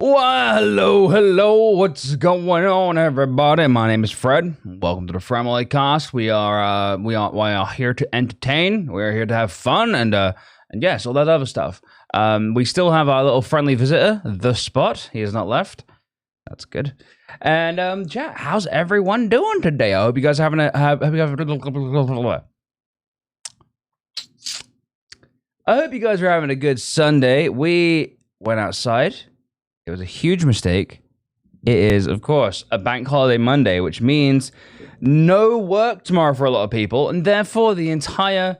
Well, hello, what's going on, everybody? My name is Fred. Welcome to the Family Cast. We are here to entertain. We are here to have fun, and yes, all that other stuff. We still have our little friendly visitor, The Spot. He has not left. That's good. And yeah, how's everyone doing today? I hope you guys are having I hope you guys are having a good Sunday. We went outside. It was a huge mistake. It is, of course, a bank holiday Monday, which means no work tomorrow for a lot of people, and therefore the entire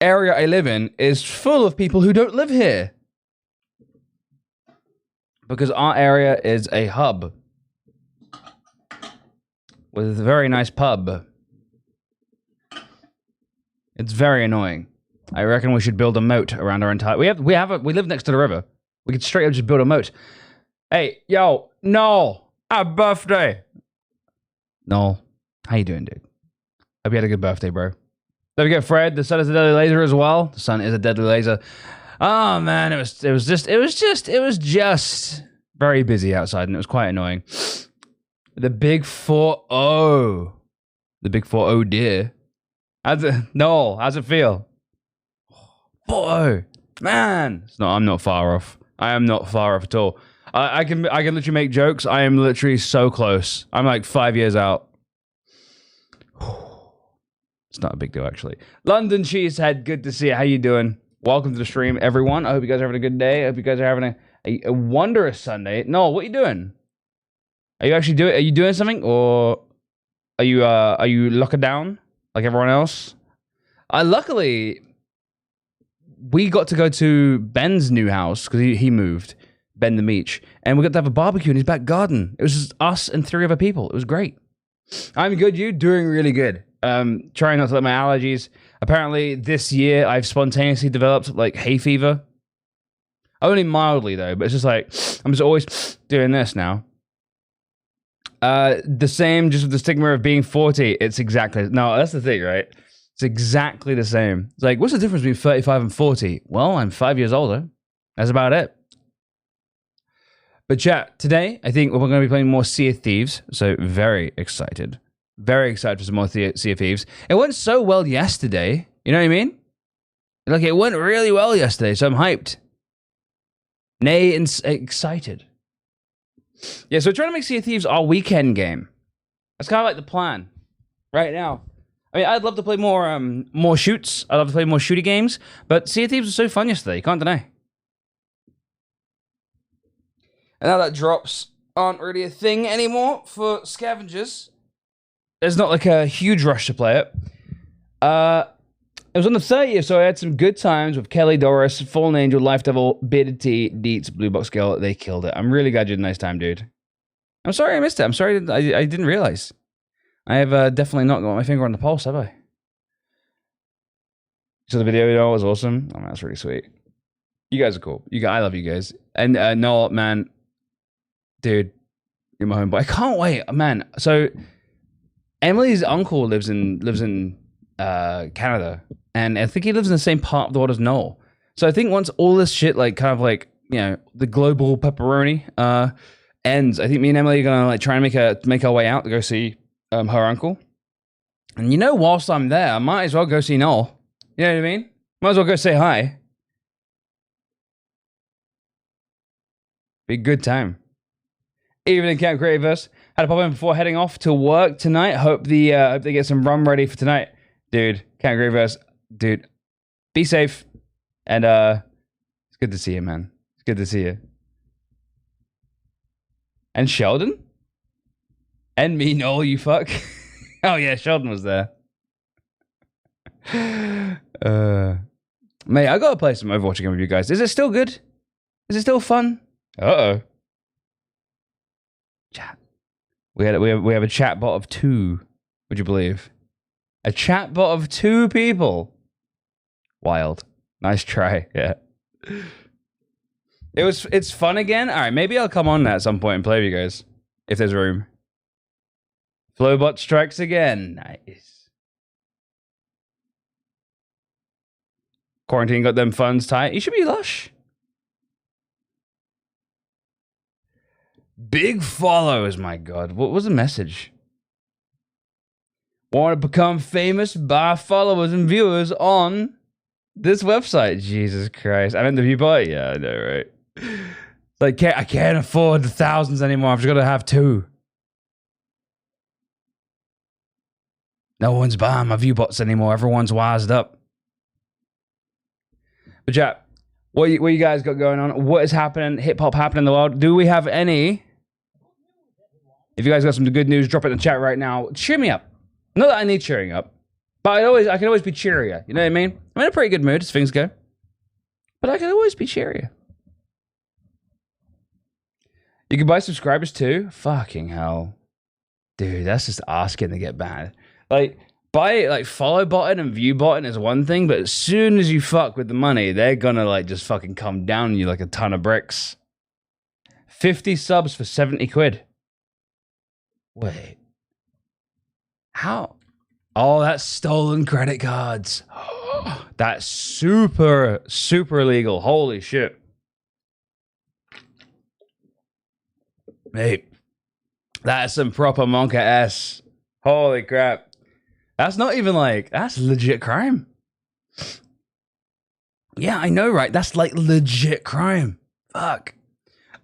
area I live in is full of people who don't live here. Because our area is a hub with a very nice pub. It's very annoying. I reckon we should build a moat around our entire... We live next to the river. We could straight up just build a moat. Hey, yo, no, happy birthday. No, how you doing, dude? Hope you had a good birthday, bro. Don't forget, Fred, the sun is a deadly laser as well. The sun is a deadly laser. Oh man, it was just very busy outside, and it was quite annoying. The big 4-0. The big 4-0, dear. How's it feel? 4-0. Man, I'm not far off. I am not far off at all. I can literally make jokes. I am literally so close. I'm like 5 years out. It's not a big deal, actually. London Cheesehead, good to see you. How you doing? Welcome to the stream, everyone. I hope you guys are having a good day. I hope you guys are having a wondrous Sunday. No, what are you doing? Are you doing something, or are you locking down like everyone else? Luckily, we got to go to Ben's new house because he moved. Ben the Meech, and we got to have a barbecue in his back garden. It was just us and 3 other people. It was great. I'm good. You doing really good. Trying not to let my allergies. Apparently, this year I've spontaneously developed like hay fever. Only mildly though, but it's just like I'm just always doing this now. The same, just with the stigma of being 40. It's exactly that's the thing, right? It's exactly the same. It's like, what's the difference between 35 and 40? Well, I'm 5 years older. That's about it. But chat, today, I think we're going to be playing more Sea of Thieves, so very excited. Very excited for some more Sea of Thieves. It went so well yesterday, you know what I mean? Like, it went really well yesterday, so I'm hyped. Nay, excited. Yeah, so we're trying to make Sea of Thieves our weekend game. That's kind of like the plan right now. I mean, I'd love to play more shoots. I'd love to play more shooty games, but Sea of Thieves was so fun yesterday, you can't deny. And now that drops aren't really a thing anymore for scavengers. There's not like a huge rush to play it. It was on the 30th, so I had some good times with Kelly, Doris, Fallen Angel, Life Devil, Bearded T, Deets, Blue Box Girl. They killed it. I'm really glad you had a nice time, dude. I'm sorry I missed it. I'm sorry I didn't realize. I have definitely not got my finger on the pulse, have I? So the video was awesome. Oh man, that's really sweet. You guys are cool. I love you guys. And no, man. Dude, you're my homeboy. I can't wait, man. So Emily's uncle lives in Canada, and I think he lives in the same part of the world as Noel. So I think once all this shit, like kind of like, you know, the global pepperoni ends, I think me and Emily are gonna like try and make our way out to go see her uncle. And you know, whilst I'm there, I might as well go see Noel. You know what I mean? Might as well go say hi. Be a good time. Evening, Camp Creativerse. Had to pop in before heading off to work tonight. Hope they get some rum ready for tonight. Dude, Camp Creativerse, dude, be safe. And it's good to see you, man. It's good to see you. And Sheldon? And me, Noel, you fuck. Oh yeah, Sheldon was there. Mate, I gotta play some Overwatch again with you guys. Is it still good? Is it still fun? Uh-oh. Chat. We have a chat bot of 2. Would you believe? A chat bot of 2 people. Wild. Nice try. Yeah. It's fun again. All right, maybe I'll come on at some point and play with you guys if there's room. Flowbot strikes again. Nice. Quarantine got them funds tight. You should be lush. Big followers, my God. What was the message? Want to become famous? Buy followers and viewers on this website. Jesus Christ. I'm in the viewbot? Yeah, I know, right? Like, I can't afford the thousands anymore. I've just got to have 2. No one's buying my viewbots anymore. Everyone's wised up. But yeah, what you guys got going on? What is happening? Hip hop happening in the world? Do we have any? If you guys got some good news, drop it in the chat right now. Cheer me up. Not that I need cheering up, but I can always be cheerier. You know what I mean? I'm in a pretty good mood as things go, but I can always be cheerier. You can buy subscribers too. Fucking hell, dude, that's just asking to get banned. Like, follow button and view button is one thing, but as soon as you fuck with the money, they're gonna like just fucking come down on you like a ton of bricks. 50 subs for 70 quid. Wait. How? Oh, that's stolen credit cards. That's super, super illegal. Holy shit. Mate, that's some proper monka ass. Holy crap. That's not even like, that's legit crime. Yeah, I know, right? That's like legit crime. Fuck.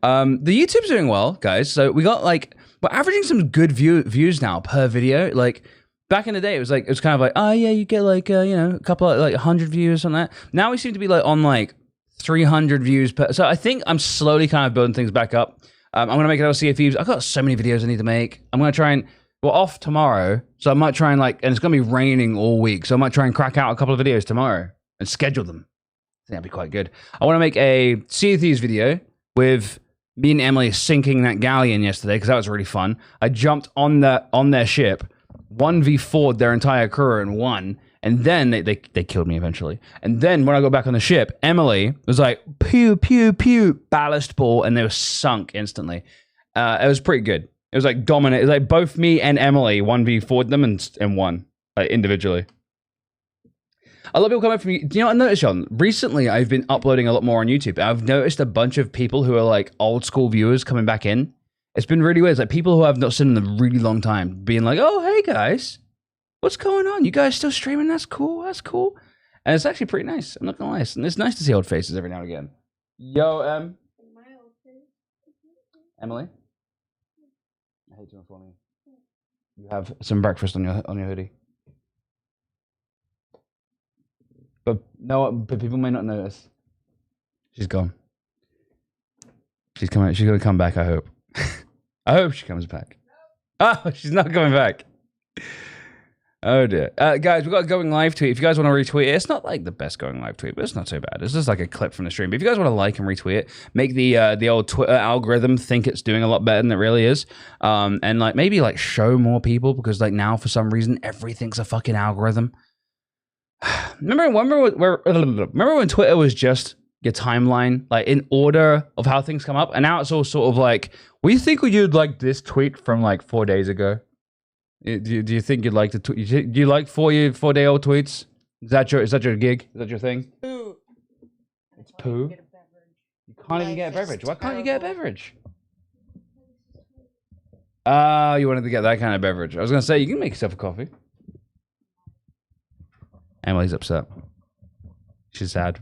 The YouTube's doing well, guys. So we got like, we're averaging some good views now per video. Like back in the day, it was kind of like, oh yeah, you get like, you know, a couple of like 100 views on that. Now we seem to be like on like 300 views per. So I think I'm slowly kind of building things back up. I'm going to make another Sea of Thieves. I've got so many videos I need to make. I'm going to try and, we're off tomorrow. So I might try and like, and it's going to be raining all week. So I might try and crack out a couple of videos tomorrow and schedule them. I think that'd be quite good. I want to make a Sea of Thieves video with me and Emily sinking that galleon yesterday because that was really fun. I jumped on their ship, 1v4'd their entire crew and won. And then they killed me eventually. And then when I got back on the ship, Emily was like, pew, pew, pew, ballast ball, and they were sunk instantly. It was pretty good. It was like dominant. It was like both me and Emily 1v4'd them and won, like individually. A lot of people come up from you. Do you know what I noticed, John? Recently, I've been uploading a lot more on YouTube. I've noticed a bunch of people who are like old school viewers coming back in. It's been really weird. It's like people who I've not seen in a really long time being like, oh, hey guys. What's going on? You guys still streaming? That's cool. That's cool. And it's actually pretty nice. I'm not gonna lie. And it's nice to see old faces every now and again. Yo, Emily. I hate you inform me. You have some breakfast on your hoodie. But no, but people may not notice. She's gone. She's coming. She's gonna come back. I hope. I hope she comes back. Oh, she's not coming back. Oh dear. Guys, we've got a going live tweet. If you guys want to retweet it, it's not like the best going live tweet, but it's not so bad. It's just like a clip from the stream. But if you guys want to like and retweet it, make the old Twitter algorithm think it's doing a lot better than it really is. And like maybe like show more people because like now for some reason everything's a fucking algorithm. Remember when Twitter was just your timeline, like in order of how things come up, and now it's all sort of like, we think you'd like this tweet from like 4 days ago. Do you think you'd like to tweet? Do you like 4-day-old tweets? Is that your gig? Is that your thing? Poo. It's poo. You can't even get a beverage. Why can't you get a beverage? You wanted to get that kind of beverage. I was gonna say you can make yourself a coffee. Emily's upset. She's sad.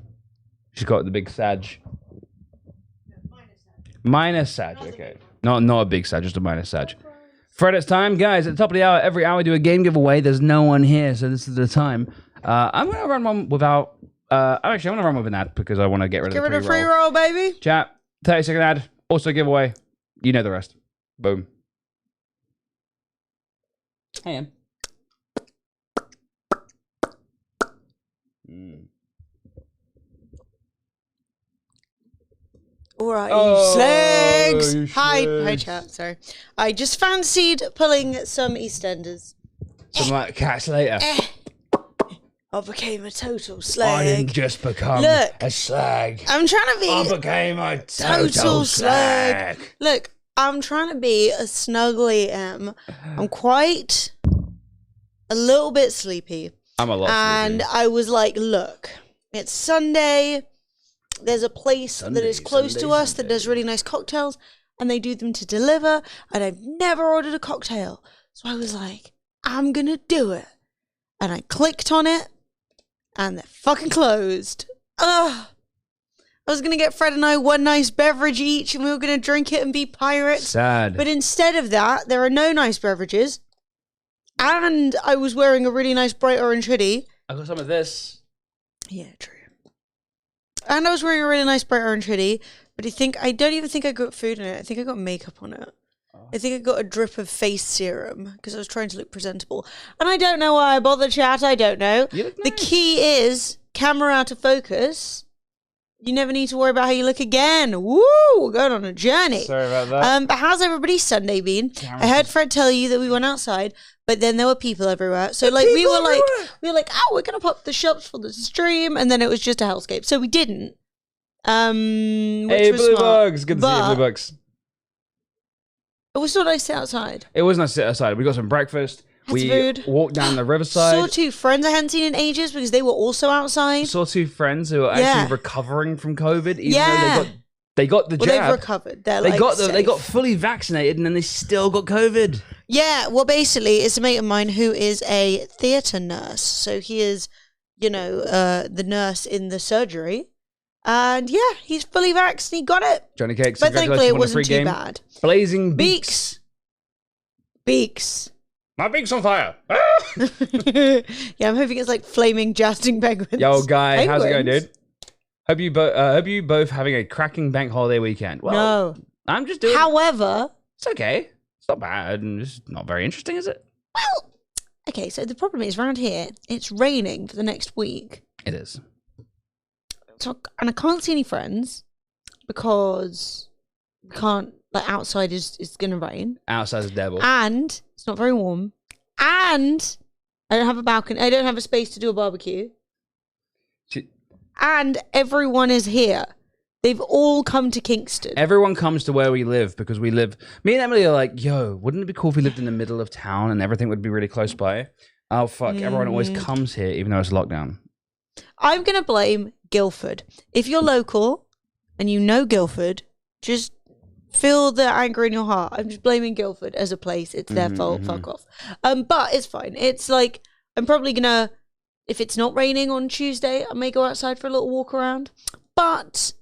She's got the big sag. Minus sag. Okay. Not a big sag, just a minus sag. Fredit's time, guys. At the top of the hour, every hour we do a game giveaway. There's no one here, so this is the time. I'm gonna run one without. Actually, I'm gonna run with an ad because I want to get rid of the free roll, baby. Chat. 30-second ad. Also giveaway. You know the rest. Boom. Hey, Em. Alright, Oh, slags. Hi, chat. Sorry, I just fancied pulling some EastEnders. Some like cats later. I became a total slag. I didn't just become a slag. I'm trying to be. I became a total slag. Look, I'm trying to be a snuggly M. I'm quite a little bit sleepy. I'm a lot and sleepy. I was like, look, it's Sunday. There's a place that is close to us that does really nice cocktails. and they do them to deliver, and I've never ordered a cocktail. So I was like, I'm gonna do it. And I clicked on it, and they're fucking closed. Ugh. I was gonna get Fred and I one nice beverage each, and we were gonna drink it and be pirates. Sad. But instead of that, there are no nice beverages. And I was wearing a really nice bright orange hoodie. I got some of this. Yeah, true. And I was wearing a really nice bright orange hoodie, but I don't even think I got food in it. I think I got makeup on it. I think I got a drip of face serum because I was trying to look presentable. And I don't know why I bothered, chat. I don't know. You look The nice. key is camera out of focus. You never need to worry about how you look again. Woo! We're going on a journey. Sorry about that. But how's everybody's Sunday been? I heard Fred tell you that we went outside, but then there were people everywhere. So like we were like, oh, we're gonna pop the shops for the stream, and then it was just a hellscape. So we didn't. Which Hey, was Blue smart. Bugs. Good to see you, But Blue Bugs. it was so nice to sit outside. It was nice to sit outside. We got some breakfast. Had We food. walked down the riverside. Saw two friends I hadn't seen in ages because they were also outside. Saw two friends who are Yeah. actually recovering from COVID, even Yeah. though they got the Well, jab. they've recovered. They're They like got they safe. got fully vaccinated, and then they still got COVID. Yeah, well, basically, it's a mate of mine who is a theatre nurse. So he is, the nurse in the surgery. And yeah, he's fully vaxxed. He got it. Johnny Cakes, But thankfully, congratulations it on a free wasn't too game. bad. Blazing Beaks. Beaks. My beak's on fire. Yeah, I'm hoping it's like flaming, jousting penguins. Yo, guy, how's it going, Penguins? dude? Hope you both having a cracking bank holiday weekend. Well, No. I'm just doing. However, It's okay. It's not bad, and just not very interesting, is it? well, okay, so the problem is around here, it's raining for the next week. It is. So, and I can't see any friends because we can't, like, outside is going to rain. Outside the devil. And it's not very warm. And I don't have a balcony. I don't have a space to do a barbecue. And everyone is here. They've all come to Kingston. Everyone comes to where we live because we live. Me and Emily are like, yo, wouldn't it be cool if we lived in the middle of town and everything would be really close by? Oh, fuck. Everyone always comes here, even though it's lockdown. I'm going to blame Guildford. If you're local and you know Guildford, just feel the anger in your heart. I'm just blaming Guildford as a place. It's their fault. Fuck off. But it's fine. It's like, I'm probably going to, if it's not raining on Tuesday, I may go outside for a little walk around. But,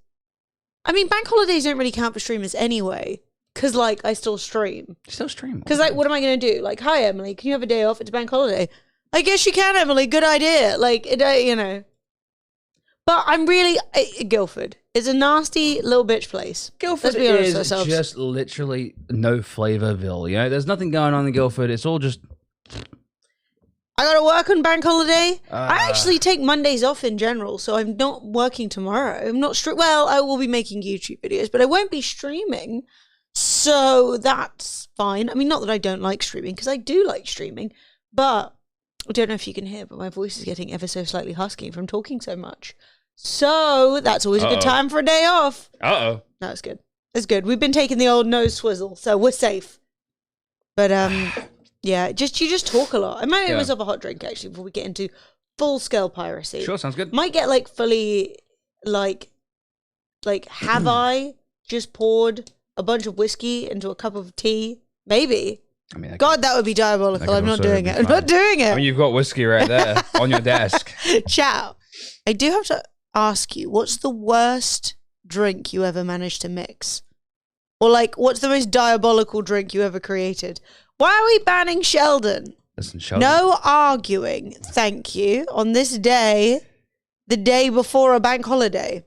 I mean, bank holidays don't really count for streamers anyway. Because, like, I still stream. Still stream. Because, like, what am I going to do? Like, hi, Emily, can you have a day off? It's a bank holiday. I guess you can, Emily. Good idea. Like, But I'm really... Guildford is a nasty little bitch place. Guildford Let's be honest is with ourselves. just literally no Flavorville. You know, there's nothing going on in Guildford. It's all just... I got to work on bank holiday. I actually take Mondays off in general, so I'm not working tomorrow. I'm not... Well, I will be making YouTube videos, but I won't be streaming. So that's fine. I mean, not that I don't like streaming, because I do like streaming, but I don't know if you can hear, but my voice is getting ever so slightly husky from talking so much. So that's always a good time for a day off. Uh-oh. No, it's good. It's good. We've been taking the old nose swizzle, so we're safe. But yeah, you just talk a lot. I might make myself a hot drink actually before we get into full scale piracy. Sure, sounds good. Might get like fully like have I just poured a bunch of whiskey into a cup of tea? Maybe. I mean, God, that would be diabolical. could I'm not also doing be it. I'm fine. not doing it. I mean, you've got whiskey right there on your desk. Ciao. I do have to ask you, what's the worst drink you ever managed to mix? Or like, what's the most diabolical drink you ever created? Why are we banning Sheldon? Listen, Sheldon. No arguing, thank you, on this day, the day before a bank holiday.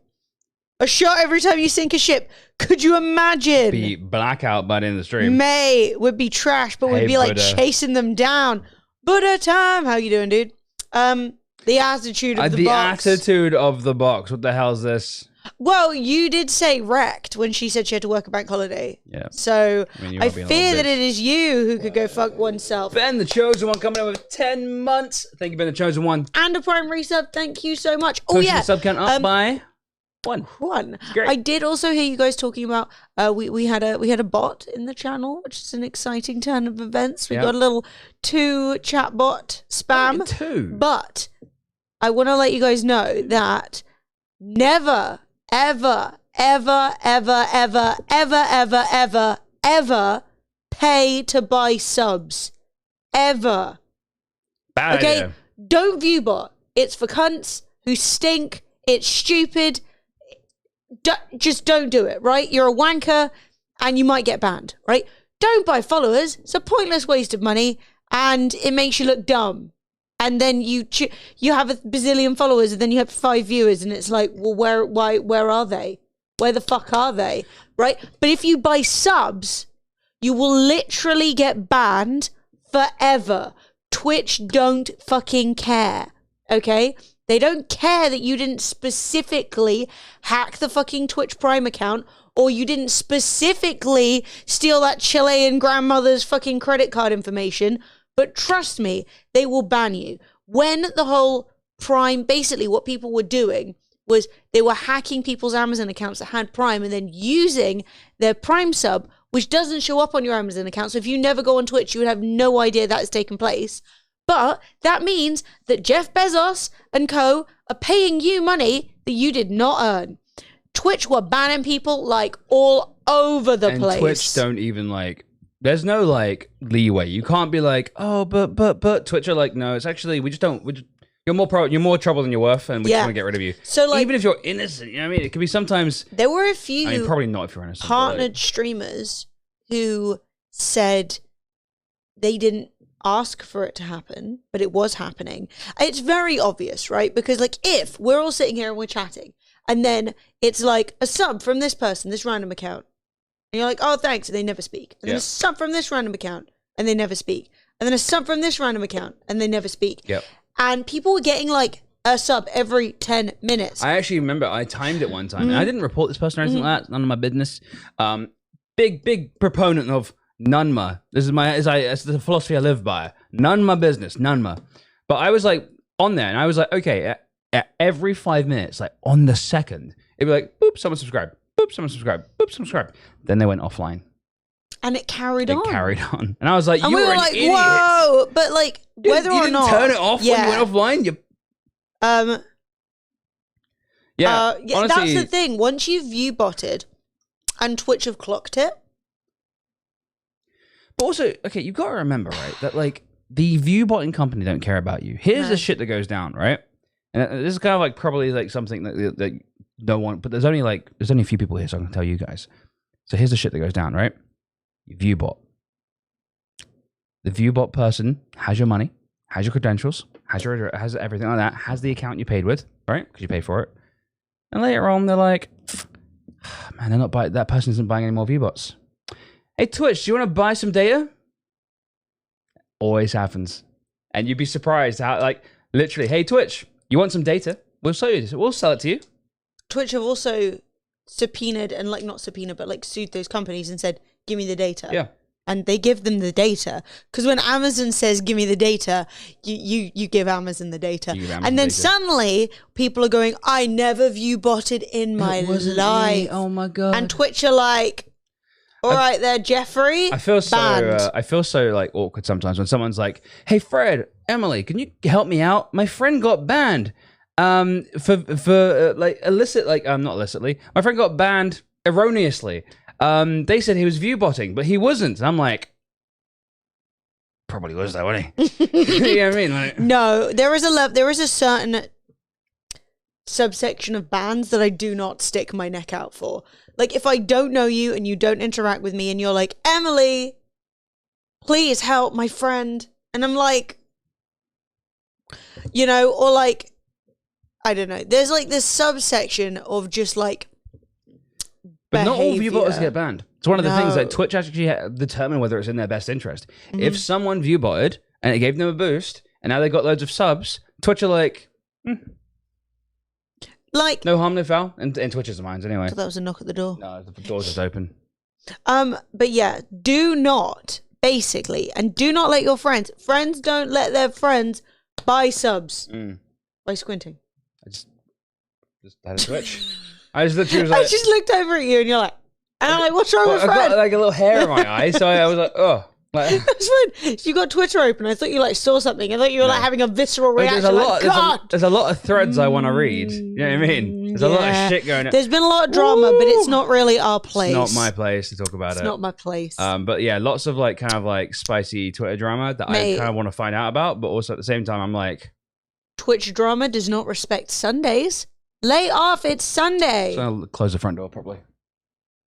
A shot every time you sink a ship. Could you imagine? Be blackout by the end of the stream. Mate, would be trash, but Hey, we'd be like Buddha. chasing them down. Buddha time. How you doing, dude? The attitude of the box. Attitude of the box. What the hell is this? Well, you did say wrecked when she said she had to work a bank holiday. Yeah. So I mean, you I might be a fear little that bitch. it is you who could go fuck oneself. Ben, the chosen one, coming in with 10 months. Thank you, Ben, the chosen one. And a primary sub. Thank you so much. Oh Pushing yeah, the sub count up by one. one. Great. I did also hear you guys talking about we had a bot in the channel, which is an exciting turn of events. We Yeah. got a little 2 chat bot spam. Only 2. But I want to let you guys know that never, ever, ever pay to buy subs. Ever. Bad Okay? idea. Don't viewbot. It's for cunts who stink. It's stupid. Just don't do it, right? You're a wanker and you might get banned, right? Don't buy followers. It's a pointless waste of money and it makes you look dumb. And then you have a bazillion followers and then you have 5 viewers and it's like, well, where are they? Where the fuck are they? Right? But if you buy subs, you will literally get banned forever. Twitch don't fucking care. Okay? They don't care that you didn't specifically hack the fucking Twitch Prime account or you didn't specifically steal that Chilean grandmother's fucking credit card information. But trust me, they will ban you. When the whole Prime, basically what people were doing was they were hacking people's Amazon accounts that had Prime and then using their Prime sub, which doesn't show up on your Amazon account. So if you never go on Twitch, you would have no idea that has taken place. But that means that Jeff Bezos and co are paying you money that you did not earn. Twitch were banning people like all over the place. Twitch don't even like, there's no like leeway. You can't be like, oh, but Twitch are like, no, it's actually, you're more trouble than you're worth and we just want to get rid of you. So like, even if you're innocent, you know what I mean? It can be sometimes. There were a few, I mean, probably not if you're innocent. partnered streamers who said they didn't ask for it to happen, but it was happening. It's very obvious, right? Because like if we're all sitting here and we're chatting and then it's like a sub from this person, this random account, and you're like, oh, thanks, and they never speak. And then a sub from this random account, and they never speak. And then a sub from this random account, and they never speak. Yep. And people were getting like a sub every 10 minutes. I actually remember I timed it one time, and I didn't report this person or anything like that. None of my business. Big proponent of none ma. This is it's the philosophy I live by. None ma business, none ma. But I was like on there, and I was like, okay, at every 5 minutes, like on the second, it'd be like, boop, someone subscribe. Boop, someone subscribe. Boop, someone subscribe. Then they went offline. And it carried on. And I was like, and you we were like, an idiot. whoa! But like, whether you or didn't not turn it off when you went offline. yeah, honestly, that's the thing. Once you've view botted, and Twitch have clocked it. But also, okay, you've got to remember, right, that like the view botting company don't care about you. Here's the shit that goes down, right? And this is kind of like probably like something that no one, but there's only a few people here, so I can tell you guys. So here's the shit that goes down, right? You view bot. The view bot person has your money, has your credentials, has everything like that, has the account you paid with, right? Because you paid for it. And later on, they're like, man, they're not buying. That person isn't buying any more view bots. Hey, Twitch, do you want to buy some data? Always happens. And you'd be surprised how, like, literally, hey, Twitch, you want some data? We'll sell it to you. Twitch have also subpoenaed and like not subpoenaed, but like sued those companies and said, give me the data. Yeah. And they give them the data. Because when Amazon says, give me the data, you give Amazon the data. And then suddenly, people are going, I never view botted in my life. Me. Oh my God. And Twitch are like, all right there, Jeffrey. I feel so like awkward sometimes when someone's like, hey, Fred, Emily, can you help me out? My friend got banned for like illicit, like, not illicitly. My friend got banned erroneously. They said he was view botting, but he wasn't. And I'm like, probably was though, wasn't he? You know what I mean? Like, no, there is a certain subsection of bans that I do not stick my neck out for. Like if I don't know you and you don't interact with me and you're like, Emily, please help my friend. And I'm like, you know, or like, I don't know. There's like this subsection of just like, but not all view botters get banned. It's one of the things that Twitch actually determine whether it's in their best interest. Mm-hmm. If someone view botted and it gave them a boost and now they got loads of subs, Twitch are like, like no harm, no foul. In Twitch's minds, anyway. That was a knock at the door. No, the door's just open. But yeah, do not let your friends don't let their friends buy subs by squinting. I just had a twitch. I just literally was like, I just looked over at you and you're like, and I'm like, what's wrong with Fred? I've got like a little hair in my eye, so I was like, oh. That's when you got Twitter open. I thought you like saw something. I thought you were like having a visceral reaction. There's a lot of threads I want to read. You know what I mean? There's a lot of shit going on. There's been a lot of drama, but it's not really our place. It's not my place to talk about it. It's not my place. But yeah, lots of like kind of like spicy Twitter drama that I kind of want to find out about, but also at the same time, I'm like, Twitch drama does not respect Sundays. Lay off, it's Sunday. So I'll close the front door probably.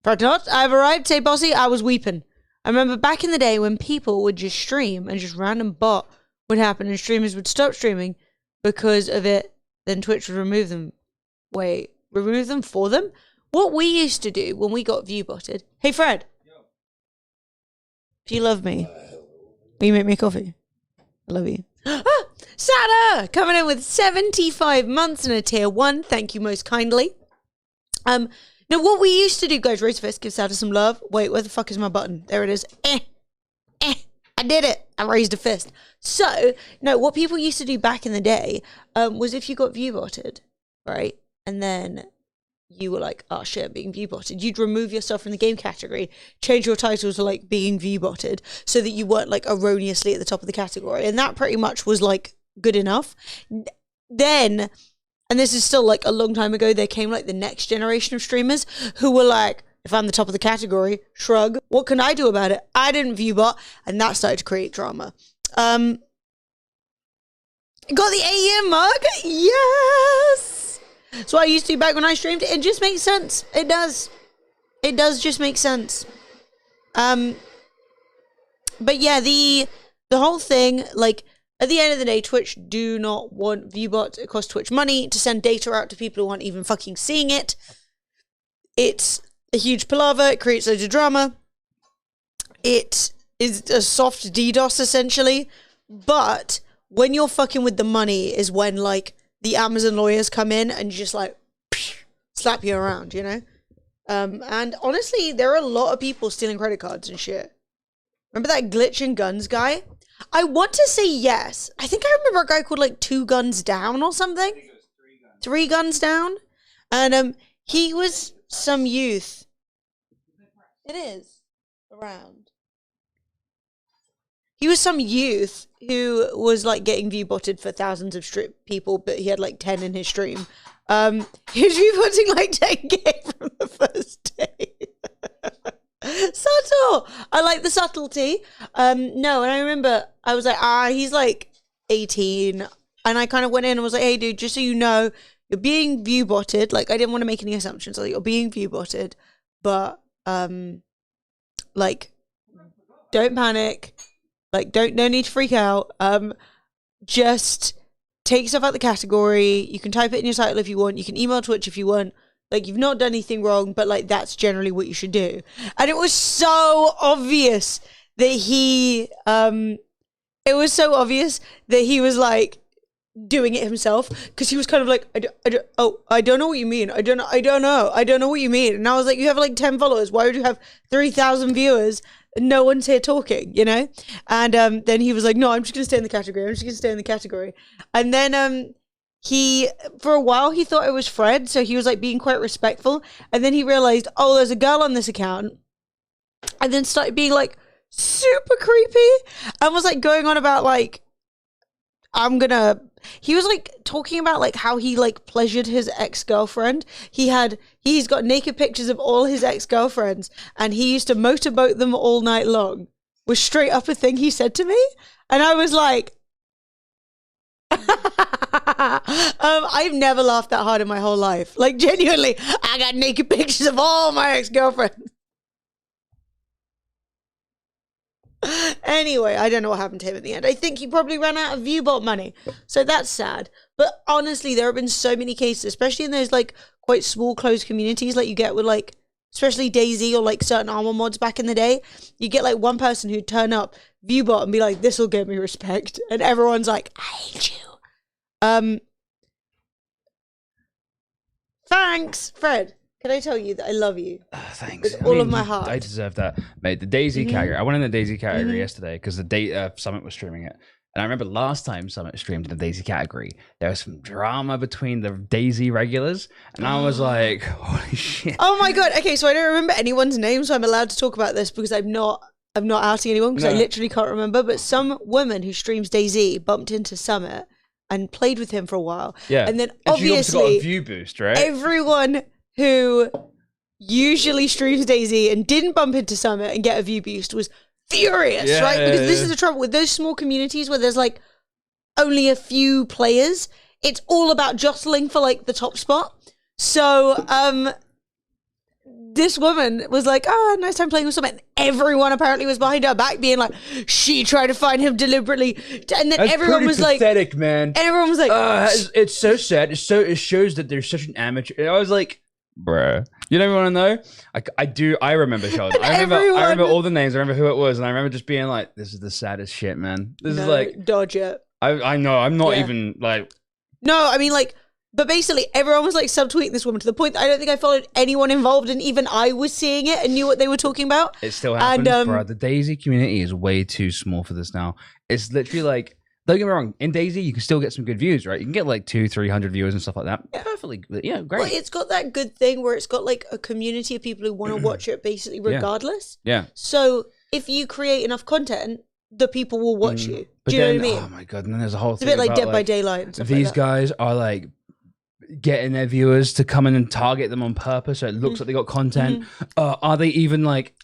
Front door, I've arrived. Say, bossy, I was weeping. I remember back in the day when people would just stream and just random bot would happen and streamers would stop streaming because of it. Then Twitch would remove them. Wait, remove them for them? What we used to do when we got view botted. Hey, Fred. Yo. Do you love me? Will you make me coffee? I love you. Sada coming in with 75 months and a tier 1. Thank you most kindly. Now, what we used to do, guys, raise a fist, give Sada some love. Wait, where the fuck is my button? There it is. I did it. I raised a fist. So, no, what people used to do back in the day was if you got view-botted, right, and then you were like, oh shit, I'm being view-botted, you'd remove yourself from the game category, change your title to like being view-botted so that you weren't like erroneously at the top of the category. And that pretty much was like good enough. Then... and this is still like a long time ago, there came like the next generation of streamers who were like, if I'm the top of the category, shrug, what can I do about it? I didn't view bot, and that started to create drama. Got the AEM mug? Yes! That's what I used to do back when I streamed. It just makes sense. It does. It does just make sense. But yeah, the whole thing, like, at the end of the day, Twitch do not want viewbots. It costs Twitch money to send data out to people who aren't even fucking seeing it. It's a huge palaver. It creates loads of drama. It is a soft DDoS, essentially. But when you're fucking with the money is when, like, the Amazon lawyers come in and just, like, slap you around, you know? And honestly, there are a lot of people stealing credit cards and shit. Remember that glitch and guns guy? I want to say yes. I think I remember a guy called like 2 Guns Down or something. I think it was 3 Guns Down. And he was some youth. It is around. He was some youth who was like getting view botted for thousands of people, but he had like 10 in his stream. He was view botting like 10k from the first day. Subtle. I like the subtlety. No, and I remember I was like, he's like 18. And I kind of went in and was like, hey, dude, just so you know, you're being view botted. Like, I didn't want to make any assumptions. Like, you're being view botted. But, like, don't panic. Like, no need to freak out. Just take stuff out the category. You can type it in your title if you want. You can email Twitch if you want. Like, you've not done anything wrong, but, like, that's generally what you should do. And it was so obvious that he, it was so obvious that he was, like, doing it himself. Because he was kind of like, I don't know what you mean. I don't know what you mean. And I was like, you have, like, 10 followers. Why would you have 3,000 viewers and no one's here talking, you know? And then he was like, no, I'm just going to stay in the category. And then, he, for a while, he thought it was Fred, so he was, like, being quite respectful. And then he realized, oh, there's a girl on this account. And then started being, like, super creepy. And was, like, going on about, like, he was, like, talking about, like, how he, like, pleasured his ex-girlfriend. He's got naked pictures of all his ex-girlfriends. And he used to motorboat them all night long. Was straight up a thing he said to me. And I was like... I've never laughed that hard in my whole life. Like, genuinely, I got naked pictures of all my ex-girlfriends. Anyway, I don't know what happened to him at the end. I think he probably ran out of viewbot money. So that's sad. But honestly, there have been so many cases, especially in those, like, quite small, closed communities like you get with, like, especially DayZ or, like, certain armor mods back in the day. You get, like, one person who'd turn up, viewbot, and be like, this will get me respect. And everyone's like, I hate you. Thanks, Fred. Can I tell you that I love you? Thanks. With all of my heart. I deserve that. Mate, the DayZ category. I went in the DayZ category yesterday because the Summit was streaming it. And I remember last time Summit streamed in the DayZ category, there was some drama between the DayZ regulars. And I was like, holy shit. Oh my God. Okay, so I don't remember anyone's name, so I'm allowed to talk about this because I'm not I'm not outing anyone because I No. literally can't remember, but some woman who streams DayZ bumped into Summit and played with him for a while. Yeah. And then And she also got a obviously view boost, right? everyone who usually streams DayZ and didn't bump into Summit and get a view boost was furious, Yeah, right? Because this yeah. is the trouble with those small communities where there's like only a few players. It's all about jostling for like the top spot. So this woman was like, oh, nice time playing with Summit. And everyone apparently was behind her back being like, she tried to find him deliberately. And then That's everyone pretty was like, pathetic, man. and everyone was like, It's so sad. It shows that there's such an amateur. And I was like, bruh. You don't want to know? I remember Sheldon. I remember all the names. I remember who it was. And I remember just being like, this is the saddest shit, man. This is like, dodge it. I know. I'm not Yeah. even like. No, I mean, like, but basically everyone was like subtweeting this woman to the point that I don't think I followed anyone involved, and even I was seeing it and knew what they were talking about. It still happens, And, bro. The DayZ community is way too small for this now. It's literally like, don't get me wrong, in DayZ you can still get some good views, right? You can get like 200-300 viewers and stuff like that. Yeah, perfectly. Yeah, great. Well, it's got that good thing where it's got like a community of people who want to watch it basically regardless. Yeah. So if you create enough content, the people will watch you. But Do you then, know what I mean? oh my god, and then there's a whole It's a thing bit like about, Dead by Daylight and stuff these like that. guys are like getting their viewers to come in and target them on purpose so it looks like they got content. Are they even like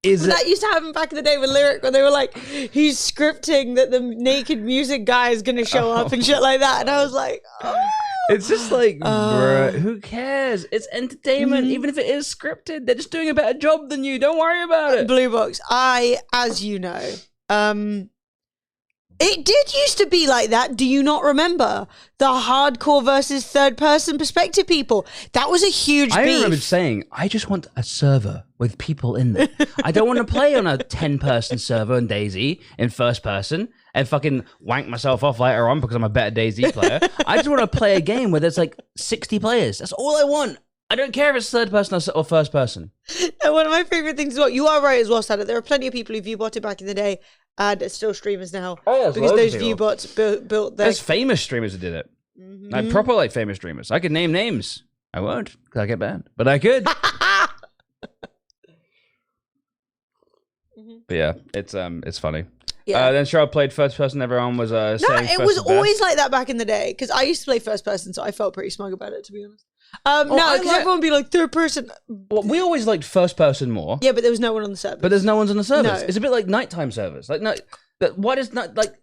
is it That used to happen back in the day with Lyric when they were like, he's scripting that the naked music guy is going to show up and shit like that. And I was like, oh. it's just like, bruh, who cares? It's entertainment. Even if it is scripted, they're just doing a better job than you. Don't worry about it. Blue Box, as you know, it did used to be like that. Do you not remember the hardcore versus third person perspective people? That was a huge I beef. remember saying, I just want a server with people in there. I don't want to play on a 10-person server in DayZ in first person and fucking wank myself off later on because I'm a better DayZ player. I just want to play a game where there's like 60 players. That's all I want. I don't care if it's third person or first person. And one of my favorite things as well, you are right as well, Sada. There are plenty of people who view botted back in the day and are still streamers now. Oh, yeah, there's because loads those of view people. bots built their... There's famous streamers that did it. Like proper like famous streamers. I could name names. I won't because I get banned. But I could. But yeah, it's funny. Yeah. Then Cheryl played first person. Everyone was No, saying it first was is always best. like that back in the day because I used to play first person, so I felt pretty smug about it, to be honest. I No, because like- everyone would be like third person. Well, we always liked first person more. Yeah, but there was no one on the server. But there's no one's on the servers. No. It's a bit like nighttime servers. Like no, what is not like?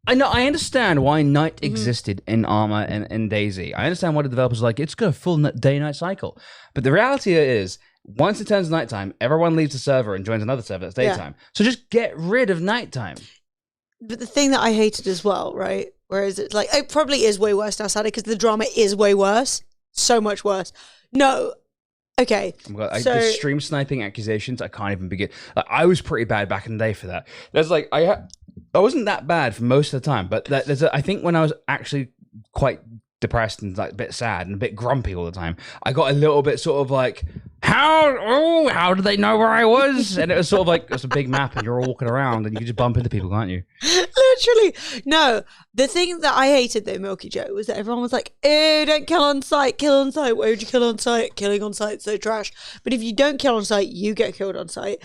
I know. I understand why night existed in Arma and in DayZ. I understand why the developers are like it's got a full day-night cycle. But the reality is, once it turns nighttime, everyone leaves the server and joins another server that's daytime. So just get rid of nighttime. But the thing that I hated as well, right? Whereas it's like, it probably is way worse now, sadly, because the drama is way worse. So much worse. No. Okay. Oh my God, So- the stream sniping accusations, I can't even begin. Like, I was pretty bad back in the day for that. There's like, I wasn't that bad for most of the time, but I think when I was actually quite depressed and like a bit sad and a bit grumpy all the time, I got a little bit sort of like, how did they know where I was? And it was sort of like, it's a big map and you're all walking around and you can just bump into people, can't you? Literally. No. The thing that I hated though, Milky Joe, was that everyone was like, eh, don't kill on sight, kill on sight. Why would you kill on sight? Killing on sight's so trash. But if you don't kill on sight, you get killed on sight.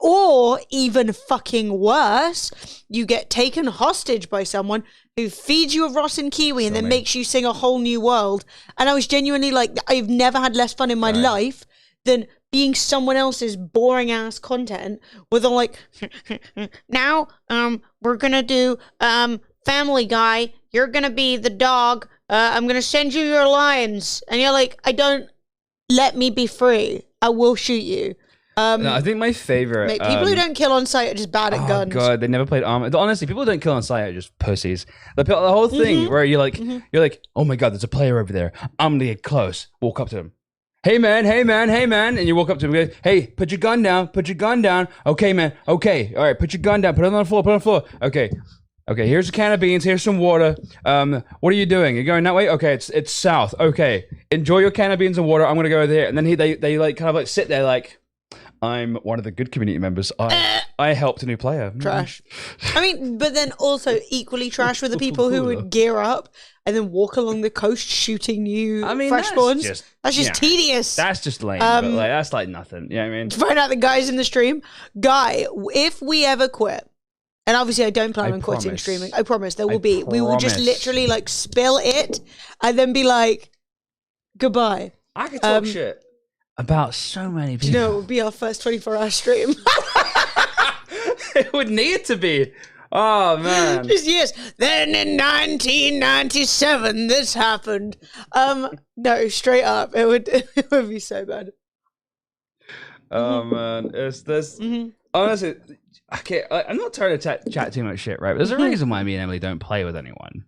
Or even fucking worse, you get taken hostage by someone who feeds you a rotten kiwi and then me. makes you sing a whole new world. And I was genuinely like, I've never had less fun in my life than being someone else's boring ass content where they're like, now we're gonna do Family Guy, you're gonna be the dog, I'm gonna send you your lions, and you're like, let me be free, I will shoot you. No, I think my favorite... Mate, people who don't kill on sight are just bad at guns. God, they never played Arma. Honestly, people who don't kill on sight are just pussies. The whole thing where you're like, oh my God, there's a player over there. I'm gonna get close. Walk up to him. Hey man, hey man, hey man. And you walk up to him and go, hey, put your gun down, put your gun down. Okay, man, okay. All right, put your gun down, put it on the floor, put it on the floor. Okay. Okay, here's a can of beans, here's some water. What are you doing? You're going that way? Okay, it's south. Okay. Enjoy your can of beans and water. I'm gonna go over there. And then they like kind of like sit there like, I'm one of the good community members. I helped a new player. Trash. I mean, but then also equally trash were the people who would gear up and then walk along the coast shooting new fresh spawns. That's just tedious. That's just lame. But like, that's like nothing. You know what I mean? Find out the guys in the stream. Guy, if we ever quit, and obviously I don't plan on quitting streaming. I promise there will be. We will just literally like spill it and then be like, goodbye. I could talk shit about so many people. Do you know, it would be our first 24-hour stream. It would need to be. Oh, man. Just yes. Then in 1997, this happened. No, straight up. It would be so bad. Oh, man. It's this. Honestly, okay, I'm not trying to chat too much shit, right? But there's a reason why me and Emily don't play with anyone.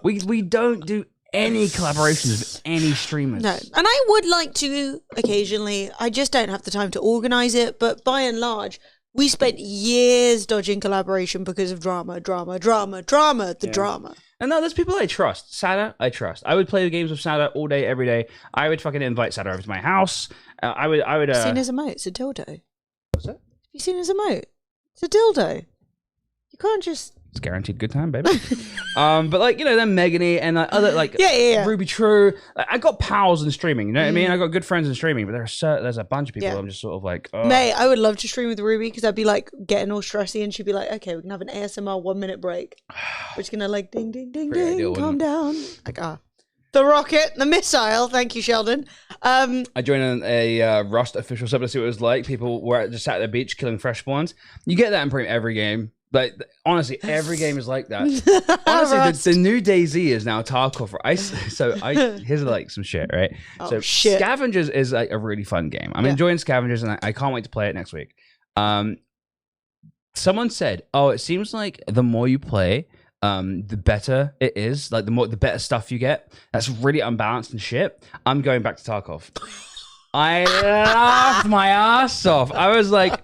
We don't do any collaborations with any streamers. No, and I would like to occasionally. I just don't have the time to organize it. But by and large, we spent years dodging collaboration because of drama. The drama. And no, there's people I trust. Sada, I trust. I would play games with Sada all day, every day. I would fucking invite Sada over to my house. I would. Seen his emote? It's a dildo. What's that? Have you seen his emote? It's a dildo. You can't just. It's guaranteed good time, baby. But like, you know, then Megany and other like Ruby True. I got pals in streaming, you know what I mean? I got good friends in streaming, but there's a bunch of people I'm just sort of like, oh. Mate, I would love to stream with Ruby because I'd be like getting all stressy and she'd be like, okay, we can have an ASMR 1 minute break. We're just gonna like ding ding ding ding, ideal, calm down. Like the rocket, the missile. Thank you, Sheldon. I joined a Rust official sub to see what it was like. People were just sat at the beach killing fresh spawns. You get that in pretty much every game. Like, honestly, every game is like that. Honestly, the new DayZ is now Tarkov. Here's like some shit, right? Shit. Scavengers is like a really fun game. I'm enjoying Scavengers, and I can't wait to play it next week. Someone said, "Oh, it seems like the more you play, the better it is. Like the better stuff you get. That's really unbalanced and shit." I'm going back to Tarkov. I laughed my ass off. I was like,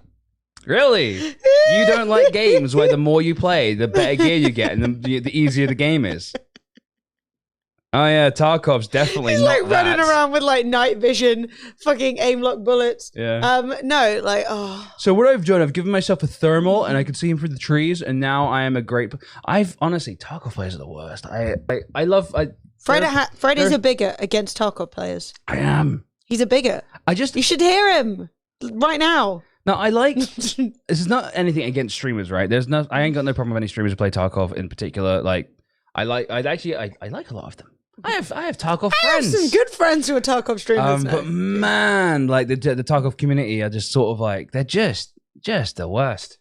really? You don't like games where the more you play, the better gear you get, and the easier the game is? Oh yeah, Tarkov's definitely He's not like running around with like night vision, fucking aim lock bullets. Yeah. No, like So what I've done, I've given myself a thermal, and I can see him through the trees, and now I am a great. Honestly, Tarkov players are the worst. I love. Freddy's a bigot against Tarkov players. I am. He's a bigot. You should hear him right now. No, I like. This is not anything against streamers, right? I ain't got no problem with any streamers who play Tarkov in particular. Like, I like a lot of them. I have Tarkov friends. I have some good friends who are Tarkov streamers. But man, like the Tarkov community are just sort of like they're just the worst.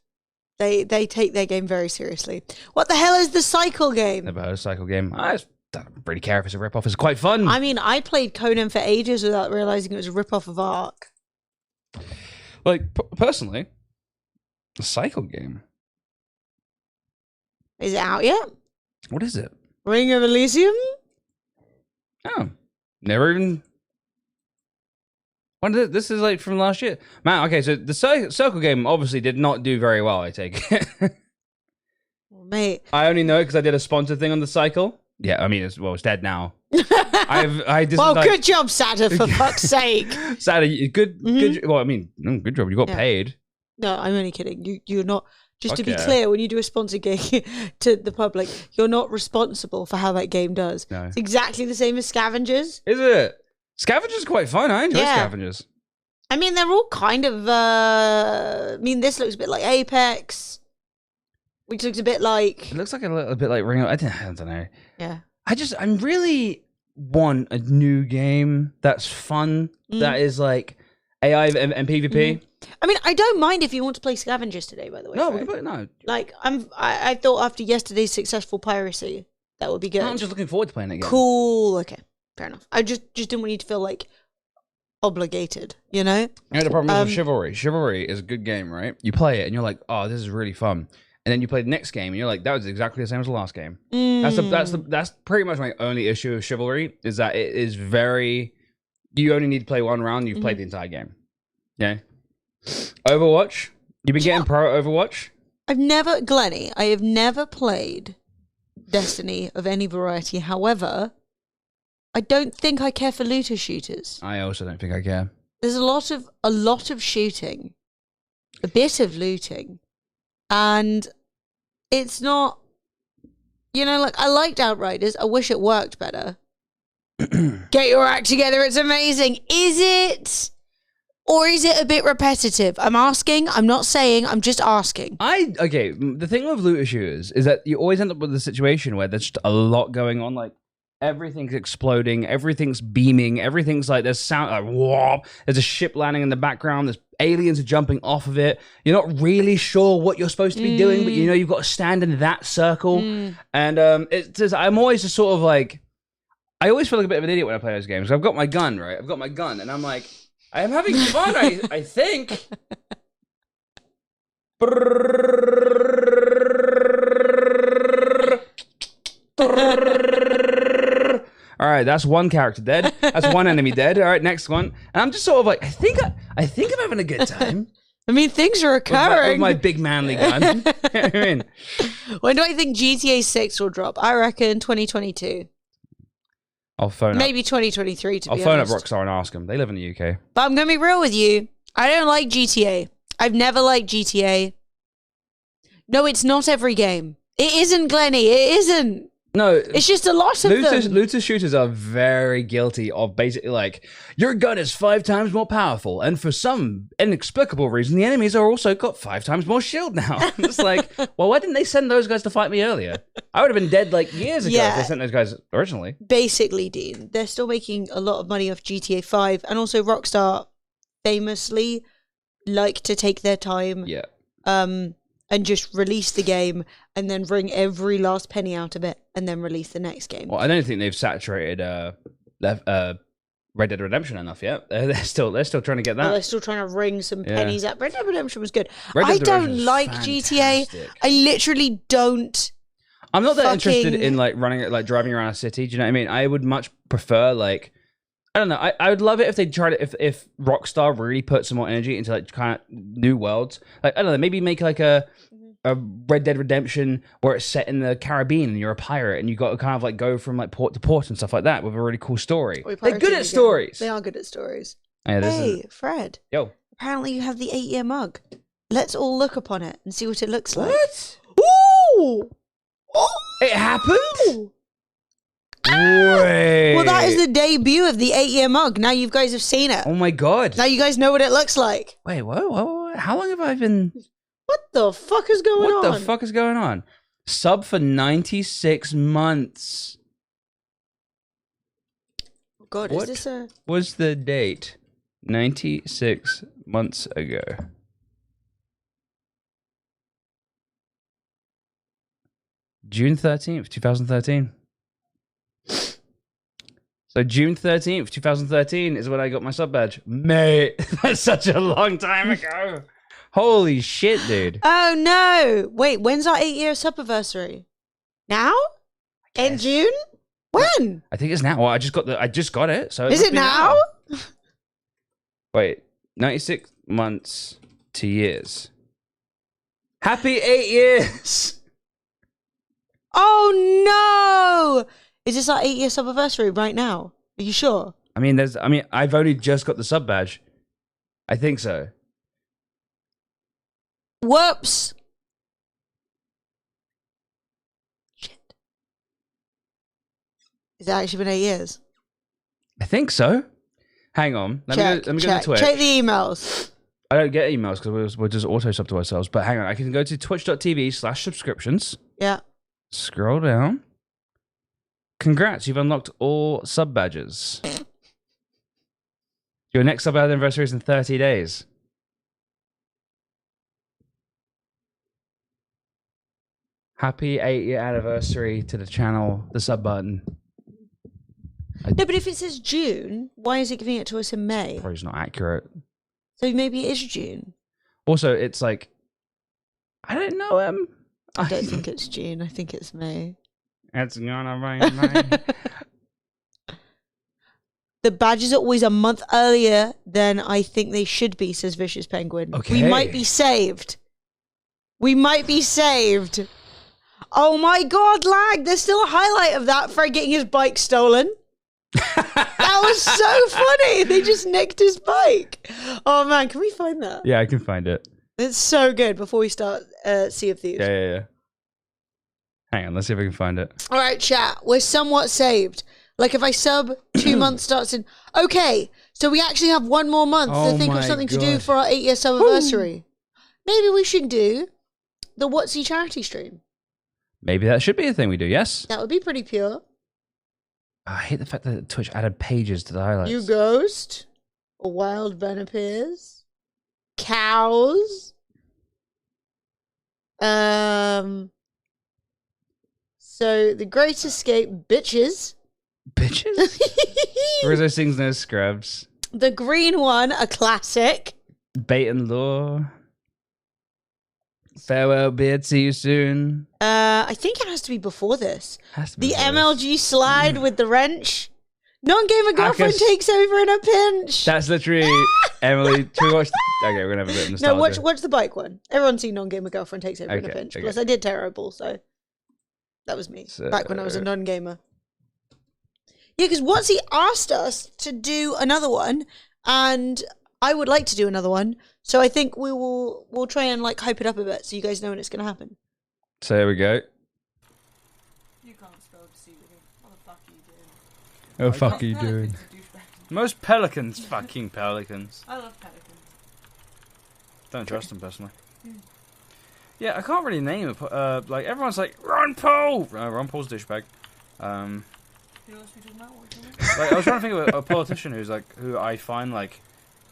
They take their game very seriously. What the hell is the cycle game? Never heard of a cycle game. I just don't really care if it's a ripoff. It's quite fun. I mean, I played Conan for ages without realizing it was a ripoff of Ark. Like personally, a cycle game. Is it out yet? What is it? Ring of Elysium? Oh, never even. This is like from last year, man. Okay, so the circle game obviously did not do very well. I take it. Well, mate, I only know it because I did a sponsored thing on the cycle. Yeah, I mean, it's dead now. Good job, Sada, for fuck's sake. Sada, good. Well, I mean, good job. You got paid. No, I'm only kidding. You're not. Just to be clear, when you do a sponsored game to the public, you're not responsible for how that game does. No. It's exactly the same as Scavengers. Is it? Scavengers is quite fun. I enjoy Scavengers. I mean, they're all kind of. I mean, this looks a bit like Apex, which looks a bit like. It looks like a little bit like Ring. I don't know. Yeah. I really want a new game that's fun. That is like AI and PvP. I mean, I don't mind if you want to play Scavengers today, by the way. No, we can play it now. Like, I thought after yesterday's successful piracy, that would be good. No, I'm just looking forward to playing it again. Cool. Okay. Fair enough. I just didn't want you to feel like obligated, you know? Yeah, the problem is with Chivalry. Chivalry is a good game, right? You play it and you're like, oh, this is really fun. And then you play the next game and you're like, that was exactly the same as the last game. That's pretty much my only issue with Chivalry is that it is very. You only need to play one round. You've played the entire game. Yeah. Overwatch. You've been getting pro at Overwatch. Glennie, I have never played Destiny of any variety. However, I don't think I care for looter shooters. I also don't think I care. There's a lot of shooting a bit of looting. And it's not, like, I liked Outriders. I wish it worked better. Get your act together. It's amazing. Is it? Or is it a bit repetitive? I'm asking. I'm not saying. I'm just asking. Okay, the thing with looter shooters is that you always end up with a situation where there's just a lot going on. Like, everything's exploding, everything's beaming, everything's like, there's sound, like, whoa, there's a ship landing in the background, there's aliens are jumping off of it. You're not really sure what you're supposed to be doing, but you've got to stand in that circle. And it's just, I'm always just sort of like, I always feel like a bit of an idiot when I play those games. I've got my gun, right? I've got my gun, and I'm like, I am having fun, I think. All right, that's one character dead. That's one enemy dead. All right, next one. And I'm just sort of like, I think I'm having a good time. I mean, things are occurring. With my big manly gun. You know what I mean? When do I think GTA 6 will drop? I reckon 2022. I'll phone Maybe up. 2023, to be honest. I'll phone up Rockstar and ask them. They live in the UK. But I'm going to be real with you. I don't like GTA. I've never liked GTA. No, it's not every game. It isn't, Glennie. It isn't. No. It's just a lot of them. Looter shooters are very guilty of basically like, your gun is 5 times more powerful, and for some inexplicable reason, the enemies are also got 5 times more shield now. It's like, well, why didn't they send those guys to fight me earlier? I would have been dead like years ago if they sent those guys originally. Basically, Dean, they're still making a lot of money off GTA 5, and also Rockstar famously like to take their time. Yeah. And just release the game and then wring every last penny out of it and then release the next game. Well, I don't think they've saturated Red Dead Redemption enough yet. They're still trying to get that. They're still trying to wring some pennies out. Red Dead Redemption was good. I don't like GTA. I literally don't. I'm not that interested in like driving around a city. Do you know what I mean? I would much prefer like, I don't know. I would love it if they tried it. If Rockstar really put some more energy into like kind of new worlds. Like, I don't know, maybe make like a Red Dead Redemption where it's set in the Caribbean and you're a pirate and you got to kind of like go from like port to port and stuff like that with a really cool story. They're good at stories. They are good at stories. Yeah, hey, Fred. Yo. Apparently you have the 8-year mug. Let's all look upon it and see what it looks like. What? Ooh! It happened? Wait. Well, that is the debut of the 8-year mug. Now you guys have seen it. Oh my god. Now you guys know what it looks like. Wait, whoa. How long have I been... What the fuck is going on? What the fuck is going on? Sub for 96 months. God, what is this a... was the date 96 months ago? June 13th, 2013. So June 13th, 2013 is when I got my sub badge. Mate, that's such a long time ago. Holy shit, dude. Oh, no. Wait, when's our 8-year sub-anniversary? Now? In June? When? I think it's now. Well, I just got it. So is it now? Wait, 96 months to years. Happy 8 years. Oh, no. Is this our 8-year sub-anniversary right now? Are you sure? I mean, I've only just got the sub badge. I think so. Whoops. Shit. Is that actually been 8 years? I think so. Hang on. Let me go to Twitch. Check the emails. I don't get emails because we're just auto-sub to ourselves. But hang on. I can go to twitch.tv/subscriptions. Yeah. Scroll down. Congrats. You've unlocked all sub badges. Your next sub anniversary is in 30 days. Happy 8-year anniversary to the channel, the sub button. No, but if it says June, why is it giving it to us in May? Probably just not accurate. So maybe it is June. Also, it's like, I don't know. I don't think it's June. I think it's May. It's gonna be May. The badges are always a month earlier than I think they should be, says Vicious Penguin. Okay. We might be saved. We might be saved. Oh my god, lag! There's still a highlight of that Fred getting his bike stolen. That was so funny. They just nicked his bike. Oh man, can we find that? Yeah, I can find it. It's so good before we start Sea of Thieves. Yeah. Hang on, let's see if we can find it. All right, chat. We're somewhat saved. Like if I sub 2 months starts in. Okay, so we actually have 1 more month to think of something to do for our 8-year sub anniversary. Maybe we should do the Whatsy charity stream. Maybe that should be a thing we do. Yes. That would be pretty pure. I hate the fact that Twitch added pages to the highlights. You ghost. A wild Ben appears. Cows. So the Great Escape, bitches. Bitches? Rizzo sings No Scrubs. The green one, a classic. Bait and Lure. Farewell, beard. See you soon. I think it has to be before this. Has to be The before MLG slide with the wrench. Non-gamer girlfriend takes over in a pinch. That's literally Emily. Should we watch? Okay, we're gonna have a bit of nostalgia. No, watch the bike one. Everyone's seen non-gamer girlfriend takes over in a pinch. Plus, I did terrible, so that was me back when I was a non-gamer. Yeah, because Whatsy asked us to do another one, and I would like to do another one. So I think we'll try and like hype it up a bit so you guys know when it's gonna happen. So here we go. You can't spell deceiver. What the fuck are you doing? Oh, fuck are you doing? Most pelicans, fucking pelicans. I love pelicans. Don't trust them personally. Yeah, I can't really name it. Like everyone's like Ron Paul. Ron Paul's a douchebag. Who else we talking about? Like I was trying to think of a politician who I find like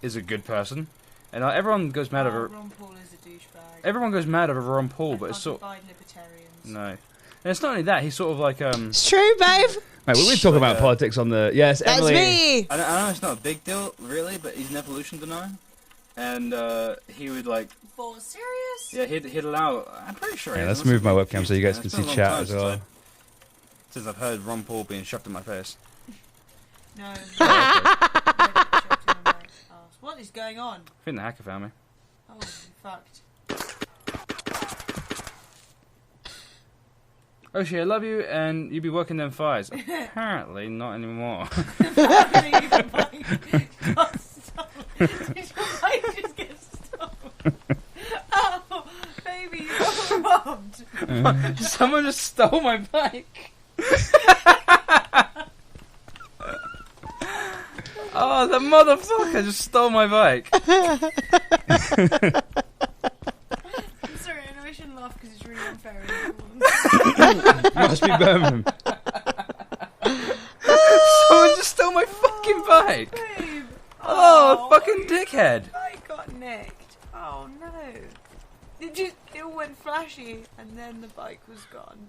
is a good person, and everyone goes mad over. Ron Paul is a douchebag. Everyone goes mad over Ron Paul, but it's sort. Libertarians. No, and it's not only that. He's sort of like It's true, babe. Right, we talk about politics on the That's Emily. me. I know it's not a big deal, really, but he's an evolution denier, and he would like. For serious? Yeah, he'd allow. I'm pretty sure. Yeah, let's move my webcam so you guys can see chat as well. Since I've heard Ron Paul being shoved in my face. No. I What is going on? think the hacker found me. Oh, you fucked. Oh shit, I love you, and you be working them fires. Apparently, not anymore. Did your bike just get stolen? Oh, baby, you got robbed. Someone just stole my bike. Oh, the motherfucker just stole my bike. I'm sorry, I know I shouldn't laugh because it's really unfair. Must be Birmingham. Someone just stole my fucking bike. Babe. Oh, fucking dickhead. I got nicked. Oh no. It all went flashy and then the bike was gone.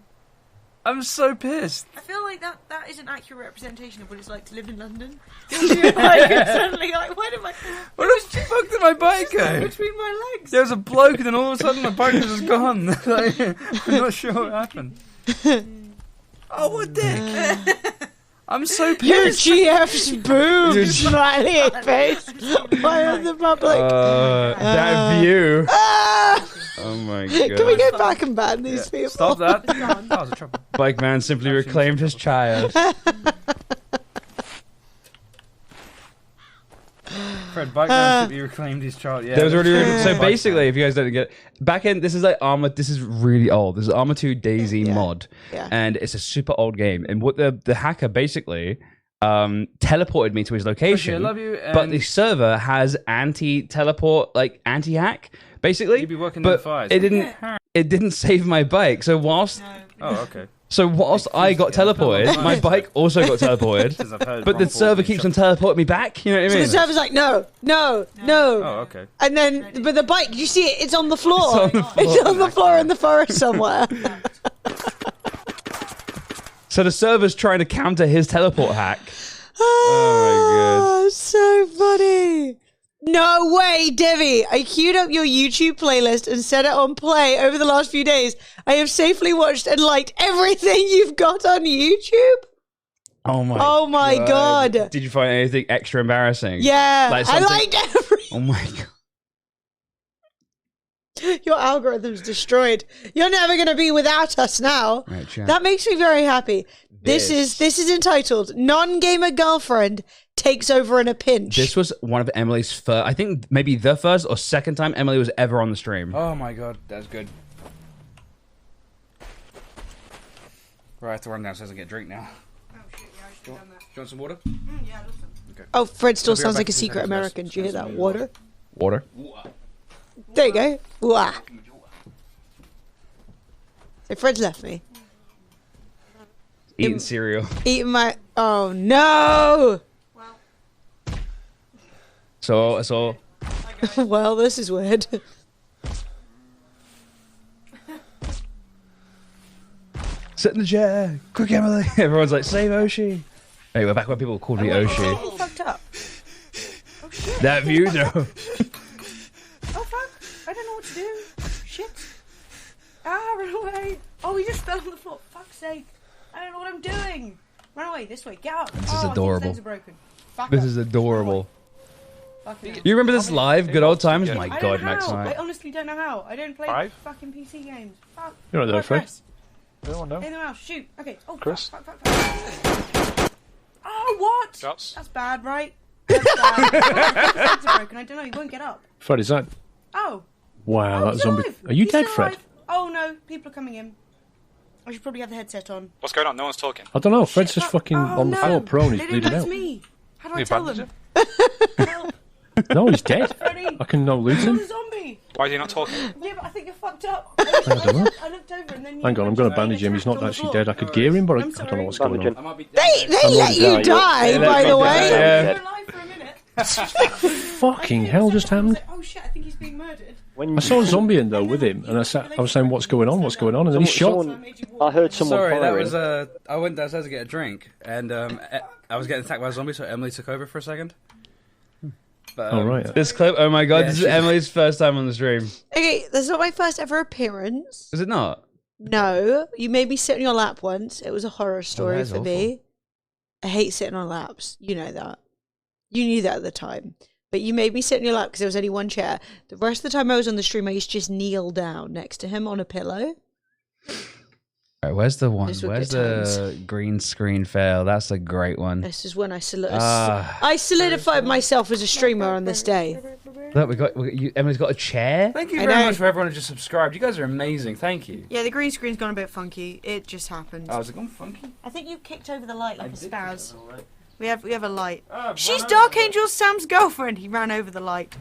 I'm so pissed. I feel like that is an accurate representation of what it's like to live in London. You're like, suddenly like, where did my... Where the fuck did my bike go? Between my legs. There was a bloke and then all of a sudden my bike was just gone. Like, I'm not sure what happened. Oh, what dick. I'm so pissed. Your GF's boom. Smiley face. Why in the public? That view. Oh my god. Can we go back and ban these people? Stop that. That was a trouble. Bike man simply reclaimed his child. Fred, bike man simply reclaimed his child. Yeah. That was really that's- so Bike basically, man. if you guys don't get back in, this is like Arma. This is really old. This is Arma 2 Daisy mod, and it's a super old game. And what the hacker basically teleported me to his location. I love you, but the server has anti-teleport, like anti-hack, basically. You'd be working but on fires. it didn't save my bike. So whilst Oh, okay. I got teleported, my bike also got teleported. Since I've heard But the Ron Paul server being keeps shot. on teleporting me back. You know what I So mean? the server's like, no. Oh, okay. And then, but the bike, you see it, it's on the floor. It's on the floor. It's on the floor in the forest somewhere. So the server's trying to counter his teleport hack. Oh, so funny. No way, Devi. I queued up your YouTube playlist and set it on play over the last few days. I have safely watched and liked everything you've got on YouTube. Oh my God. Did you find anything extra embarrassing? Yeah, Like I something- liked everything. Oh my god. Your algorithm's destroyed. You're never going to be without us now. Right, chat. That makes me very happy. This is entitled Non-Gamer Girlfriend takes over in a pinch. This was one of Emily's first, I think maybe the first or second time Emily was ever on the stream. Oh my god, that's good. Right, I have to run downstairs and get a drink now. Oh shit, yeah, I should have done that. Do you want some water? Yeah, listen. Okay. Oh, Fred still I'll be right sounds back like a in 2 secret seconds, guys. American. Do you hear that? Water? Water. There you go. Wah. So Fred's left me. Eating cereal. Eating my... Oh, no! Well, So, Well, this is weird. sit in the chair. Quick, Emily. Everyone's like, save Oshi. Hey, we're back when people called me Oshi. oh, fucked up. Oh shit. That view, though. Oh fuck. I don't know what to do. Shit. Ah, run away. Oh, he just fell on the floor. Fuck's sake. I don't know what I'm doing. Run away, this way. Get out. This is I think his adorable. legs are broken. Fuck This up. is adorable. Fucking hell. You remember this live? Good old times? My I god, don't know Max how. I Knight. honestly don't know how. I don't play Five? fucking PC games. Fuck. You're not there, Fred. Press. Anyone know? Anyone else? Shoot. Okay. Oh, Chris? Fuck. Oh, what? Shots. That's bad, right? That's bad. His legs are broken. I don't know. He won't get up. Fred, is that? Oh. Wow, Oh, that he's zombie. alive. Are you He's dead, still Fred? alive. Oh no, people are coming in. I should probably have the headset on. What's going on? No one's talking. I don't know. Fred's Shit, just fucking oh, on the no. floor, prone. He's They didn't bleeding lose out. me. How do I You tell bandage them? him? Help, No, he's dead. Freddy. I can no loot Kill him. the zombie. Why are you not talking? Yeah, but I think you're fucked up. I don't know. I looked over and then you Hang on, I'm going to you bandage him. He's not attacked on the actually floor. dead. I could gear him, but I I'm don't know what's going Bandage on. him. They let you Yeah, die, by the way. You were alive for a minute. Fucking hell just happened. Oh shit, I think he's being murdered. When I saw a zombie in though with him, and I was saying, "What's going on? What's going on?" And then he shot. I heard someone Sorry, that firing. was I went downstairs to get a drink, and I was getting attacked by a zombie, so Emily took over for a second. But, Oh right. This clip, oh my god, Yeah, this is she's- Emily's first time on the stream. Okay, that's not my first ever appearance. Is it not? No, you made me sit on your lap once. It was a horror story that's for me. I hate sitting on laps. You know that. You knew that at the time. But you made me sit in your lap because there was only one chair. The rest of the time I was on the stream, I used to just kneel down next to him on a pillow. Alright, where's the one? These were Where's good the green screen fail? That's a great one. This is when I Ah. I solidified myself as a streamer on this day. Look, Emily's got a chair. Thank you I very know. much for everyone who just subscribed. You guys are amazing. Thank you. Yeah, the green screen's gone a bit funky. It just happened. I was like, I'm funky. I think you kicked over the light like a did spaz. kick over the light. We have a light. Ah, She's run Dark over. Angel Sam's girlfriend. He ran over the light.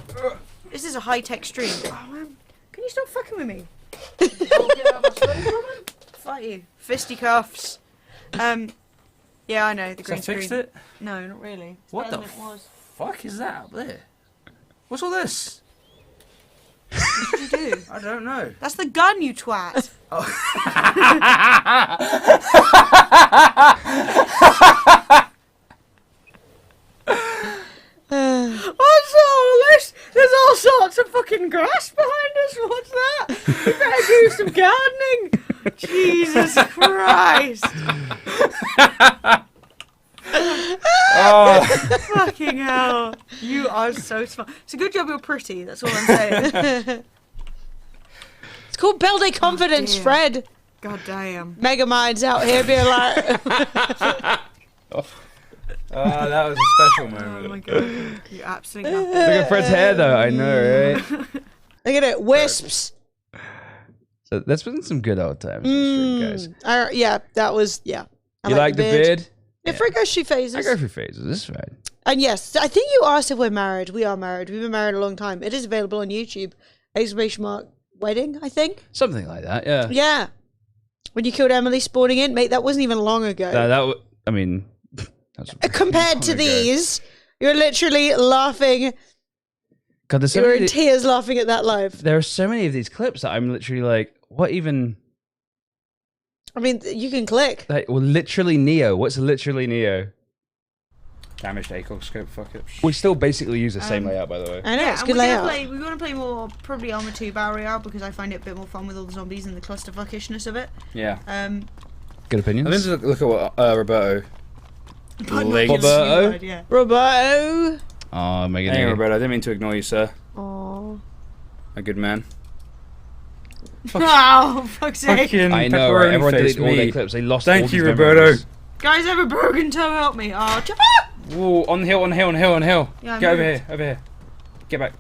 This is a high tech stream. Oh man, can you stop fucking with me? Fight you, fisticuffs. Yeah, I know the So I green screen. fixed it? No, not really. It's What better the than it was. fuck is that up there? What's all this? What did you do? I don't know. That's the gun, you twat. What's all this? There's all sorts of fucking grass behind us. What's that? We better do some gardening. Jesus Christ. Oh, Fucking hell. You are so smart. It's a good job you're pretty. That's all I'm saying. It's called building confidence, dear. Fred. God damn. Mega Mind's out here being like... that was a special Oh moment. my god. You absolutely Look at Fred's hair, though. I know, right? Look at it, wisps. So that's been some good old times, on the stream, guys. Yeah, that was, yeah. I You like the beard? Yeah, Fred goes through phases. I go through phases. This is fine. And yes, I think you asked if we're married. We are married. We've been married a long time. It is available on YouTube. Exclamation mark wedding, I think. Something like that, yeah. Yeah. When you killed Emily spawning in, mate, that wasn't even long ago. I mean, that's Compared to long ago. these, you're literally laughing. God, there's so You're many, in tears laughing at that live. there are so many of these clips that I'm literally like, what even? I mean, you can click. Like, well, literally Neo. What's literally Neo? Damaged ACOG scope, fuck it. We still basically use the same layout, by the way. I know, Yeah, it's and good we're layout. we want to play more probably Arma 2 Battle Royale because I find it a bit more fun with all the zombies and the clusterfuckishness of it. Yeah. Good I opinions? think just look at what Roberto. But not Legs. just Roberto? suicide, yeah. Roberto. Oh, Megan. Hey, Roberto, I didn't mean to ignore you, sir. Aww. A good man. Oh, fuck's sake. Fucking I know, right? pepperoni Everyone face deleted all their me. clips. They lost Thank all you, these Roberto. memories. Guys have a broken toe, help me. Oh, Whoa, on the hill, on the hill, on the hill, on the hill. Yeah, I Get over moved. here, over here. Get back.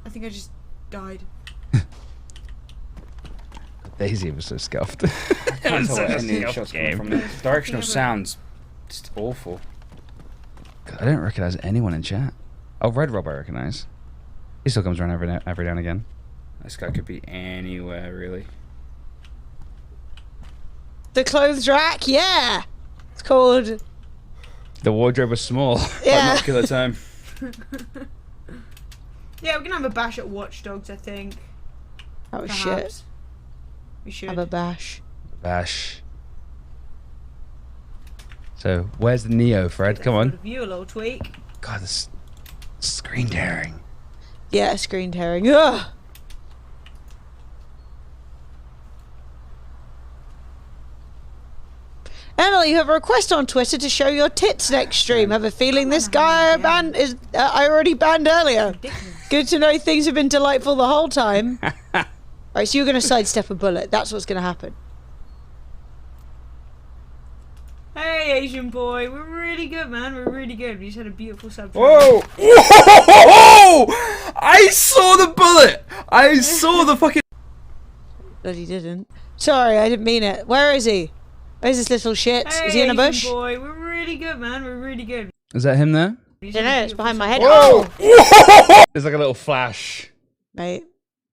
I think I just died. Daisy was so scuffed. I can't tell where any shots coming from. The directional Yeah, but- sounds just awful. God, I don't recognize anyone in chat. Oh, Red Rob I recognize. He still comes around every now and again. This guy could be anywhere, really. The clothes rack, yeah. It's called. The wardrobe was small. Yeah. Not killer time. Yeah, we're gonna have a bash at Watch Dogs, I think. Oh Perhaps. shit. We should. Have a bash. Bash. So, where's the Neo, Fred? Come on. You a little tweak. God, this screen tearing. Yeah, screen tearing. Ugh. Emily, you have a request on Twitter to show your tits next stream. Have a feeling this guy I banned is I already banned earlier. Good to know things have been delightful the whole time. Alright, so you're gonna sidestep a bullet. That's what's gonna happen. Hey, Asian boy, we're really good, man. We're really good. We just had a beautiful sub. Whoa! Whoa! I saw the bullet! I saw the fucking... Bloody didn't. Sorry, I didn't mean it. Where is he? Where's this little shit? Hey, Is he in a Asian bush? boy, we're really good, man. We're really good. Is that him there? I don't know, it's behind my head. Whoa! Oh! There's like a little flash. Mate.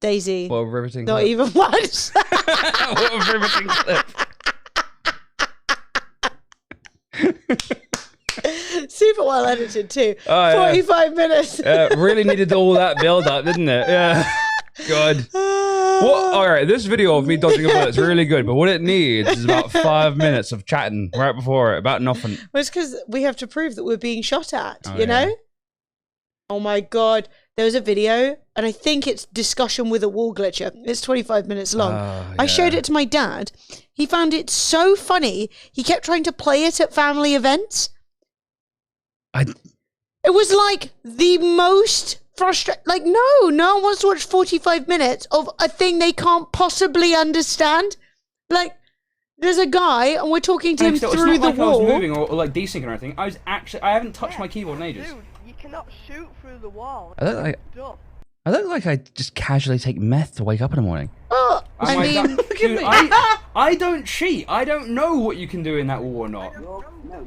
Daisy. What a riveting Not clip. even once. What a riveting clip. Super well edited too. Oh, yeah. 45 minutes. Really needed all that build up, didn't it? Yeah. God. What? All right, this video of me dodging a bullet is really good, but what it needs is about 5 minutes of chatting right before it about nothing. Well, it's because we have to prove that we're being shot at, Oh, you yeah. know? Oh my God. There was a video, and I think it's discussion with a wall glitcher. It's 25 minutes long. Oh, I showed yeah. it to my dad. He found it so funny, he kept trying to play it at family events. It was like the most frustrating. Like, no one wants to watch 45 minutes of a thing they can't possibly understand. Like, there's a guy, and we're talking to him Still, through it's not the like I was wall. moving or like desyncing or anything. I haven't touched my keyboard in ages. Dude, you cannot shoot through the wall. I look like Duh. I just casually take meth to wake up in the morning. Oh, Oh I my mean, God. Dude, I don't cheat. I don't know what you can do in that wall or not.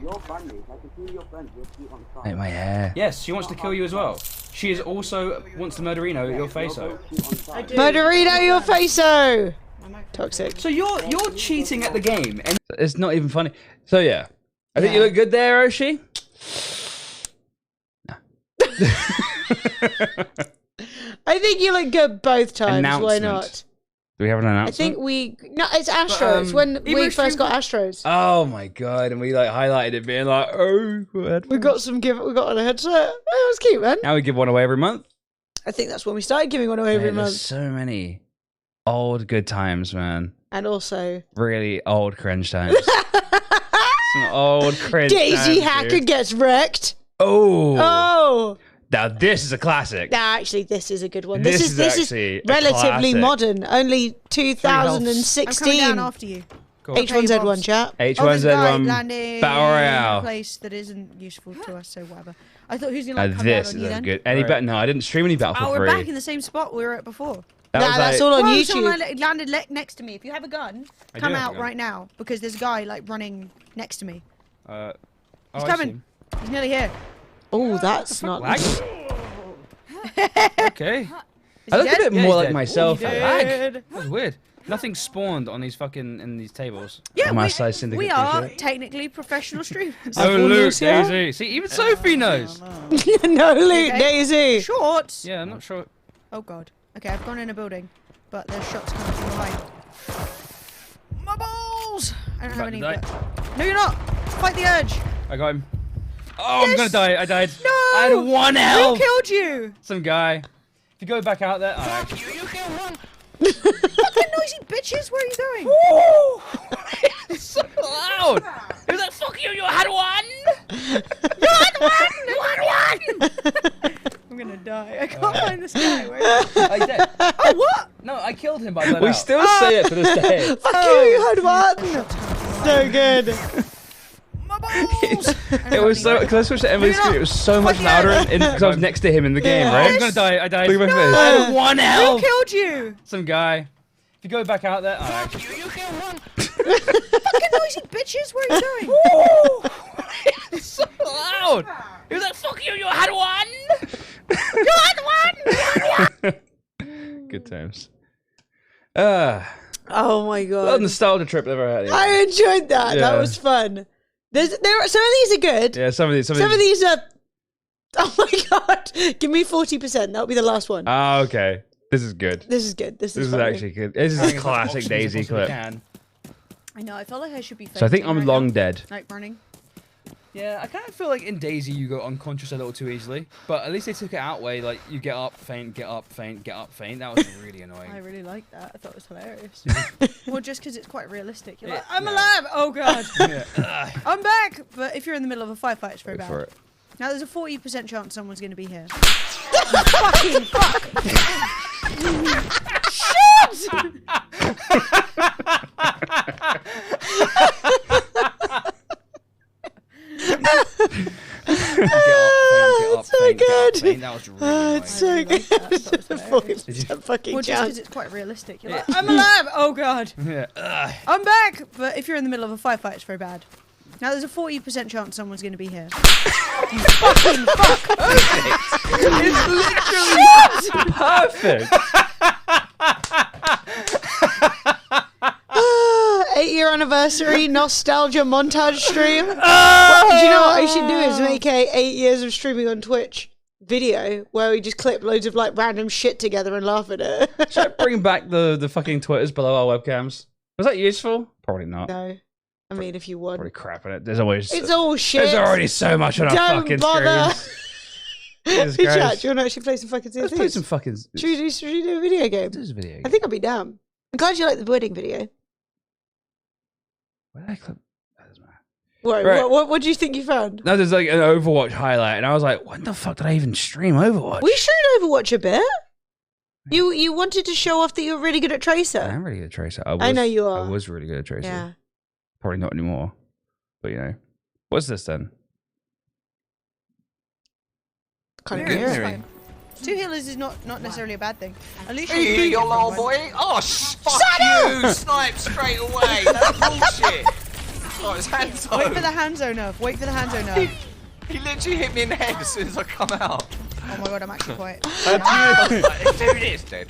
Your bandmates, I can see your friends, you'll see on site. Mate, my hair. Yes, she wants to kill you as well. She is also wants to murderino your face-o. Murderino your face-o. Toxic. So you're cheating at the game, and It's not even funny. So yeah, I think you look good there, Oshi. I think you look good both times. Why Announcement. not? Do we have an I announcement? think it's Astros. When we first got Astros. Oh my God! And we like highlighted it, being like, "Oh, We got a headset. That was cute, man. now we give one away every month." I think that's when we started giving one away every Man, there's month. so many old good times, man. And also, Really old cringe times. Some old cringe Daisy times, Hacker dude. gets wrecked. Oh. Oh, Now this is a classic. nah, actually, this is a good one. This This is is actually a relatively classic. modern. Only I'm coming down 2016. after you. H1Z1 chat. Oh, there's a guy H1Z1 landing Battle in a Royale. place that isn't useful to us, so whatever. I thought who's gonna Now like, come down this on is you a then? good. Any Right. bet? No, I didn't stream any Oh, Battlefield we're 3. back in the same spot we were at before. That Nah, was that's like, all on Whoa, YouTube. someone landed next to me. If you have a gun, I come do have a out gun. right now because there's a guy like running next to me. oh, He's I coming. He's nearly here. Oh, that's not. Lag? Okay. Is I he look a dead? bit Yeah, more he's like dead. myself. Ooh, I lag. think. That's weird. Nothing spawned on these fucking in these tables. Yeah, My we, size syndicate we are t-shirt. technically professional streamers. Oh, Oh, Luke, loose, yeah? Daisy. See, even Sophie knows. No, Luke, Okay. Daisy. Shorts. Yeah, I'm not sure. Oh god. Okay, I've gone in a building, but there's shots coming from behind. My balls! I don't have About any. to die. But... No, you're not. Fight the urge. I got him. Oh, I'm Yes! gonna die. I died. No. I had 1 Who health. killed you? Some guy. If you go back out there, actually. Fucking noisy bitches. Where are you going? It's so loud. It was like, fuck you, you had one. I'm gonna die. I can't find this guy. Where is he? I dead. Oh, what? No, I killed him by that. We still say it to this day. Fuck you, you had one. So good. It was so because I switched to Emily's screen. It was so much louder because I was next to him in the game, right? I'm gonna die. I died. Look at my face. I had 1 Who health. killed you? Some guy. If you go back out there, Fucking noisy bitches, where are you going? it's so loud. He was like, "Fuck you! You had one. You had one." Good times. Oh my Well, god. nostalgia trip I've ever had. I enjoyed that. Yeah. That was fun. Some of these are good. Yeah, some of these. Some of these are. Oh my god! Give me 40%. That'll be the last one. Ah, okay. This is good. This is good. This is This is funny. actually good. This is a classic Daisy clip. Can. I know. I feel like I should be. So I think fainting I'm right long now. dead. Like running. Yeah, I kind of feel like in Daisy you go unconscious a little too easily, but at least they took it out way like you get up, faint, get up, faint, get up, faint. That was really annoying. I really like that. I thought it was hilarious. Well, just because it's quite realistic. You're like, Yeah. I'm alive. Oh god. Yeah. I'm back. But if you're in the middle of a firefight, it's very Wait bad. for it. Now there's a 40% chance someone's going to be here. Fucking fuck. Shit! Get up, so faint, get up, good. faint. That was really annoying. It's so really good. like that. I thought it was hilarious. 40% fucking Well, just because chance. it's quite realistic. You're like, I'm alive. Oh god. Yeah. I'm back. But if you're in the middle of a firefight, it's very bad. Now there's a 40% chance someone's going to be here. Fucking fuck. Perfect. 8-year anniversary nostalgia montage stream. Well, do you know what I should do is make a 8 years of streaming on Twitch video where we just clip loads of like random shit together and laugh at it. Should I bring back the fucking Twitters below our webcams? Was that useful? Probably not. No, I mean if you want, Probably crap in it. There's always. it's all shit. There's already so much on our Don't fucking bother. screens. Jesus Hey, chat, Christ. do you want to actually play some fucking Sea of Let's play Thieves? some fucking. Should we do a video game? This is a video. I think I'll be down. I'm glad you like the wedding video. Where did I clip? That doesn't matter. What, Right. what do you think you found? No, there's like an Overwatch highlight, and I was like, when the fuck did I even stream Overwatch? We showed Overwatch a bit. You wanted to show off that you're really good at I Tracer. am really good at Tracer. I know you are. I was really good at Tracer. Yeah. Probably not anymore. But you know. What's this then? Can't Good hear it. hearing. Two healers is not necessarily a bad thing. At least Hey, you little boy. Oh, fuck you. Snipe straight away. That's bullshit. Oh, his hands Wait for the hand zone up. Wait for the hand zone up. He literally hit me in the head as soon as I come out. Oh my god, I'm actually quite. I was like, dude, it's dead.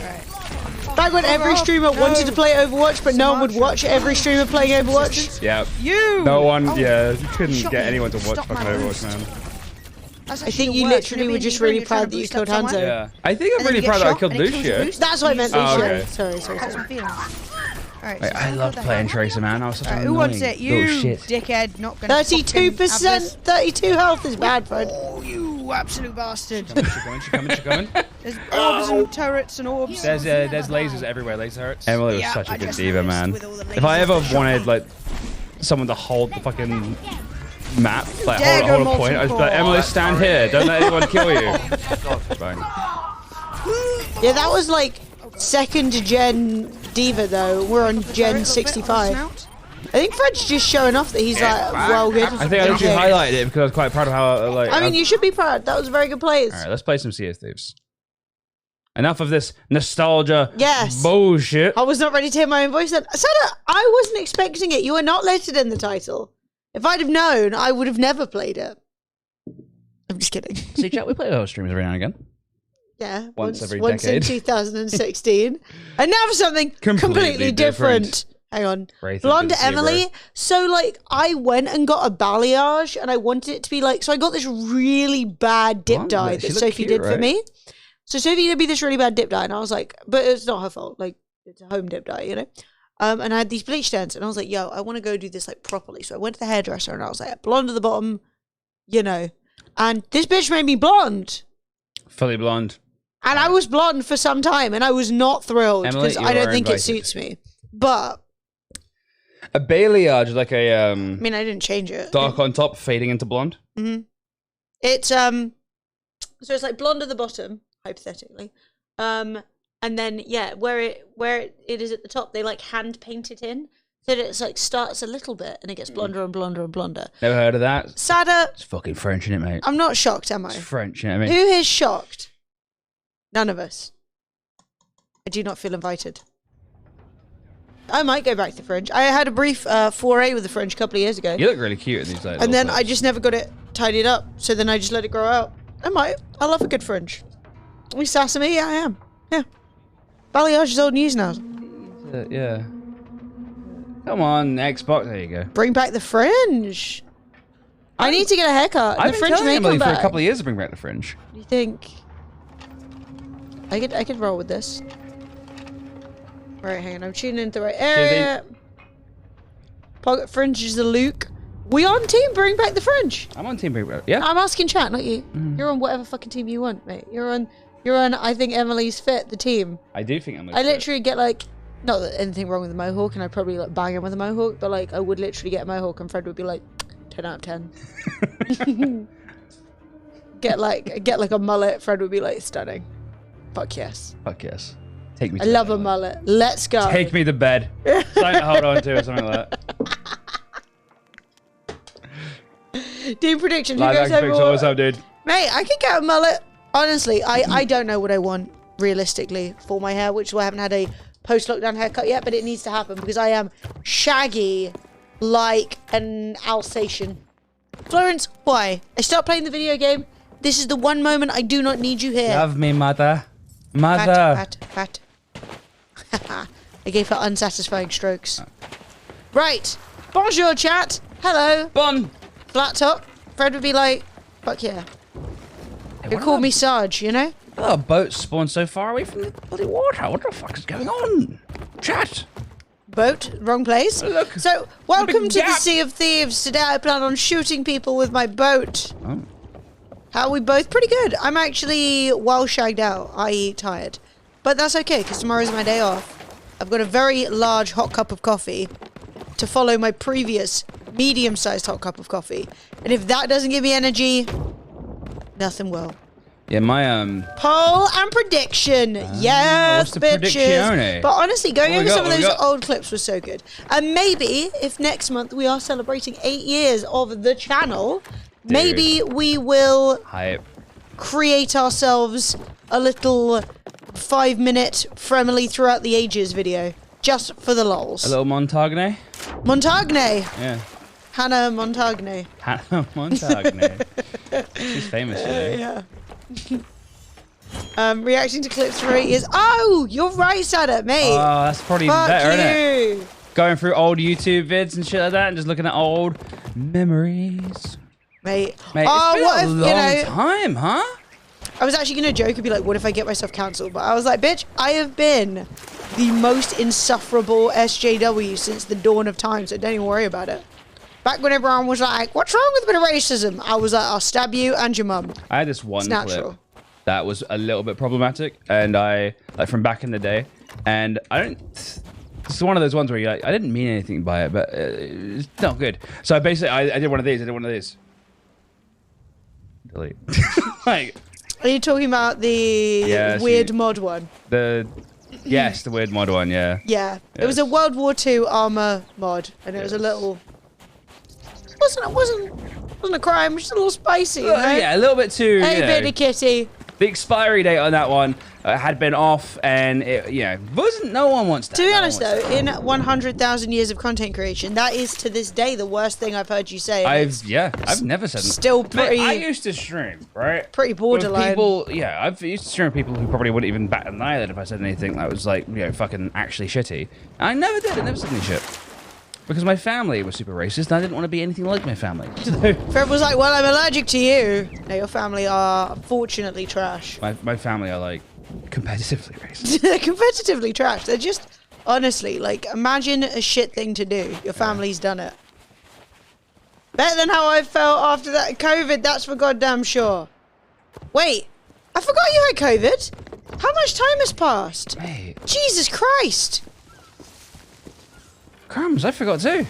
Alright. Back when every streamer wanted to play Overwatch, but no one would watch every streamer playing Overwatch. Yeah. You! No one, Oh, yeah, you couldn't shot get me. anyone to watch Stop fucking my Overwatch, boost. man. That's I actually think the you worst. literally know were when just you're really trying proud to that you boost killed up someone? Hanzo. Yeah. I think I'm And then really you get proud that I shot, killed and it kills your Lucia. boost. That's what I meant, Oh, Lucia. okay. Sorry. That's my feeling. Alright, Wait, so I someone loved killed the playing hand. Tracer, man. I was such an Alright, who wants annoying it? You, little shit. dickhead. Not gonna 32%, 32 health is bad, bud. Oh, you absolute bastard. She's coming. There's orbs and turrets and orbs. There's lasers everywhere, laser hurts. Emily was Yeah, such a I good just diva, noticed man. with all the If I lasers ever that shot wanted me. like someone to hold the fucking map, like Dagger hold a point, I'd be like, Emily, stand here. Don't let anyone kill you. Bang. Yeah, that was like second gen diva though. We're on gen 65. I think Fred's just showing off that he's like well good. I think I literally highlighted it because I was quite proud of how like. I mean, you should be proud. That was very good plays. All right, let's play some Sea of Thieves. Enough of this nostalgia Yes. bullshit. I was not ready to hear my own voice then. Sada, I wasn't expecting it. You were not listed in the title. If I'd have known, I would have never played it. I'm just kidding. See, chat, we play those streams every now and again. Yeah, Once every once in decade. 2016. And now for something completely different. Hang on. Wraith of Blonde Good Zebra. Emily. So, like, I went and got a balayage and I wanted it to be like, so I got this really bad dip Blonde, dye but she that looked Sophie cute, did for right? me. So Sophie did me this really bad dip dye and I was like, but it's not her fault. Like, it's a home dip dye, you know? And I had these bleach dents and I was like, yo, I want to go do this like properly. So I went to the hairdresser and I was like, blonde at the bottom, you know. And this bitch made me blonde. Fully blonde. And I was blonde for some time and I was not thrilled Emily, because you I don't are think it invited. suits me. But, A balayage, like a I mean, I didn't change it. dark on top, fading into blonde. Mm-hmm. It's, so it's like blonde at the bottom, hypothetically. And then, yeah, where it is at the top, they like hand paint it in. So that it's like starts a little bit and it gets blonder and blonder and blonder. Never heard of that? Sadder. It's fucking French, innit, mate? I'm not shocked, am I? It's French, you know what I mean? Who is shocked? None of us. I do not feel invited. I might go back to French. I had a brief foray with the French a couple of years ago. You look really cute in these like, And then little I just never got it tidied up. So then I just let it grow out. I might. I love a good French. Are we Sasami? Yeah, I am. Yeah. Balayage is old news now. clips. Yeah. Come on, Xbox. There you go. Bring back the Fringe. I need to get a haircut. I've The been Fringe telling may Emily come for a back. couple of years to bring back the Fringe. You think I could roll with this? Right, hang on. I'm tuning into the right area. Pocket Fringe is the Luke. We on team bring back the Fringe. I'm on team bring back. Yeah. I'm asking chat, not you. You're on whatever fucking team you want, mate. You're on. I think Emily's fit the team. I do think I'm. I literally get like, not that anything wrong with the mohawk, and I'd probably like bang him with a mohawk, but like I would literally get a mohawk, and Fred would be like, 10 out of 10. get like a mullet, Fred would be like, stunning. Fuck yes. Fuck yes. Take me. I To love bed, a mullet. Let's go. Take me to bed. Something to hold on to or something like that. Team predictions. You Live guys action have picture. What's up, dude? Mate, I could get a mullet. Honestly, I don't know what I want realistically for my hair, which is why I haven't had a post-lockdown haircut yet, but it needs to happen because I am shaggy like an Alsatian. Florence, why? I start playing the video game. This is the one moment I do not need you here. Love me, mother. Mother. Pat. I gave her unsatisfying strokes. Right. Bonjour, chat. Hello. Bon. Flat top. Fred would be like, fuck yeah. They call me Sarge, you know? Oh, boats spawn so far away from the bloody water. What the fuck is going on? Chat. Boat, wrong place. Look, So, welcome big to the gap. Sea of Thieves. Today I plan on shooting people with my boat. Oh. How are we both? Pretty good. I'm actually well shagged out, i.e. tired. But that's okay, because tomorrow's my day off. I've got a very large hot cup of coffee to follow my previous medium-sized hot cup of coffee. And if that doesn't give me energy, nothing will. Yeah, my Poll and prediction. Yes, what's the bitches. predictione? But honestly, going What we over got, some of what we those got? old clips was so good. And maybe if next month we are celebrating 8 years of the channel, maybe we will hype. create ourselves a little 5-minute Fremily Throughout the Ages video. Just for the lols. A little Montagne. Montagne. Yeah. Hannah Montagne. Hannah Montagne. She's famous, you know. Yeah. Reacting to clips for 8 years. Oh, you're right, Sada, mate. Oh, that's probably Fuck better, isn't it? you. Going through old YouTube vids and shit like that, and just looking at old memories. Mate. Mate, Oh, it's been what a if, long you know, time, huh? I was actually going to joke and be like, what if I get myself cancelled? But I was like, bitch, I have been the most insufferable SJW since the dawn of time, so don't even worry about it. Back when everyone was like, what's wrong with a bit of racism? I was like, I'll stab you and your mum. I had this one It's clip natural. that was a little bit problematic, and I like from back in the day, and I don't. It's one of those ones where you're like, I didn't mean anything by it, but it's not good. So basically, I did one of these. Delete. Like Are you talking about the Yeah, weird she- mod one? the weird mod one, yeah. Yeah. It was a Yes. World War II armor mod, and it was a Yes. little... It wasn't a crime, just a little spicy, you know? Yeah, a little bit too. Hey, you know, bitty kitty. the expiry date on that one had been off, and it, wasn't. No one wants that. To be No one honest, wants though, that. in 100,000 years of content creation, that is to this day the worst thing I've heard you say. and it's I've never said. still Mate, pretty- I used to stream, right? pretty With borderline. people, I've used to stream with people who probably wouldn't even bat an eyelid if I said anything that was like, fucking actually shitty. I never did. I never said any shit. Because my family was super racist, and I didn't want to be anything like my family. So Fred was like, well, I'm allergic to you. No, your family are unfortunately trash. my family are like competitively racist. They're competitively trash. They're just, honestly, like, imagine a shit thing to do. Your family's done it. Better than how I felt after that COVID, that's for goddamn sure. Wait, I forgot you had COVID. How much time has passed? Mate, Jesus Christ. crumbs, I forgot too.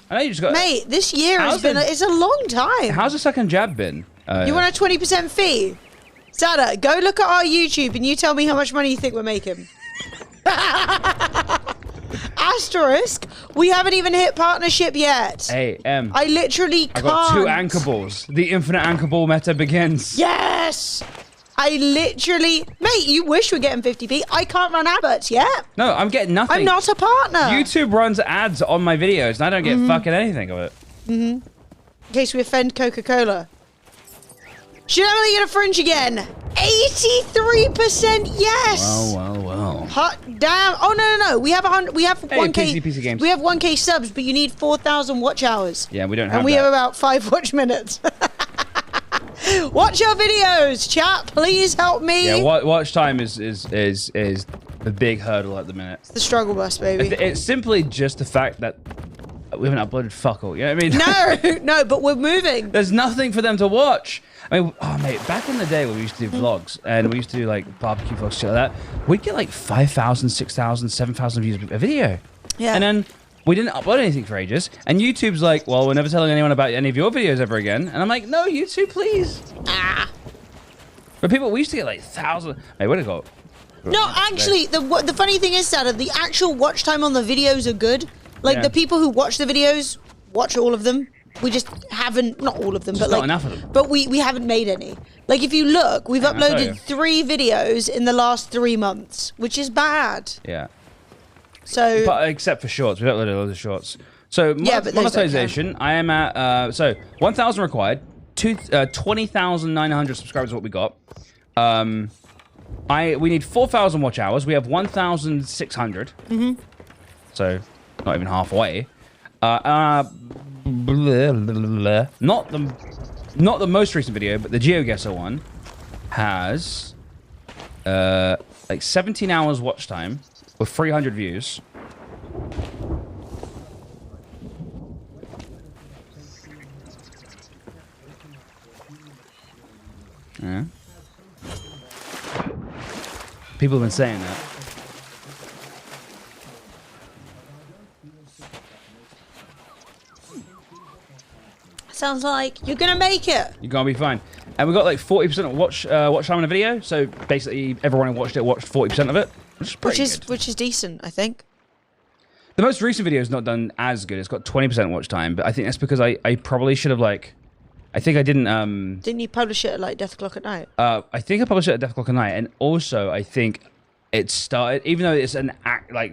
I know you just got. Mate, this year has How's been, the- it's a long time. How's the second jab been? You want a 20% fee? Sada, go look at our YouTube and you tell me how much money you think we're making. Out asterisk, we haven't even hit partnership yet. Hey, I literally can't. I got 2 anchor balls. The infinite anchor ball meta begins. Yes! I literally... Mate, you wish we were getting 50p. I can't run adverts yet. No, I'm getting nothing. I'm not a partner. YouTube runs ads on my videos, and I don't get fucking anything of it. In case we offend Coca-Cola. Should Emily get a fringe again? 83% yes. Well. Hot damn! Oh no! We have 100. We have 1k. PC Games. We have 1k subs, but you need 4,000 watch hours. Yeah, we don't have And we that. have about 5 watch minutes. Watch our videos, chat. Please help me. Yeah, watch time is the big hurdle at the minute. It's the struggle bus, baby. It's simply just the fact that we haven't uploaded fuck all. You know what I mean? No, but we're moving. There's nothing for them to watch. I mean, oh mate, back in the day when we used to do vlogs and we used to do like barbecue vlogs, shit like that, we'd get like 5,000, 6,000, 7,000 views a video. Yeah. And then we didn't upload anything for ages. And YouTube's like, well, we're never telling anyone about any of your videos ever again. And I'm like, no, YouTube, please. But people, we used to get like thousands. Hey, where'd it go? No, actually, the funny thing is, Sada, the actual watch time on the videos are good. Like the people who watch the videos watch all of them. We just haven't, not all of them, but not like enough of them. But we haven't made any. Like if you look, we've I'll tell you. uploaded 3 videos in the last 3 months, which is bad. Yeah. So But except for shorts, we uploaded loads of shorts. So Yeah, but those don't monetization, I am at 1,000 required, 20,900 subscribers is what we got. We need 4,000 watch hours. We have 1,600. So not even halfway. Not the most recent video, but the GeoGuessr one has like 17 hours watch time with 300 views. Yeah. People have been saying that. sounds like you're gonna make it. You're gonna be fine. And we got like 40% watch time on a video, so basically everyone who watched it watched 40% of it, which is Which is decent, I think. The most recent video is not done as good. It's got 20% watch time, but I think that's because I probably should have like, I think I didn't Didn't you publish it at like Death O'Clock at Night? I think I published it at Death O'Clock at Night, and also I think it started, even though it's an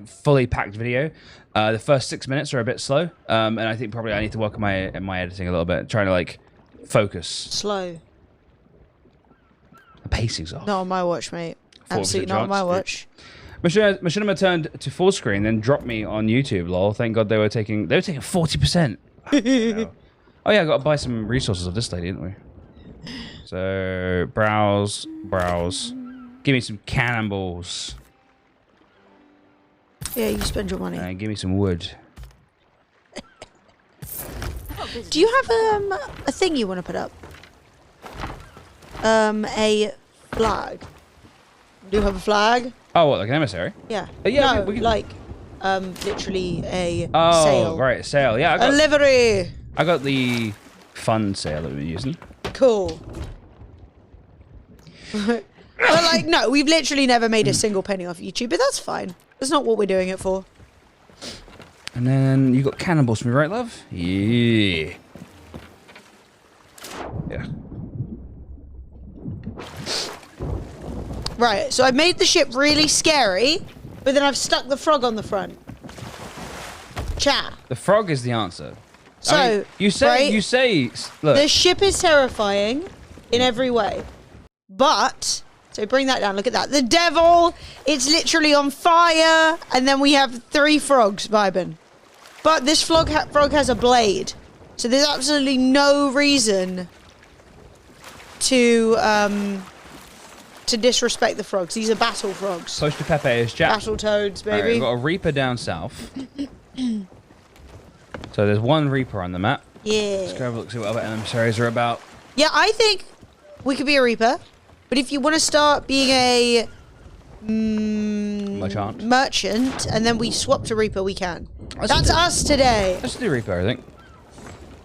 fully packed video, the first 6 minutes are a bit slow, and I think probably I need to work on my editing a little bit, trying to like focus. Slow. The pacing's off. Not on my watch, mate. 4% Absolutely not on my chance. watch. Machinima turned to full screen, then dropped me on YouTube. Lol. Thank God they were taking 40%. Oh yeah, I got to buy some resources of this lady, didn't we? So browse. Give me some cannonballs. Yeah, you spend your money. Give me some wood. Do you have a thing you want to put up? A flag. Do you have a flag? Oh, what, like an emissary? Yeah. Yeah, No, we can- like literally a Oh, sail. right, sail. Yeah, A livery. I got the fun sail that we were using. Cool. But like, no, we've literally never made a single penny off YouTube, but that's fine. That's not what we're doing it for. And then you got cannonballs for me, right, love? Yeah. Yeah. Right, so I've made the ship really scary, but then I've stuck the frog on the front. Chat. The frog is the answer. So, I mean, you say, look. The ship is terrifying in every way. But, so bring that down, look at that. The devil, it's literally on fire, and then we have 3 frogs vibing. But this frog has a blade. So there's absolutely no reason to disrespect the frogs. These are battle frogs. Close to Pepe is Jack. Battle toads, All right, baby. we've got a Reaper down south. So there's one Reaper on the map. Let's go Yeah. have a look, see what other emissaries are about. Yeah, I think we could be a Reaper. But if you want to start being a merchant, and then we swap to Reaper, we can. That's us today. Let's do Reaper, I think.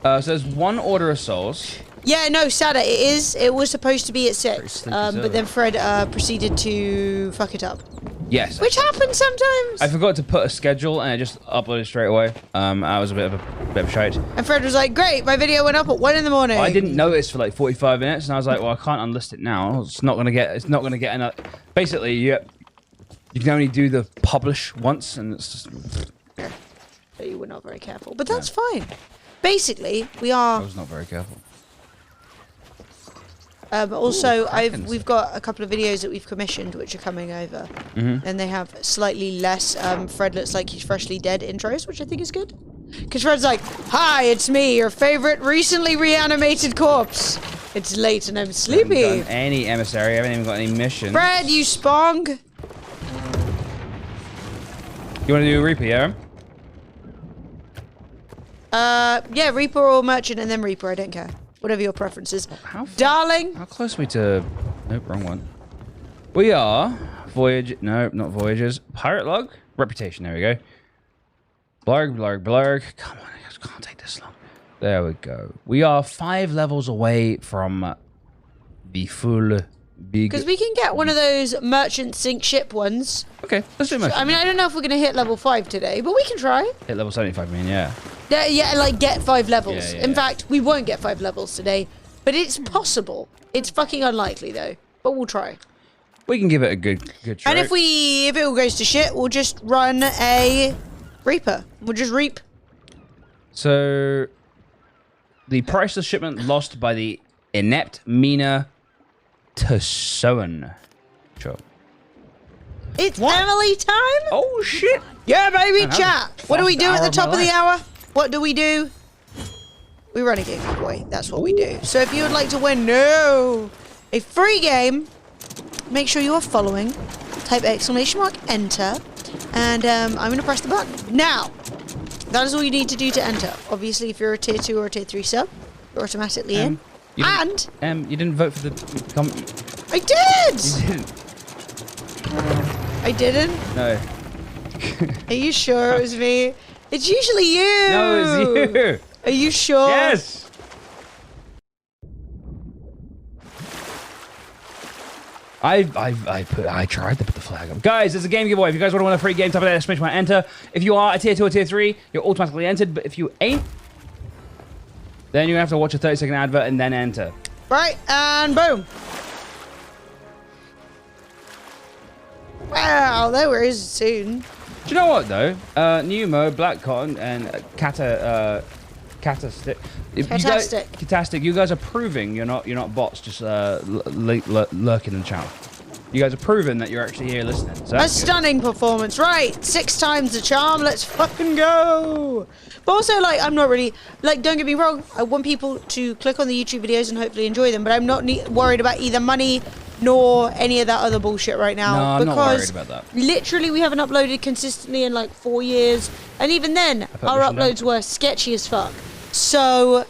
So there's one Order of Souls. Yeah, no, Sada, it is. It was supposed to be at 6. Pretty sleepy But then Fred proceeded to fuck it up. Yes. Which happens sometimes. I forgot to put a schedule and I just uploaded straight away. I was a bit of a shite. And Fred was like, great, my video went up at 1 in the morning. I didn't notice for like 45 minutes, and I was like, well, I can't unlist it now. It's not gonna get enough. Basically, you can only do the publish once, and it's just. So you were not very careful, but that's fine. Basically, we are. I was not very careful. Also, we've got a couple of videos that we've commissioned, which are coming over, and they have slightly less. Fred looks like he's freshly dead intros, which I think is good. Because Fred's like, "Hi, it's me, your favorite recently reanimated corpse. It's late and I'm sleepy." I haven't done any emissary. I haven't even got any missions. Fred, you spong. You want to do a Reaper, yeah? Yeah, Reaper or Merchant, and then Reaper. I don't care. Whatever your preference is. Darling. How close are we to... Nope, wrong one. We are... Voyage... No, not Voyagers. Pirate Log? Reputation, there we go. Blurg, blurg, blurg. Come on, I just can't take this long. There we go. We are 5 levels away from the full big... Because we can get one of those merchant sink ship ones. Okay, let's do merchant. I mean, I don't know if we're going to hit level 5 today, but we can try. Hit level 75, I mean, yeah. Yeah, like get 5 levels. Yeah, In fact, we won't get 5 levels today, but it's possible. It's fucking unlikely though, but we'll try. We can give it a good try. And if it all goes to shit, we'll just run a Reaper. We'll just reap. So, the priceless shipment lost by the inept Mina Tassoan. Sure. It's Emily time. Oh shit! Yeah, baby, chat. What do we do at the top of the hour? What do we do? We run a game giveaway. That's what we do. So if you would like to win, a free game, make sure you are following. Type !enter, and I'm going to press the button. Now, that is all you need to do to enter. Obviously, if you're a tier 2 or a tier 3 sub, you're automatically in. You didn't vote for the... I did! You didn't. I didn't? No. Are you sure it was me? It's usually you! No, it's you! Are you sure? Yes! I tried to put the flag up. Guys, there's a game giveaway. If you guys want to win a free game, type of that, enter. If you are a tier 2 or tier 3, you're automatically entered. But if you ain't, then you have to watch a 30-second advert and then enter. Right, and boom. Wow, there we is soon. Do you know what though? Numo, Black Cotton, and Catastic. Catastic. You guys are proving you're not bots, just lurking in the channel. You guys are proving that you're actually here listening. So a stunning performance, right? 6 times the charm. Let's fucking go. But also, like, I'm not really like. Don't get me wrong. I want people to click on the YouTube videos and hopefully enjoy them. But I'm not worried about either money nor any of that other bullshit right now. No, I'm because not worried about that. Literally, we haven't uploaded consistently in like 4 years, and even then, our uploads were sketchy as fuck. So,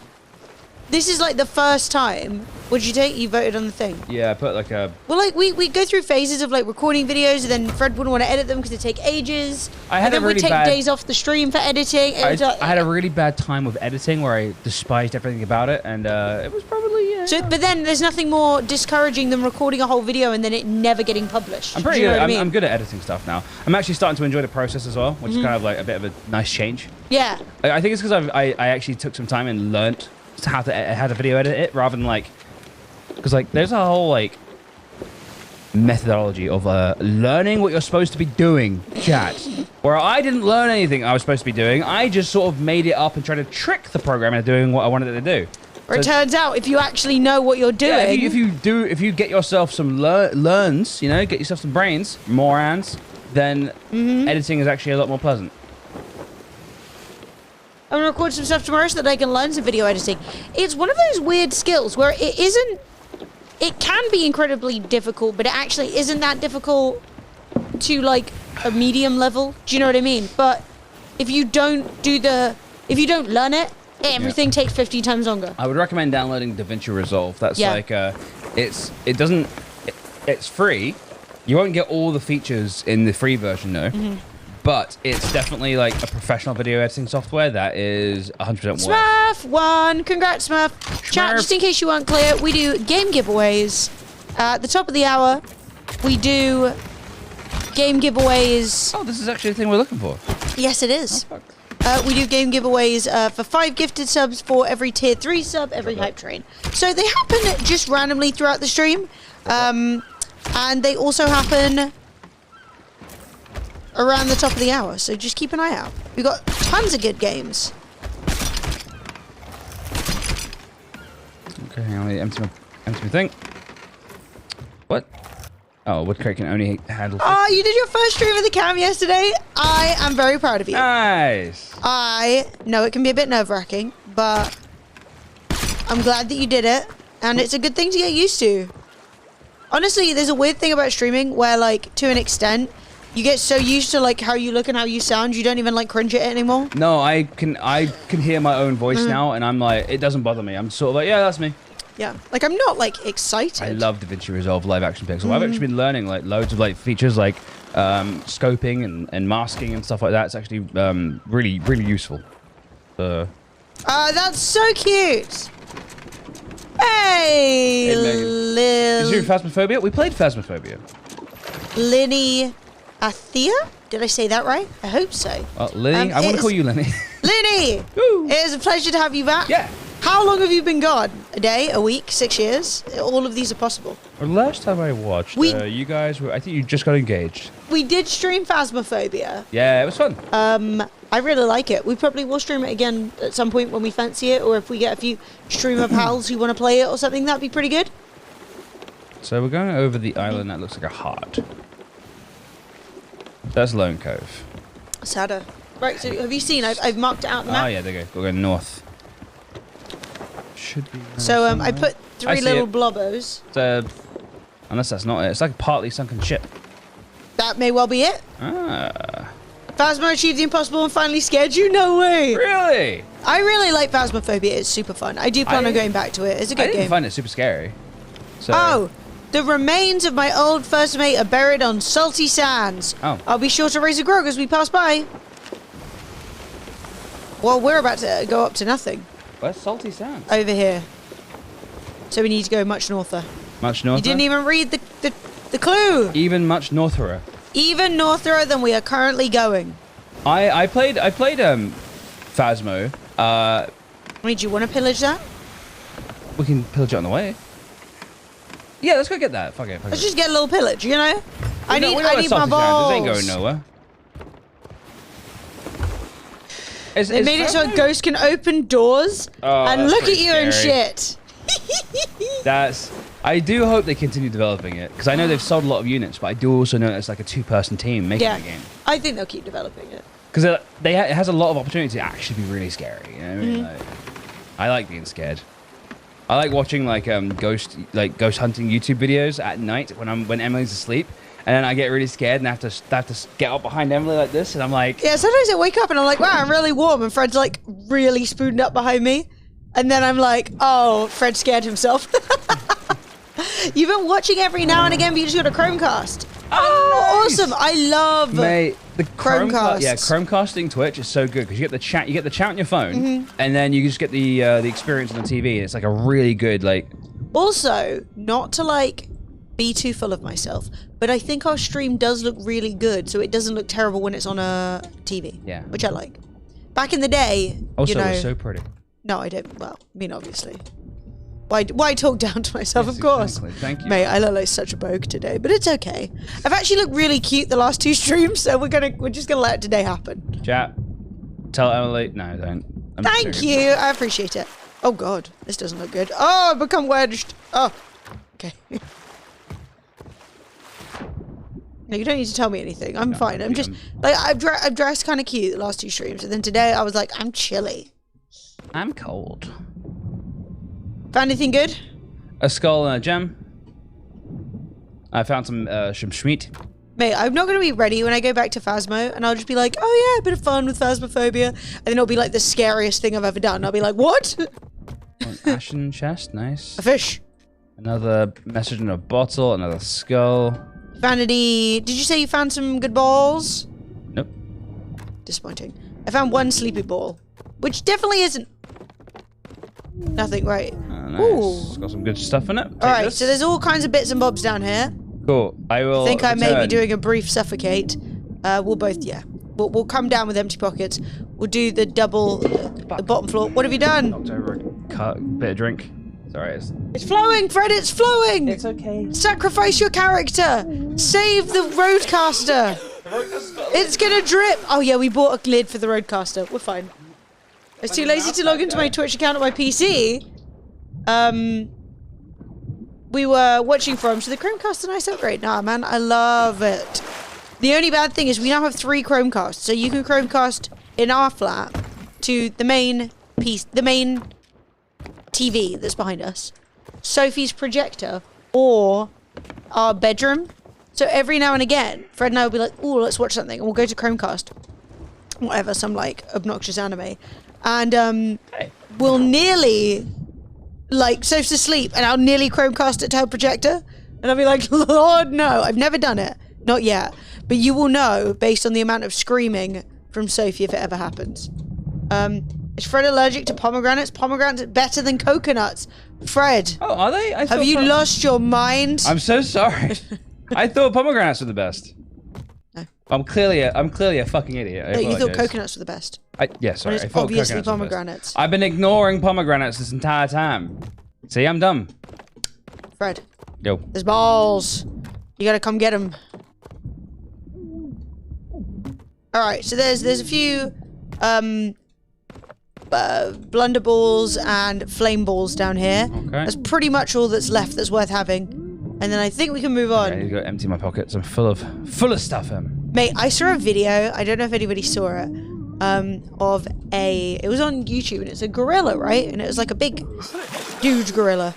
this is like the first time. What did you take? You voted on the thing. Yeah, I put like a... Well, like, we go through phases of, like, recording videos, and then Fred wouldn't want to edit them because they take ages. And then we take days off the stream for editing. I had a really bad time with editing where I despised everything about it, and it was probably... Yeah. So, but then there's nothing more discouraging than recording a whole video and then it never getting published. I'm pretty good. I'm good at editing stuff now. I'm actually starting to enjoy the process as well, which is kind of like a bit of a nice change. Yeah. I think it's because I actually took some time and learnt how to video edit it rather than like... Because, like, there's a whole, like, methodology of learning what you're supposed to be doing, chat. Where I didn't learn anything I was supposed to be doing. I just sort of made it up and tried to trick the program into doing what I wanted it to do. Or it turns out, if you actually know what you're doing... Yeah, if you get yourself some learns, you know, get yourself some brains, morons, then editing is actually a lot more pleasant. I'm going to record some stuff tomorrow so that I can learn some video editing. It's one of those weird skills where it isn't... It can be incredibly difficult, but it actually isn't that difficult to, like, a medium level. Do you know what I mean? But if you don't learn it, everything takes 50 times longer. I would recommend downloading DaVinci Resolve. That's like, it's free. You won't get all the features in the free version, though. But it's definitely like a professional video editing software that is 100% worth. Smurf won. Congrats, Smurf. Chat, just in case you weren't clear, we do game giveaways. At the top of the hour, we do game giveaways. Oh, this is actually the thing we're looking for. Yes, it is. Oh, fuck. We do game giveaways for 5 gifted subs for every tier 3 sub, every hype train. So they happen just randomly throughout the stream. And they also happen around the top of the hour. So just keep an eye out. We've got tons of good games. Okay, hang on, let me empty my thing. What? Oh, wood crate can only handle. Oh, you did your first stream of the cam yesterday. I am very proud of you. Nice. I know it can be a bit nerve-wracking, but I'm glad that you did it, and it's a good thing to get used to. Honestly, there's a weird thing about streaming where, like, to an extent, you get so used to like how you look and how you sound, you don't even like cringe at it anymore. No, I can hear my own voice now, and I'm like, it doesn't bother me. I'm sort of like, yeah, that's me. Yeah, like I'm not like excited. I love DaVinci Resolve live action pixel. I've actually been learning like loads of like features like scoping and masking and stuff like that. It's actually really useful. That's so cute. Hey, Megan. Is you Phasmophobia? We played Phasmophobia. Linny Athea? Did I say that right? I hope so. Linny? I want to call you Linny. Linny! It is a pleasure to have you back. Yeah. How long have you been gone? A day? A week? 6 years? All of these are possible. Well, last time I watched, you guys were, I think you just got engaged. We did stream Phasmophobia. Yeah, it was fun. I really like it. We probably will stream it again at some point when we fancy it, or if we get a few streamer pals who want to play it or something, that'd be pretty good. So we're going over the island that looks like a heart. That's Lone Cove. Sadder. Right, so have you seen? I've marked it out on the map. Oh yeah, there you go. We're going north. Should be. So I put I 3 see little it. blobbos. Unless that's not it. It's like a partly sunken ship. That may well be it. Ah. Phasmo achieved the impossible and finally scared you? No way. Really? I really like Phasmophobia. It's super fun. I do plan on going back to it. It's a I good didn't game. find it super scary. So, Oh, the remains of my old first mate are buried on salty sands. Oh. I'll be sure to raise a grog as we pass by. Well, we're about to go up to nothing Where's Salty Sands? over here. So we need to go much norther. Much norther? You didn't even read the clue. Even much norther. Even norther than we are currently going. I played Phasmo. I mean, do you want to pillage that? We can pillage it on the way. Yeah, let's go get that. Fuck it. Let's just get a little pillage, you know? I need where my Salty Sands is. balls. It ain't going nowhere. They made it so a ghost can open doors and that's look at pretty you and scary. shit. I do hope they continue developing it because I know they've sold a lot of units, but I do also know it's like a 2-person team making Yeah, the game. I think they'll keep developing it. Because it has a lot of opportunity to actually be really scary. You know what I mean? Like, I like being scared. I like watching like ghost hunting YouTube videos at night when Emily's asleep, and then I get really scared and I have to get up behind Emily like this, and I'm like, Yeah, sometimes I wake up and I'm like, wow, I'm really warm, and Fred's like really spooned up behind me, and then I'm like, oh, Fred scared himself. You've been watching every now and again, but you just got a Chromecast. Oh, nice. awesome! I love mate, the Chromecasts. Yeah, Chromecasting Twitch is so good because you get the chat on your phone, and then you just get the experience on the TV. It's like a really good like. Also, not to like be too full of myself, but I think our stream does look really good, so it doesn't look terrible when it's on a TV. Yeah. Which I like. Back in the day, Also, you know. it's so pretty. No, I don't. Well, I mean, obviously. Why talk down to myself? Yes, of course. exactly. Thank you. Mate, I look like such a bogue today, but it's okay. I've actually looked really cute the last 2 streams, so we're just gonna let today happen. Chat. Tell Emily. No, don't. I'm Thank joking. you. I appreciate it. Oh god, this doesn't look good. Oh, I've become wedged. Oh, okay. No, you don't need to tell me anything. I'm fine. I'm just like I've dressed kind of cute the last 2 streams, and then today I was like, I'm chilly. I'm cold. Found anything good? A skull and a gem. I found some schmeat. Mate, I'm not going to be ready when I go back to Phasmo, and I'll just be like, oh yeah, a bit of fun with Phasmophobia, and then it'll be like the scariest thing I've ever done. I'll be like, what? An ashen chest, nice. A fish. Another message in a bottle, another skull. Found any... Did you say you found some good balls? Nope. Disappointing. I found 1 sleepy ball, which definitely isn't... Nothing, right. Nice. Ooh. It's got some good stuff in it. Take Alright, this. so there's all kinds of bits and bobs down here. Cool. I will. I think I may be return. doing a brief suffocate. We'll both, yeah. We'll come down with empty pockets. We'll do the double, the bottom floor. What have you done? Knocked over a bit of drink. Sorry, It's flowing, Fred. It's flowing. it's okay. Sacrifice your character. Save the roadcaster. It's gonna drip. Oh yeah, we bought a lid for the roadcaster. We're fine. I was too lazy to log into my Twitch account on my PC. We were watching from, so the Chromecast is a nice upgrade. Nah, man, I love it. The only bad thing is we now have 3 Chromecasts, so you can Chromecast in our flat to the main piece, the main TV that's behind us, Sophie's projector, or our bedroom. So every now and again, Fred and I will be like, "Oh, let's watch something," and we'll go to Chromecast, whatever, some like obnoxious anime, and we'll nearly. Like, Soph's asleep, and I'll nearly Chromecast it to her projector, and I'll be like, Lord, no, I've never done it. Not yet. But you will know, based on the amount of screaming from Sophie, if it ever happens. Is Fred allergic to pomegranates? Pomegranates are better than coconuts. Fred. Oh, are they? Have you lost your mind? I'm so sorry. I thought pomegranates were the best. No. I'm clearly a fucking idiot. I No, you thought apologize. coconuts were the best. Yeah, sorry. When I it's thought obviously coconuts were the best. pomegranates. I've been ignoring pomegranates this entire time. See, I'm dumb. Fred, Yo. there's balls. You gotta come get them. Alright, so there's a few blunderballs and flame balls down here. Okay. That's pretty much all that's left that's worth having. And then I think we can move on. I need to go empty my pockets. I'm full of stuff. Mate, I saw a video, I don't know if anybody saw it, of it was on YouTube, and it's a gorilla, right? And it was like a big, huge gorilla.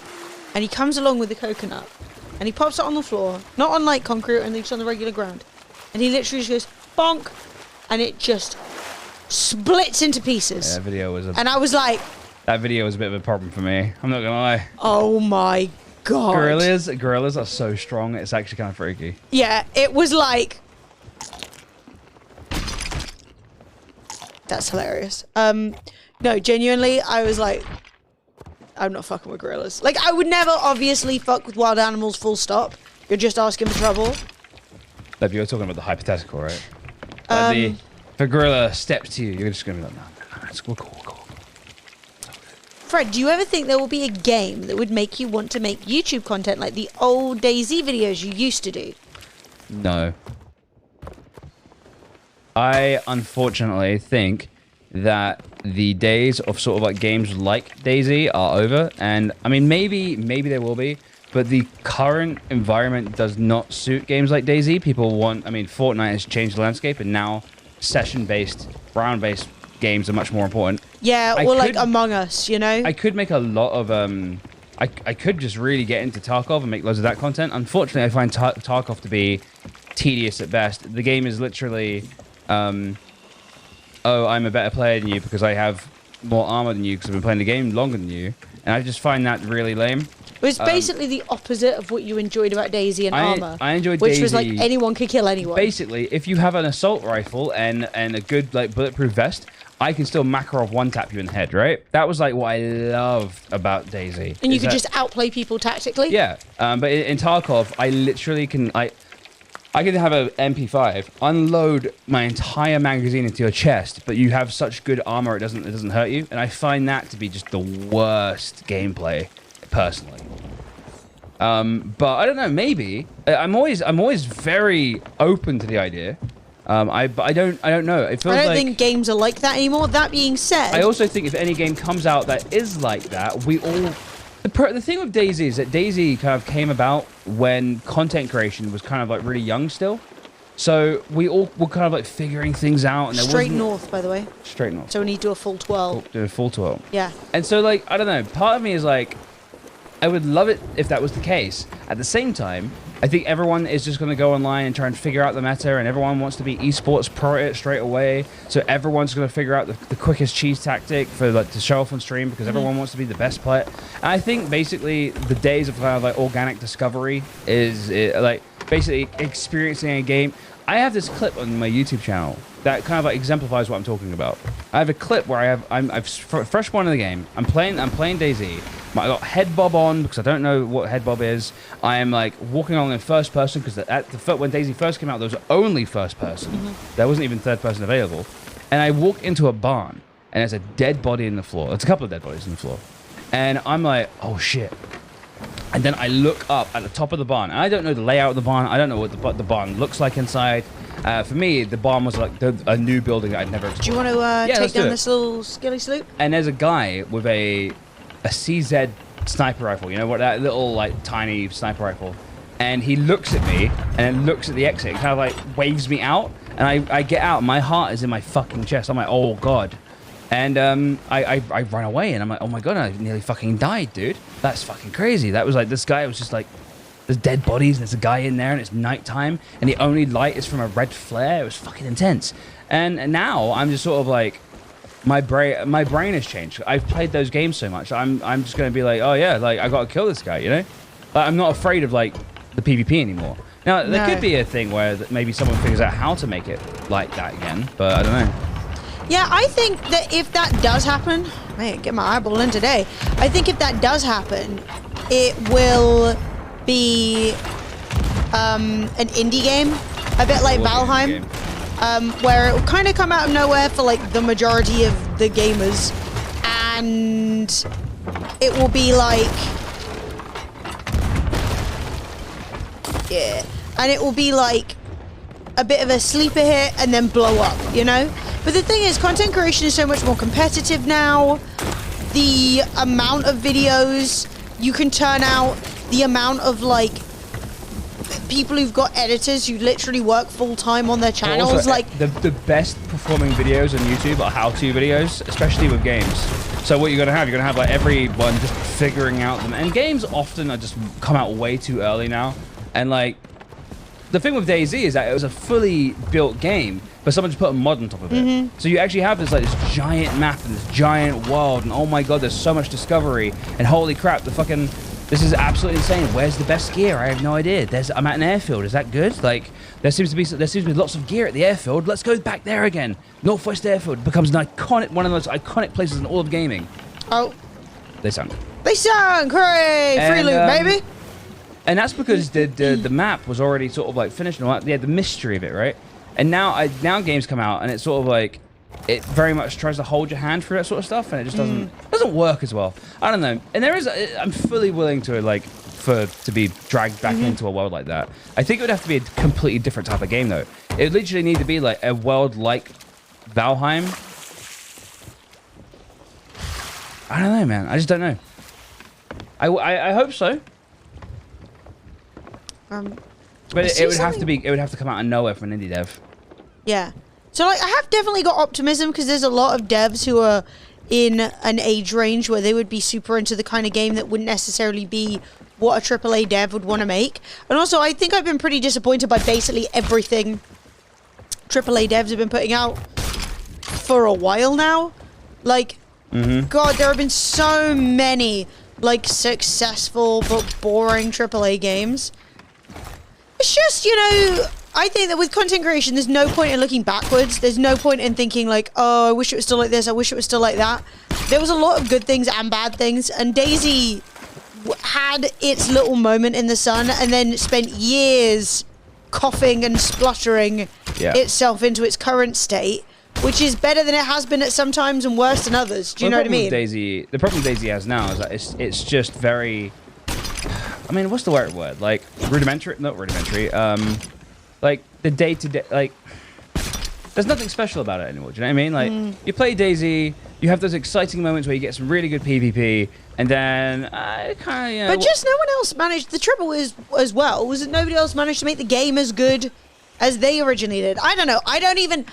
And he comes along with the coconut, and he pops it on the floor, not on like concrete or anything, just on the regular ground. And he literally just goes, bonk, and it just splits into pieces. Yeah, that video was And I was like, that video was a bit of a problem for me. I'm not gonna lie. oh my god. Gorillas are so strong. It's actually kind of freaky. Yeah, it was like... That's hilarious. No, genuinely, I was like, I'm not fucking with gorillas. Like, I would never obviously fuck with wild animals full stop. You're just asking for trouble. Like, you're talking about the hypothetical, right? Like if a gorilla steps to you, you're just gonna be like, no, it's cool. Fred, do you ever think there will be a game that would make you want to make YouTube content like the old DayZ videos you used to do? No. I unfortunately think that the days of sort of like games like DayZ are over, and I mean maybe there will be, but the current environment does not suit games like DayZ. People want, I mean, Fortnite has changed the landscape, and now session-based, round-based games are much more important. Yeah, or like Among Us, you know? I could make a lot of I could just really get into Tarkov and make loads of that content. Unfortunately, I find Tarkov to be tedious at best. The game is literally, oh, I'm a better player than you because I have more armor than you because I've been playing the game longer than you, and I just find that really lame. It was basically the opposite of what you enjoyed about DayZ and Armor. I enjoyed which DayZ. was like anyone could kill anyone. Basically, if you have an assault rifle and a good like bulletproof vest, I can still Makarov one-tap you in the head, right? That was like what I loved about DayZ. And you could just outplay people tactically? Yeah, but in Tarkov, I literally can... I can have an MP5, unload my entire magazine into your chest, but you have such good armor it doesn't hurt you, and I find that to be just the worst gameplay, personally. But I don't know, maybe I'm always very open to the idea. I don't know. It feels I don't like, think games are like that anymore. That being said, I also think if any game comes out that is like that, we all... The thing with DayZ is that DayZ kind of came about when content creation was kind of like really young still. So we all were kind of like figuring things out. And there straight wasn't... north, by the way. Straight north. So when you do a full 12. Do a full 12. Yeah. And so like, I don't know, part of me is like, I would love it if that was the case. At the same time, I think everyone is just going to go online and try and figure out the meta, and everyone wants to be esports pro it straight away. So everyone's going to figure out the quickest cheese tactic for like to show off on stream because everyone wants to be the best player. And I think basically the days of kind of like organic discovery is like basically experiencing a game. I have this clip on my YouTube channel that kind of like exemplifies what I'm talking about. I have a clip where I've fresh one in the game. I'm playing DayZ. I got head bob on because I don't know what head bob is. I am like walking along in first person because when Daisy first came out, there was only first person. There wasn't even third person available. And I walk into a barn and there's a dead body in the floor. There's a couple of dead bodies in the floor. And I'm like, oh shit. And then I look up at the top of the barn. And I don't know the layout of the barn. I don't know what the barn looks like inside. For me, the barn was like a new building that I'd never explored. Do you want to take down this little skilly sloop? And there's a guy with a CZ sniper rifle. You know what? That little like tiny sniper rifle. And he looks at me and then looks at the exit and kind of like waves me out. And I get out. My heart is in my fucking chest. I'm like, oh god. And I run away and I'm like, oh my god, I nearly fucking died, dude. That's fucking crazy. That was like, this guy was just like, there's dead bodies, there's a guy in there and it's nighttime and the only light is from a red flare. It was fucking intense. And now I'm just sort of like, my brain has changed. I've played those games so much. I'm just going to be like, oh yeah, like I got to kill this guy, you know? Like, I'm not afraid of like the PvP anymore. Now, there could be a thing where maybe someone figures out how to make it like that again, but I don't know. Yeah, I think that if that does happen, man, get my eyeball in today. I think if that does happen, it will be an indie game, a bit like Valheim, where it will kind of come out of nowhere for like the majority of the gamers, and it will be like, yeah, and it will be like a bit of a sleeper hit and then blow up, you know? But the thing is, content creation is so much more competitive now. The amount of videos you can turn out, the amount of like people who've got editors who literally work full time on their channels, also, like the best performing videos on YouTube are how-to videos, especially with games. So what you're gonna have like everyone just figuring out them, and games often are just come out way too early now. And like the thing with DayZ is that it was a fully built game, but someone just put a mod on top of it. So you actually have this like this giant map and this giant world, and oh my god, there's so much discovery, and holy crap, this is absolutely insane. Where's the best gear? I have no idea. I'm at an airfield. Is that good? Like there seems to be lots of gear at the airfield. Let's go back there again. Northwest Airfield becomes one of the most iconic places in all of gaming. Oh, they sunk. Hooray! Free loot, baby. And that's because the map was already sort of like finished and all that. Yeah, the mystery of it, right? And now games come out and it's sort of like it very much tries to hold your hand through that sort of stuff, and it just doesn't work as well. I don't know. And I'm fully willing to like to be dragged back into a world like that. I think it would have to be a completely different type of game though. It would literally need to be like a world like Valheim. I don't know, man. I just don't know. I hope so. But it would have to come out of nowhere from an indie dev. Yeah. So like I have definitely got optimism because there's a lot of devs who are in an age range where they would be super into the kind of game that wouldn't necessarily be what a AAA dev would want to make. And also I think I've been pretty disappointed by basically everything AAA devs have been putting out for a while now. Like, God, there have been so many like successful but boring AAA games. It's just, you know, I think that with content creation, there's no point in looking backwards. There's no point in thinking like, oh, I wish it was still like this. I wish it was still like that. There was a lot of good things and bad things. And DayZ had its little moment in the sun and then spent years coughing and spluttering itself into its current state, which is better than it has been at some times and worse than others. Do you know what I mean? The problem DayZ has now is that it's just very... I mean, what's the right word? Like, rudimentary? Not rudimentary. Like, the day-to-day... Like, there's nothing special about it anymore. Do you know what I mean? Like, you play DayZ, you have those exciting moments where you get some really good PvP, and then kind of, you know... But just no one else managed... The trouble is, as well, was that nobody else managed to make the game as good as they originally did. I don't know. I don't even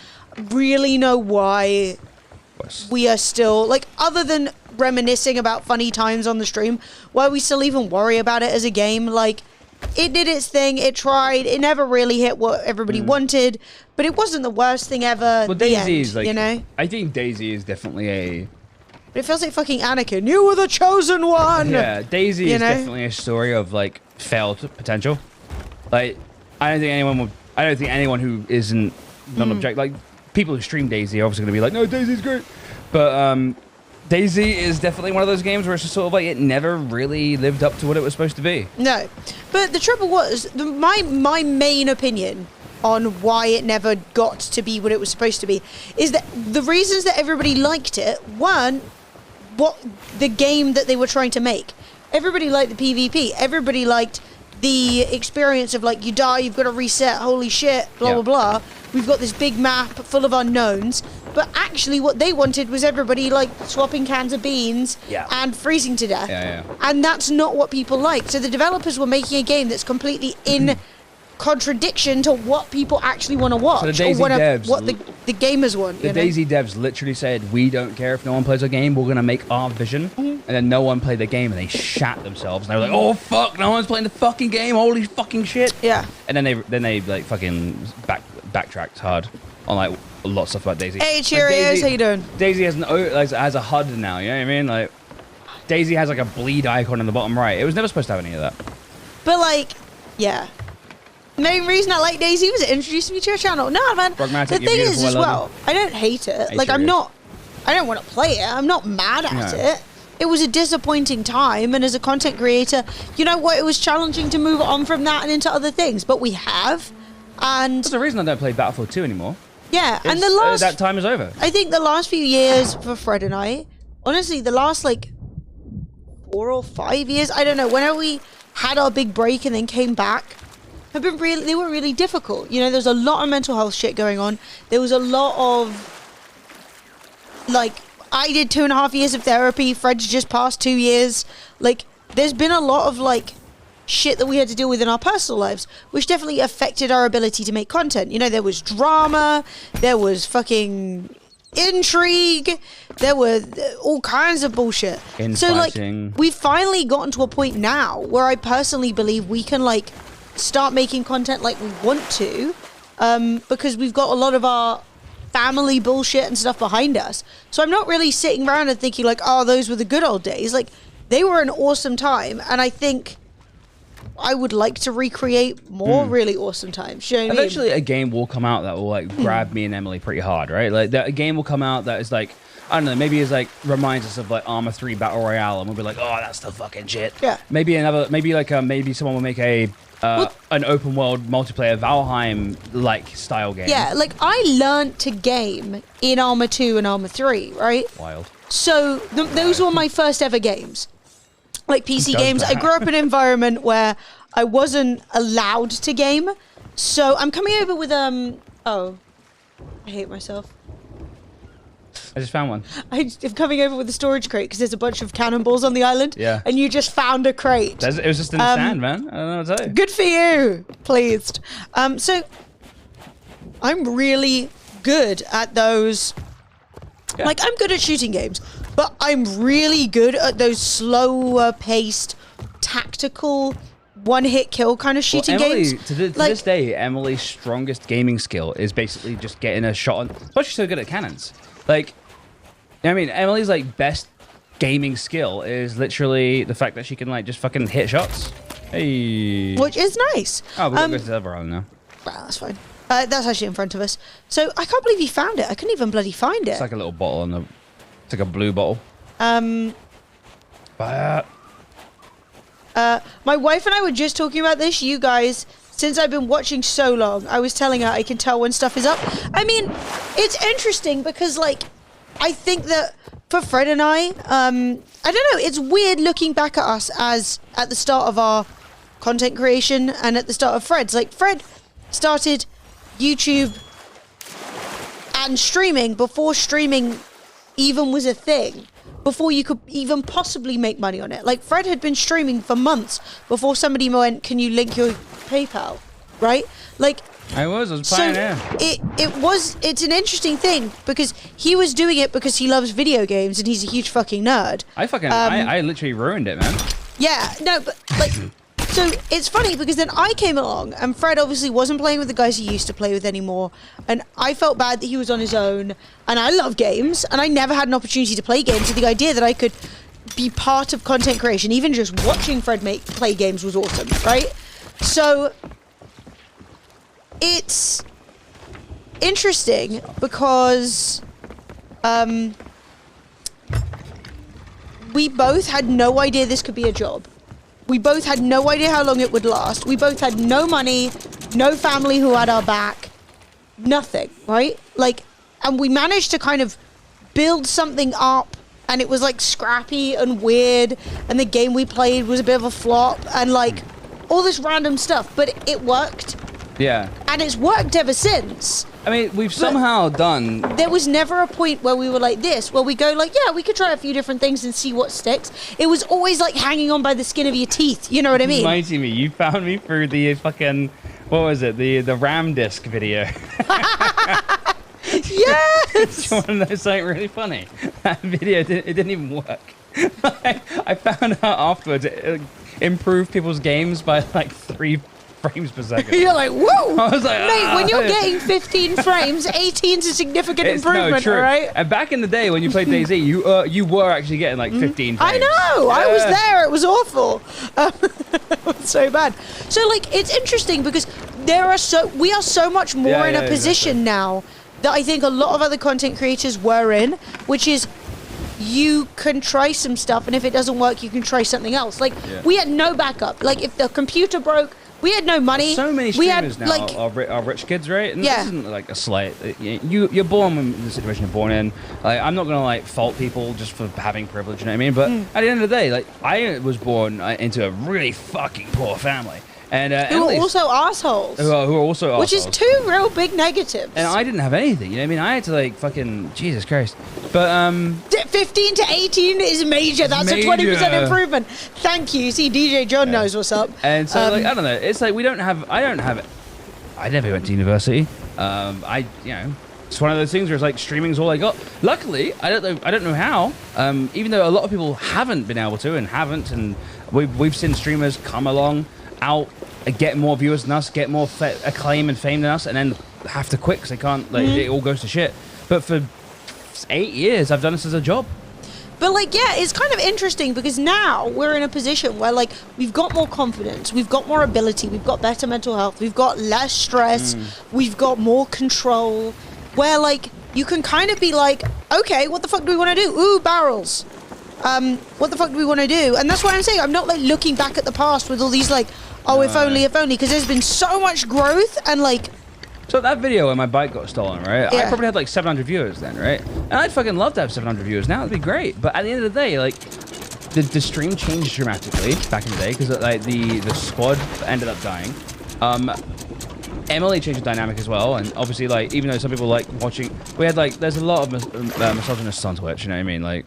really know why we are still... Like, other than reminiscing about funny times on the stream, why we still even worry about it as a game. Like, it did its thing, it tried, it never really hit what everybody wanted, but it wasn't the worst thing ever. Well, DayZ is like, you know? I think DayZ is definitely a... But it feels like fucking Anakin. You were the chosen one! Yeah, DayZ is definitely a story of, like, failed potential. Like, I don't think anyone who isn't non-object, like, people who stream DayZ are obviously going to be like, no, DayZ's great. But, DayZ is definitely one of those games where it's just sort of like it never really lived up to what it was supposed to be. No, but the trouble was my main opinion on why it never got to be what it was supposed to be is that the reasons that everybody liked it weren't what the game that they were trying to make. Everybody liked the PvP. Everybody liked the experience of like you die, you've got to reset. Holy shit! Blah blah blah. We've got this big map full of unknowns. But actually, what they wanted was everybody like swapping cans of beans and freezing to death. And that's not what people like. So the developers were making a game that's completely in contradiction to what people actually want to watch. So the DayZ what the gamers want. The DayZ devs literally said, we don't care if no one plays our game, we're going to make our vision. And then no one played the game and they shat themselves. And they were like, oh fuck, no one's playing the fucking game, holy fucking shit. Yeah. And then they like fucking backtracked hard on like a lot of stuff about DayZ. Hey Cheerios, how you doing? DayZ has a HUD now, you know what I mean? Like, DayZ has like a bleed icon in the bottom right. It was never supposed to have any of that. But like, yeah. The main reason I like DayZ was it introduced me to a channel. No, man. Pragmatic, the thing is, as well, I don't hate it. Hey, like, Cheerios. I don't want to play it. I'm not mad at it. It was a disappointing time, and as a content creator, you know what? It was challenging to move on from that and into other things, but we have. And that's the reason I don't play Battlefield 2 anymore. Yeah, and the last that time is over. I think the last few years for Fred and I, honestly, the last like 4 or 5 years, I don't know, whenever we had our big break and then came back, have been they were really difficult. You know, there's a lot of mental health shit going on. There was a lot of like, I did 2.5 years of therapy. Fred's just passed 2 years. Like, there's been a lot of like shit that we had to deal with in our personal lives, which definitely affected our ability to make content. You know, there was drama, there was fucking intrigue, there were all kinds of bullshit. So like, we've finally gotten to a point now where I personally believe we can like start making content like we want to, because we've got a lot of our family bullshit and stuff behind us. So I'm not really sitting around and thinking like, oh, those were the good old days. Like, they were an awesome time, and I think I would like to recreate more really awesome times. You know what Eventually, I mean? a game will come out that will like grab me and Emily pretty hard, right? Like, that a game will come out that is like, I don't know, maybe it's like reminds us of like Arma 3 Battle Royale, and we'll be like, oh, that's the fucking shit. Yeah. Maybe maybe someone will make an open world multiplayer Valheim like style game. Yeah, like I learned to game in Arma 2 and Arma 3, right? Wild. So those were my first ever games. Like PC games. I grew up in an environment where I wasn't allowed to game. So I'm coming over with oh, I hate myself. I just found one. I'm coming over with a storage crate because there's a bunch of cannonballs on the island. Yeah. And you just found a crate. It was just in the sand, man. I don't know what to tell you. Good for you. Pleased. So I'm really good at those. Yeah. Like, I'm good at shooting games, but I'm really good at those slower paced, tactical, one-hit kill kind of shooting games. To this day, Emily's strongest gaming skill is basically just getting a shot on. But she's so good at cannons. Like, I mean, Emily's like best gaming skill is literally the fact that she can like just fucking hit shots. Hey. Which is nice. Oh, we've got to go to the other island now. Well, that's fine. That's actually in front of us. So I can't believe you found it. I couldn't even bloody find it. It's like a little bottle on the. It's like a blue bottle. My wife and I were just talking about this. You guys, since I've been watching so long, I was telling her I can tell when stuff is up. I mean, it's interesting because, like, I think that for Fred and I don't know, it's weird looking back at us as at the start of our content creation and at the start of Fred's. Like, Fred started YouTube and streaming before streaming even was a thing, before you could even possibly make money on it. Like, Fred had been streaming for months before somebody went, can you link your PayPal, right? Like, I was pioneer. It's an interesting thing because he was doing it because he loves video games and he's a huge fucking nerd. I literally ruined it, man. Yeah, no, but like, so it's funny because then I came along and Fred obviously wasn't playing with the guys he used to play with anymore, and I felt bad that he was on his own, and I love games and I never had an opportunity to play games, so the idea that I could be part of content creation, even just watching Fred play games was awesome, right? So it's interesting because we both had no idea this could be a job. We both had no idea how long it would last. We both had no money, no family who had our back, nothing, right? Like, and we managed to kind of build something up, and it was like scrappy and weird, and the game we played was a bit of a flop, and like all this random stuff, but it worked. Yeah. And it's worked ever since. I mean, we've somehow done... There was never a point where we were like this, where we go like, yeah, we could try a few different things and see what sticks. It was always like hanging on by the skin of your teeth. You know what I mean? Mighty me, you found me through the fucking... What was it? The RAM disc video. Yes! Do you want to know something really funny? That video, it didn't even work. I found out afterwards it improved people's games by like 3 frames per second. You're like, whoa! I was like, mate, when you're getting 15 frames, 18's a significant improvement, true. all right? And back in the day when you played DayZ, you were actually getting like 15 frames. I know! I was there. It was awful. It was so bad. So, like, it's interesting because we are so much more in a position now that I think a lot of other content creators were in, which is you can try some stuff, and if it doesn't work, you can try something else. Like, we had no backup. Like, if the computer broke, we had no money. So many streamers now like, are rich kids, right? And this isn't like a slight. You're born in the situation you're born in. Like, I'm not gonna like fault people just for having privilege, you know what I mean? But at the end of the day, like I was born into a really fucking poor family. And who are also assholes. Who are also assholes. Which is 2 real big negatives. And I didn't have anything, you know what I mean? I had to like fucking Jesus Christ. But 15 to 18 is major. That's a 20% improvement. Thank you. See, DJ John knows what's up. And so like I don't know. It's like I never went to university. It's one of those things where it's like streaming's all I got. Luckily, I don't know how. Even though a lot of people haven't been able to and we've seen streamers come along out, get more viewers than us, get more acclaim and fame than us, and then have to quit because they can't. Like it all goes to shit. But for 8 years, I've done this as a job. But like, yeah, it's kind of interesting because now we're in a position where like we've got more confidence, we've got more ability, we've got better mental health, we've got less stress, we've got more control. Where like you can kind of be like, okay, what the fuck do we want to do? Ooh, barrels. What the fuck do we want to do? And that's why I'm saying I'm not like looking back at the past with all these like, oh, if only, because there's been so much growth and like. So that video when my bike got stolen, right? Yeah. I probably had like 700 viewers then, right? And I'd fucking love to have 700 viewers now. It'd be great. But at the end of the day, like the stream changed dramatically back in the day because like the squad ended up dying. Emily changed the dynamic as well, and obviously like even though some people like watching, we had like there's a lot of misogynists on Twitch. You know what I mean? Like,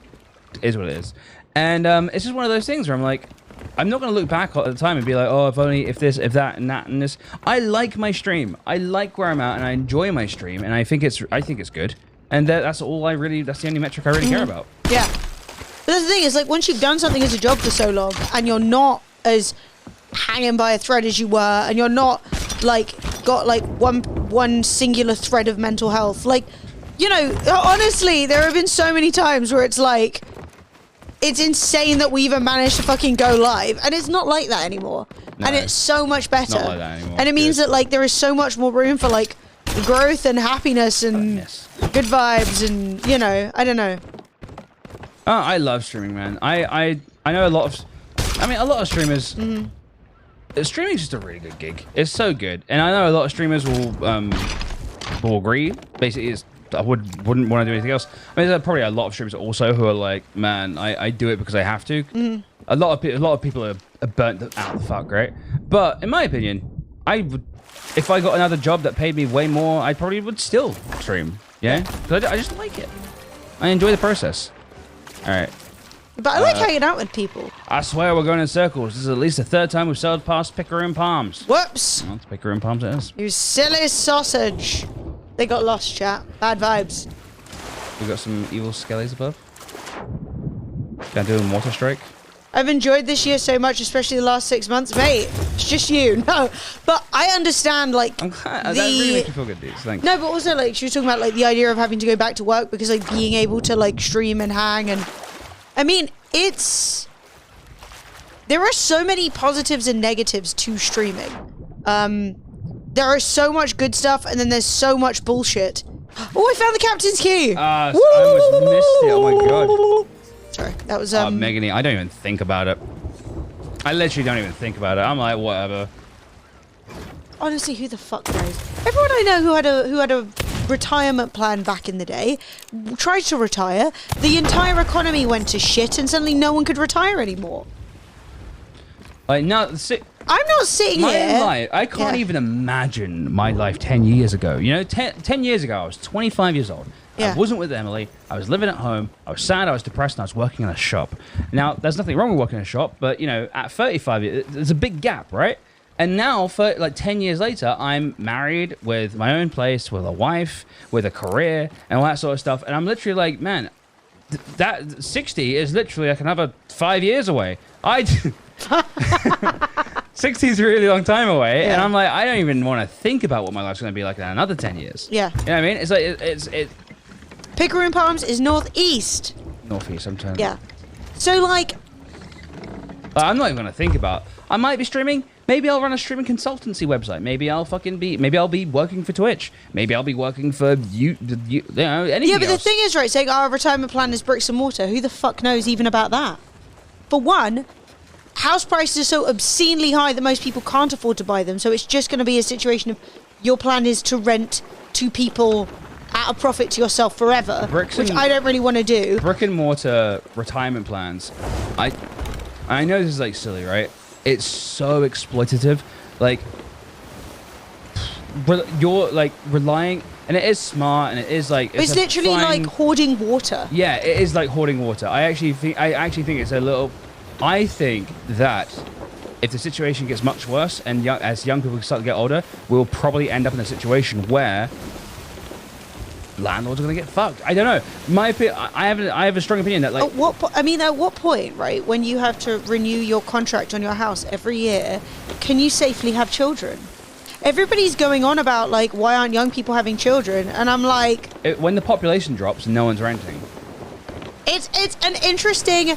it is what it is. And it's just one of those things where I'm like, I'm not going to look back at the time and be like, oh, if only, if this, if that, and that, and this. I like my stream. I like where I'm at, and I enjoy my stream, and I think it's good. And that's all I really, that's the only metric I really care about. Yeah. But that's the thing, is like, once you've done something as a job for so long, and you're not as hanging by a thread as you were, and you're not, like, got, like, one singular thread of mental health, like, you know, honestly, there have been so many times where it's like, it's insane that we even managed to fucking go live, and it's not like that anymore. No, and it's so much better. Not like that anymore. And it means that like there is so much more room for like growth and happiness and good vibes, and you know, I don't know. Oh, I love streaming, man. I know a lot of streamers. Streaming's just a really good gig. It's so good, and I know a lot of streamers will agree. Basically, I wouldn't want to do anything else. I mean, there's probably a lot of streamers also who are like, man, I do it because I have to. A lot of people are burnt out the fuck, right? But in my opinion, I would, if I got another job that paid me way more, I probably would still stream. Yeah, because I just like it. I enjoy the process. All right. But I like hanging out with people. I swear we're going in circles. This is at least the third time we've sailed past Pickering Palms. Whoops. Well, it's Pickering Palms it is. You silly sausage. They got lost, chat. Bad vibes. We got some evil skellies above. Gonna do a water strike. I've enjoyed this year so much, especially the last 6 months. Mate, it's just you. No, but I understand, like, that really makes me feel good, dude. Thanks. No, but also, like, she was talking about, like, the idea of having to go back to work because, like, being able to, like, stream and hang and... I mean, it's... There are so many positives and negatives to streaming. There is so much good stuff, and then there's so much bullshit. Oh, I found the captain's key! I almost missed it. Oh my god. Sorry, that was Megany, I don't even think about it. I literally don't even think about it. I'm like, whatever. Honestly, who the fuck knows? Everyone I know who had a retirement plan back in the day tried to retire. The entire economy went to shit, and suddenly no one could retire anymore. Like, no, I'm not sitting here. Life, I can't even imagine my life 10 years ago. You know, 10 years ago, I was 25 years old. Yeah. I wasn't with Emily. I was living at home. I was sad. I was depressed. And I was working in a shop. Now, there's nothing wrong with working in a shop, but, you know, at 35, there's a big gap, right? And now, for like 10 years later, I'm married with my own place, with a wife, with a career, and all that sort of stuff. And I'm literally like, man, that 60 is literally like another 5 years away. 60 is a really long time away, and I'm like, I don't even want to think about what my life's going to be like in another 10 years. Yeah. You know what I mean? It's like, it's Pickering Palms is northeast. northeast, I'm telling Yeah. So, like... I'm not even going to think about... I might be streaming. Maybe I'll run a streaming consultancy website. Maybe I'll be working for Twitch. Maybe I'll be working for you know, anything Yeah, but else. the thing is, right, saying our retirement plan is bricks and mortar. Who the fuck knows even about that? For one, house prices are so obscenely high that most people can't afford to buy them. So it's just going to be a situation of your plan is to rent to people at a profit to yourself forever, which I don't really want to do. Brick and mortar retirement plans. I know this is like silly, right? It's so exploitative. Like, you're like relying, and it is smart, and it is like It's literally like hoarding water. Yeah, it is like hoarding water. I actually think it's a little. I think that if the situation gets much worse, and as young people start to get older, we'll probably end up in a situation where landlords are going to get fucked. I don't know. I have a strong opinion that, like, At what point, right, when you have to renew your contract on your house every year, can you safely have children? Everybody's going on about, like, why aren't young people having children? And I'm like... when the population drops, no one's renting. It's an interesting...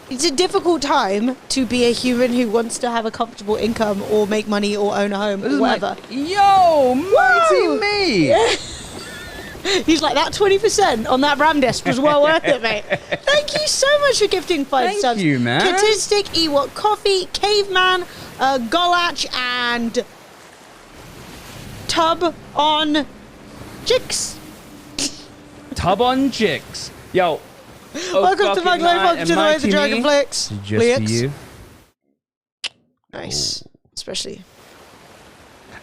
It's a difficult time to be a human who wants to have a comfortable income or make money or own a home or whatever. Yo, mighty me! He's like, that 20% on that RAM disc was well worth it, mate. Thank you so much for gifting 5 subs. Thank you, man. Katistic, Ewok Coffee, Caveman, Golach, and Tub on Jix. Tub on Jix. Yo. Welcome to my life. Welcome to the way of the Dragonflix. Just for you. Nice. Especially.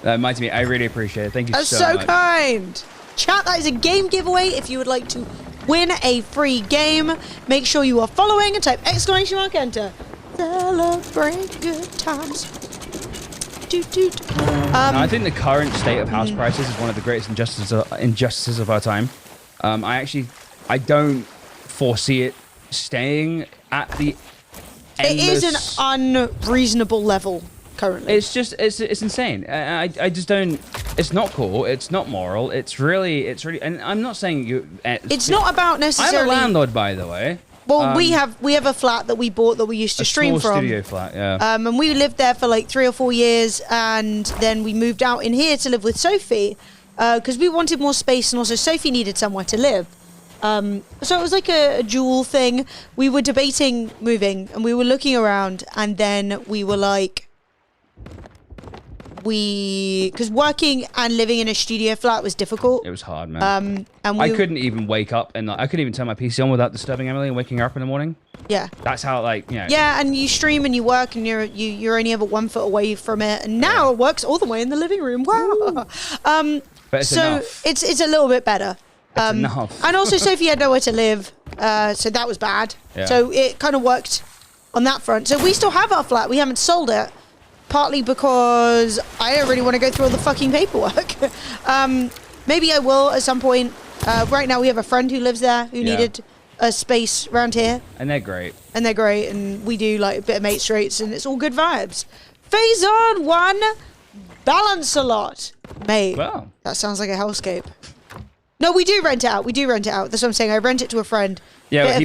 Mighty me, I really appreciate it. Thank you That's so so much. kind. Chat, that is a game giveaway. If you would like to win a free game, make sure you are following and type ! Enter. Celebrate good times. I think the current state of house prices is one of the greatest injustices of our time. I don't foresee it staying at the endless... It is an unreasonable level currently. It's just, it's insane. I just don't... It's not cool. It's not moral. It's really... And I'm not saying you... It's not about necessarily... I'm a landlord, by the way. Well, we have a flat that we bought that we used to stream small from. studio flat, yeah. And we lived there for like 3 or 4 years, and then we moved out in here to live with Sophie because we wanted more space, and also Sophie needed somewhere to live. So it was like a dual thing. We were debating moving, and we were looking around, and then we were like, because working and living in a studio flat was difficult. It was hard, man. And I couldn't even wake up, and I couldn't even turn my PC on without disturbing Emily and waking her up in the morning. Yeah. That's how, like, you know. Yeah, and you stream and you work, and you're only ever 1 foot away from it, and now it works all the way in the living room. Wow. But it's so enough. it's a little bit better. It's enough. And also Sophie had nowhere to live, so that was bad. Yeah. So it kind of worked on that front. So we still have our flat. We haven't sold it, partly because I don't really want to go through all the fucking paperwork. Maybe I will at some point. Right now we have a friend who lives there who needed a space around here. And they're great. And we do like a bit of mate straits, and it's all good vibes. Phase on 1, balance a lot. Mate, Wow. that sounds like a hellscape. No, we do rent it out. That's what I'm saying. I rent it to a friend. Yeah, we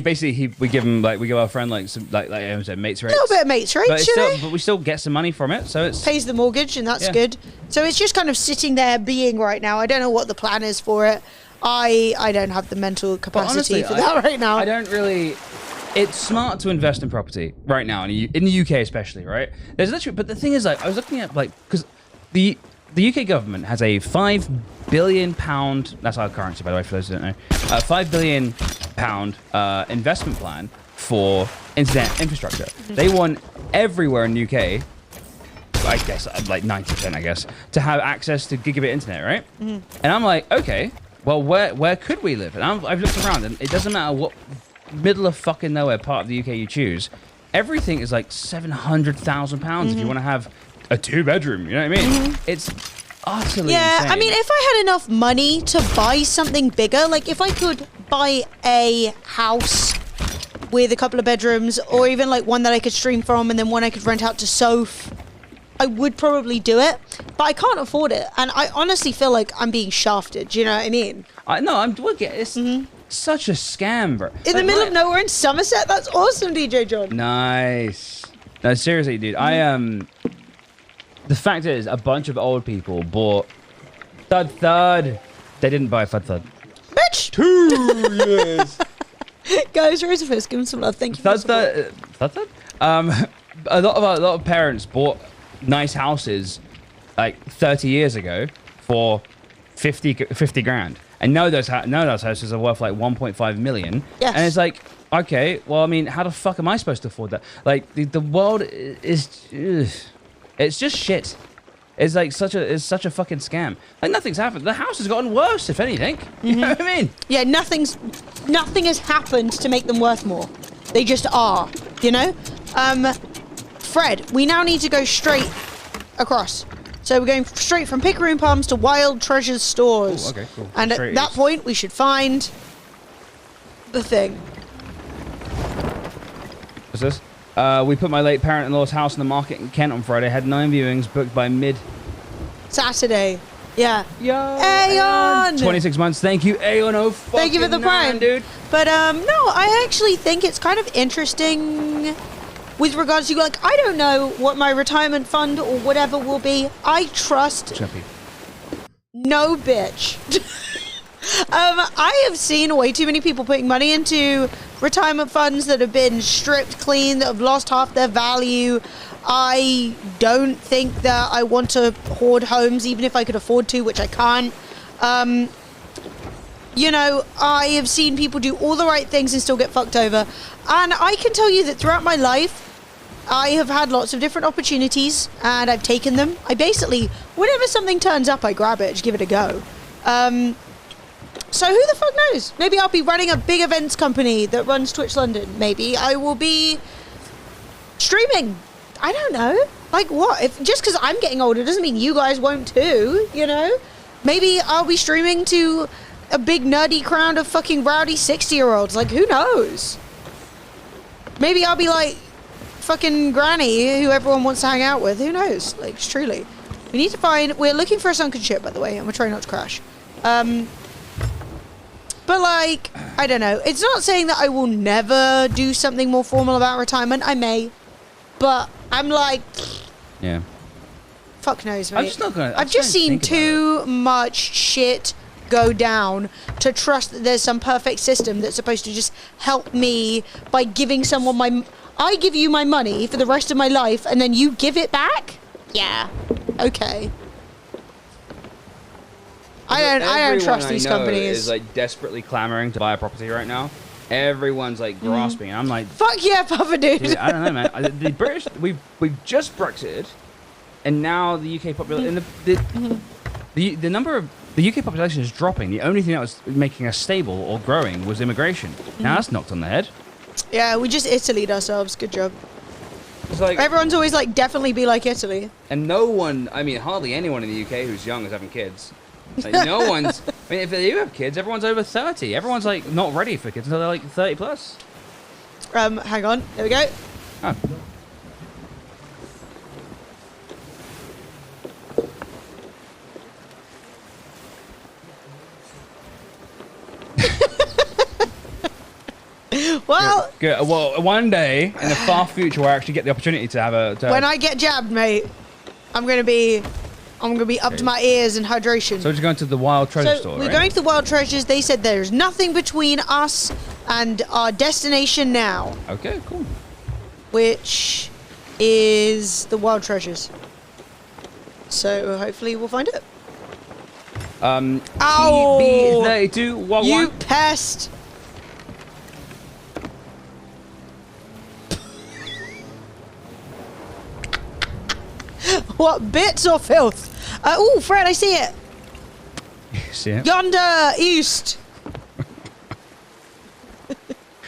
give our friend like some like I said, mates rates. A little bit of mates rates, but we still get some money from it, so it's pays the mortgage, and that's good. So it's just kind of sitting there being right now. I don't know what the plan is for it. I don't have the mental capacity honestly, for that right now. I don't really. it's smart to invest in property right now in the UK especially, right? There's literally, but the thing is, like, I was looking at like because the UK government has a £5 billion, that's our currency by the way for those who don't know, £5 billion investment plan for internet infrastructure. They want everywhere in the UK, I guess like 90%, I guess, to have access to gigabit internet, right? And I'm like, okay, well, where could we live? And I've looked around, and it doesn't matter what middle of fucking nowhere part of the UK you choose. Everything is like £700,000 if you want to have a 2-bedroom. You know what I mean? It's utterly insane. I mean, if I had enough money to buy something bigger, like if I could buy a house with a couple of bedrooms, or even like one that I could stream from, and then one I could rent out to Soph, I would probably do it, but I can't afford it, and I honestly feel like I'm being shafted. Do you know what I mean? I'm looking. It's such a scam, bro. In the middle of nowhere in Somerset. That's awesome, DJ John. Nice. No, seriously, dude. The fact is, a bunch of old people bought Thud. They didn't buy Thud. Bitch. 2 years. Guys, raise a fist. Give him some love. Thank you. Thud. A lot of parents bought nice houses like 30 years ago for 50 grand, and now those houses are worth like 1.5 million. Yes. And it's like, okay, well, I mean, how the fuck am I supposed to afford that? Like the world is it's just shit. It's like such a fucking scam. Like nothing's happened. The house has gotten worse, if anything. You know what I mean? Yeah, nothing has happened to make them worth more. They just are, you know? Fred, we now need to go straight across. So we're going straight from Pickeroon Palms to Wild Treasures Stores. Ooh, okay, cool. And Straight at that point, we should find the thing. What's this? We put my late parent-in-law's house in the market in Kent on Friday. Had 9 viewings booked by mid Saturday. Yeah. Yo, Aeon! 26 months. Thank you, Aeon. Oh, Thank you for the prime, dude. But no, I actually think it's kind of interesting with regards to, like, I don't know what my retirement fund or whatever will be. I trust no bitch. I have seen way too many people putting money into retirement funds that have been stripped clean, that have lost half their value. I don't think that I want to hoard homes, even if I could afford to, which I can't. You know, I have seen people do all the right things and still get fucked over. And I can tell you that throughout my life, I have had lots of different opportunities, and I've taken them. I basically, whenever something turns up, I grab it, just give it a go. So who the fuck knows? Maybe I'll be running a big events company that runs Twitch London. Maybe I will be streaming. I don't know. Like what? If just because I'm getting older doesn't mean you guys won't too, you know? Maybe I'll be streaming to a big nerdy crowd of fucking rowdy 60-year-olds. Like, who knows? Maybe I'll be like fucking Granny, who everyone wants to hang out with. Who knows? Like, truly. We need to find... We're looking for a sunken ship, by the way, and we're trying not to crash. But, like, I don't know. It's not saying that I will never do something more formal about retirement. I may. But I'm like... Yeah. Fuck knows, mate. I'm just not gonna... I've just seen too much shit go down to trust that there's some perfect system that's supposed to just help me by giving someone my... I give you my money for the rest of my life, and then you give it back? Yeah. Okay. I don't trust these companies. Is like desperately clamoring to buy a property right now. Everyone's like grasping. I'm like, fuck yeah, Papa dude. Dude, I don't know, man. The British, we've just Brexited, and now the UK population, the number of the UK population is dropping. The only thing that was making us stable or growing was immigration. Now that's knocked on the head. Yeah, we just Italy'd ourselves. Good job. It's like everyone's always like, definitely be like Italy. And no one, I mean, hardly anyone in the UK who's young is having kids. Like, no one's, I mean, if they do have kids, everyone's over 30. Everyone's like not ready for kids until they're like 30 plus. Hang on. There we go. Oh. Well, good. Well, one day in the far future, we'll actually get the opportunity to have a. When I get jabbed, mate, I'm gonna be up to my ears in hydration. So we're just going to the Wild Treasure store. We're going to the Wild Treasures. They said there's nothing between us and our destination now, Okay, cool. which is the wild treasures. So hopefully we'll find it. Ow! TB32 1. You pest! What bits or filth? Oh, Fred, I see it. See it? Yonder, east.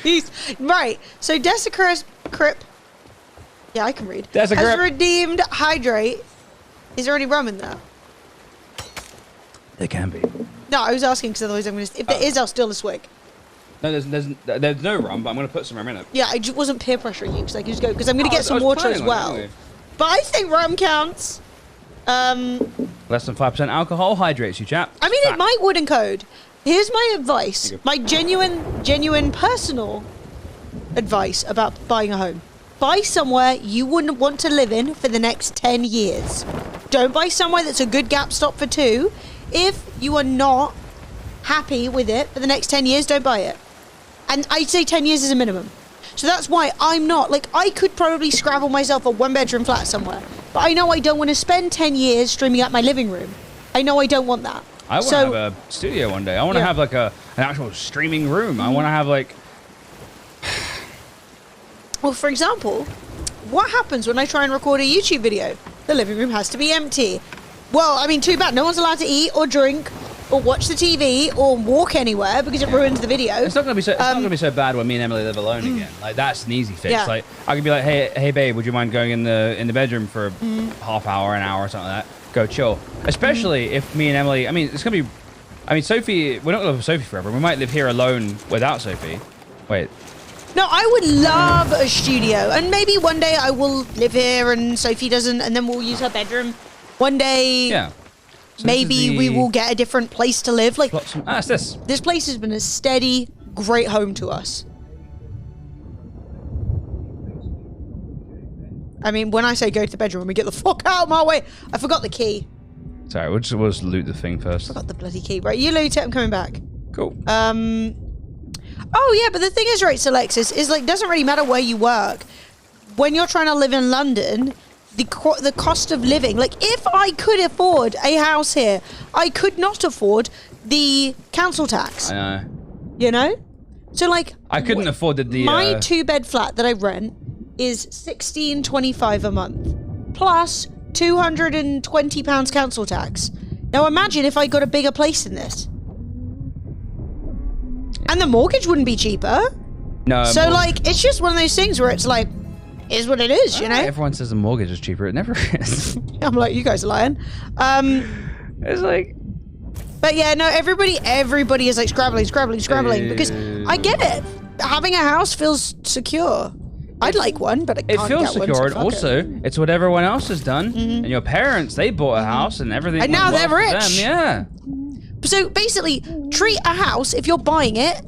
East. Right. So Desecrip. Yeah, I can read. Desecrip. Has redeemed hydrate. Is there any rum in there? There can be. No, I was asking because otherwise I'm gonna. If there is, I'll steal a swig. No, there's no rum, but I'm gonna put some rum in it. Yeah, I just wasn't peer pressuring you because I can just go because I'm gonna get I some was water planning as on it well. anyway. But I think rum counts. Less than 5% alcohol hydrates you, chap. I mean, Fact. it might wooden code. Here's my advice. Thank you. My genuine personal advice about buying a home. Buy somewhere you wouldn't want to live in for the next 10 years. Don't buy somewhere that's a good gap stop for 2. If you are not happy with it for the next 10 years, don't buy it. And I'd say 10 years is a minimum. So that's why I'm not, like, I could probably scrabble myself a 1-bedroom flat somewhere. But I know I don't want to spend 10 years streaming out my living room. I know I don't want that. I want to have a studio one day. I want to have like an actual streaming room. I want to have like. Well, for example, what happens when I try and record a YouTube video? The living room has to be empty. Well, I mean, too bad. No one's allowed to eat or drink or watch the TV or walk anywhere because it ruins the video. It's not gonna be so. It's not gonna be so bad when me and Emily live alone again. Like that's an easy fix. Yeah. Like I could be like, hey, babe, would you mind going in the bedroom for a half hour, an hour, or something like that? Go chill. Especially if me and Emily. I mean, it's gonna be. I mean, Sophie. We're not gonna live with Sophie forever. We might live here alone without Sophie. Wait. No, I would love a studio. And maybe one day I will live here and Sophie doesn't, and then we'll use her bedroom. One day, Yeah. So maybe we will get a different place to live. Like, it's this. this place has been a steady, great home to us. I mean, when I say go to the bedroom, we get the fuck out of my way. I forgot the key. Sorry, we'll just loot the thing first. Forgot the bloody key. Right, you loot it, I'm coming back. Cool. Oh yeah, but the thing is, right, so Alexis, is like, doesn't really matter where you work. When you're trying to live in London, the cost of living, like if I could afford a house here, I could not afford the council tax, I know. you know? So like, I couldn't afford the my 2-bed flat that I rent is $16.25 a month, plus £220 council tax. Now imagine if I got a bigger place than this. And the mortgage wouldn't be cheaper. No. So like, it's just one of those things where it's like, is what it is, you know? Everyone says the mortgage is cheaper. It never is. I'm like, you guys are lying. It's like. But yeah, no, everybody is like scrabbling because I get it. Having a house feels secure. I'd like one, but I can't It feels get one, secure, so and fuck also it. it's what everyone else has done. And your parents, they bought a house, and everything. And went now well they're for rich. them, yeah. So basically, treat a house, if you're buying it,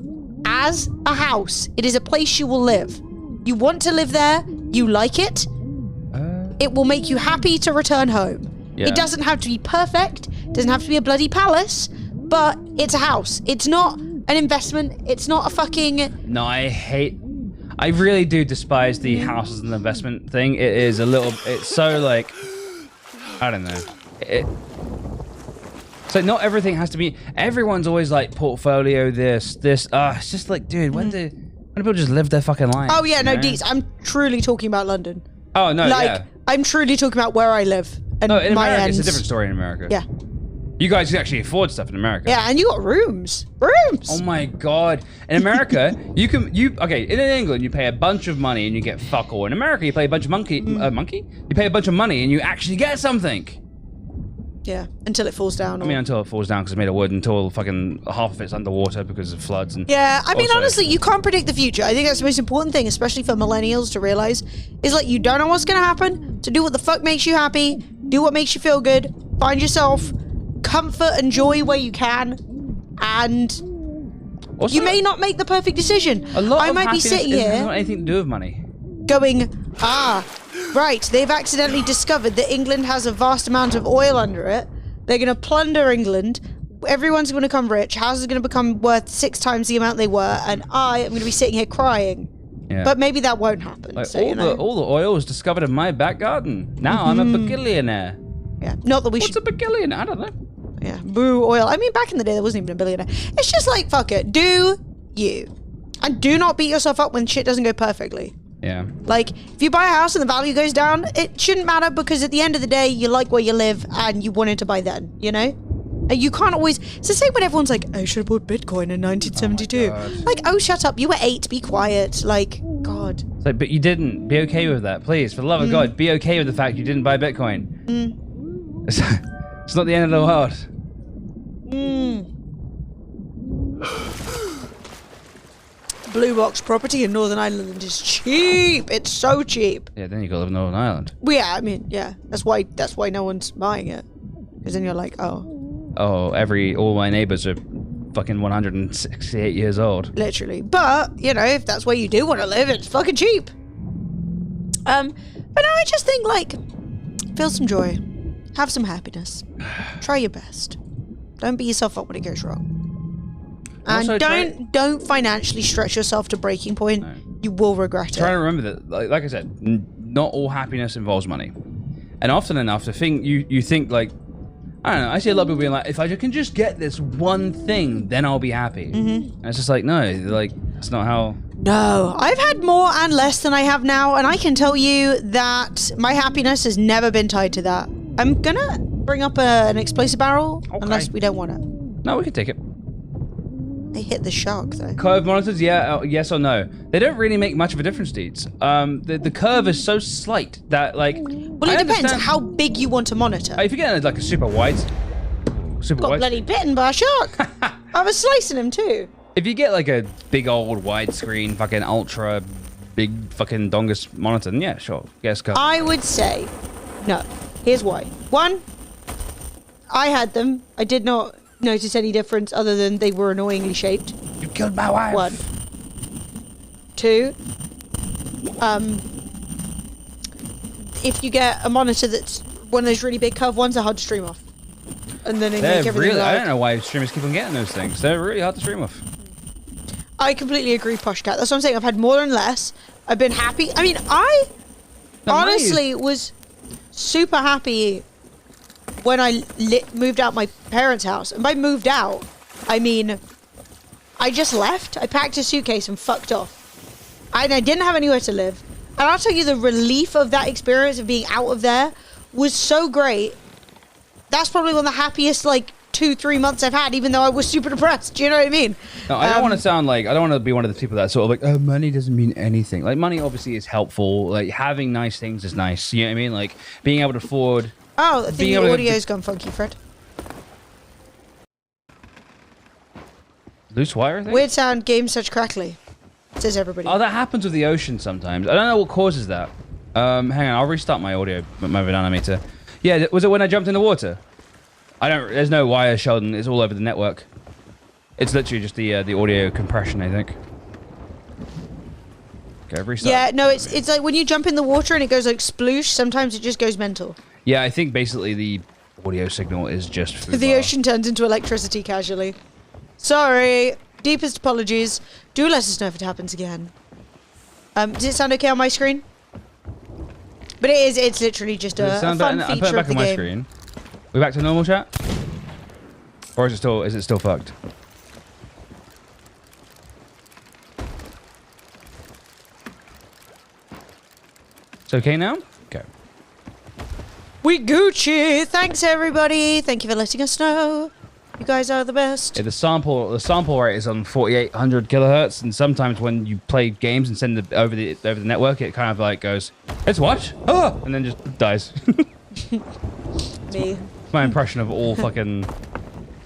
as a house. It is a place you will live. You want to live there, you like it, it will make you happy to return home. Yeah. It doesn't have to be perfect, it doesn't have to be a bloody palace, but it's a house. It's not an investment, it's not a fucking... No, I really do despise the house as an investment thing. It is a little, it's so like, I don't know. So not everything has to be, everyone's always like portfolio this. It's just like, dude, when do people just live their fucking life? Oh yeah, no, you know? Deets, I'm truly talking about London. Oh no, Like, yeah. I'm truly talking about where I live. And No, in my America, ends. it's a different story in America. Yeah. You guys can actually afford stuff in America. Yeah, and you got rooms. Rooms! Oh my god. In America, okay, in England, you pay a bunch of money and you get fuck all. In America, you pay a bunch of You pay a bunch of money and you actually get something. Yeah, until it falls down. I mean, until it falls down because it's made of wood, until fucking half of it's underwater because of floods and... Yeah, I mean, Also- honestly, you can't predict the future. I think that's the most important thing, especially for millennials to realize, is like, you don't know what's gonna happen, so do what the fuck makes you happy, do what makes you feel good, find yourself comfort and joy where you can, and Also, you may not make the perfect decision. a lot I of might be happiness sitting isn't here got anything to do with money. going, right, they've accidentally discovered that England has a vast amount of oil under it. They're going to plunder England, everyone's going to become rich. Houses are going to become worth 6 times the amount they were, and I am going to be sitting here crying. Yeah. But maybe that won't happen. Like, So, all the oil was discovered in my back garden. Now I'm a billionaire. yeah, not that we What's should. a billionaire? I don't know. Yeah, boo oil. I mean, back in the day, there wasn't even a billionaire. It's just like, fuck it. Do you. And do not beat yourself up when shit doesn't go perfectly. Yeah. Like, if you buy a house and the value goes down, it shouldn't matter because at the end of the day, you like where you live and you wanted to buy then, you know? And you can't always... It's the same when everyone's like, I should have bought Bitcoin in 1972. Like, oh, shut up. You were 8. Be quiet. Like, God. It's like, but you didn't. Be okay with that. Please, for the love of God, be okay with the fact you didn't buy Bitcoin. It's not the end of the world. Blue box property in Northern Ireland is cheap. It's so cheap. Yeah, then you gotta live in Northern Ireland. Well, yeah, I mean, yeah. That's why no one's buying it. Because then you're like, oh. Oh, all my neighbors are fucking 168 years old. Literally. But, you know, if that's where you do want to live, it's fucking cheap. But no, I just think, like, feel some joy. Have some happiness. Try your best. Don't beat yourself up when it goes wrong. And Also, don't financially stretch yourself to breaking point. No. You will regret Try it. to remember that, like I said, not all happiness involves money. And often enough, the thing you think, like, I don't know, I see a lot of people being like, if I can just get this one thing, then I'll be happy. And it's just like, no, like, that's not how... No, I've had more and less than I have now, and I can tell you that my happiness has never been tied to that. I'm gonna bring up an explosive barrel, unless we don't want it. No, we can take it. They hit the shark, though. Curve monitors, yeah, yes or no. They don't really make much of a difference, Deeds. The curve is so slight that, like... Well, it depends how big you want to monitor. If you get like a super wide... Got bloody bitten by a shark. I was slicing him, too. If you get like a big old widescreen, fucking ultra big fucking dongus monitor, then yeah, sure. Yes, curve. I would say no. Here's why. 1, I had them. I did not notice any difference other than they were annoyingly shaped. You killed my wife. 1. 2, if you get a monitor that's one of those really big curved ones, they're hard to stream off. And then they make everything really, I like... don't know why streamers keep on getting those things. They're really hard to stream off. I completely agree, Poshcat. That's what I'm saying. I've had more and less. I've been happy. I mean, I honestly was super happy when I moved out my parents' house. And by moved out, I mean, I just left. I packed a suitcase and fucked off. And I didn't have anywhere to live. And I'll tell you, the relief of that experience of being out of there was so great. That's probably one of the happiest, like, 2-3 months I've had, even though I was super depressed. Do you know what I mean? No, I don't want to sound like, I don't want to be one of the people that sort of like, oh, money doesn't mean anything. Like, money obviously is helpful. Like, having nice things is nice. You know what I mean? Like, being able to afford... Oh, I think the audio's gone funky, Fred. Loose wire, I think? Weird sound, game such crackly. Says everybody. Oh, that happens with the ocean sometimes. I don't know what causes that. Hang on, I'll restart my audio, my banana meter. Yeah, was it when I jumped in the water? There's no wire, Sheldon. It's all over the network. It's literally just the audio compression, I think. Okay, restart. Yeah, no, it's like when you jump in the water and it goes like sploosh, sometimes it just goes mental. Yeah, I think basically the audio signal is just through The ocean turns into electricity casually. Sorry. Deepest apologies. Do let us know if it happens again. Does it sound okay on my screen? But it's literally just a fun feature I put it back of the on my game. screen. We back to normal chat? Or is it still fucked? It's okay now? Okay. We Gucci! Thanks everybody! Thank you for letting us know. You guys are the best. Yeah, the sample rate is on 4800 kilohertz, and sometimes when you play games and send it over the network, it kind of like goes, "It's what?" Oh! And then just dies. Me. My impression of all fucking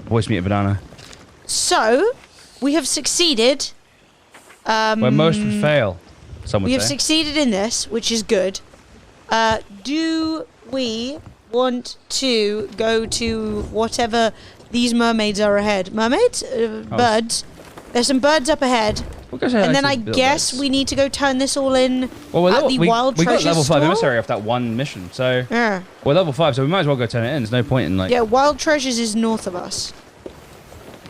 voice meter banana. So, we have succeeded. Where most would fail, some would We have say. succeeded in this, which is good. Do we want to go to whatever these mermaids are ahead? Mermaids? Birds? There's some birds up ahead. And then I guess we need to go turn this all in at the Wild we got Treasure level 5 store? emissary off that one mission, so Yeah. we're level 5, so we might as well go turn it in. There's no point in like... Yeah, Wild Treasures is north of us.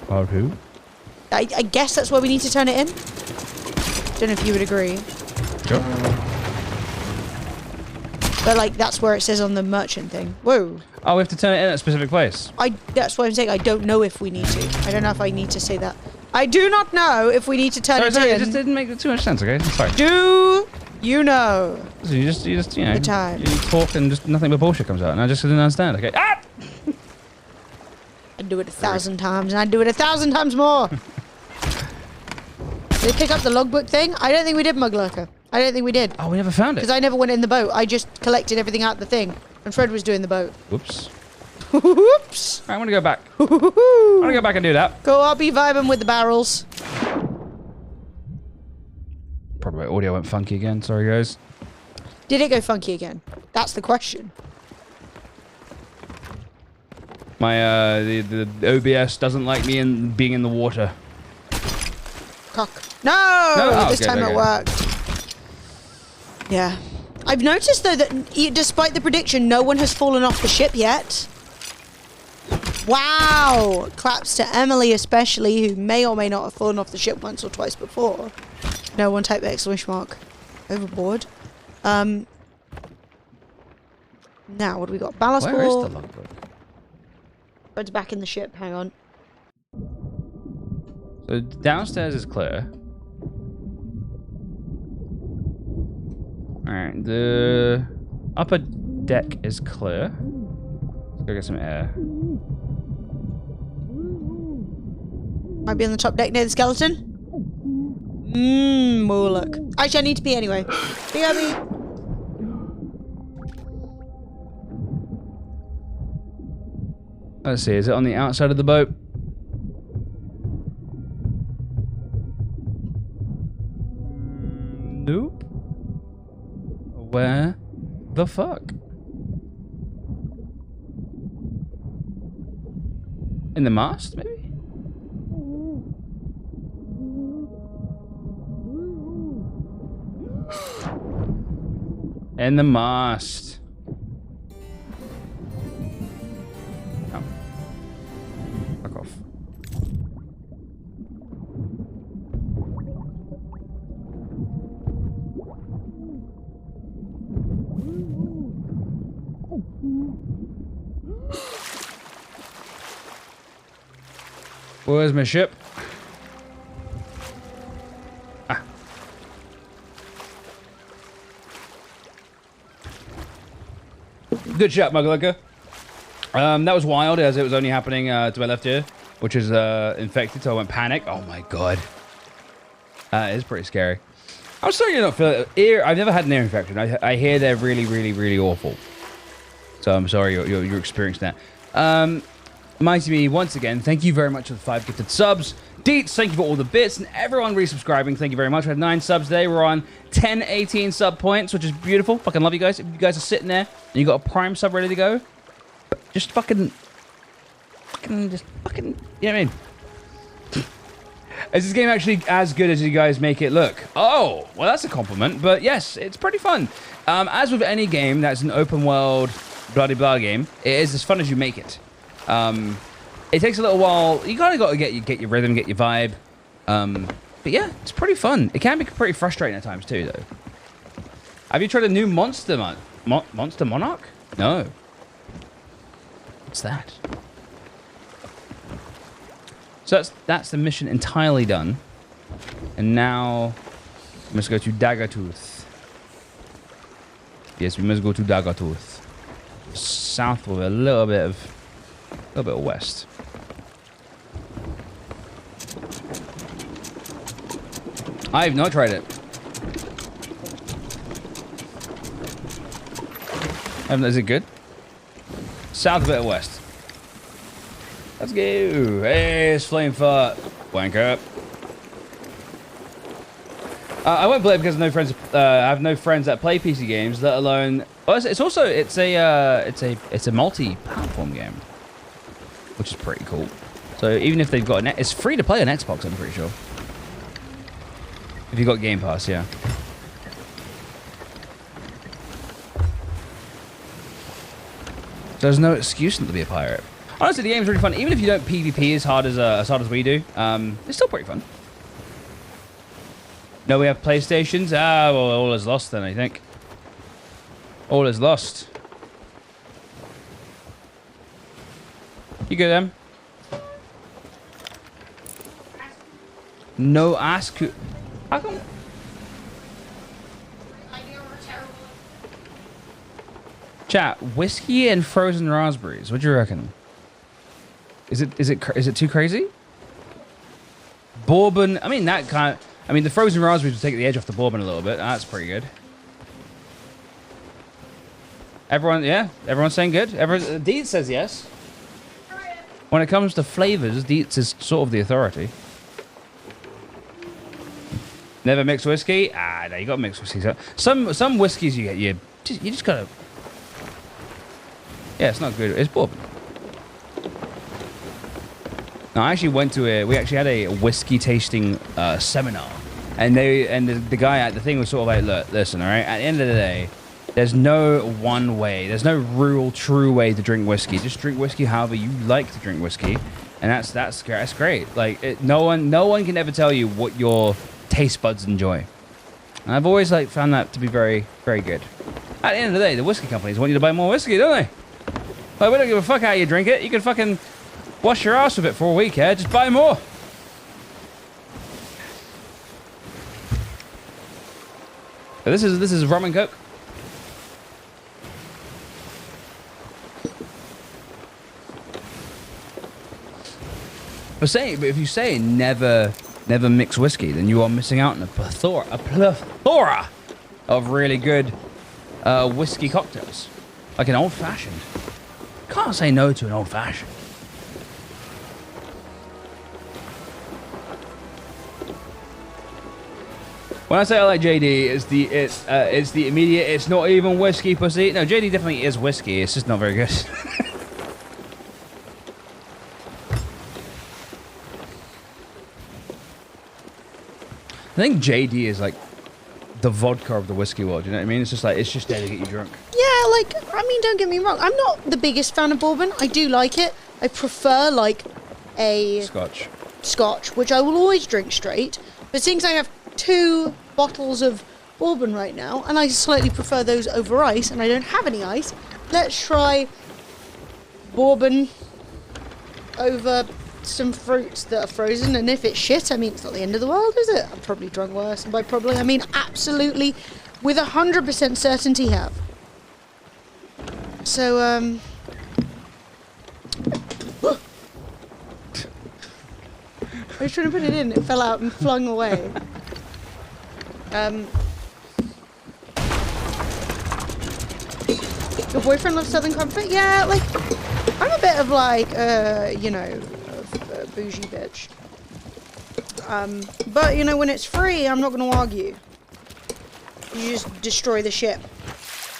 Or who? I guess that's where we need to turn it in. Don't know if you would agree. Sure. But like that's where it says on the merchant thing. Whoa. Oh, we have to turn it in at a specific place. That's what I'm saying. I don't know if we need to. I don't know if I need to say that. I do not know if we need to turn it in. It just didn't make too much sense, okay? Sorry. Do you know? So you just you know, The time. you talk and just nothing but bullshit comes out, and I just didn't understand, okay? Ah! I'd do it 1,000 times, and I'd do it 1,000 times more. Did they pick up the logbook thing? I don't think we did, Muglurker. I don't think we did. Oh, we never found it. Because I never went in the boat. I just collected everything out the thing. And Fred was doing the boat. Whoops. Whoops. Right, I'm gonna go back. I'm gonna go back and do that. Go, I'll be vibing with the barrels. Probably my audio went funky again. Sorry, guys. Did it go funky again? That's the question. My the OBS doesn't like me being in the water. Cock. No! This okay, time okay. it worked. Yeah. I've noticed, though, that despite the prediction, no one has fallen off the ship yet. Wow! Claps to Emily, especially, who may or may not have fallen off the ship once or twice before. No one type exclamation mark. Overboard. Now, what do we got? Ballast Where is ball. the logbook? It's back in the ship. Hang on. So downstairs is clear. Alright, the upper deck is clear. Let's go get some air. Might be on the top deck near the skeleton. More look. Actually, I need to pee anyway. BRB. Let's see, is it on the outside of the boat? Nope. Where the fuck? In the mast, maybe? In the mast. Oh. Fuck off. Where's my ship? Ah. Good shot, Muglurker. That was wild, as it was only happening to my left ear, which is infected, so I went panic. Oh my god. It's pretty scary. I'm sorry you don't feel ear. I've never had an ear infection. I hear they're really, really, really awful. So I'm sorry you're experiencing that. Mighty Me, once again, thank you very much for the 5 gifted subs. Deets, thank you for all the bits, and everyone resubscribing, thank you very much. We had 9 subs today. We're on 18 sub points, which is beautiful. Fucking love you guys. If you guys are sitting there and you got a prime sub ready to go, just fucking, you know what I mean? Is this game actually as good as you guys make it look? Oh, well, that's a compliment. But yes, it's pretty fun. As with any game that's an open world, blah-de-blah game, it is as fun as you make it. It takes a little while. You kind of got to get your rhythm, get your vibe. But yeah, it's pretty fun. It can be pretty frustrating at times too, though. Have you tried a new Monster Monarch? No. What's that? So that's the mission entirely done. And now we must go to Daggertooth. Yes, we must go to Daggertooth. South with a little bit of west. I have not tried it. Is it good? South a bit of west. Let's go. Hey, it's Flame Fart. Wank up. I won't play it because I have no friends that play PC games, let alone. Well, it's a multi-platform game, which is pretty cool. So even if they've got it's free to play on Xbox, I'm pretty sure. If you got Game Pass, yeah. There's no excuse not to be a pirate. Honestly, the game's really fun. Even if you don't PvP as hard as we do, it's still pretty fun. No, we have PlayStations. Ah, well, all is lost then, I think. All is lost. You good, Em? No ask who... How come... Chat, whiskey and frozen raspberries. What do you reckon? Is it too crazy? Bourbon. I mean, that kind of... I mean, the frozen raspberries will take the edge off the bourbon a little bit. That's pretty good. Everyone, yeah? Everyone's saying good? Deets says yes. When it comes to flavors, Deets is sort of the authority. Never mix whiskey? Ah, no, you gotta mix whiskey. Some whiskeys you get, you just gotta... Yeah, it's not good. It's bourbon. No, I actually went to we actually had a whiskey tasting seminar. And the guy at the thing was sort of like, look, listen, all right? At the end of the day, there's no one way. There's no real, true way to drink whiskey. Just drink whiskey however you like to drink whiskey. And that's great. Like, no one can ever tell you what your taste buds enjoy. And I've always like found that to be very, very good. At the end of the day, the whiskey companies want you to buy more whiskey, don't they? Like, we don't give a fuck how you drink it. You can fucking wash your ass with it for a week, yeah? Just buy more. So this is rum and coke. But if you say never mix whiskey, then you are missing out on a plethora of really good whiskey cocktails, like an old fashioned. Can't say no to an old fashioned. When I say I like JD, it's the immediate. It's not even whiskey, pussy. No, JD definitely is whiskey. It's just not very good. I think JD is like the vodka of the whiskey world. You know what I mean? It's just like, it's just there to get you drunk. Yeah, like, I mean, don't get me wrong. I'm not the biggest fan of bourbon. I do like it. I prefer like a Scotch, which I will always drink straight. But since I have 2 bottles of bourbon right now, and I slightly prefer those over ice, and I don't have any ice, let's try bourbon over some fruits that are frozen. And if it's shit, I mean, it's not the end of the world, is it? I've probably drunk worse, and by probably I mean absolutely with 100% certainty have. So I was trying to put it in, it fell out and flung away. Your boyfriend loves Southern Comfort? Yeah, like, I'm a bit of like, you know, a bougie bitch. But, you know, when it's free, I'm not going to argue. You just destroy the ship.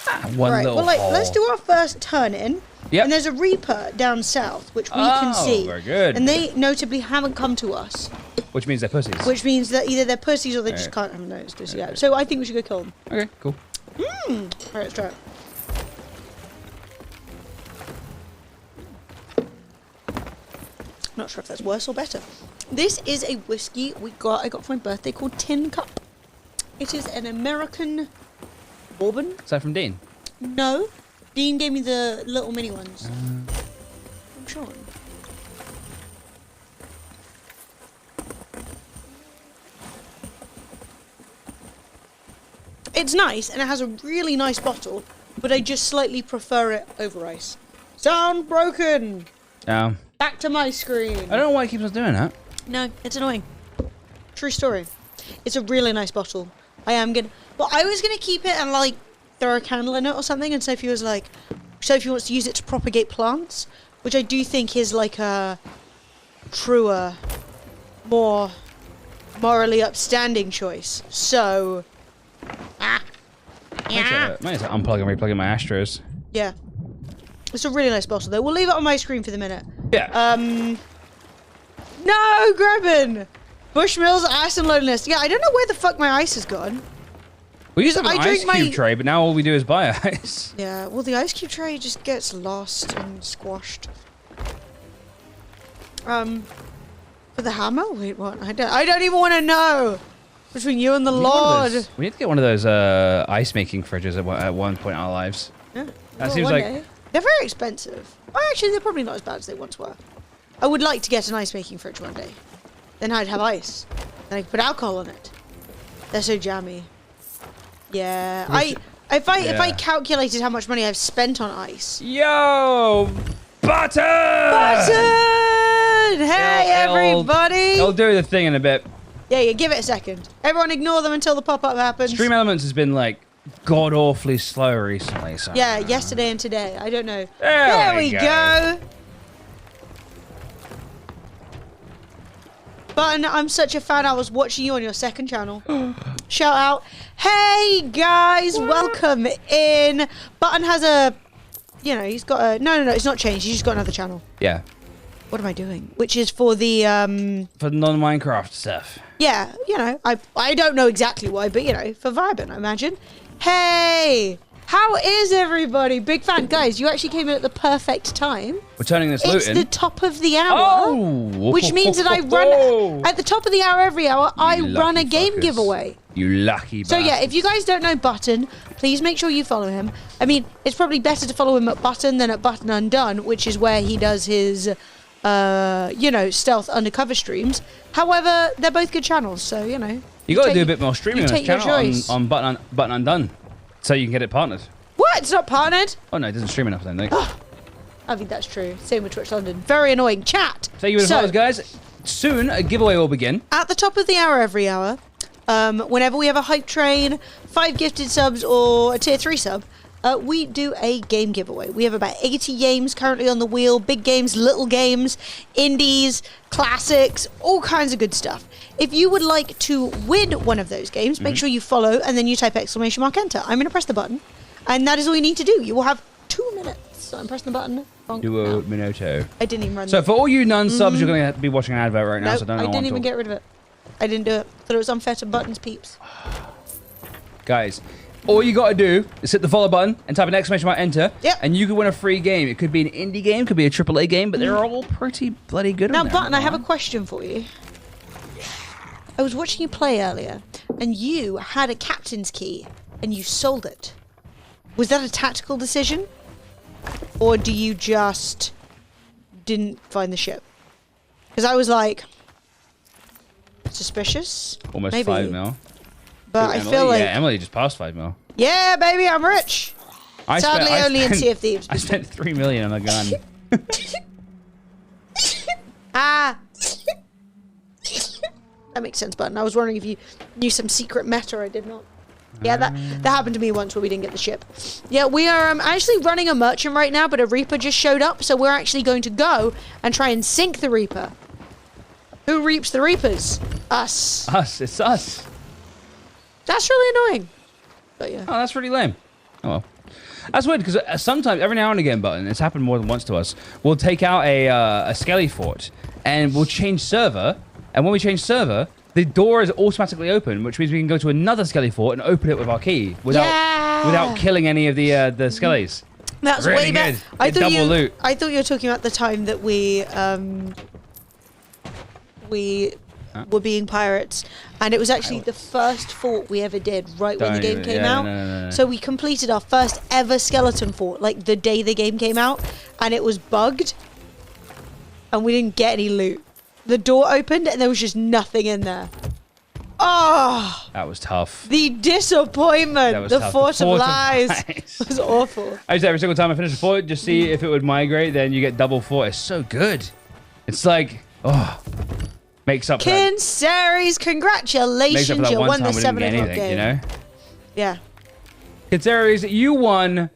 Right, well, like, let's do our first turn-in. Yep. And there's a Reaper down south, which we can see. Very good. And they notably haven't come to us. Which means they're pussies. Which means that either they're pussies or they just can't have noticed us yet. So I think we should go kill them. Okay, cool. Alright, let's try it. Not sure if that's worse or better. This is a whiskey I got for my birthday called Tin Cup. It is an American bourbon. Is that from Dean? No. Dean gave me the little mini ones. I'm sure. It's nice, and it has a really nice bottle, but I just slightly prefer it over ice. Sound broken! No. Back to my screen. I don't know why it keeps on doing that. No, it's annoying. True story. It's a really nice bottle. I am gonna... But I was gonna keep it and, like, throw a candle in it or something, and Sophie was like... Sophie wants to use it to propagate plants, which I do think is, like, a truer, more morally upstanding choice. So... Might have to unplug and replug in my Astros. Yeah. It's a really nice bottle, though. We'll leave it on my screen for the minute. Yeah. No, Grabbin! Bushmills, ice and loneliness. Yeah, I don't know where the fuck my ice has gone. We used to have an ice cube tray, but now all we do is buy ice. Yeah, well, the ice cube tray just gets lost and squashed. For the hammer? Wait, what? I don't even want to know. Between you and the We Lord. need to get one of those ice making fridges at one point in our lives. Yeah. That Well, seems one like day. They're very expensive. Oh, actually, they're probably not as bad as they once were. I would like to get an ice making fridge one day. Then I'd have ice. Then I could put alcohol on it. They're so jammy. Yeah. If I calculated how much money I've spent on ice. Yo, butter! Button! Hey, everybody! I'll do the thing in a bit. Yeah, give it a second. Everyone ignore them until the pop-up happens. Stream Elements has been like god awfully slow recently. So. Yeah, yesterday and today. I don't know. There we go. Button, I'm such a fan. I was watching you on your second channel. Shout out. Hey, guys. Welcome in. Button has a... You know, he's got a... No, it's not changed. He's just got another channel. Yeah. What am I doing? Which is for the... For non-Minecraft stuff. Yeah, you know, I don't know exactly why, but, you know, for vibing, I imagine. Hey! How is everybody? Big fan. Guys, you actually came in at the perfect time. We're turning this loot It's in. the top of the hour. Oh! Which means that I run... At the top of the hour every hour, I You run a lucky game fuckers. giveaway. You lucky So yeah, bastards. if you guys don't know Button, please make sure you follow him. I mean, it's probably better to follow him at Button than at Button Undone, which is where he does his, you know, stealth undercover streams. However, they're both good channels, so, you know. You got to take- do a bit more streaming you on this take your channel choice. on Button Undone, so you can get it partnered. What? It's not partnered? Oh no, it doesn't stream enough then. Like. I think that's true. Same with Twitch London. Very annoying. Chat. Thank you as So- always, guys. Soon a giveaway will begin. At the top of the hour every hour, whenever we have a hype train, 5 gifted subs, or a tier 3 sub, we do a game giveaway. We have about 80 games currently on the wheel. Big games, little games, indies, classics, all kinds of good stuff. If you would like to win one of those games, make sure you follow and then you type exclamation mark enter. I'm going to press the button, and that is all you need to do. You will have 2 minutes. So I'm pressing the button. Bonk. Duo Minuto. I didn't even run So that. for all you non-subs, you're going to be watching an advert right now. Nope, So don't I know didn't what even to- get rid of it. I didn't do it. Thought it was unfair to Button's peeps. Guys, all you got to do is hit the follow button and type an exclamation mark enter. Yep. And you can win a free game. It could be an indie game, could be a AAA game, but they're all pretty bloody good. Now, on there, Button, I have a right? question for you. I was watching you play earlier, and you had a captain's key, and you sold it. Was that a tactical decision? Or do you just didn't find the ship? Because I was like, suspicious? Almost Maybe. 5 mil. But Ooh, I Emily? feel like, Yeah, Emily just passed 5 mil. yeah, baby, I'm rich. Sadly, only in Sea of Thieves. I spent 3 million on a gun. Ah. That makes sense, Button. I was wondering if you knew some secret meta I did not. Yeah, that happened to me once where we didn't get the ship. Yeah, we are actually running a merchant right now, but a Reaper just showed up, so we're actually going to go and try and sink the Reaper. Who reaps the Reapers? Us. Us, it's us. That's really annoying. But yeah. Oh, that's really lame. Oh well. That's weird because sometimes, every now and again, Button, it's happened more than once to us. We'll take out a Skelly Fort and we'll change server. And when we change server, the door is automatically open, which means we can go to another Skelly Fort and open it with our key without killing any of the Skellies. That's Really way better. good. Get double loot. I thought you were talking about the time that we were being pirates, and it was actually the first fort we ever did right when the game came out. No. So we completed our first ever skeleton fort like the day the game came out, and it was bugged, and we didn't get any loot. The door opened and there was just nothing in there. Oh, That was tough. the disappointment. That was The tough. fort of Fort of lies Lies. was awful. I just every single time I finish a fort, just see if it would migrate, then you get double fort. It's so good. It's like, makes up for that, Kinsaries, makes up congratulations. for that You one won time the we didn't 7 get o'clock anything, game. you know? Yeah. Kinsaries, you won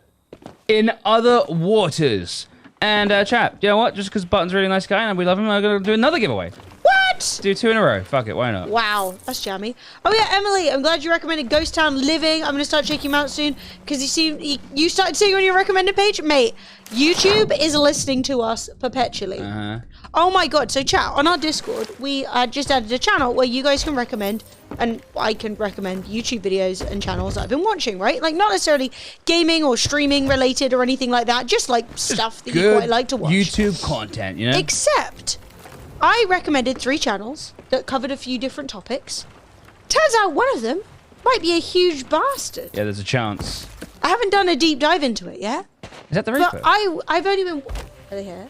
in other waters. And chat, you know what? Just because Button's a really nice guy and we love him, I'm going to do another giveaway. What? Do 2 in a row. Fuck it, why not? Wow, that's jammy. Oh yeah, Emily, I'm glad you recommended Ghost Town Living. I'm gonna start checking him out soon because you started seeing on your recommended page, mate. YouTube is listening to us perpetually. Oh my god! So chat on our Discord, we just added a channel where you guys can recommend, and I can recommend YouTube videos and channels that I've been watching. Right, like not necessarily gaming or streaming related or anything like that. Just like stuff that you Good quite like to watch. YouTube content, you know? Except I recommended 3 channels that covered a few different topics. Turns out one of them might be a huge bastard. Yeah, there's a chance. I haven't done a deep dive into it yet. Is that the Reaper? But I've only been... Are they here?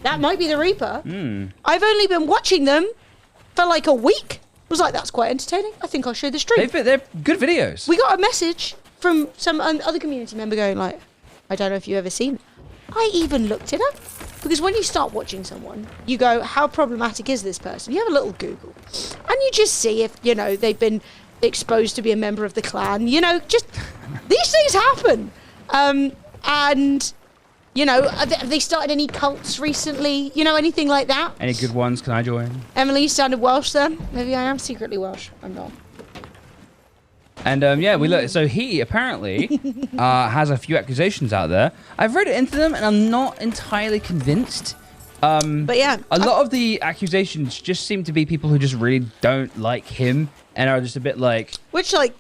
That might be the Reaper. Hmm. I've only been watching them for like a week. I was like, that's quite entertaining. I think I'll show the stream. They're good videos. We got a message from some other community member going like, I don't know if you've ever seen it. I even looked it up. Because when you start watching someone, you go, how problematic is this person? You have a little Google. And you just see if, you know, they've been exposed to be a member of the clan. You know, just, these things happen. And, you know, have they started any cults recently? You know, anything like that? Any good ones? Can I join? Emily, you sounded Welsh then. Maybe I am secretly Welsh. I'm not. And yeah, we look. So he apparently has a few accusations out there. I've read into them, and I'm not entirely convinced. But yeah, a lot of the accusations just seem to be people who just really don't like him and are just a bit like, which like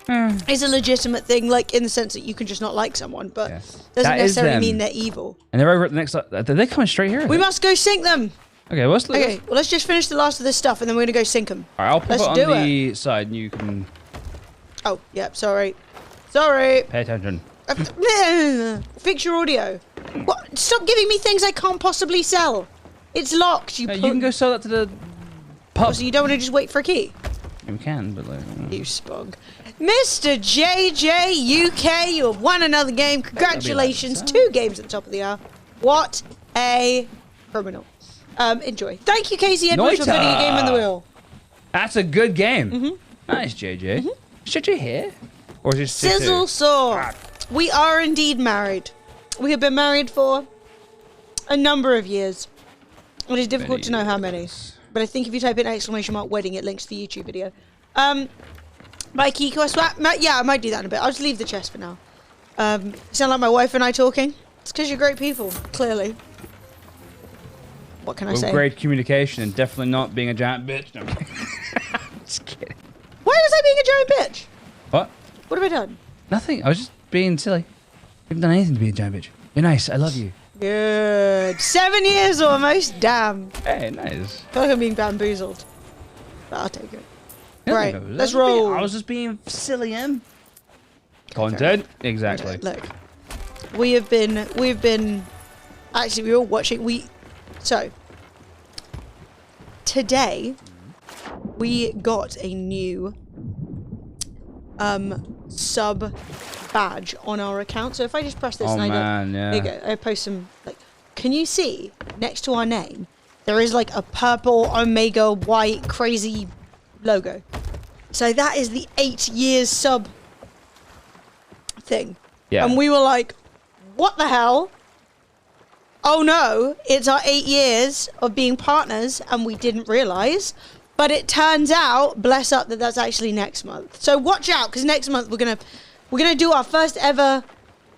is a legitimate thing, like in the sense that you can just not like someone, but doesn't necessarily mean they're evil. And they're over at the next. They're coming straight here. We must go sink them. Okay, well, let's just finish the last of this stuff, and then we're gonna go sink them. All right, I'll put it on the side, and you can. Oh, yep, sorry. Sorry. Pay attention. Fix your audio. What? Stop giving me things I can't possibly sell. It's locked. You can go sell that to the pub. Oh, so you don't want to just wait for a key? You can, but like... You spog. Mr. JJ UK, you have won another game. Congratulations. 2 games at the top of the hour. What a criminal. Enjoy. Thank you, Casey Edwards, for putting a game on the wheel. That's a good game. Nice, JJ. Should you hear? Or is it Sizzle Saw? We are indeed married. We have been married for a number of years. It is difficult to know how many. But I think if you type in !wedding, it links to the YouTube video. My key quest swap? Yeah, I might do that in a bit. I'll just leave the chest for now. Sound like my wife and I talking? It's because you're great people, clearly. What can I say? Great communication and definitely not being a giant bitch. No, I'm just kidding. Why was I being a giant bitch? What? What have I done? Nothing. I was just being silly. I haven't done anything to be a giant bitch. You're nice. I love you. Good. 7 years almost. Damn. Hey, nice. I feel like I'm being bamboozled. But I'll take it. Right. Let's roll. I was just being silly, Em. Content. Exactly. Look. We've been actually we were watching so today we got a new sub badge on our account. So if I just press this there you go. I post some can you see next to our name there is like a purple omega white crazy logo. So that is the 8 years sub thing. Yeah. And we were like, what the hell? Oh no, it's our 8 years of being partners and we didn't realize. But it turns out, bless up, that that's actually next month. So watch out, because next month we're gonna do our first ever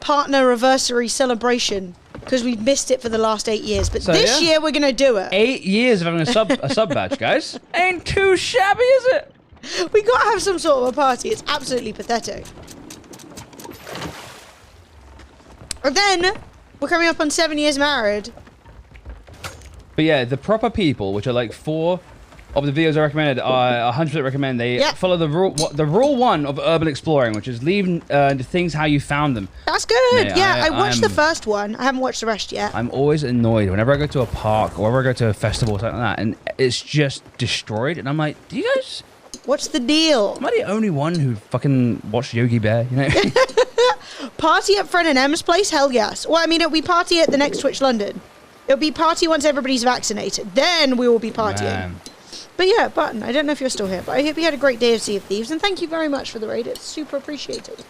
partner anniversary celebration because we've missed it for the last 8 years. But this year we're gonna do it. 8 years of having a sub badge, guys. Ain't too shabby, is it? We gotta have some sort of a party. It's absolutely pathetic. And then we're coming up on 7 years married. But yeah, the proper people, which are like 4 of the videos I recommended, I 100% recommend they follow the rule 1 of urban exploring, which is leave the things how you found them. That's good. Yeah, I watched the first one. I haven't watched the rest yet. I'm always annoyed whenever I go to a park or whenever I go to a festival or something like that, and it's just destroyed. And I'm like, do you guys? What's the deal? Am I the only one who fucking watched Yogi Bear? You know. Party at Fred and Em's place? Hell yes. Well, I mean, it'll be party at the next Twitch London. It'll be party once everybody's vaccinated. Then we will be partying. Man. But yeah, Button, I don't know if you're still here, but I hope you had a great day of Sea of Thieves, and thank you very much for the raid. It's super appreciated.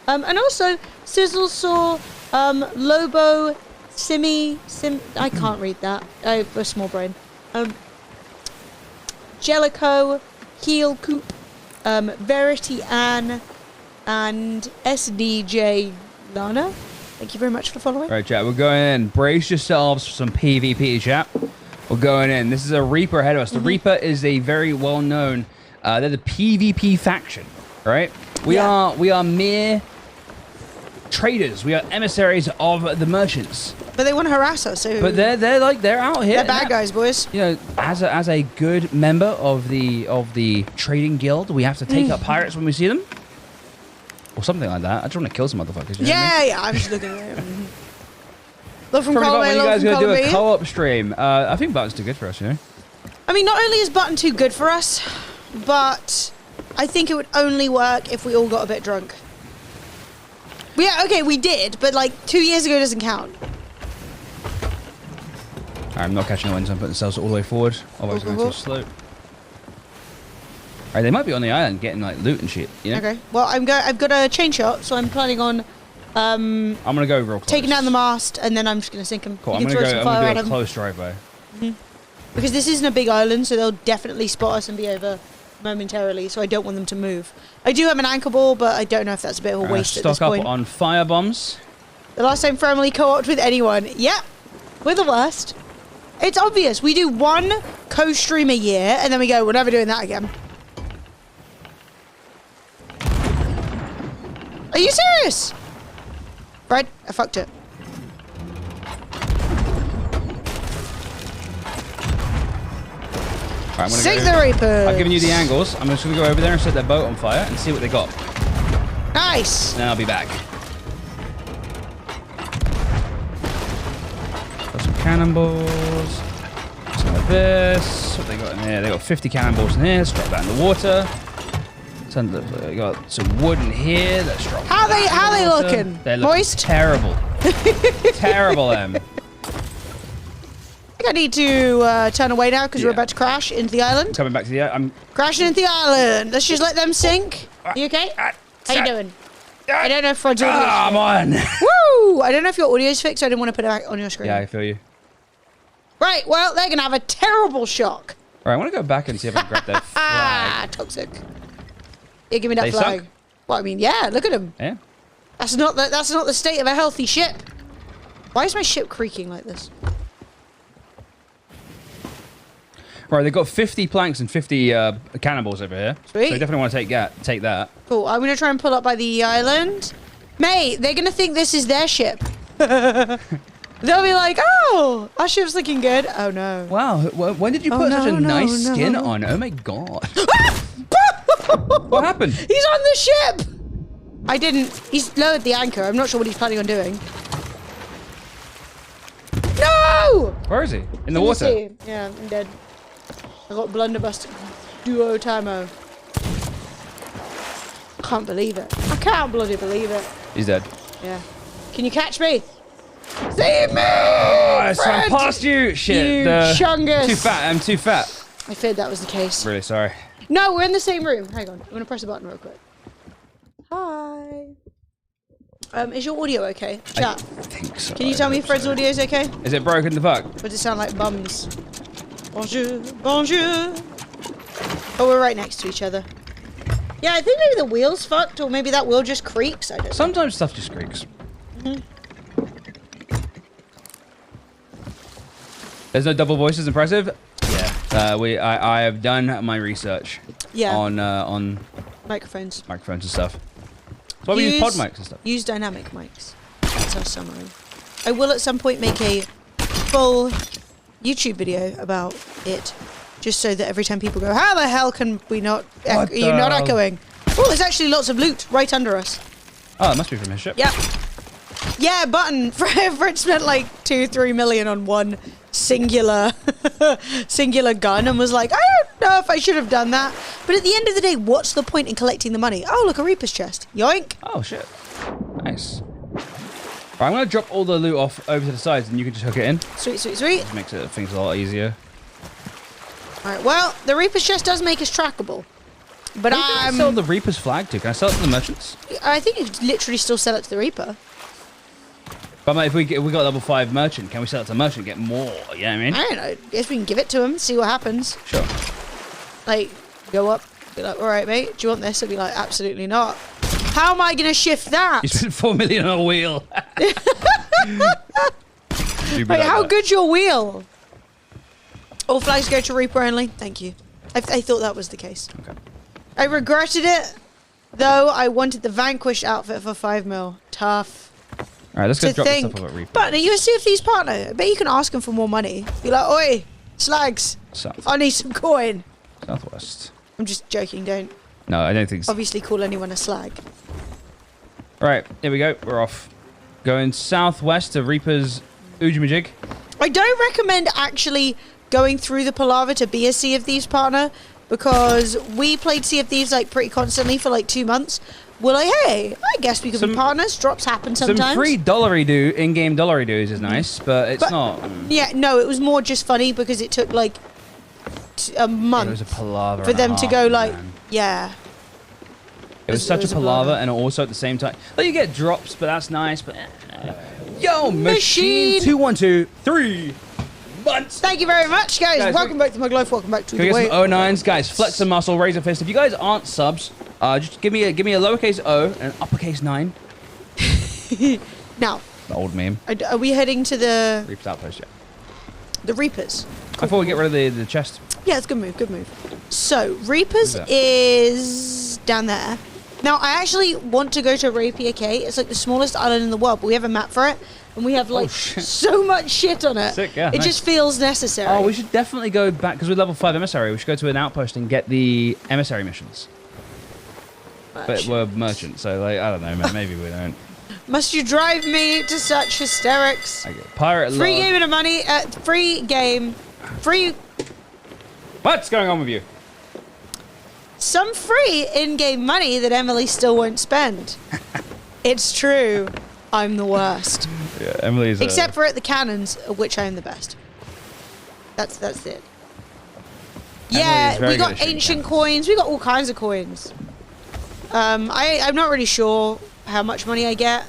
And also, Sizzle Saw, Lobo, I can't read that. I have a small brain. Jellicoe, Heel Coop, Verity Ann, and SDJ Lana. Thank you very much for following. Right, chat, we're going in. Brace yourselves for some PvP, chat. We're going in. This is a Reaper ahead of us. The Reaper is a very well-known, they're the PvP faction, right? We are mere traders. We are emissaries of the merchants. But they want to harass us, so... But they're out here. They're bad guys, boys. You know, as a good member of the trading guild, we have to take up pirates when we see them. Or something like that. I just want to kill some motherfuckers. You know what I mean? Yeah, I'm just looking at them. Look from Probably column when A, you look guys from are going to do column a B. co-op stream. I think Button's too good for us, you know? I mean, not only is Button too good for us, but I think it would only work if we all got a bit drunk. Yeah, okay, we did, but like 2 years ago doesn't count. I'm not catching the wind, so I'm putting themselves all the way forward. Otherwise, Cool, going cool, too slow. Alright, they might be on the island getting like loot and shit. You know? Okay, well, I've got a chain shot, so I'm planning on I'm gonna go real close. taking down the mast, and then I'm just gonna sink them. Cool. You I'm can gonna throw go. some I'm fire gonna at do a 'em. close drive-by. Because this isn't a big island, so they'll definitely spot us and be over momentarily, so I don't want them to move. I do have an anchor ball, but I don't know if that's a bit of a waste at this Stock point. up on fire bombs. The last time Family co-opted with anyone. Yep. We're the worst. It's obvious. We do one co-stream a year, and then we go, we're never doing that again. Are you serious? Fred, I fucked it. Alright, I'm gonna Sink go. the Reapers. I've given you the angles. I'm just gonna go over there and set their boat on fire and see what they got. Nice. And then I'll be back. Got some cannonballs. Some of this. What they got in here? They got 50 cannonballs in here. Let's drop that in the water. They got some wood in here. Let's drop. How that they in the water. looking? They're looking Moist? terrible. Terrible, I think I need to turn away now because we're Yeah. about to crash into the island. Coming back to the. I'm. Crashing into the island. Let's just let them sink. You okay? How you doing? I don't know if Fred's audio. Come on. Woo! I don't know if your audio's fixed. So I didn't want to put it back on your screen. Yeah, I feel you. Right. Well, they're gonna have a terrible shock. All right, I want to go back and see if I can grab that Ah, flag. toxic. Yeah, give me that They flag. sunk? Well, I mean, yeah. Look at them. Yeah. That's not the state of a healthy ship. Why is my ship creaking like this? Right, they've got 50 planks and 50 cannonballs over here. Sweet. So I definitely want to take that. Cool. I'm gonna try and pull up by the island. Mate, they're gonna think this is their ship. They'll be like, "Oh, our ship's looking good." Oh no. Wow, when did you Oh, put no, such a no, nice no. skin on? Oh my god. What happened? He's on the ship! I didn't. He's lowered the anchor. I'm not sure what he's planning on doing. No! Where is he? In the In water? sea. Yeah, I'm dead. I got blunderbuss duo tamo. Can't believe it. I can't bloody believe it. He's dead. Yeah. Can you catch me? See me! Oh, I swam Fred! past you! Shit. You chungus! Too fat. I'm too fat. I feared that was the case. Really sorry. No, we're in the same room. Hang on. I'm going to press a button real quick. Hi. Is your audio okay? Chat. I think so. Can you tell me if Fred's audio is okay? Is it broken the fuck? Or does it sound like bums? Bonjour, bonjour. Oh, we're right next to each other. Yeah, I think maybe the wheel's fucked, or maybe that wheel just creaks. I don't know. Sometimes stuff just creaks. There's no double voices impressive? Yeah. I have done my research Yeah. on Microphones. microphones and stuff. That's why we use pod mics and stuff. Use dynamic mics. That's our summary. I will at some point make a full YouTube video about it, just so that every time people go, how the hell can we not, What you're not the- echoing? Oh, there's actually lots of loot right under us. Oh, it must be from his ship. Yep. Yeah, Button. Fred spent like 2-3 million on one singular gun and was like, I don't know if I should have done that. But at the end of the day, what's the point in collecting the money? Oh, look, a Reaper's chest. Yoink. Oh, shit. Nice. Right, I'm going to drop all the loot off over to the sides and you can just hook it in. Sweet, sweet, sweet. Just makes things a lot easier. All right, well, the Reaper's chest does make us trackable. But Who can I sell the Reaper's flag to? Can I sell it to the merchants? I think you could literally still sell it to the Reaper. But mate, if we got level 5 merchant, can we sell it to merchant and get more? You know what I mean? I don't know. Guess we can give it to him, see what happens. Sure. Like, go up, be like, all right, mate, do you want this? I'd be like, absolutely not. How am I going to shift that? You spent 4 million on a wheel. Wait, how good's your wheel? All flags go to Reaper only. Thank you. I thought that was the case. Okay. I regretted it, though. I wanted the Vanquished outfit for 5 mil. Tough. All right, let's go to drop the think. stuff about Reaper. But you see if these partner. I bet you can ask them for more money. Be like, oi, slags, South. I need some coin. Southwest. I'm just joking. Don't No, I don't think so. obviously call anyone a slag. Right, here we go. We're off. Going southwest to Reaper's Oojamajig. I don't recommend actually going through the palaver to be a Sea of Thieves partner because we played Sea of Thieves like pretty constantly for like 2 months. We're like, hey, I guess we could be partners. Drops happen sometimes. Some free in-game dollary doos is nice, but it's not. Yeah, no, it was more just funny because it took like a month It was a palaver for and a them to half, go like, man. yeah. It was such a palaver, and also at the same time, like you get drops, but that's nice. But yo, machine 212 months. Thank you very much, guys. Welcome back to my life. Welcome back to Can we the get some O9s, guys? Flex the muscle, raise a fist. If you guys aren't subs, just give me a lowercase O and an uppercase 9. Now, The old meme. are we heading to the Reaper's Outpost, yeah. the Reapers? Before we get rid of the chest. Yeah, it's good move. Good move. So Reapers Where's that? is down there. Now, I actually want to go to Rapier Cay. It's like the smallest island in the world, but we have a map for it, and we have like so much shit on it. Sick, yeah, it nice. just feels necessary. Oh, we should definitely go back because we're level 5 emissary. We should go to an outpost and get the emissary missions. But we're merchants, so like I don't know, man. Maybe we don't. Must you drive me to such hysterics? Okay. Pirate Free log. game and a money. Free game. Free. What's going on with you? Some free in-game money that Emily still won't spend. It's true. I'm the worst. Yeah, Emily's. Except for at the cannons, of which I am the best. That's it. Yeah, very we good got at shooting ancient coins. We got all kinds of coins. I'm not really sure how much money I get,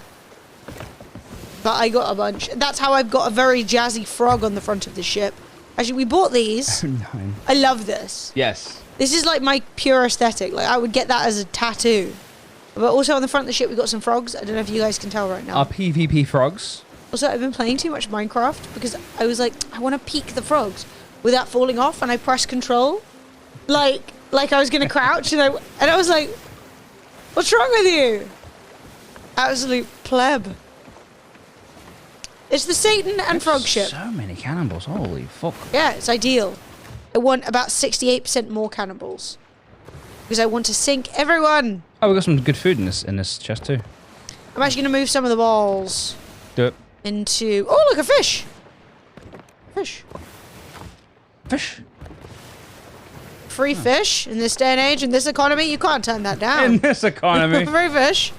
but I got a bunch. That's how I've got a very jazzy frog on the front of the ship. Actually, we bought these. No. I love this. Yes. This is like my pure aesthetic. Like I would get that as a tattoo. But also on the front of the ship, we got some frogs. I don't know if you guys can tell right now. Our PvP frogs. Also, I've been playing too much Minecraft because I was like, I want to peek the frogs without falling off, and I pressed control, like I was gonna crouch, and I was like, what's wrong with you? Absolute pleb. It's the Satan and frog ship. So many cannonballs. Holy fuck. Yeah, it's ideal. I want about 68% more cannonballs because I want to sink everyone. Oh, we got some good food in this chest too. I'm actually gonna move some of the balls Do it. into. Oh, look, a fish. Fish. Fish. Free fish in this day and age, in this economy, you can't turn that down. In this economy. Free fish.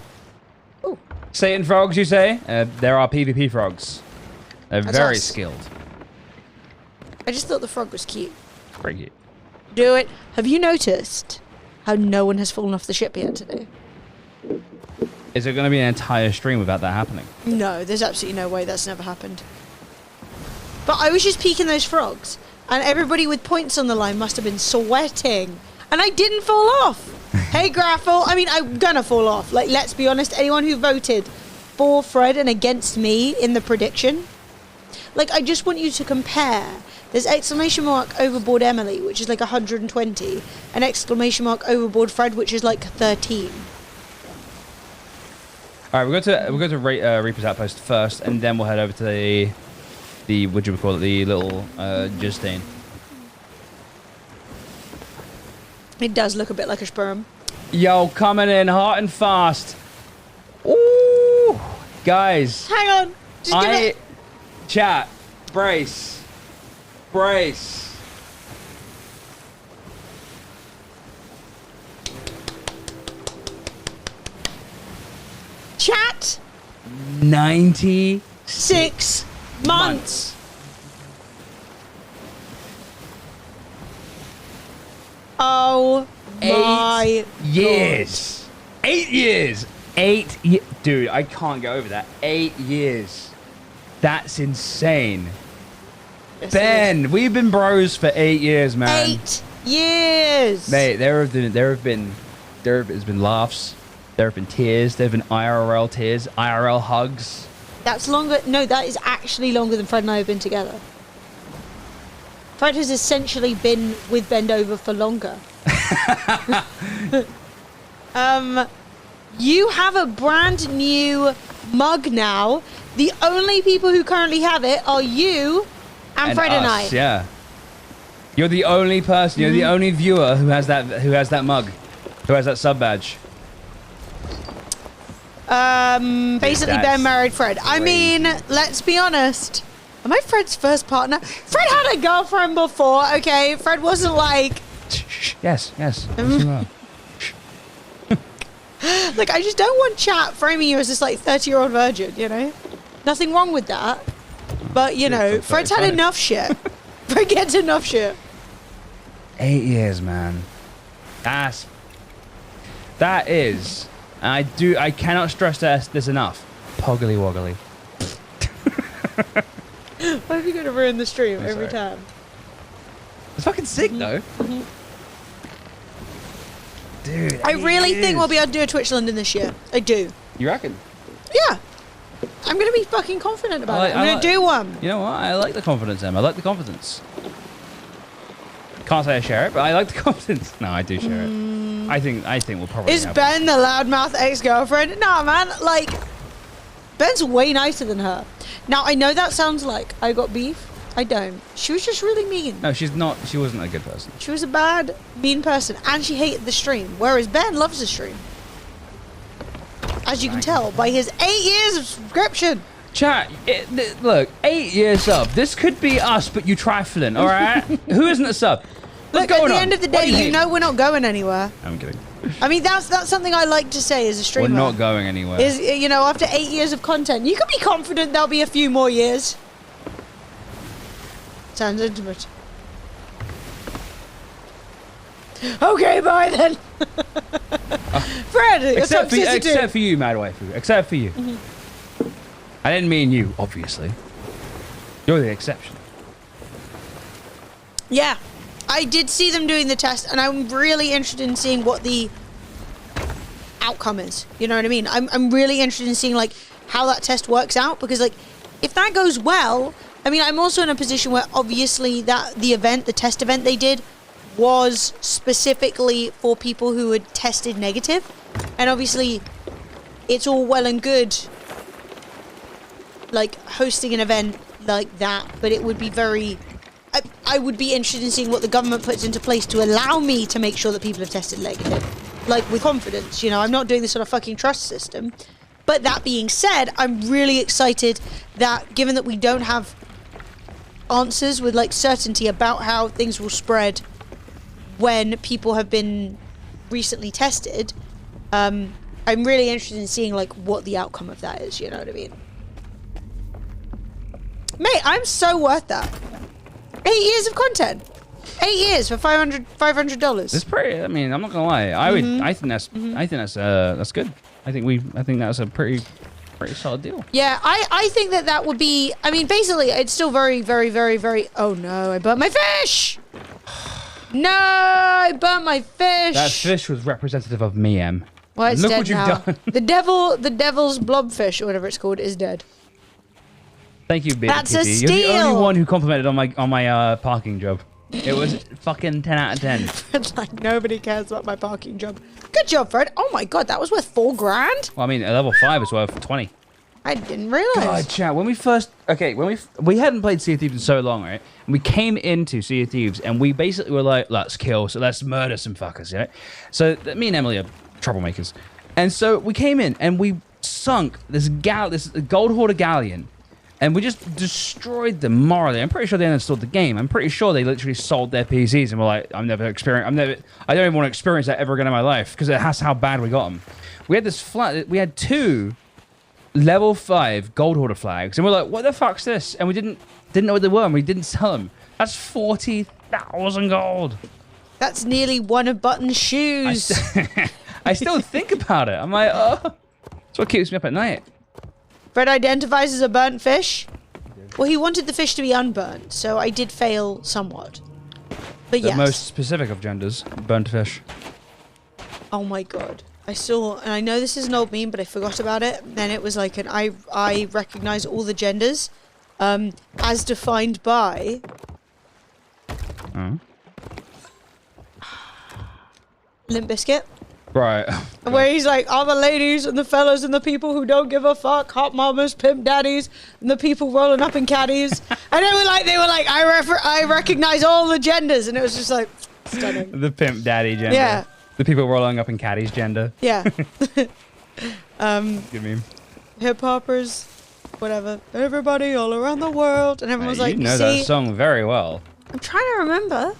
Satan frogs, you say? There are PvP frogs. They're That's very us. skilled. I just thought the frog was cute. Very cute. Do it. Have you noticed how no one has fallen off the ship yet today? Is there going to be an entire stream without that happening? No, there's absolutely no way that's never happened. But I was just peeking those frogs, and everybody with points on the line must have been sweating. And I didn't fall off. Hey, Graffle. I mean, I'm gonna fall off. Like, let's be honest, anyone who voted for Fred and against me in the prediction, like, I just want you to compare. There's exclamation mark overboard Emily, which is like 120, and exclamation mark overboard Fred, which is like 13. All right, we'll go to Reaper's Outpost first, and then we'll head over to the what do you call it? The little Justine. It does look a bit like a sperm. Yo, coming in hot and fast. Ooh, guys. Hang on. Just give it. Chat. Brace. Brace. Chat. 96 6 months. Oh my 8 years. 8 years. 8 years. Dude, I can't get over that. 8 years. That's insane. Yes, Ben, we've been bros for 8 years, man. 8 years. Mate, there has been laughs. There have been tears. There have been IRL tears, IRL hugs. That's longer. No, that is actually longer than Fred and I have been together. Fred has essentially been with Bendover for longer. You have a brand new mug now. The only people who currently have it are you and Fred and I. Yeah. You're the only person. You're the only viewer who has that. Who has that mug. Who has that sub badge. Basically, Ben married Fred. I mean, let's be honest. Am I Fred's first partner? Fred had a girlfriend before. Okay, Fred wasn't like. Yes. Look, I just don't want chat framing you as this like 30-year-old virgin, you know? Nothing wrong with that. But, you know, Fred's had enough shit. Fred gets enough shit. 8 years, man. That is. I cannot stress this enough. Poggly woggly. Why are you going to ruin the stream every sorry. time? It's fucking sick, though. Dude, I really think we'll be able to do a Twitch London this year. I do. You reckon? Yeah. I'm going to be fucking confident about it. I'm going to do one. You know what? I like the confidence, Em. I like the confidence. Can't say I share it, but I like the confidence. No, I do share it. I think we'll probably Is have Ben the loudmouth ex-girlfriend? Nah, man. Like, Ben's way nicer than her. Now, I know that sounds like I got beef. I don't. She was just really mean. No, she's not. She wasn't a good person. She was a bad, mean person, and she hated the stream. Whereas Ben loves the stream, as you can tell by his 8 years of subscription. Chat, look, 8 years sub. This could be us, but you trifling, all right? Who isn't a sub? What's Look, at going the on? end of the What do day, hate? you know we're not going anywhere. I'm kidding. I mean, that's something I like to say as a We're streamer. not going anywhere. Is, you know, after 8 years of content, you can be confident there'll be a few more years. Sounds intimate. Okay, bye then. Fred, except for you, mad waifu. Except for you. I didn't mean you, obviously. You're the exception. Yeah, I did see them doing the test, and I'm really interested in seeing what the outcome is. You know what I mean? I'm really interested in seeing like how that test works out, because like if that goes well, I mean, I'm also in a position where obviously that the test event they did was specifically for people who had tested negative, and obviously it's all well and good like hosting an event like that, but it would be very I would be interested in seeing what the government puts into place to allow me to make sure that people have tested negative, like with confidence. You know, I'm not doing this on a fucking trust system. But that being said, I'm really excited that given that we don't have answers with like certainty about how things will spread when people have been recently tested, I'm really interested in seeing like what the outcome of that is. You know what I mean? Mate, I'm so worth that. 8 years of content. 8 years for $500. It's pretty. I mean, I'm not gonna lie. I think that's good. I think that's a pretty solid deal. Yeah, I think that would be. I mean, basically, it's still very, very, very, very. Oh no! I burnt my fish. No, I burnt my fish. That fish was representative of me, Em. Well, it's Look dead what you've now. done. The devil's blobfish or whatever it's called is dead. Thank you, baby. That's a Kitty. You're the only steal. one who complimented on my parking job. It was fucking 10 out of 10. It's like nobody cares about my parking job. Good job, Fred. Oh my god, that was worth $4 grand. Well, I mean, a level 5 is worth 20. I didn't realize. God, chat. When we hadn't played Sea of Thieves in so long, right? And we came into Sea of Thieves, and we basically were like, let's kill, so let's murder some fuckers, right? So me and Emily are troublemakers, and so we came in and we sunk this gold hoarder galleon, and we just destroyed them morally. I'm pretty sure they uninstalled the game. I'm pretty sure they literally sold their PCs and were like, I don't even want to experience that ever again in my life, because that's how bad we got them. We had 2 level 5 gold hoarder flags, and we're like, what the fuck's this? And we didn't know what they were, and we didn't sell them. That's 40,000 gold. That's nearly one of Button's shoes. I still think about it. I'm like, oh, that's what keeps me up at night. Fred identifies as a burnt fish. Well, he wanted the fish to be unburnt, so I did fail somewhat. But The yes. most specific of genders, burnt fish. Oh my god. I saw, and I know this is an old meme, but I forgot about it. Then it was like I recognize all the genders as defined by Oh. Limp Bizkit. Right. Where he's like, all the ladies and the fellas and the people who don't give a fuck, hot mamas, pimp daddies, and the people rolling up in caddies. And they were like, I recognize all the genders, and it was just like stunning. The pimp daddy gender. Yeah. The people rolling up in caddies gender. Yeah. Good meme. Hip hoppers, whatever. Everybody all around the world, and everyone was like, you know see, that song very well. I'm trying to remember.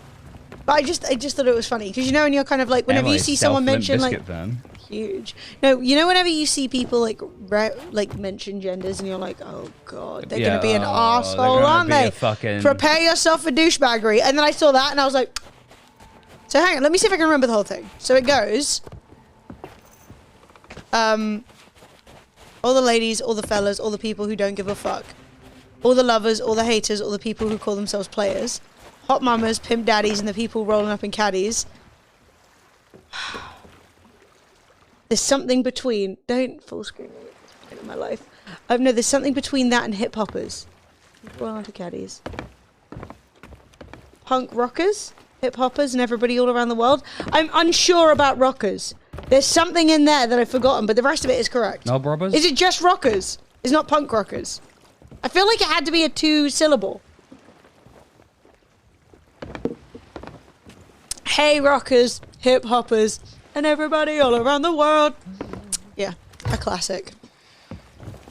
But I just thought it was funny because you know, when you're kind of like, whenever you see someone mention like huge, no, you know, whenever you see people like mention genders, and you're like, oh god, they're gonna be an arsehole, aren't they? Prepare yourself for douchebaggery. And then I saw that, and I was like, so hang on, let me see if I can remember the whole thing. So it goes, all the ladies, all the fellas, all the people who don't give a fuck, all the lovers, all the haters, all the people who call themselves players. Hot mamas, pimp daddies, and the people rolling up in caddies. There's something between... Don't full screen it in my life. No, there's something between that and hip hoppers. Rolling up in caddies. Punk rockers, hip hoppers, and everybody all around the world. I'm unsure about rockers. There's something in there that I've forgotten, but the rest of it is correct. No robbers? Is it just rockers? It's not punk rockers. I feel like it had to be a 2-syllable. Hey rockers, hip hoppers, and everybody all around the world. Yeah, a classic.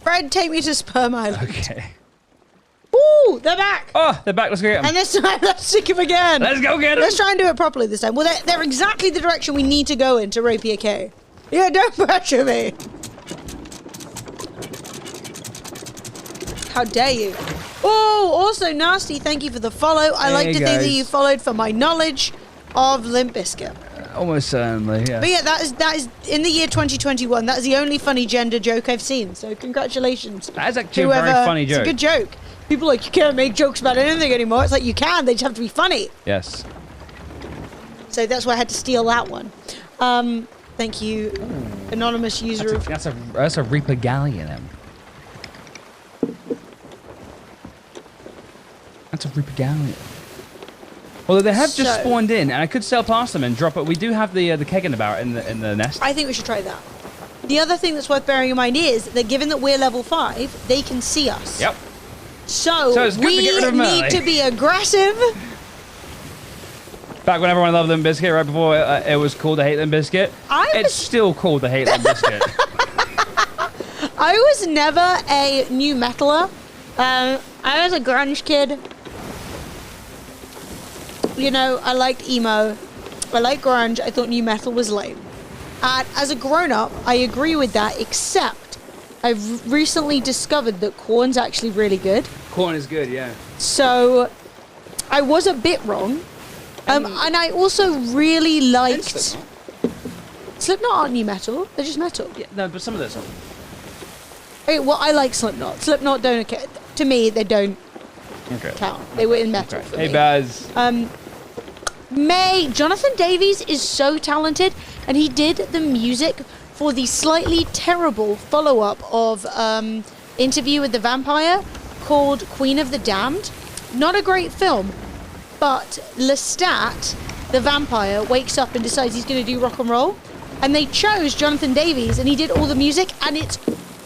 Fred, take me to Sperm Island. Okay. Ooh, they're back. Oh, they're back. Let's go get them. And this time, let's stick them again. Let's go get them. Let's try and do it properly this time. Well, they're exactly the direction we need to go in to Rapier K. Yeah, don't pressure me. How dare you? Oh, also, Nasty, thank you for the follow. I like to think that you followed for my knowledge of Limp Bizkit. Almost certainly, yeah. But yeah, that is in the year 2021. That is the only funny gender joke I've seen. So congratulations. That is actually a very funny joke. It's a good joke. People are like, you can't make jokes about anything anymore. It's like, you can. They just have to be funny. Yes. So that's why I had to steal that one. Thank you, anonymous user. That's a Reaper Galleon. That's a Reaper Galleon. Although they have just spawned in, and I could sail past them and drop it. We do have the keg in the barrel in the nest. I think we should try that. The other thing that's worth bearing in mind is that given that we're level 5, they can see us. Yep. So we need to be aggressive. Back when everyone loved Limp Bizkit, right before it was called the Hate Limp Bizkit, it's still called the Hate Limp Bizkit. I was never a new metaler. I was a grunge kid. You know, I liked emo. I liked grunge. I thought new metal was lame. And as a grown-up, I agree with that, except I've recently discovered that Korn's actually really good. Korn is good, yeah. So I was a bit wrong. And I also really liked... Slipknot aren't new metal. They're just metal. Yeah, no, but some of those are. Okay, well, I like Slipknot. Slipknot don't... To me, they don't count. They were in metal for me. Hey, Baz. Jonathan Davies is so talented, and he did the music for the slightly terrible follow-up of Interview with the Vampire called Queen of the Damned. Not a great film, but Lestat, the vampire, wakes up and decides he's going to do rock and roll, and they chose Jonathan Davies, and he did all the music, and it's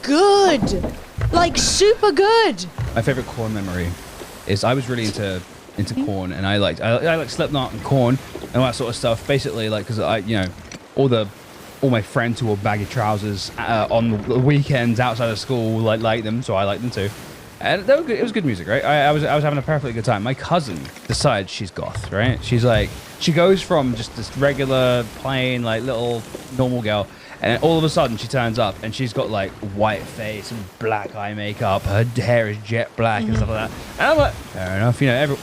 good, like super good. My favorite Korn memory is I was really into Korn, and I like Slipknot and Korn and all that sort of stuff. Basically, like, because all my friends who wore baggy trousers on the weekends outside of school like them, so I like them too. And they were good. It was good music, right? I was having a perfectly good time. My cousin decides she's goth, right? She's like, she goes from just this regular, plain, like little normal girl, and all of a sudden she turns up and she's got like white face and black eye makeup. Her hair is jet black and stuff like that. And I'm like, fair enough, you know.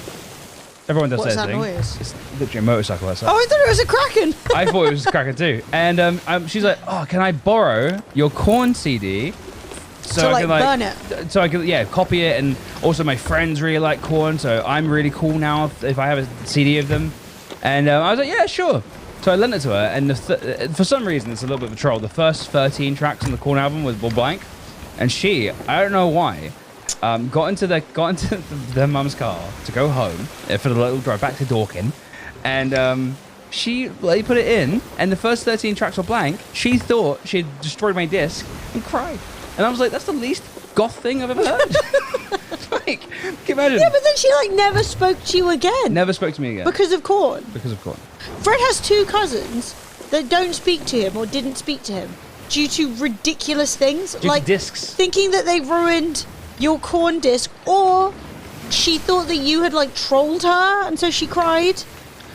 Everyone does their thing. Noise? It's literally a motorcycle outside. Oh, I thought it was a Kraken. I thought it was a Kraken too. And she's like, oh, can I borrow your Korn CD? So I can burn it. So I can, copy it. And also my friends really like Korn, so I'm really cool now if I have a CD of them. And I was like, yeah, sure. So I lent it to her, and for some reason, it's a little bit of a troll. The first 13 tracks on the Korn album were blank. And she, I don't know why, got into their mum's car to go home for the little drive back to Dorking, and They put it in, and the first 13 tracks were blank. She thought she had destroyed my disc and cried. And I was like, that's the least goth thing I've ever heard. Like, can you imagine? Yeah, but then she like never spoke to you again. Never spoke to me again. Because of corn. Because of corn. Fred has 2 cousins that don't speak to him or didn't speak to him due to ridiculous things. Due like to discs. thinking that they ruined your corn disc, or she thought that you had like trolled her and so she cried.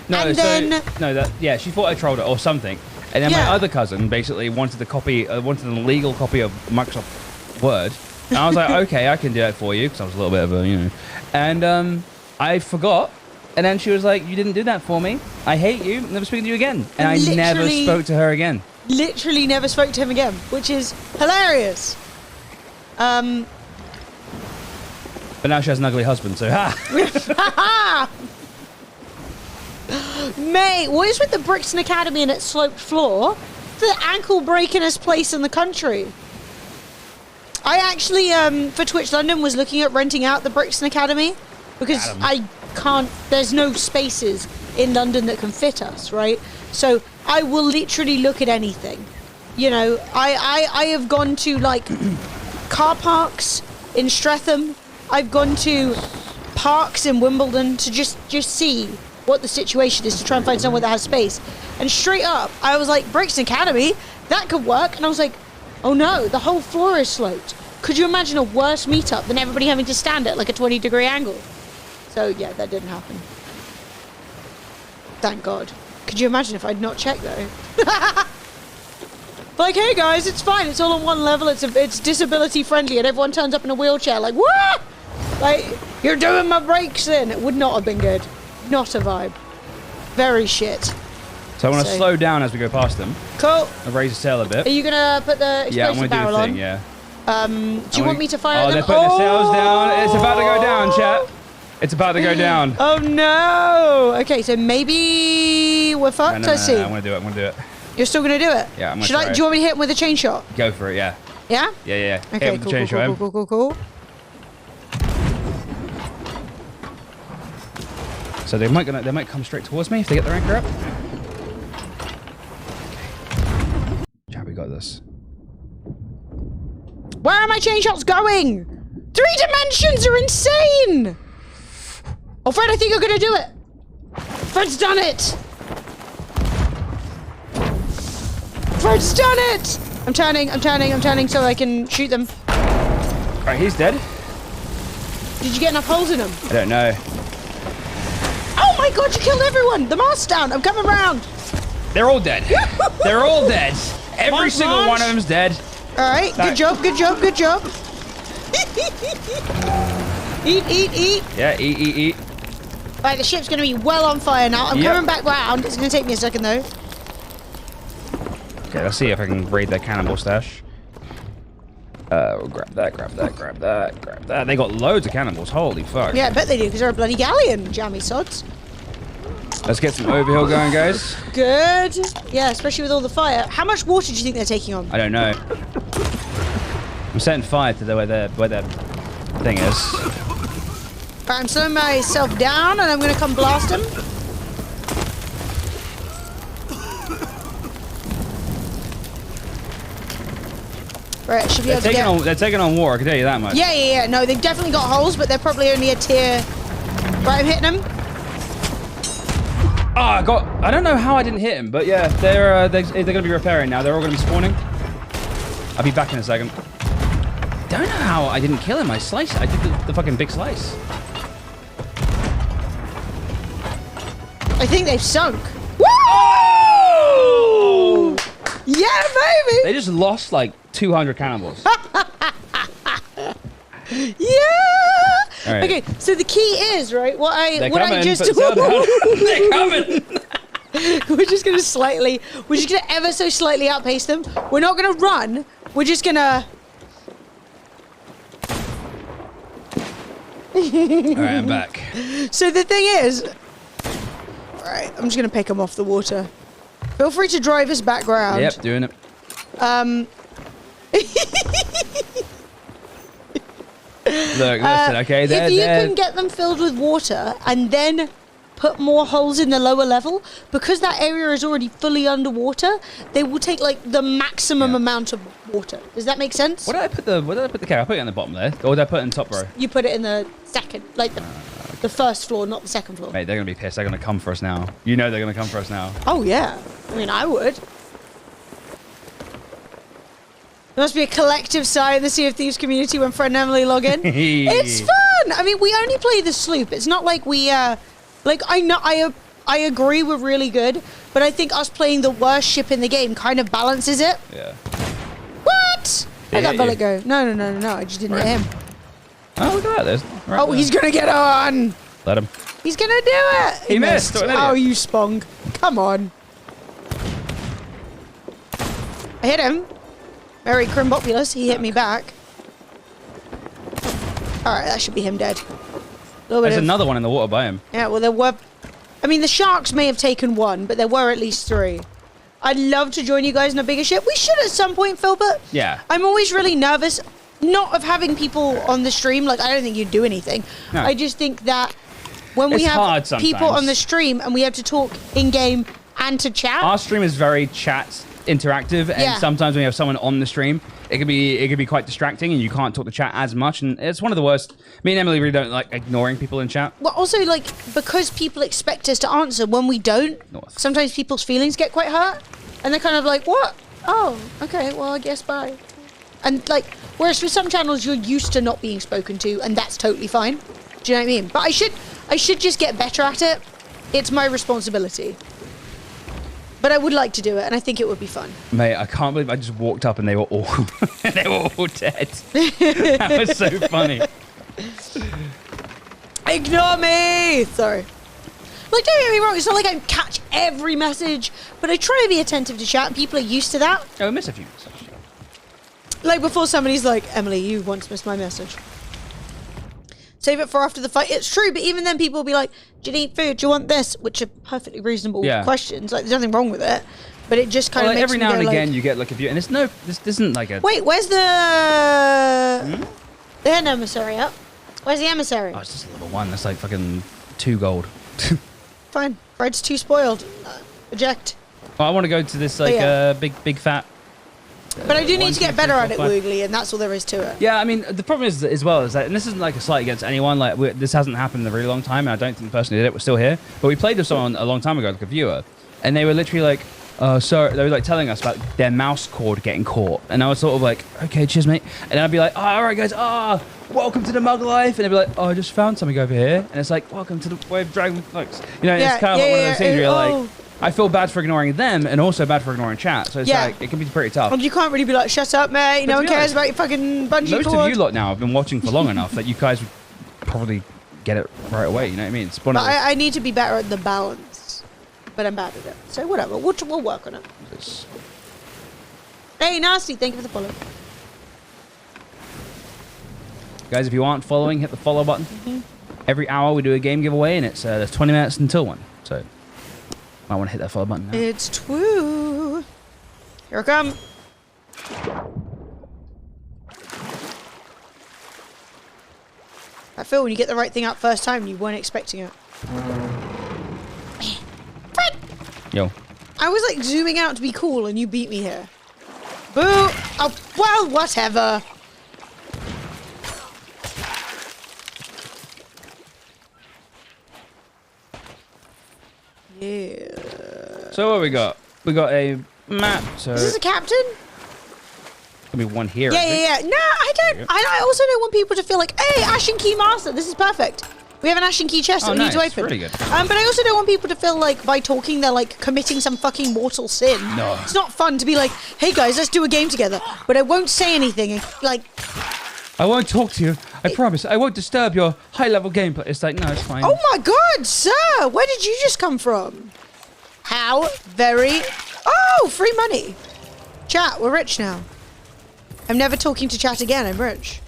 No, and so, then she thought I trolled her or something. And then my other cousin basically wanted wanted an illegal copy of Microsoft Word. And I was like, okay, I can do that for you, because I was a little bit of a, And I forgot. And then she was like, you didn't do that for me. I hate you. Never speaking to you again. And I never spoke to her again. Literally never spoke to him again, which is hilarious. But now she has an ugly husband, so ha! Mate, what is with the Brixton Academy and its sloped floor? The ankle breakingest place in the country. I actually, for Twitch London, was looking at renting out the Brixton Academy because I can't, there's no spaces in London that can fit us, right? So I will literally look at anything. You know, I have gone to like car parks in Streatham. I've gone to parks in Wimbledon to just see what the situation is, to try and find somewhere that has space. And straight up, I was like, Brixton Academy, that could work. And I was like, oh no, the whole floor is sloped. Could you imagine a worse meetup than everybody having to stand at like a 20-degree angle? So yeah, that didn't happen. Thank God. Could you imagine if I'd not checked though? Like, hey guys, it's fine. It's all on one level. It's disability friendly, and everyone turns up in a wheelchair. Like, what? Like, you're doing my brakes in. It would not have been good. Not a vibe. Very shit. So I want to slow down as we go past them. Cool. I'll raise the sail a bit. Are you gonna put the explosive barrel on? Yeah. Do you want me to fire them? They're putting the sails down. It's about to go down, chat. It's about to go down. Oh no! Okay, so maybe we're fucked. No, I see. I'm gonna do it. You're still gonna do it? Yeah, I'm gonna try. Do you want me to hit him with a chain shot? Go for it, yeah. Yeah? Yeah. Okay, Hit with the chain shot. cool. So they might come straight towards me if they get their anchor up. Okay. Chat, we got this. Where are my chain shots going? 3 dimensions are insane! Oh, Fred, I think you're gonna do it! Fred's done it! Fred's done it! I'm turning so I can shoot them. Alright, he's dead. Did you get enough holes in him? I don't know. Oh my god, you killed everyone! The mast's down! I'm coming round! They're all dead. They're all dead. Every single one of them's dead. Alright, good job. Eat. Yeah, eat. Right, the ship's gonna be well on fire now. I'm coming back round. It's gonna take me a second though. Okay, let's see if I can raid their cannibal stash. We'll grab that. They got loads of cannibals. Holy fuck. Yeah, I bet they do, because they're a bloody galleon, jammy sods. Let's get some overhill going, guys. Good. Yeah, especially with all the fire. How much water do you think they're taking on? I don't know. I'm setting fire to where their thing is. Right, I'm slowing myself down, and I'm going to come blast them. Right, I should be able to get... They're taking on water, I can tell you that much. Yeah. No, they've definitely got holes, but they're probably only a tier... Right, I'm hitting them. Oh, I don't know how I didn't hit him, but yeah, they're going to be repairing now. They're all going to be spawning. I'll be back in a second. Don't know how I didn't kill him. I did the fucking big slice. I think they've sunk. Woo! Oh! Yeah, baby! They just lost like 200 cannibals. Yeah! Right. Okay, so the key is, right, They're coming. They're coming. We're just gonna ever so slightly outpace them. We're not gonna run. We're just gonna... Alright, I'm back. So the thing is... Alright, I'm just gonna pick them off the water. Feel free to drive us back round. Yep, doing it. If Look, listen, okay? you can get them filled with water and then put more holes in the lower level, because that area is already fully underwater, they will take like the maximum amount of water. Does that make sense? Where did I put the carrot? I put it in the bottom there. Or did I put it in the top row? You put it in the second, like the first floor, not the second floor. Mate, they're going to be pissed. They're going to come for us now. You know they're going to come for us now. Oh, yeah. I mean, I would. There must be a collective sigh in the Sea of Thieves community when Fred and Emily log in. It's fun! I mean, we only play the sloop. It's not like we, like, I agree we're really good, but I think us playing the worst ship in the game kind of balances it. Yeah. What? I got hit you. bullet go. No. I just didn't hit him. Oh, look at that. There's right Oh, there. he's gonna get on! Let him. He's gonna do it! He missed. What an idiot. Oh, you spong. Come on. I hit him. Very crimbopulous. He hit me back. Alright, that should be him dead. There's another one in the water by him. Yeah, well, there were... I mean, the sharks may have taken one, but there were at least 3. I'd love to join you guys in a bigger ship. We should at some point, Philbert. Yeah. I'm always really nervous, not of having people on the stream. Like, I don't think you'd do anything. No. I just think that when we It's hard have sometimes. people on the stream and we have to talk in-game and to chat... Our stream is very chat interactive, and Yeah. sometimes when you have someone on the stream, it can be quite distracting, and you can't talk to chat as much. And it's one of the worst. Me and Emily really don't like ignoring people in chat. Well, also, like, because people expect us to answer when we don't, sometimes people's feelings get quite hurt. And they're kind of like, what? Oh, okay, well, I guess bye. And, like, whereas for some channels, you're used to not being spoken to, and that's totally fine. Do you know what I mean? But I should just get better at it. It's my responsibility. But I would like to do it, and I think it would be fun. Mate, I can't believe I just walked up and they were all dead. That was so funny. Ignore me! Sorry. Like, don't get me wrong, it's not like I catch every message, but I try to be attentive to chat, and people are used to that. Oh, I miss a few messages. Like, before somebody's like, Emily, you once missed my message. Save it for after the fight. It's true, but even then people will be like, do you need food? Do you want this? Which are perfectly reasonable questions. Like, there's nothing wrong with it. But it just kind of like, makes every me now go, and again like, you get like a few, and it's no, this isn't like a... wait, where's the head emissary up? Where's the emissary? Oh, it's just a level 1. That's like fucking 2 gold. Fine. Fred's too spoiled. Eject. Well, I want to go to this like big fat... But I do need 1, to 2, get better 3, at 4, it, 5. Woogly, and that's all there is to it. Yeah, I mean, the problem is as well is that, and this isn't like a slight against anyone, like this hasn't happened in a really long time, and I don't think the person who did it was still here, but we played with someone a long time ago, like a viewer, and they were literally like, sorry, they were like telling us about their mouse cord getting caught, and I was sort of like, okay, cheers, mate, and then I'd be like, oh, all right, guys, welcome to the mug life, and they'd be like, oh, I just found something over here, and it's like, welcome to the Wave Dragon Folks, you know, it's kind of like one of those things where you're like, I feel bad for ignoring them and also bad for ignoring chat. So it's like, it can be pretty tough. And you can't really be like, shut up, mate. No one cares about your fucking bungee cord. Most of you lot now have been watching for long enough that you guys would probably get it right away. You know what I mean? It's one of those- I need to be better at the balance. But I'm bad at it. So whatever. We'll work on it. Hey, Nasty. Thank you for the follow. Guys, if you aren't following, hit the follow button. Every hour we do a game giveaway, and it's there's 20 minutes until one. So I want to hit that follow button now. It's true. Here I come. I feel when you get the right thing out first time, you weren't expecting it. Fred! Yo. I was like zooming out to be cool, and you beat me here. Boo! Oh, well, whatever. Yeah. So what we got? We got a map. So Is this a captain? gonna be one here. Yeah, I think. yeah, yeah. No, I don't. I also don't want people to feel like, hey, Ashen Key Master, this is perfect. We have an Ashen Key chest that we need to nice. open. Really good. But I also don't want people to feel like by talking they're like committing some fucking mortal sin. No. It's not fun to be like, hey guys, let's do a game together. But I won't say anything. And, like, I won't talk to you. I promise. I won't disturb your high-level gameplay. It's like, no, it's fine. oh my god, sir, where did you just come from? How very... Oh, free money. Chat, we're rich now. I'm never talking to chat again, I'm rich.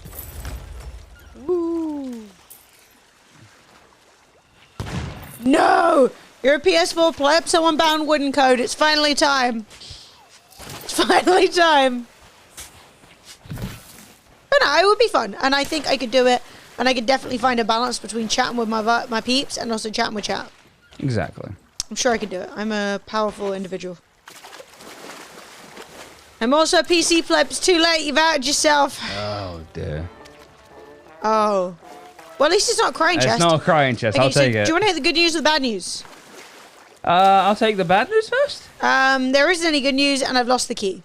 Ooh. No! You're a PS4 pleb, someone bound wooden code. It's finally time. It's finally time. But no, it would be fun. And I think I could do it. And I could definitely find a balance between chatting with my peeps and also chatting with chat. Exactly. I'm sure I can do it. I'm a powerful individual. I'm also a PC pleb. It's too late. You've outed yourself. Oh dear. Oh. Well, at least it's not a crying chest. It's not a crying chest. Okay, I'll take it. Do you want to hit the good news or the bad news? I'll take the bad news first. There isn't any good news, and I've lost the key.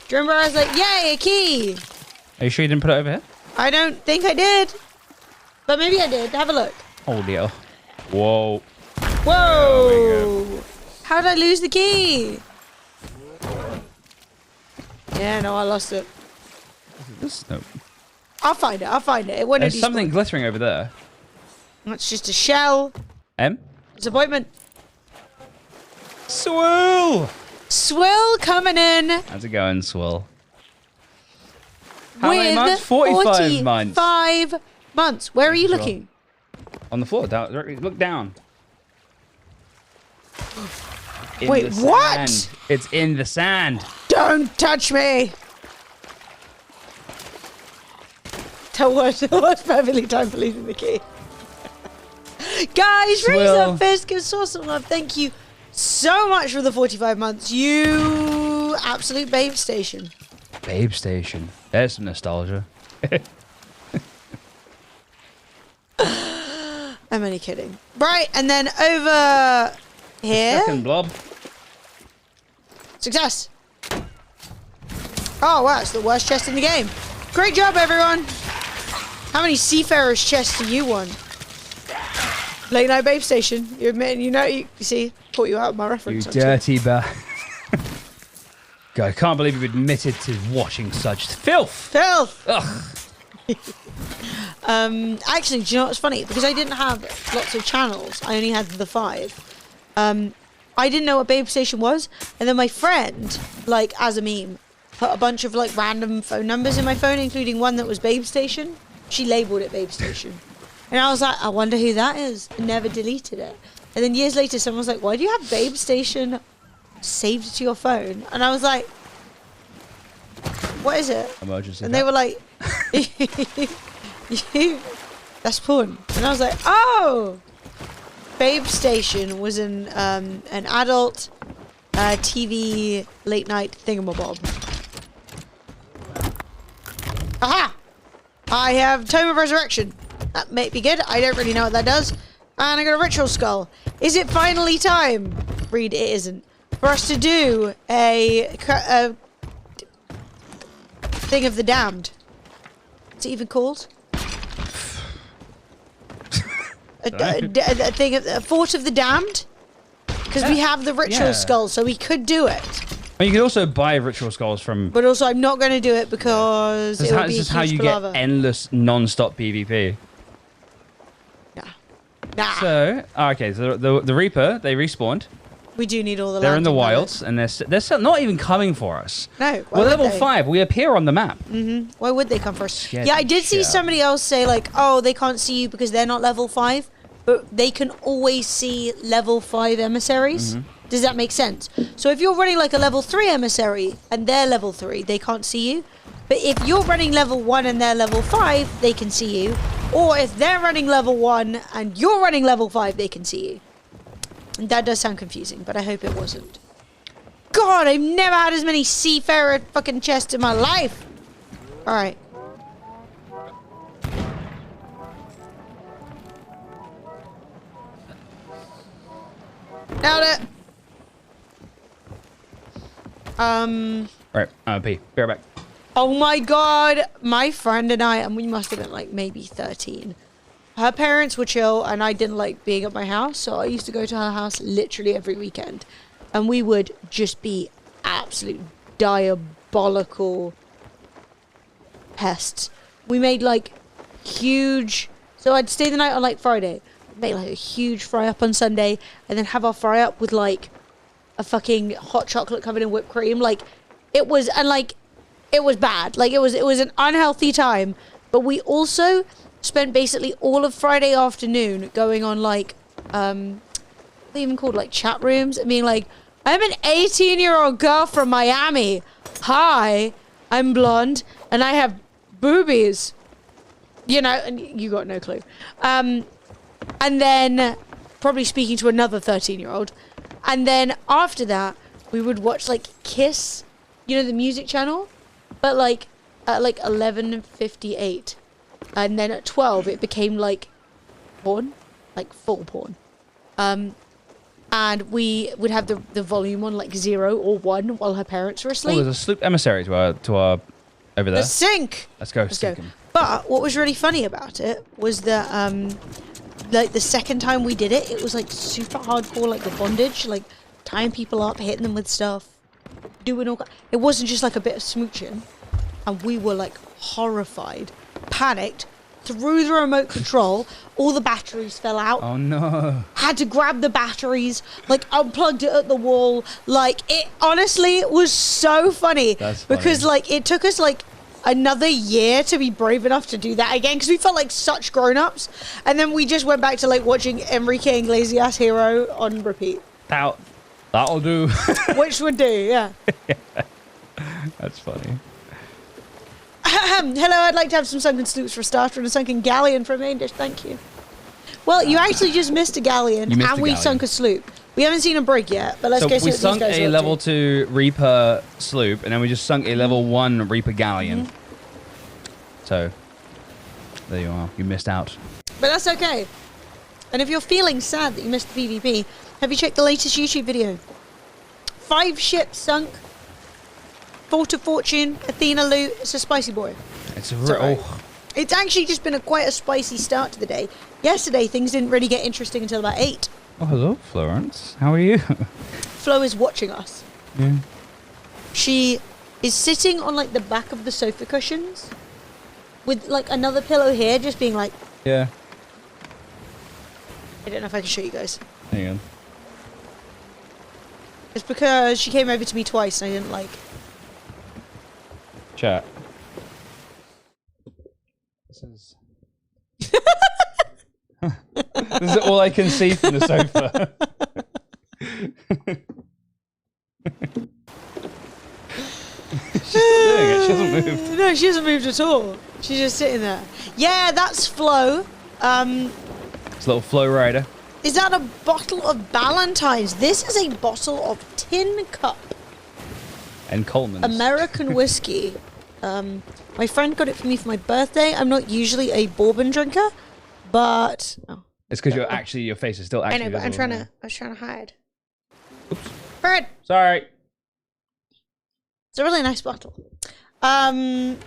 Do you remember I was like, yay, a key? Are you sure you didn't put it over here? I don't think I did. But maybe I did. Have a look. Oh dear. Whoa. Whoa! How did I lose the key? Yeah, no, I lost it. No. I'll find it. I'll find it. It wouldn't There's something glittering over there. That's just a shell. M? Disappointment. Swill! Swill coming in. How's it going, Swill? How with many months? 45 months. 45 months. Where are you Sure. looking? On the floor. Down, look down. In Wait, the what? sand. It's in the sand. Don't touch me. That was perfectly time for losing the key. Guys, raise Swill. up fist, give Sauce some love. Thank you so much for the 45 months. You absolute babe station. Babe Station. There's some nostalgia. I'm only kidding. Right, and then over here. Second blob. Success. Oh, wow, it's the worst chest in the game. Great job, everyone. How many Seafarer's chests do you want? Late night babe station. You admit, you see, caught you out of my You reference. actually. dirty God, I can't believe you've admitted to watching such filth. Filth. Ugh. Actually, do you know what's funny? Because I didn't have lots of channels. I only had the 5. I didn't know what babe station was, and then my friend, like as a meme, put a bunch of like random phone numbers in my phone, including one that was babe station. She labeled it babe station, and I was like, I wonder who that is. I never deleted it. And then years later, someone was like, why do you have babe station saved to your phone? And I was like, what is it? Emergency. And they were like, that's porn. And I was like, oh, Babe Station was an adult TV late night thingamabob. Aha! I have Tome of Resurrection. That may be good. I don't really know what that does. And I got a Ritual Skull. Is it finally time? Read, it isn't. For us to do a thing of the damned. What's it even called? a thing of a fort of the damned. Because we have the ritual skull, so we could do it. Well, you could also buy ritual skulls from. But also, I'm not going to do it because it would be This a is how huge you palaver. get endless, non-stop PvP. Nah, So, okay, so the Reaper, they respawned. we do need all the. They're in the lantern wilds, and they're still not even coming for us. No, why We're would level they? 5. We appear on the map. Why would they come first? Scared Yeah, I the did see shit out of somebody else say like, oh, they can't see you because they're not level 5, but they can always see level 5 emissaries. Does that make sense? So if you're running like a level 3 emissary and they're level 3, they can't see you. But if you're running level 1 and they're level 5, they can see you. Or if they're running level 1 and you're running level 5, they can see you. And that does sound confusing, but I hope it wasn't. God, I've never had as many seafarer fucking chests in my life. All right. Nailed it. Right, P. Be right back. Oh my god, my friend and I, and we must have been like maybe 13. Her parents were chill, and I didn't like being at my house, so I used to go to her house literally every weekend. And we would just be absolute diabolical pests. We made like huge, so I'd stay the night on like Friday, make like a huge fry up on Sunday, and then have our fry up with like a fucking hot chocolate covered in whipped cream. Like it was, and like it was bad. Like it was an unhealthy time. But we also spent basically all of Friday afternoon going on like what are they even called, like chat rooms, and being like, I'm an 18-year-old girl from Miami. Hi, I'm blonde and I have boobies. You know, and you got no clue. And then probably speaking to another 13-year-old. And then after that, we would watch like Kiss, you know, the music channel, but like at like 11:58. And then at 12, it became like porn, like full porn. And we would have the volume on like 0 or 1 while her parents were Oh, asleep. there's a sloop emissary to our over there. The sink. Let's go. Let's go. But what was really funny about it was that like the second time we did it, it was like super hardcore, like the bondage, like tying people up, hitting them with stuff, doing all. It wasn't just like a bit of smooching, and we were like horrified, panicked, threw the remote control. All the batteries fell out. Oh no! Had to grab the batteries, like unplugged it at the wall. Like it honestly was so funny. That's funny. Because like it took us like another year to be brave enough to do that again because we felt like such grown-ups, and then we just went back to like watching Enrique Iglesias Hero on repeat. That'll do. Which would do, yeah. That's funny. Hello, I'd like to have some sunken sloops for a starter and a sunken galleon for a main dish, thank you. Well, you actually just missed a galleon, You missed and a we galleon. sunk a sloop. We haven't seen a brig yet, but let's So go see we what these sunk guys a are up level to. 2 Reaper sloop, and then we just sunk a level 1 Reaper galleon. Mm-hmm. So there you are. You missed out. But that's okay. And if you're feeling sad that you missed the PvP, have you checked the latest YouTube video? 5 ships sunk. Fort of Fortune, Athena loot. It's a spicy boy. It's alright. It's actually just been quite a spicy start to the day. Yesterday, things didn't really get interesting until about 8. Oh, hello, Florence. How are you? Flo is watching us. Yeah. She is sitting on like the back of the sofa cushions with like another pillow here, just being like, Yeah. I don't know if I can show you guys. Hang on. It's because she came over to me twice and I didn't like. Chat. This is. This is all I can see from the sofa. She's still doing it. She hasn't moved. No, she hasn't moved at all. She's just sitting there. Yeah, that's Flo. It's a little flow rider. Is that a bottle of Ballantine's? This is a bottle of Tin Cup And Coleman's. American whiskey. My friend got it for me for my birthday. I'm not usually a bourbon drinker, but It's because you're actually, your face is still I actually know, but I visible. was trying to hide. Oops. Fred, Sorry. it's a really nice bottle. But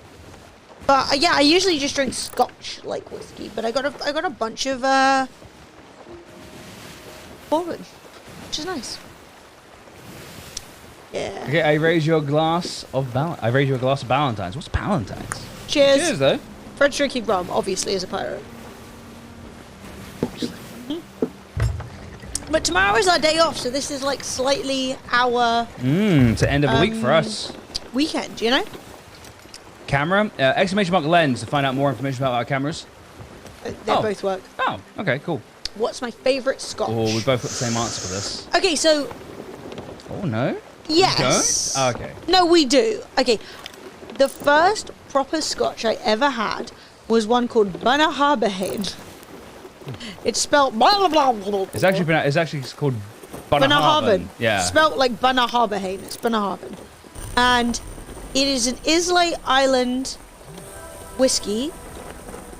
yeah, I usually just drink Scotch like whiskey, but I got a bunch of bourbon, which is nice. Yeah. Okay, I raise your glass of Valentine's. What's Valentine's? Cheers. Cheers, though. Fred's drinking rum, obviously, as a pirate. But tomorrow is our day off, so this is like slightly our It's the end of a week for us. weekend, you know? Camera, exclamation mark lens to find out more information about our cameras. They Oh. both work. Oh, okay, cool. What's my favourite Scotch? Oh, we both got the same answer for this. Okay, so Oh, no? yes. Don't? Oh, okay. No, we do. Okay, the first proper Scotch I ever had was one called Bunnahabhain. It's spelled blah, blah, blah, blah, It's actually called Bunnahabhain. Bunnahabhain. Yeah. Spelt like Bunnahabhain. It's Bunnahabhain. And it is an Islay Island whiskey,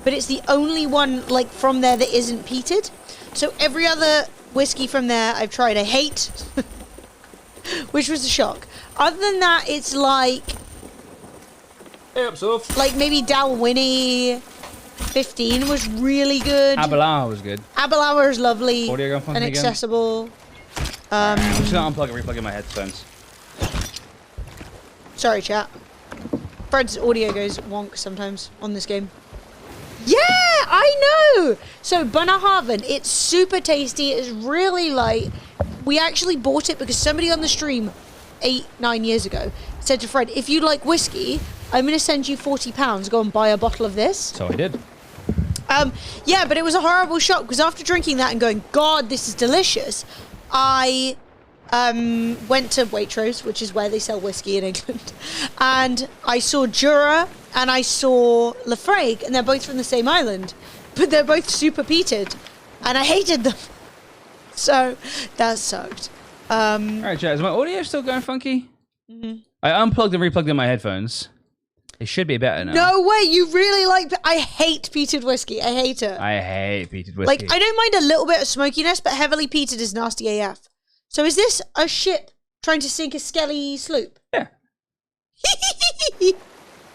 but it's the only one like from there that isn't peated. So every other whiskey from there I've tried I hate, which was a shock. Other than that, it's like maybe Dalwhinnie 15 was really good. Abelard was good. Abelauer is lovely Audio going funny and again? accessible. I'm just gonna unplug and replug in my headphones. Sorry, chat. Fred's audio goes wonk sometimes on this game. Yeah, I know! So, Bunnahabhain, it's super tasty. It's really light. We actually bought it because somebody on the stream 8-9 years ago said to Fred, if you like whiskey, I'm going to send you £40. Go and buy a bottle of this. So I did. Yeah, but it was a horrible shock because after drinking that and going, God, this is delicious, I went to Waitrose, which is where they sell whiskey in England, and I saw Jura and I saw Lafrague, and they're both from the same island, but they're both super peated. and I hated them. So that sucked. All right, chat. Is my audio still going funky? I unplugged and replugged in my headphones. It should be better now. No way, you really like... I hate peated whiskey. I hate it. I hate peated whiskey. Like, I don't mind a little bit of smokiness, but heavily peated is nasty AF. So is this a ship trying to sink a skelly sloop? Yeah.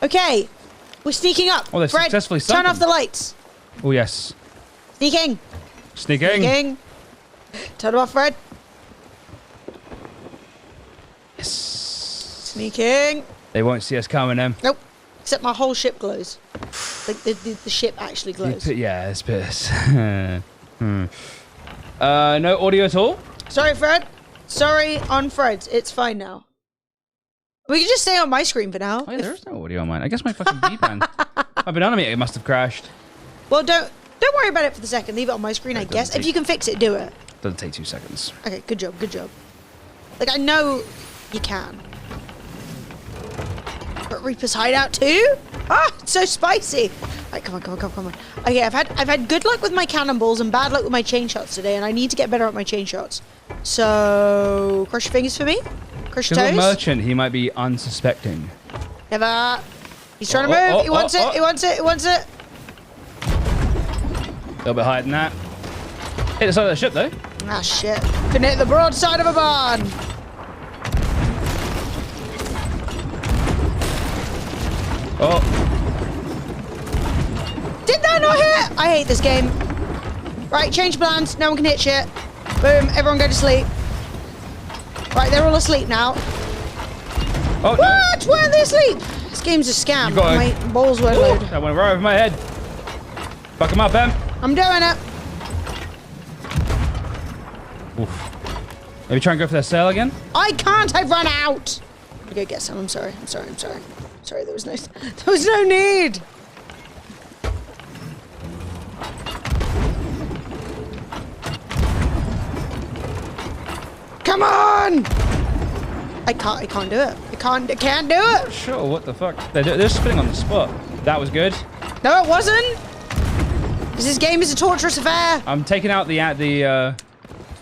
Okay, we're sneaking up. Oh, they've Fred, successfully sunk turn off them. the lights. Oh, yes. Sneaking. Sneaking. Sneaking. Turn them off, Fred. Yes. Sneaking. They won't see us coming, then. Nope. Except my whole ship glows. Like, the ship actually glows. Yeah, it's piss. No audio at all? Sorry, Fred. Sorry on Fred's. It's fine now. We can just stay on my screen for now. Oh, yeah, there is no audio on mine. I guess my fucking D-band. My banana meter must have crashed. Well, don't worry about it for the second. Leave it on my screen, I guess. If you can fix it, do it. Doesn't take 2 seconds. Okay, good job, good job. Like, I know you can. But Reaper's hideout too? Ah, it's so spicy. Right, come on. Okay, I've had good luck with my cannonballs and bad luck with my chain shots today, and I need to get better at my chain shots. So, cross your fingers for me. Cross your Because toes. a merchant, he might be unsuspecting. Never. He's trying to move. He wants it. He wants it. He wants it. A little bit higher than that. Hit the side of the ship, though. Ah, shit. Couldn't hit the broadside of a barn. Oh. Did that not hit? I hate this game. Right, change plans. No one can hit shit. Boom, everyone go to sleep. Right, they're all asleep now. Oh, What? Why are they asleep? This game's a scam. got My it. balls won't No. load. That went right over my head. Fuck him up, Em. I'm doing it. Oof. Maybe try and go for their sail again? I can't. I've run out. I go get some. I'm sorry. Sorry, there was no need. Come on! I can't do it. I can't do it. Sure, what the fuck? They're spinning on the spot. That was good. No, it wasn't. This game is a torturous affair. I'm taking out the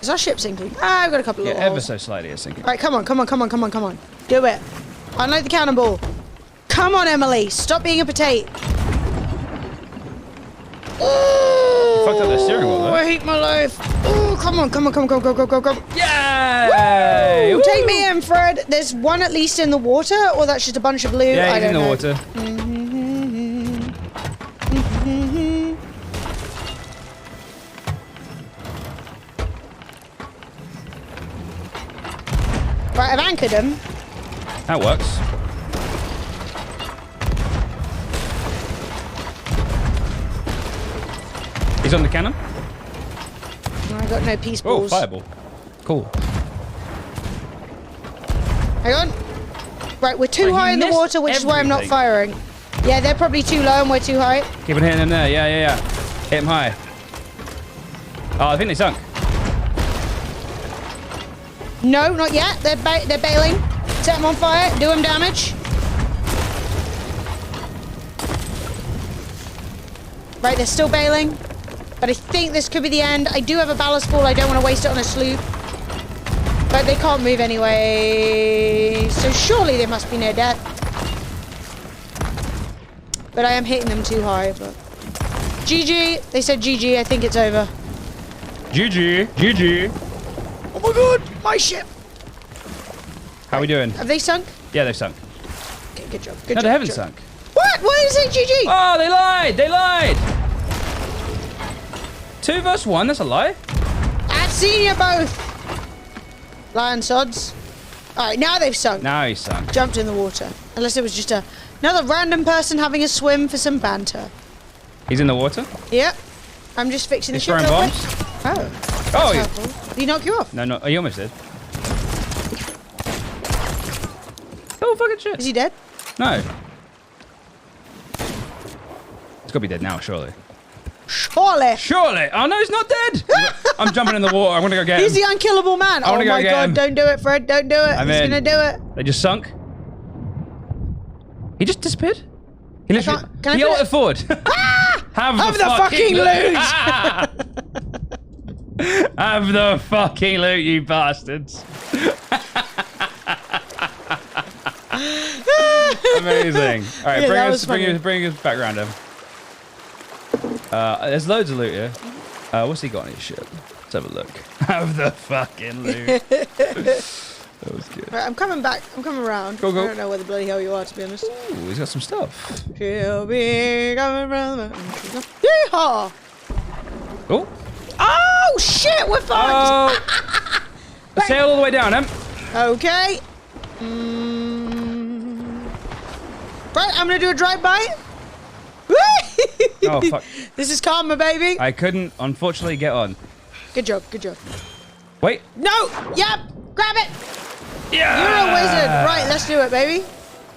Is our ship sinking? Ah, I've got a couple of yeah, little ever holes. so slightly it's sinking. All right, come on. Do it. Unload the cannonball. Come on, Emily. Stop being a potato. Oh, fucked up the steering wheel, though. I hate my life. Oh, come on. Go. Yay! Woo! Take me in, Fred. There's one at least in the water, or that's just a bunch of blue. Yeah, I he's don't in the know. water. Right, I've anchored him. That works. He's on the cannon. I got no peace Oh, balls. fireball. Cool. Hang on. Right, we're too Well, he high in the missed water, which is why I'm not everything. firing. Yeah, they're probably too low and we're too high. Keep on hitting him there. Yeah. Hit him high. Oh, I think they sunk. No, not yet. They're bailing. Set them on fire. Do them damage. Right, they're still bailing. But I think this could be the end. I do have a ballast ball. I don't want to waste it on a sloop. But they can't move anyway. So surely they must be near death. But I am hitting them too high. But GG. They said GG. I think it's over. GG. Oh my god, my ship. How we doing? Have they sunk? Yeah, they've sunk. Okay, good job. No, they haven't sunk. What? Why did it say GG? Oh, they lied. 2 versus 1. That's a lie. I've seen you both. Lion sods. All right, now they've sunk. Now he's sunk. Jumped in the water. Unless it was just another random person having a swim for some banter. He's in the water. Yep. I'm just fixing the He's ship throwing real bombs. quick. Oh. Oh, That's helpful. Did he knock you off? no. Oh, you almost did. Oh, fucking shit. Is he dead? No. It's got to be dead now, surely. Surely. Surely. Oh, no, he's not dead. I'm jumping in the water. I'm going to go get him. He's the unkillable man. I Oh wanna go my get god, him. don't do it, Fred. Don't do it. I'm He's in. gonna do it. They just sunk. He just disappeared. He literally. Can I He do ulted it? forward. Have Have the fucking loot. loot. Have the fucking loot, you bastards. Amazing. All right, Yeah, bring us back around him. There's loads of loot here. What's he got on his ship? Let's have a look. Have the fucking loot. That was good. Right, I'm coming back. I'm coming around. Go. I don't know where the bloody hell you are, to be honest. Ooh, he's got some stuff. She'll be coming around the mountain. Yeehaw! Oh. Oh, shit! We're fucked! Oh. Sail all the way down, him. Okay. Right, I'm gonna do a drive-by. Oh, fuck. This is karma, baby. I couldn't, unfortunately, get on. Good job, good job. Wait. No! Yep! Grab it! Yeah! You're a wizard! Right, let's do it, baby.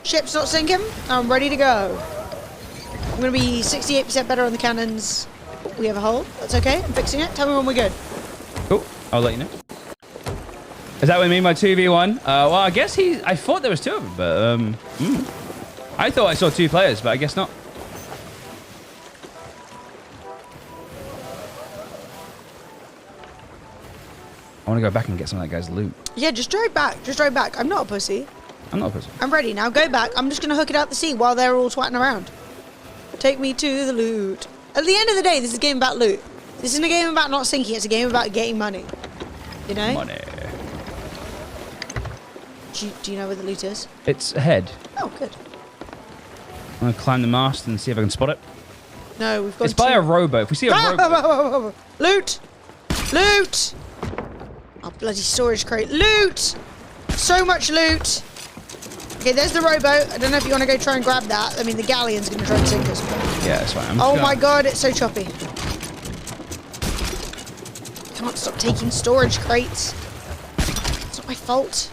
Ship's not sinking. I'm ready to go. I'm gonna be 68% better on the cannons. We have a hole. That's okay. I'm fixing it. Tell me when we're good. Cool. I'll let you know. Is that what I mean by 2v1? Well, I guess I thought there was two of them, but, I thought I saw 2 players, but I guess not. I want to go back and get some of that guy's loot. Yeah, just drive back. Just drive back. I'm not a pussy. I'm not a person. I'm ready now. Go back. I'm just going to hook it out the sea while they're all twatting around. Take me to the loot. At the end of the day, this is a game about loot. This isn't a game about not sinking. It's a game about getting money. You know? Money. Do you know where the loot is? It's ahead. Oh, good. I'm going to climb the mast and see if I can spot it. No, we've got It's by a rowboat. If we see a rowboat... Loot! Loot! Oh, bloody storage crate. Loot! So much loot! Okay, there's the rowboat. I don't know if you want to go try and grab that. I mean, the galleon's going to try and sink us. Yeah, that's fine. Oh my god, it's so choppy. Can't stop taking storage crates. It's not my fault.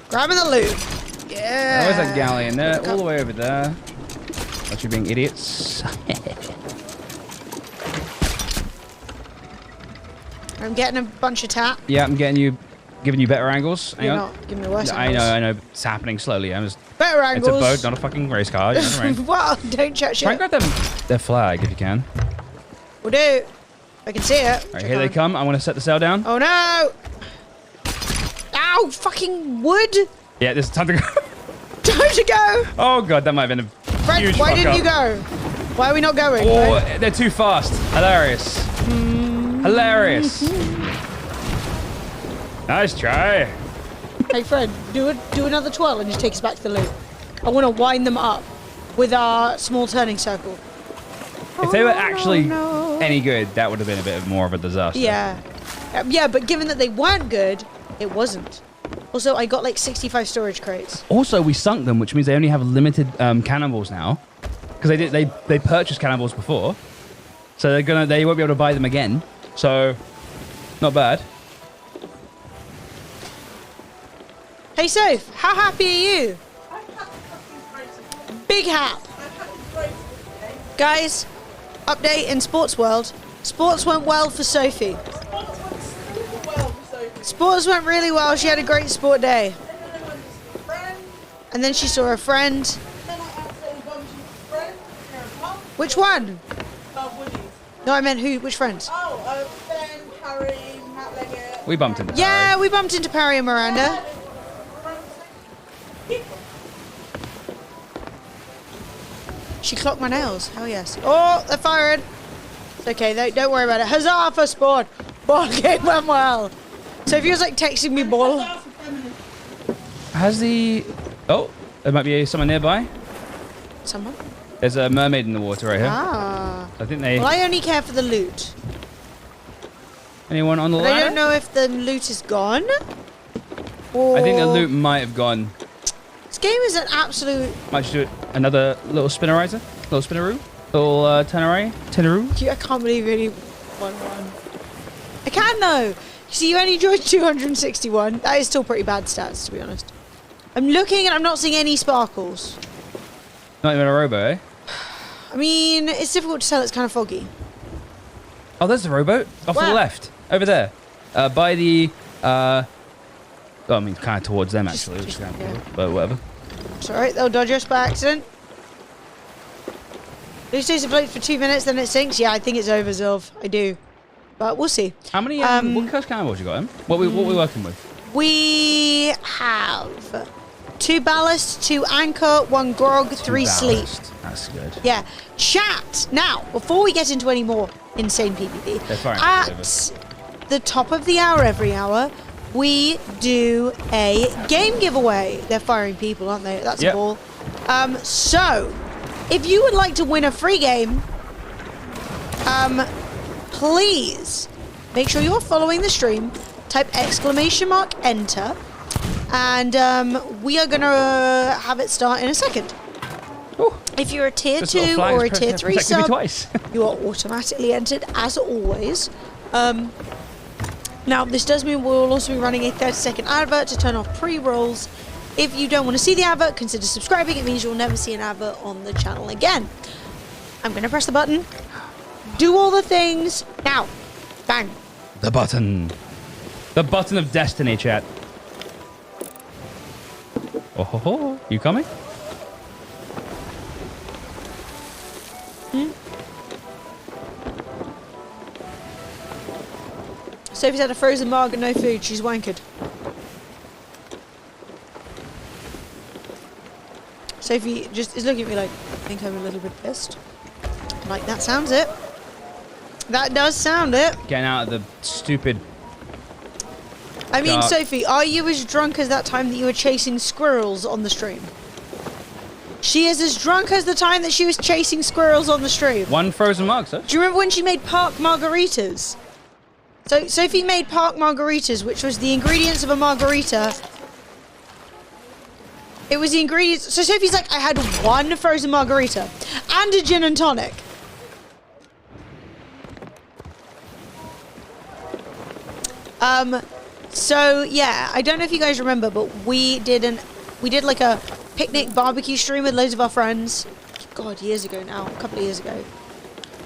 Grabbing the loot. Yeah. Where's that galleon? There, all the way over there. Bunch of being idiots. I'm getting a bunch of tap. Yeah, I'm giving you better angles. Hang You're on. not giving me worse I angles. know. It's happening slowly. I'm just. Better angles. It's a boat, not a fucking race car. You know what I mean? Well, don't chat shit. Try and grab their flag if you can. We'll do. I can see it. All right, here they come. I want to set the sail down. Oh no! Ow! Fucking wood! Yeah, this is time to go. Time to go! Oh god, that might have been a Fred, huge why fuck didn't up. you go? Why are we not going? Oh, Fred? they're too fast. Hilarious. Hilarious. Nice try. Hey Fred, do another twirl and just take us back to the loop. I want to wind them up with our small turning circle. If they were Oh, actually no. any good, that would have been a bit more of a disaster. Yeah. Yeah, but given that they weren't good, it wasn't. Also, I got like 65 storage crates. Also, we sunk them, which means they only have limited cannonballs now, because they purchased cannonballs before, so they won't be able to buy them again. So, not bad. Hey Soph, how happy are you? Big hap. Guys, update in sports world. Sports went well for Sophie. Sports went really well. She had a great sport day. And then she saw a friend. Which one? No, I meant who? Which friends? Ben, Harry, Matt Leggett. We bumped into Yeah, Barry. we bumped into Perry and Miranda. She clocked my nails. Hell yes. Oh, they're firing. It's okay, don't worry about it. Huzzah for sport. Ball game went well. So if you was like texting me ball. Has the... Oh, there might be someone nearby. Someone? There's a mermaid in the water right here. Ah. I think they... Well, I only care for the loot. Anyone on the But I ladder? don't know if the loot is gone. Or... I think the loot might have gone. This game is an absolute... Might just do it another little spinnerizer? Little spinneroo? Little tenaroo? I can't believe you only won one. I can though. You see, you only joined 261. That is still pretty bad stats, to be honest. I'm looking and I'm not seeing any sparkles. Not even a rowboat, eh? I mean, it's difficult to tell. It's kind of foggy. Oh, there's the rowboat. Off to Where? the left. Over there. By the... well, I mean, kind of towards them, Just- actually. just- Which is kind of yeah. cool, but whatever. It's alright, they'll dodge us by accident. Loose stays afloat for 2 minutes, then it sinks. Yeah, I think it's over, Zilv. I do. but we'll see. How many what cursed cannonballs you got him? What we working with? We have 2 ballast, 2 anchor, 1 grog, 3 sleep. Ballast. That's good. Yeah. Chat. Now, before we get into any more insane PvP, They're firing at the top of the hour every hour, we do a game giveaway. They're firing people, aren't they? That's a ball. So, if you would like to win a free game, please make sure you're following the stream. Type !enter, and we are gonna have it start in a second. Ooh. If you're a tier This little 2 flag or a has tier 3 protected me sub, twice. you are automatically entered as always. Now this does mean we'll also be running a 30-second advert to turn off pre-rolls. If you don't want to see the advert, consider subscribing. It means you'll never see an advert on the channel again. I'm gonna press the button. Do all the things now. Bang. The button. The button of destiny, chat. Oh ho ho! You coming? Sophie's had a frozen mug and no food. She's wankered. Sophie just is looking at me like, I think I'm a little bit pissed. I'm like, that sounds it. That does sound it. Getting out of the stupid. I mean, Dark. Sophie, are you as drunk as that time that you were chasing squirrels on the stream? She is as drunk as the time that she was chasing squirrels on the stream. One frozen mug, sir. Do you remember when she made park margaritas? So Sophie made park margaritas, which was the ingredients of a margarita. It was the ingredients. So Sophie's like, I had 1 frozen margarita and a gin and tonic. So yeah, I don't know if you guys remember, but we did like a picnic barbecue stream with loads of our friends. God, years ago now, a couple of years ago.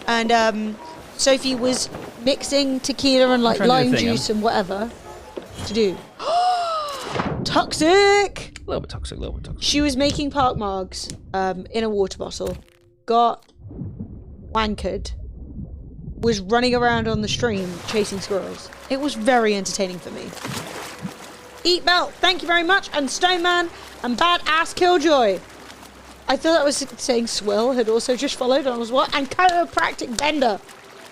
And Sophie was mixing tequila and like lime juice and whatever to do. Toxic! A little bit toxic, a little bit toxic. She was making park margs in a water bottle, got wankered, was running around on the stream chasing squirrels. It was very entertaining for me. Eat Belt, thank you very much, and Stoneman and Badass Killjoy. I thought that was saying Swill had also just followed, and I was what? And Chiropractic Bender.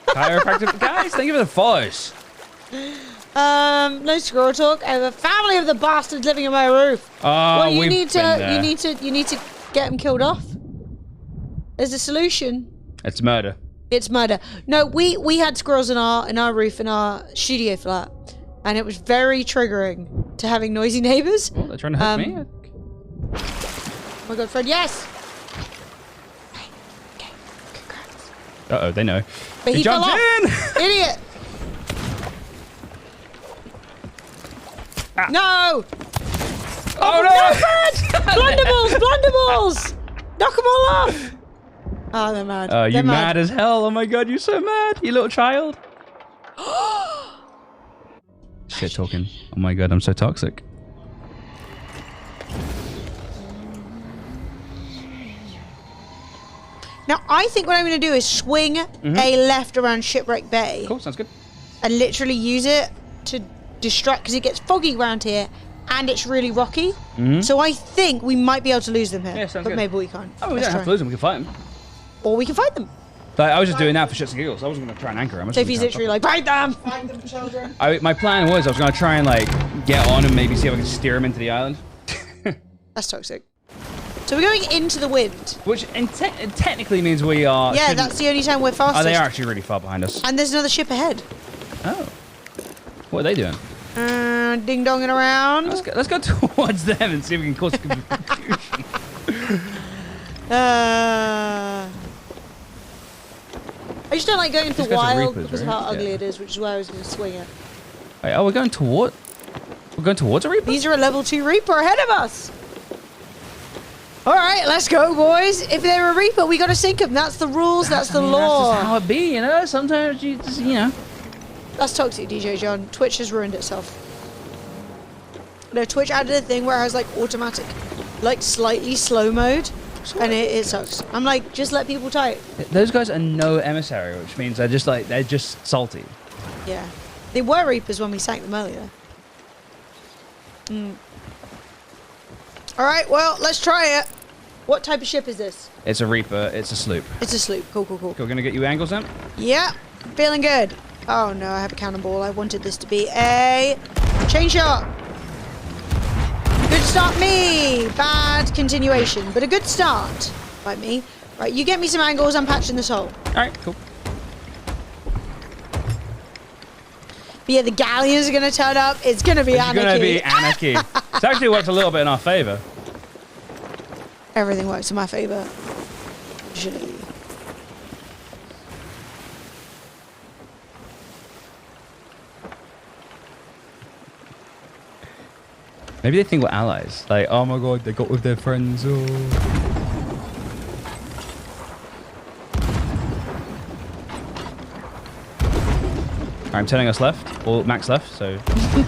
Chiropractic guys, thank you for the follows. No squirrel talk. I have a family of the bastards living in my roof. Oh, You we've need been there. to get them killed off. There's a solution. It's murder. It's murder. No, we had squirrels in our roof in our studio flat, and it was very triggering to having noisy neighbors. Oh, they're trying to hurt me. Oh my god, Fred, yes. Okay, congrats. Uh-oh, they know. But he fell jumped off. in! Idiot. No. Oh no! Blunderballs, blunderballs. Knock them all off. Oh, they're mad. Oh, you They're mad as hell. Oh my god, you're so mad. You little child. Shit talking. Oh my god, I'm so toxic. Now, I think what I'm going to do is swing a left around Shipwreck Bay Cool, sounds good. and literally use it to distract, because it gets foggy around here and it's really rocky. So I think we might be able to lose them here. Yeah, sounds but good. maybe we can't. Oh, we Let's don't have try. to lose them. We can fight them. Or we can fight them. Like, I was just doing that for shits and giggles. I wasn't going to try and anchor them. Sophie's literally like, fight them! Find them, children. My plan was I was going to try and like get on and maybe see if I can steer them into the island. That's toxic. So we're going into the wind. Which technically means we are... Yeah, shouldn't- that's the only time we're fastest. Oh, they are actually really far behind us. And there's another ship ahead. Oh. What are they doing? Ding-donging around. Let's go towards them and see if we can cause confusion. I just don't like going into These guys are wild Reapers, because of right? how ugly Yeah. it is, which is why I was going to swing it. Wait, oh, we're going towards a Reaper? These are a level 2 Reaper ahead of us. All right, let's go, boys. If they're a Reaper, we got to sink them. That's the rules. That's the law. That's just how it be, you know? Sometimes you just, you know. That's toxic, DJ John. Twitch has ruined itself. No, Twitch added a thing where I was like automatic, like slightly slow mode, and it sucks. I'm like, just let people type. Those guys are no emissary, which means they're just salty. Yeah. They were Reapers when we sank them earlier. Alright, well, let's try it. What type of ship is this? It's a Reaper. It's a sloop. It's a sloop. Cool, cool, cool. We're gonna get you angles then. Yeah, feeling good. Oh no, I have a cannonball. I wanted this to be a chain shot. Good start, me. Bad continuation, but a good start by me. Right, you get me some angles. I'm patching this hole. All right, cool. But yeah, the galleons are gonna turn up. It's gonna be anarchy. It's gonna be anarchy. It's actually worked a little bit in our favor. Everything works in my favor. Usually. Maybe they think we're allies. Like, oh my god, they got with their friends. Oh. Alright, I'm turning us left. Or Max left, so...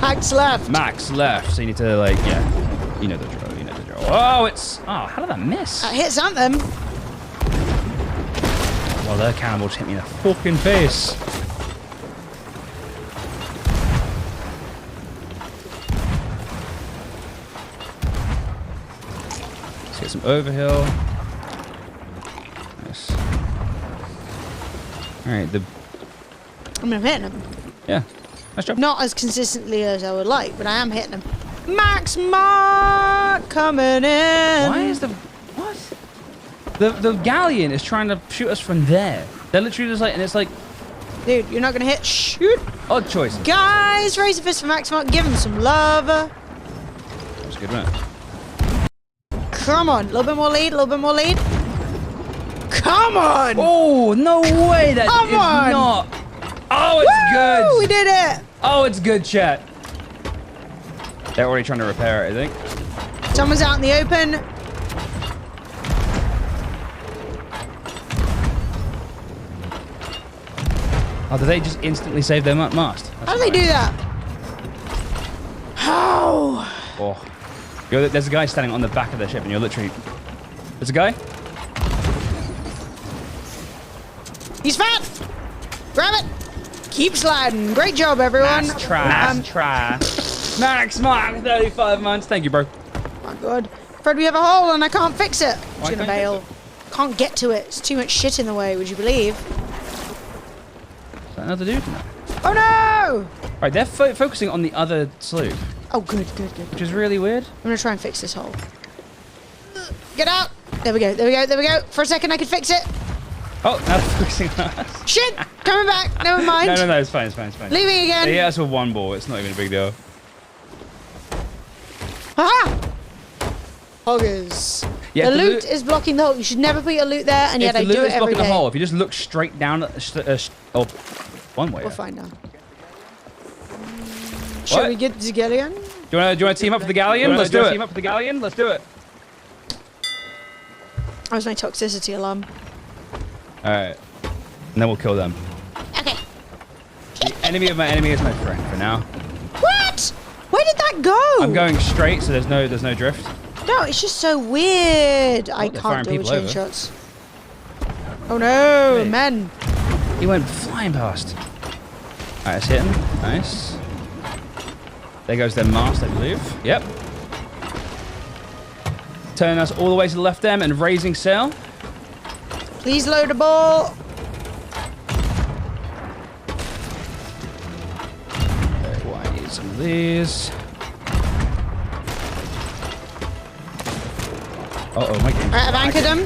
Max left. Max left. So you need to, like, yeah. You know the drill, you know the drill. Oh, it's... Oh, how did that miss? That hit something. Well, their cannonball just hit me in the fucking face. Let's get some overhill. Nice. Alright, I mean, I'm hitting him. yeah. Nice job. Not as consistently as I would like, but I am hitting him. Max Mark coming in. Why is the... What? The galleon is trying to shoot us from there. They're literally just like... And it's like... Dude, you're not gonna hit. Shoot. Odd choices. Guys, raise a fist for Max Mark. Give him some love. That's good, man. Come on. A little bit more lead. A little bit more lead. Come on. Oh, no way. That Come is on. not... Oh, it's Woo, good. we did it. Oh, it's good, chat. They're already trying to repair it, I think. Someone's out in the open. Oh, did they just instantly save their mast? How do they do that? How? Oh. There's a guy standing on the back of the ship and you're literally... There's a guy? He's fat. Grab it. Keep sliding. Great job, everyone. Nice try. Max Mark, 35 months. Thank you, bro. Oh my god. Fred, we have a hole and I can't fix it. I'm Why just gonna can't you bail. Can't get to it. It's too much shit in the way, would you believe? Is that another dude? No. Oh no! Right, they're focusing on the other sloop, Oh, good. which is really weird. I'm gonna try and fix this hole. Get out! There we go. For a second, I could fix it. Oh, now they're focusing on us. Shit! Coming back. Never mind. No, it's fine. Leaving again. They hit us with one ball. It's not even a big deal. Haha! Hoggers. Yeah, the the loot is blocking the hole. You should never put your loot there, and yet I If the do loot it is every blocking the day. hole, if you just look straight down at one way. We'll find out. Shall What? we get the galleon? Do you want to team up for the galleon? Let's do it. Team up for the galleon? Let's do it. That was my toxicity alarm. All right, and then we'll kill them. Okay. The enemy of my enemy is my friend for now. What? Where did that go? I'm going straight, so there's no drift. No, it's just so weird. I they're can't firing deal with people chain over. shots. Oh no, Hey. men. He went flying past. All right, let's hit him. Nice. There goes their mast, I believe. Yep. Turning us all the way to the left them and raising sail. Please load a ball. Okay, well, I need some of these. Uh-oh, my game. Alright, I've anchored him.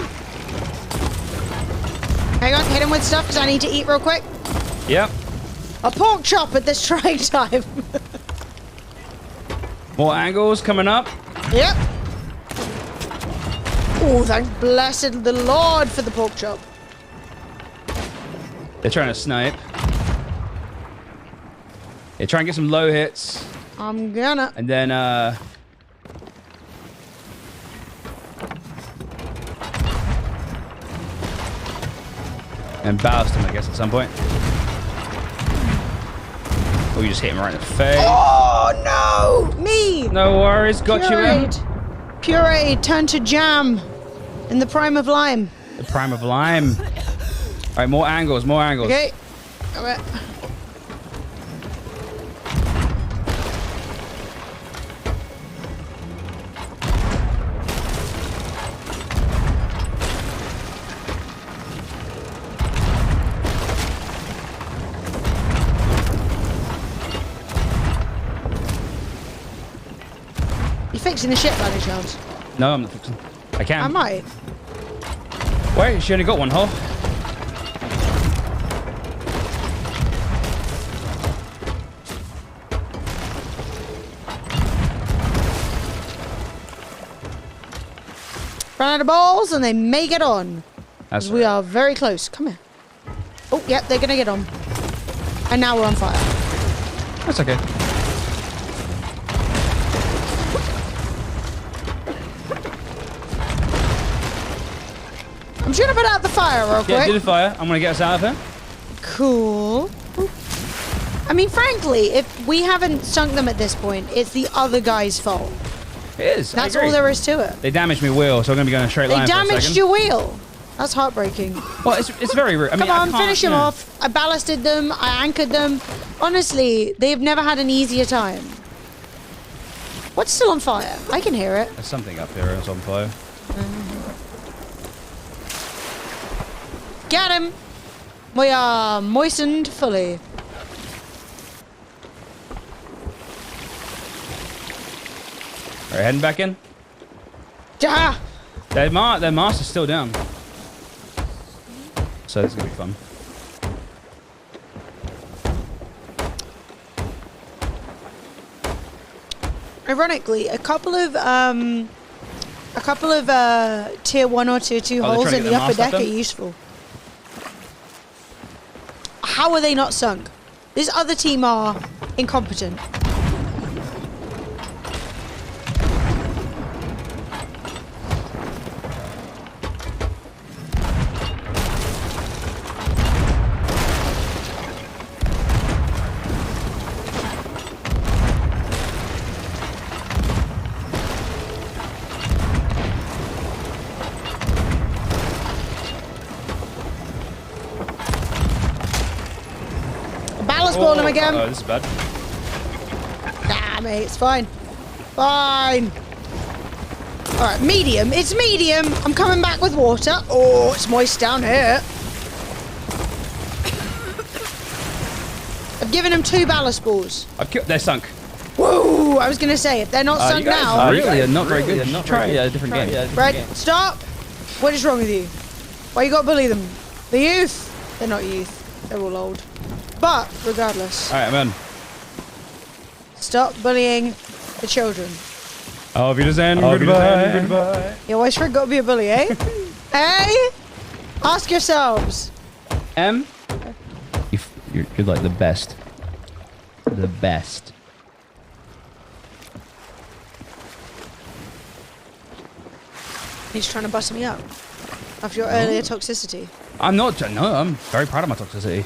Hang on, hit him with stuff because I need to eat real quick. Yep. A pork chop at this trying time. More angles coming up. Yep. Oh, thank blessed the Lord for the pork chop. They're trying to snipe. They try and get some low hits. I'm gonna. And then, and ballast him, I guess, at some point. Or you just hit him right in the face. Oh no! Me! No worries, got you in. Puree turned to jam in the prime of lime. The prime of lime. All right, more angles, more angles. Okay. Alright. You fixing the ship by any chance? No, I'm not fixing. I can. I might. Wait, she only got one hull. Run out of balls and they may get on. That's We are very close. Come here. Oh, yep, they're gonna get on. And now we're on fire. That's okay. I'm just gonna put out the fire real Yeah, do quick. the fire. I'm gonna get us out of here. Cool. I mean, frankly, if we haven't sunk them at this point, it's the other guy's fault. It is. That's all there is to it. They damaged me wheel, so I'm gonna be going a straight They line for a damaged second. your wheel. That's heartbreaking. Well, it's very rude. I mean, Come on, I can't, finish him yeah. off. I ballasted them. I anchored them. Honestly, they've never had an easier time. What's still on fire? I can hear it. There's something up here that's on fire. Get him. We are moistened fully. Alright, heading back in. Ah! Their mast is still down. So this is gonna be fun. Ironically, a couple of tier 1 or tier 2 Oh, they're holes trying to in get the the upper mast up deck are then? useful. How are they not sunk? This other team are incompetent. Ballast ball him again. Oh, this is bad. Nah, mate, it's fine. Fine. Alright, medium. It's medium. I'm coming back with water. Oh, it's moist down here. I've given him 2 ballast balls. They're sunk. Whoa! I was going to say, if they're not sunk You guys now... really are not very good. You should try a different game. Brad, stop! What is wrong with you? Why you got to bully them? The youth? They're not youth. They're all old. But, regardless, Alright, I'm in. stop bullying the children. Auf Wiedersehen, goodbye. You always got to be a bully, eh? Hey? Ask yourselves. You're like the best. The best. He's trying to bust me up. After your earlier toxicity. I'm not. No, I'm very proud of my toxicity.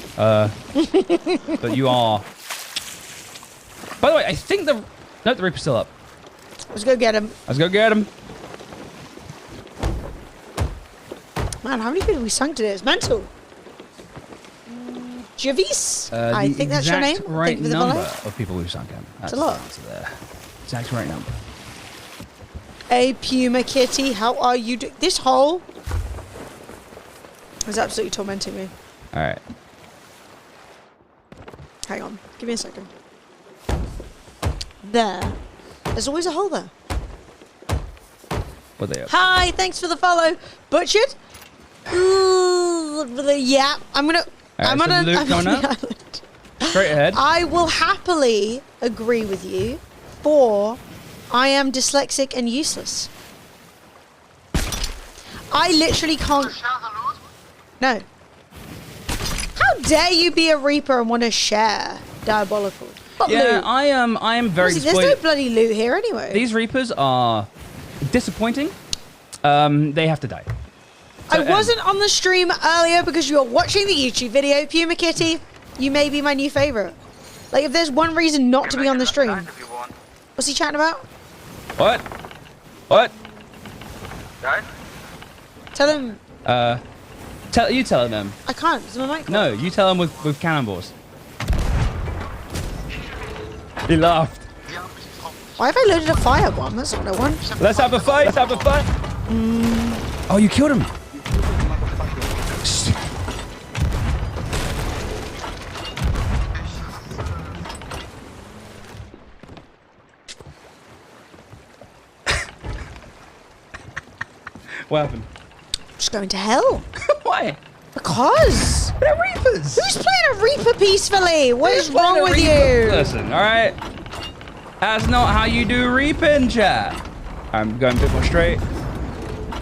But you are. By the way, I think the Reaper's still up. Let's go get him. Let's go get him. Man, how many people we sunk today? It's mental. Javis? I think that's your name. Right Thank you for the number follow. of people we've sunk in. That's a lot. the answer there. Exact right number. Hey, Puma Kitty, how are you doing? This hole is absolutely tormenting me. All right. Hang on. Give me a second. There. There's always a hole there. What are they up? Hi, thanks for the follow. Butchered? Ooh, yeah, I'm gonna... I'm so on an Luke I'm coming on the up? island. Straight ahead. I will happily agree with you, for I am dyslexic and useless. I literally can't... No. How dare you be a Reaper and want to share? Diabolical. What Yeah, loot? I am very Honestly, there's no disappointed. bloody loot here anyway. These Reapers are disappointing. They have to die. I wasn't on the stream earlier because you were watching the YouTube video. Puma Kitty, you may be my new favourite. Like, if there's one reason not to be on the stream. What's he chatting about? What? What? Tell him. Tell him. I can't. It's my mic. No, you tell him with cannonballs. He laughed. Why have I loaded a firebomb? That's what I want. Let's have a fight. Let's have a fight. Oh, you killed him. What happened? Just going to hell. Why? Because. They're Reapers. Who's playing a Reaper peacefully? What is Who's playing wrong a with Reaper? you? Listen, all right. That's not how you do reaping, chat. I'm going a bit more straight.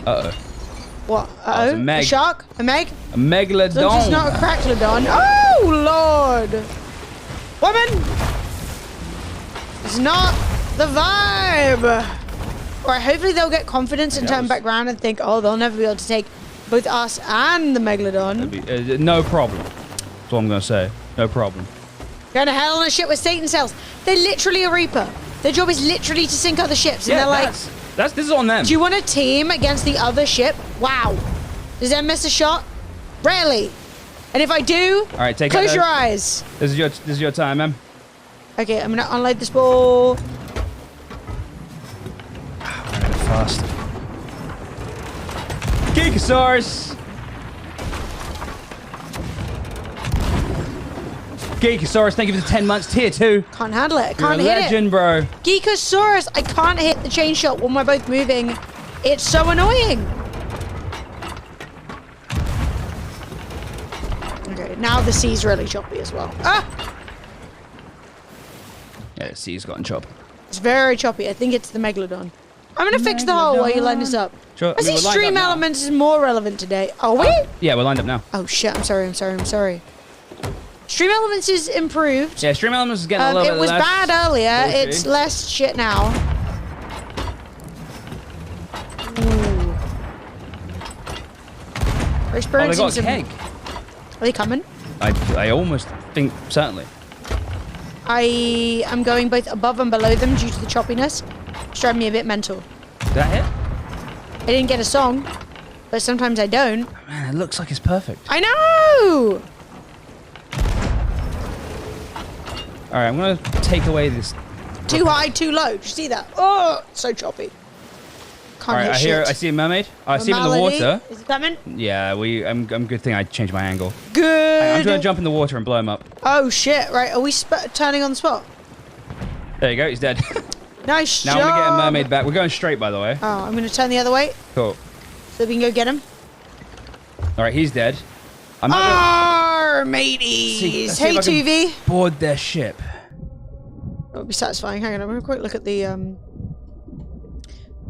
Uh-oh. What? Oh, it's a Uh-oh? meg. A shark? A meg? A megalodon. Looks it's not a cracklodon. Oh, Lord. Woman! It's not the vibe. All right, hopefully they'll get confidence and turn back around and think, oh, they'll never be able to take both us and the megalodon. No problem. That's what I'm going to say. No problem. Going to hell on a ship with Satan cells. They're literally a Reaper. Their job is literally to sink other ships. And they're like, this is on them. do you want a team against the other ship? Wow. Does that miss a shot? Rarely. And if I do, all right, close your eyes. This is your time, man. Okay, I'm going to unload this ball. Fast. Geekosaurus! Geekosaurus, thank you for the 10 months. Tier 2. Can't handle it. I You're can't a hit legend, it. bro. Geekosaurus, I can't hit the chain shot when we're both moving. It's so annoying. Okay, now the sea's really choppy as well. Ah! Yeah, the sea's gotten choppy. It's very choppy. I think it's the Megalodon. I'm going to fix the hole while you line this up. Sure. I see stream elements is more relevant today. Are we? Yeah, we're lined up now. Oh, shit. I'm sorry. Stream elements is improved. Yeah, stream elements is getting a little bit It was less bad earlier. bullshit. It's less shit now. Ooh. We're Oh, they experiencing got a some... keg. Are they coming? I almost think, certainly. I am going both above and below them due to the choppiness. It's driving me a bit mental. Did that hit? I didn't get a song, but sometimes I don't. Oh, man, it looks like it's perfect. I know! All right, I'm going to take away this. Too high, too low. Did you see that? Oh, so choppy. Can't All right, hit shit. I see a mermaid. I see him in the Malady, water. is it coming? Yeah, I'm good thing I changed my angle. Good. I'm going to jump in the water and blow him up. Oh, shit. Right, are we turning on the spot? There you go, he's dead. Nice Now job. I'm going to get a mermaid back. We're going straight, by the way. Oh, I'm going to turn the other way Cool. so we can go get him. All right, he's dead. I'm Arr, mateys. see Hey, if I can 2V. board their ship. That'll be satisfying. Hang on, I'm going to quick look at the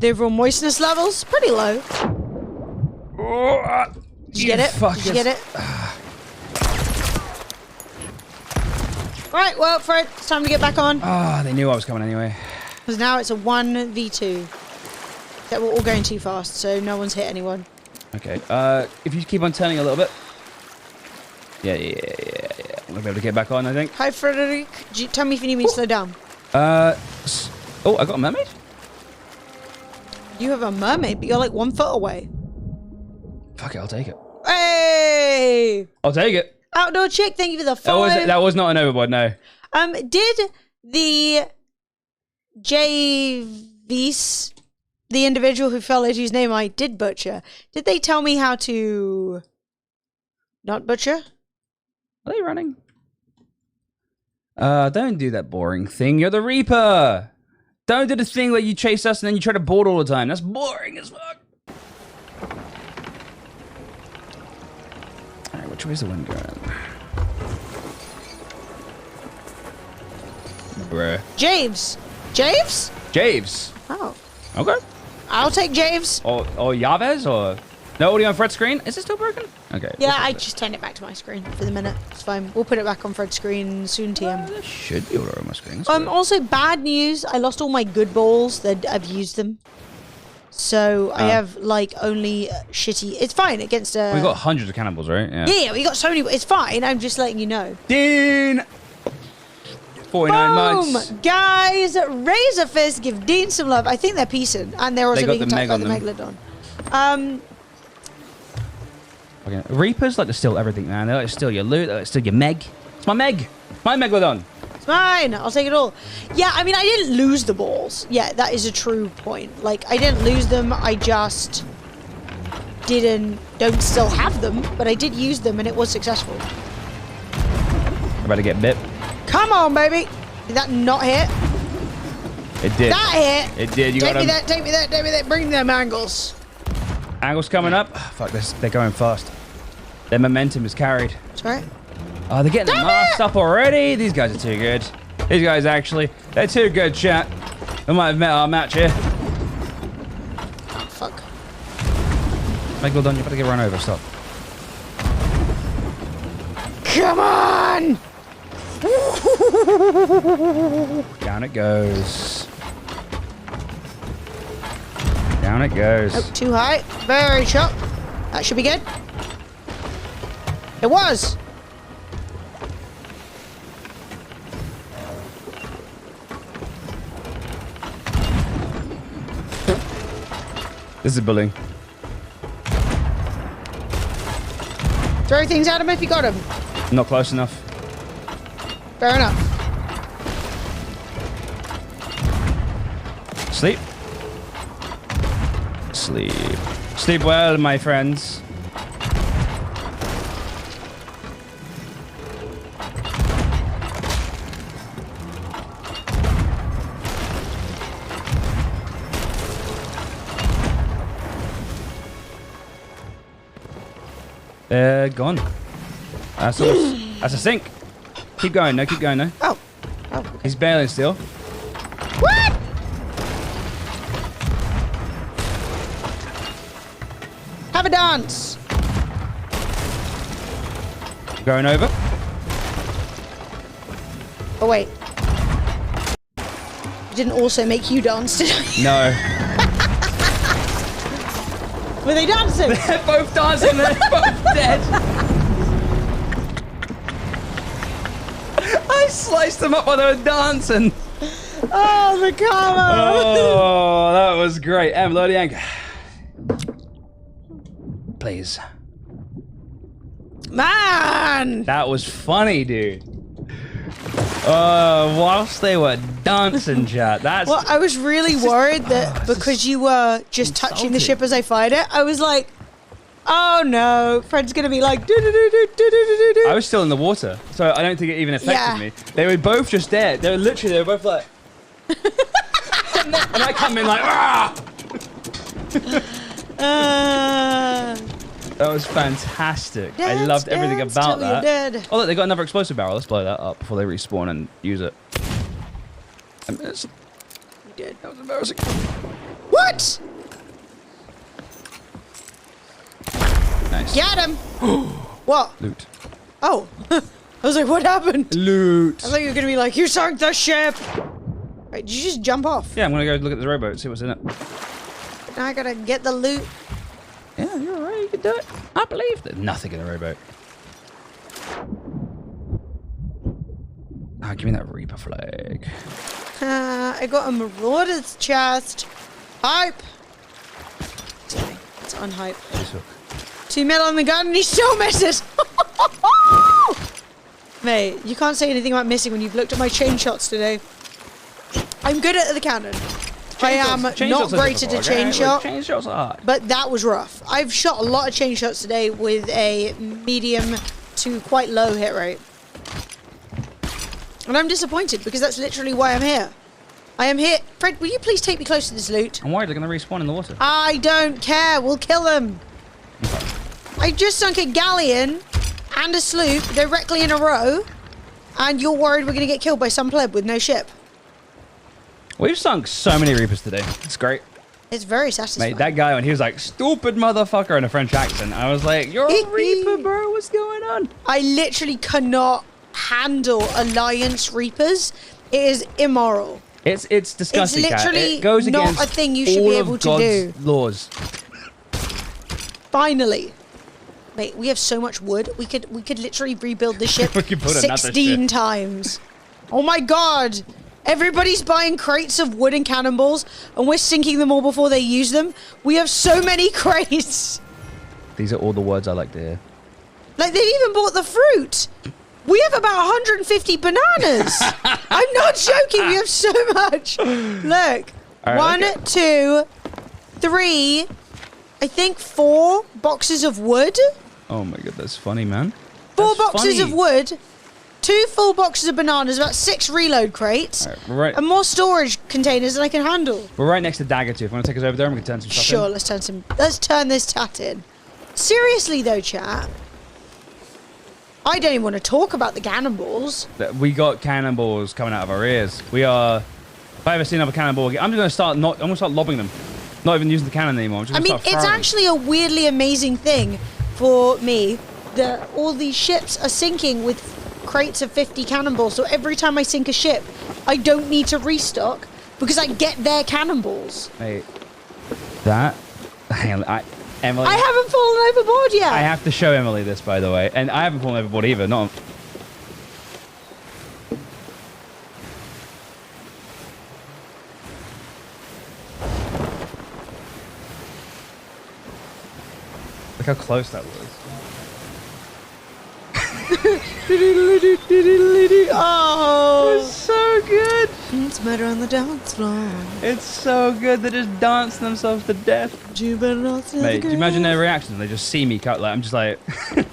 overall moistness levels. Pretty low. Did you get it? Did you get it? Alright, well, Fred, it's time to get back on. They knew I was coming anyway. Because now it's a 1v2. Except we're all going too fast, so no one's hit anyone. Okay, if you keep on turning a little bit. Yeah. I'm gonna be able to get back on, I think. Hi, Frederick. Tell me if you need me to slow down. Oh, I got a mermaid? You have a mermaid, but you're like 1 foot away. Fuck it, I'll take it. Hey! I'll take it. Outdoor chick, thank you for the follow. That was not an overboard, no. Did the JVs, the individual who followed whose name I did butcher, did they tell me how to not butcher? Are they running? Don't do that boring thing. You're the Reaper. Don't do the thing where you chase us and then you try to board all the time. That's boring as fuck. Alright, which way's the wind going? Bruh. Javes. Javes? Javes. Oh. Okay. I'll take Javes. Or Yaves or... No audio on Fred's screen? Is it still broken? Okay. Yeah, I just turned it back to my screen for the minute. It's fine. We'll put it back on Fred's screen soon, TM. There should be audio on my screen. That's good. Also, bad news. I lost all my good balls. That I've used them. So I have, like, only shitty... It's fine against... We got hundreds of cannibals, right? Yeah, we got so many... It's fine. I'm just letting you know. Dean! 49 months. Boom! Guys, Razor Fist, give Dean some love. I think they're piecing. And they're also They got being the attacked by meg the on Megalodon. Okay. Reapers like to steal everything, man. They like to steal your loot. They like to steal your meg. It's my meg. My Megalodon. It's mine. I'll take it all. Yeah, I mean, I didn't lose the balls. Yeah, that is a true point. Like, I didn't lose them. I just don't still have them. But I did use them, and it was successful. I'm about to get bit. Come on, baby. Did that not hit? It did. That hit. It did. You Take got me him. that. Take me that. Take me that. Bring them angles. Angle's coming up. Fuck this. They're going fast. Their momentum is carried. It's alright. Oh, they're getting masked up already. These guys are too good. These guys actually, they're too good, chat. We might have met our match here. Fuck. Megalodon, you better get run over. Stop. Come on! Down it goes. Down it goes. Oh, too high. Very sharp. That should be good. It was. This is bullying. Throw things at him if you got him. Not close enough. Fair enough. Sleep. Sleep. Sleep well, my friends. Gone. That's a sink. Keep going, no, keep going, no. Oh. Oh. Okay. He's bailing still. What? Have a dance. Going over. Oh wait. It didn't also make you dance, did I? No. Were they dancing? They're both dancing, they're both dead. I sliced them up while they were dancing. Oh, the karma. Oh, that was great. Em, load the anchor. Please. Man. That was funny, dude. Whilst they were dancing, chat. That's Well, I was really worried that because you were just touching the ship as I fired it, I was like, oh no, Fred's gonna be like, do do do do do do do. I was still in the water, so I don't think it even affected Yeah. me. They were both just there. They were both like, and I come in like, ah! That was fantastic. I Dance, loved everything dance about till you're that. dead. Oh look, they got another explosive barrel. Let's blow that up before they respawn and use it. I missed. You did. That was embarrassing. What? Nice. Get him. What? Loot. Oh. I was like, what happened? Loot. I thought you were gonna be like, you sunk the ship. Wait, did you just jump off? Yeah, I'm gonna go look at the rowboat, see what's in it. Now I gotta get the loot. Yeah, you're alright. You can do it. I believe there's nothing in the rowboat. Ah, give me that Reaper flag. I got a Marauder's chest. Hype. Sorry, it's unhype. This hook. 2 mil on the gun and he still misses. Mate, you can't say anything about missing when you've looked at my chain shots today. I'm good at the cannon. I am not great at a chain shot, Chain shots are hard. but that was rough. I've shot a lot of chain shots today with a medium to quite low hit rate. And I'm disappointed because that's literally why I'm here. I am here. Fred, will you please take me close to this loot? I'm worried they're gonna respawn in the water. I don't care. We'll kill them. I just sunk a galleon and a sloop directly in a row, and you're worried we're going to get killed by some pleb with no ship. We've sunk so many Reapers today. It's great. It's very satisfying. Mate, that guy when he was like, stupid motherfucker in a French accent, I was like, you're a Reaper, bro. What's going on? I literally cannot handle Alliance Reapers. It is immoral. It's disgusting, It's Kat. literally It goes not against a thing you should all be of able to God's do. laws. Finally. Mate, we have so much wood. We could literally rebuild the ship We could put another 16 ship. times. Oh my god. Everybody's buying crates of wood and cannonballs, and we're sinking them all before they use them. We have so many crates. These are all the words I like to hear. Like, they've even bought the fruit. We have about 150 bananas. I'm not joking. We have so much. Look. All right, 1, okay. 2, 3, I think 4 boxes of wood. Oh my god, that's funny, man. 4 That's boxes funny. of wood. 2 full boxes of bananas. About 6 reload crates. Right. And more storage containers than I can handle. We're right next to Dagger too. If you want to take us over there, and we can turn some stuff Sure, in. let's turn this tat in. Seriously though, chat. I don't even want to talk about the cannonballs. We got cannonballs coming out of our ears. We are. If I ever see another cannonball again, I'm just gonna start lobbing them. Not even using the cannon anymore. I'm just I gonna mean, start it's throwing actually a weirdly amazing thing for me that all these ships are sinking with crates of 50 cannonballs. So every time I sink a ship, I don't need to restock because I get their cannonballs. them. Wait. That. Hang on. Emily. I haven't fallen overboard yet. I have to show Emily this, by the way, and I haven't fallen overboard either. Not. Look how close that was. Oh, It's so good. it's murder on the dance floor. It's so good. They just dance themselves to death. You better not say Mate, the do you imagine their girl. reaction? They just see me cut. Like I'm just like,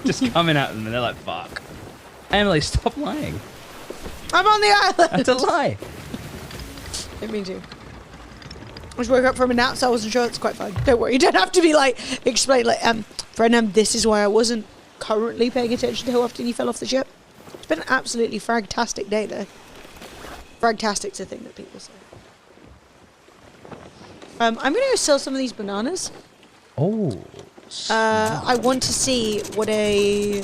just coming at them, and they're like, "Fuck." Emily, stop lying. I'm on the island. That's a lie. Didn't mean to. I just woke up from a nap, so I wasn't sure. It's quite fine. Don't worry. You don't have to be like, explain, like, friend, this is why I wasn't currently paying attention to how often you fell off the ship. It's been an absolutely fragtastic day, though. Fragtastic's a thing that people say. I'm going to go sell some of these bananas. Oh. I want to see what a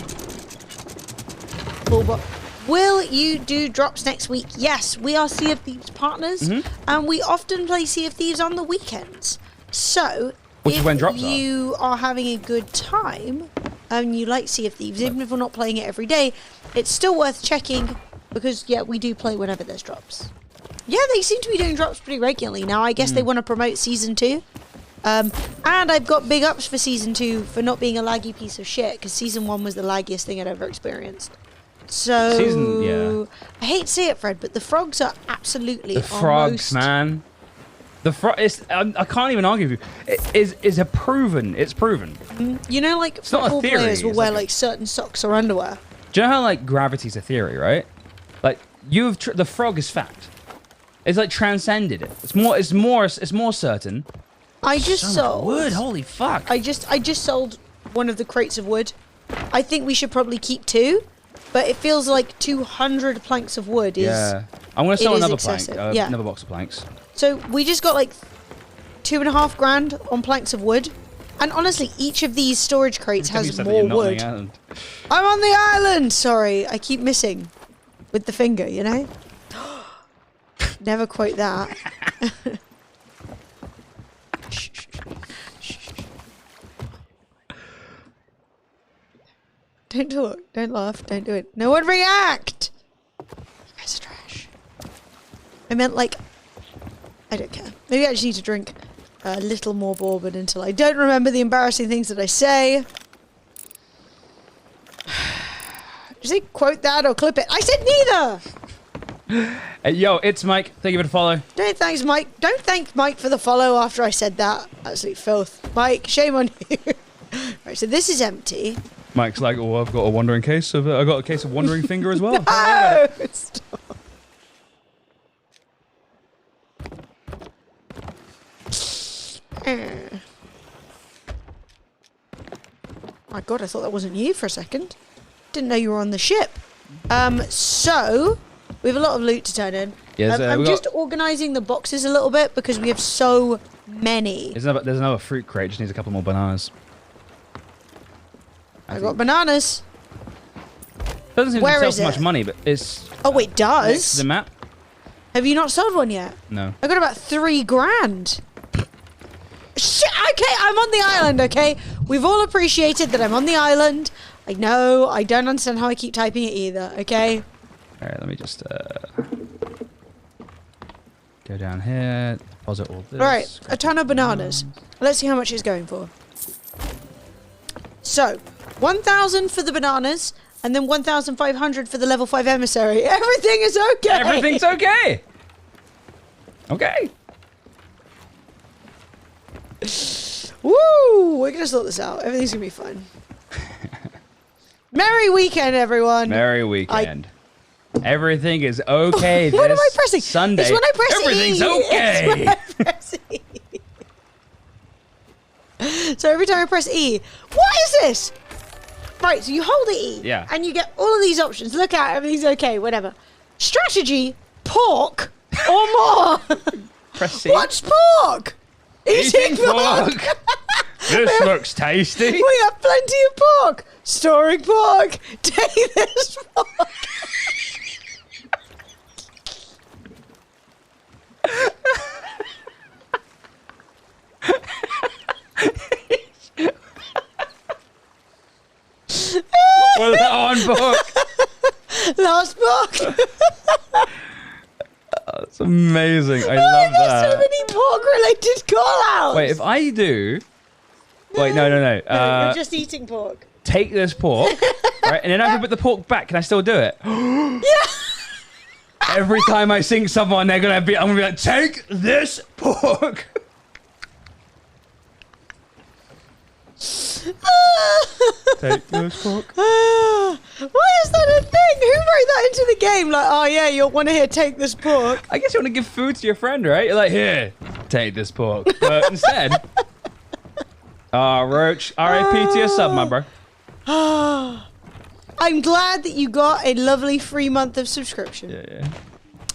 full box. Will you do drops next week? Yes, we are Sea of Thieves partners, and we often play Sea of Thieves on the weekends. So, Which is if when drops you are having a good time and you like Sea of Thieves, even if we're not playing it every day, it's still worth checking because, yeah, we do play whenever there's drops. Yeah, they seem to be doing drops pretty regularly now. I guess they want to promote Season 2. And I've got big ups for Season 2 for not being a laggy piece of shit, because Season 1 was the laggiest thing I'd ever experienced. So, I hate to say it, Fred, but the frogs are absolutely The frogs, man. The frog. I can't even argue with you. It is a proven. It's proven. You know, like not a football theory, players will it's wear like a- like certain socks or underwear. Do you know how like gravity's a theory, right? Like the frog is fact. It's like transcended it. It's more certain. I just So much sold wood. Holy fuck. I just sold one of the crates of wood. I think we should probably keep 2, but it feels like 200 planks of wood is. Yeah. I'm gonna sell it is another plank. excessive, yeah. Another box of planks. So we just got like 2.5 grand on planks of wood, and honestly, each of these storage crates You has said that more you're not on wood. the island. I'm on the island. Sorry, I keep missing with the finger. You know. Never quote that. Shh, shh, shh, shh. Don't talk. Don't laugh. Don't do it. No one react. You guys are trash. I meant like. I don't care. Maybe I just need to drink a little more bourbon until I don't remember the embarrassing things that I say. Just say quote that or clip it. I said neither. Hey, yo, it's Mike. Thank you for the follow. Don't thanks Mike. Don't thank Mike for the follow after I said that. Absolute filth. Mike, shame on you. Right, so this is empty. Mike's like, oh, I've got a wandering case of. I got a case of wandering finger as well. Oh, stop. My God, I thought that wasn't you for a second. Didn't know you were on the ship. So we have a lot of loot to turn in. Yes, I'm we just organising the boxes a little bit because we have so many. There's another fruit crate. Just needs a couple more bananas. I got bananas. Doesn't seem Where to sell is so much it? money, but it's Oh, it next to does. the map. Have you not sold one yet? No. I got about 3 grand. Shit, okay, I'm on the island, okay? We've all appreciated that I'm on the island. I know, I don't understand how I keep typing it either, okay? Alright, let me just go down here, deposit all this. Alright, a ton of bananas. Let's see how much it's going for. So, 1,000 for the bananas, and then 1,500 for the level 5 emissary. Everything is okay! Everything's okay! Okay. Woo! We're gonna sort this out. Everything's gonna be fine. Merry weekend, everyone! Merry weekend. Everything is okay. What am I this pressing? Sunday. It's when I press Everything's E. okay. It's when I press E. So every time I press E, what is this? Right, so you hold the E, Yeah. and you get all of these options. Look out, everything's okay, whatever. Strategy, pork, or more. Press C. What's pork? Eating pork. This looks tasty. We have plenty of pork. Storing pork. Take this pork. Well, on book. Last pork. That's amazing. I Oh, love there's that. so many pork-related call-outs. Wait, if I do... Wait, no. No, you're just eating pork. Take this pork, right, and then I can put the pork back. Can I still do it? Yeah. Every time I sing someone, I'm gonna be like, take this pork. Take this pork. Why is that a thing? Who wrote that into the game? Like, oh yeah, you'll want to hear take this pork. I guess you want to give food to your friend, right? You're like, here, take this pork. But instead, Roach, R.I.P. to your sub, my bro. I'm glad that you got a lovely free month of subscription. Yeah.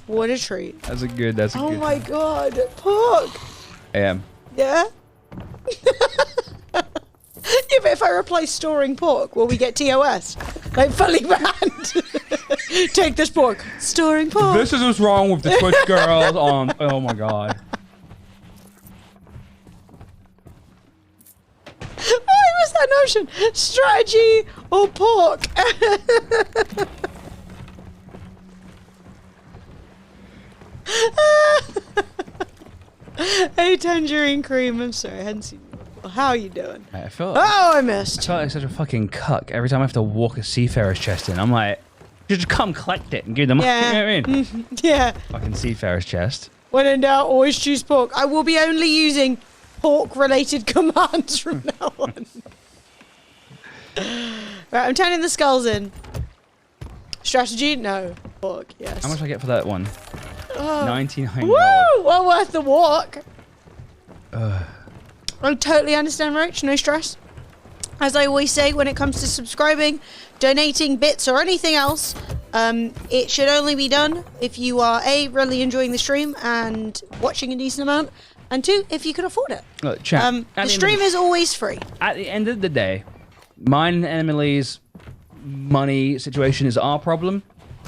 What a treat. That's a good. Oh my god, pork. Yeah? Yeah, but if I replace storing pork, will we get TOS? Like, fully banned. Take this pork. Storing pork. This is what's wrong with the Twitch girls on. Oh my god. Why was that an option? Strategy or pork? Hey, tangerine cream. I'm sorry, I hadn't seen you before. How are you doing? I feel. Oh, I missed. I feel like such a fucking cuck every time I have to walk a seafarer's chest in. I'm like, just come collect it and give them. Yeah. You know what I mean? Yeah. Fucking seafarer's chest. When in doubt, always choose pork. I will be only using pork-related commands from now on. Right, I'm turning the skulls in. Strategy? No. Pork, yes. How much do I get for that one? 99 Woo! gold. Well worth the walk. I totally understand, Roach. No stress. As I always say, when it comes to subscribing, donating bits or anything else, it should only be done if you are A, really enjoying the stream and watching a decent amount, and 2, if you can afford it. Look, chat. The stream is always free. At the end of the day, mine and Emily's money situation is our problem.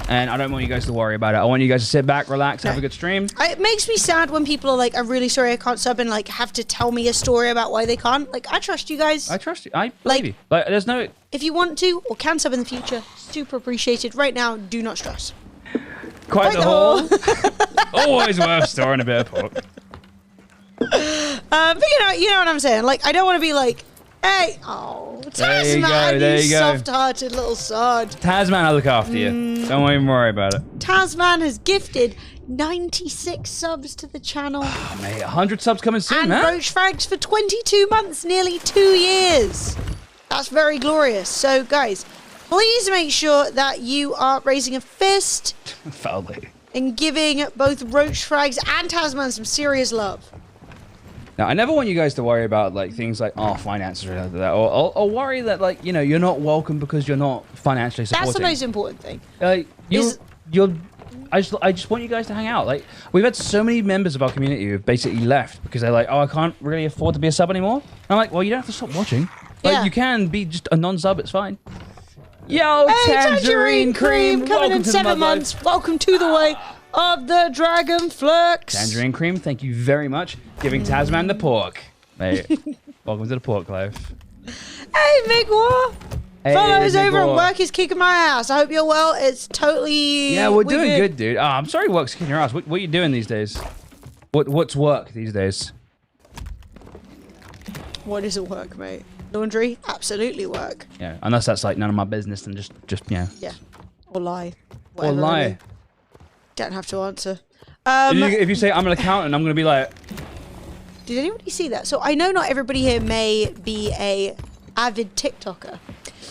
And I don't want you guys to worry about it. I want you guys to sit back, relax, have a good stream. It makes me sad when people are like, I'm really sorry I can't sub, and like have to tell me a story about why they can't. Like, I trust you guys. I trust you. I believe you. Like, there's no... If you want to or can sub in the future, super appreciated. Right now, do not stress. Quite the haul. Always worth storing a bit of pork. But you know what I'm saying. Like, I don't want to be like, hey, oh, There you go, Tasman, there you you go. soft-hearted little sod. Tasman, I'll look after you. Don't even worry about it. Tasman has gifted 96 subs to the channel. Oh, mate, 100 subs coming soon, And man. Roach Frags for 22 months, nearly 2 years. That's very glorious. So, guys, please make sure that you are raising a fist Foully. and giving both Roach Frags and Tasman some serious love. Now, I never want you guys to worry about like things like finances or anything like that, or worry that like you're not welcome because you're not financially supporting. That's the most important thing. Like Is- I just want you guys to hang out. Like we've had so many members of our community who've basically left because they're like, oh, I can't really afford to be a sub anymore. And I'm like, well, you don't have to stop watching. Like Yeah. you can be just a non-sub. It's fine. Yo, Hey, Tangerine Cream, coming welcome in to the 7 Mudlife. months. Welcome to the way of the Dragon Flux. Tangerine Cream, thank you very much. Giving Tasman the pork. Mate, welcome to the pork life. Hey, Big War. Hey, Follows Big over and War. work is kicking my ass. I hope you're well. It's totally... Yeah, we're doing good, dude. Oh, I'm sorry work's kicking your ass. What are you doing these days? What's work these days? What doesn't work, mate? Laundry? Absolutely work. Yeah, unless that's like none of my business, then just Yeah. Or lie. Or Whatever, lie. really. Don't have to answer. If you say I'm an accountant, I'm gonna be like, Did anybody see that? So I know not everybody here may be a avid TikToker,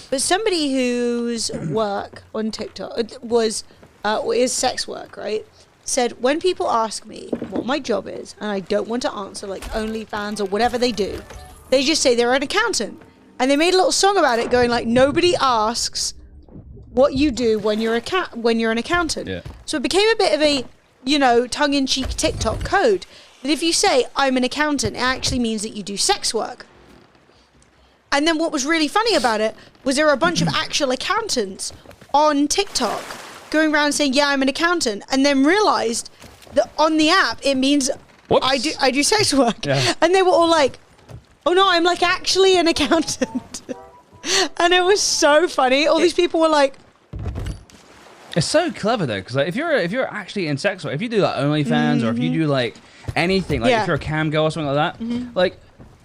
but somebody whose work on TikTok was or is sex work, right? Said, when people ask me what my job is, and I don't want to answer like OnlyFans or whatever they do, they just say they're an accountant. And they made a little song about it going like, nobody asks what you do when you're an accountant. Yeah. So it became a bit of a, you know, tongue-in-cheek TikTok code. That if you say, I'm an accountant, it actually means that you do sex work. And then what was really funny about it was there were a bunch of actual accountants on TikTok going around saying, yeah, I'm an accountant, and then realized that on the app it means I do sex work. Yeah. And they were all like, oh no, I'm like actually an accountant. And it was so funny. All these people were like, it's so clever though, because like if you're actually in sex work, if you do like OnlyFans or if you do like anything, like if you're a cam girl or something like that, like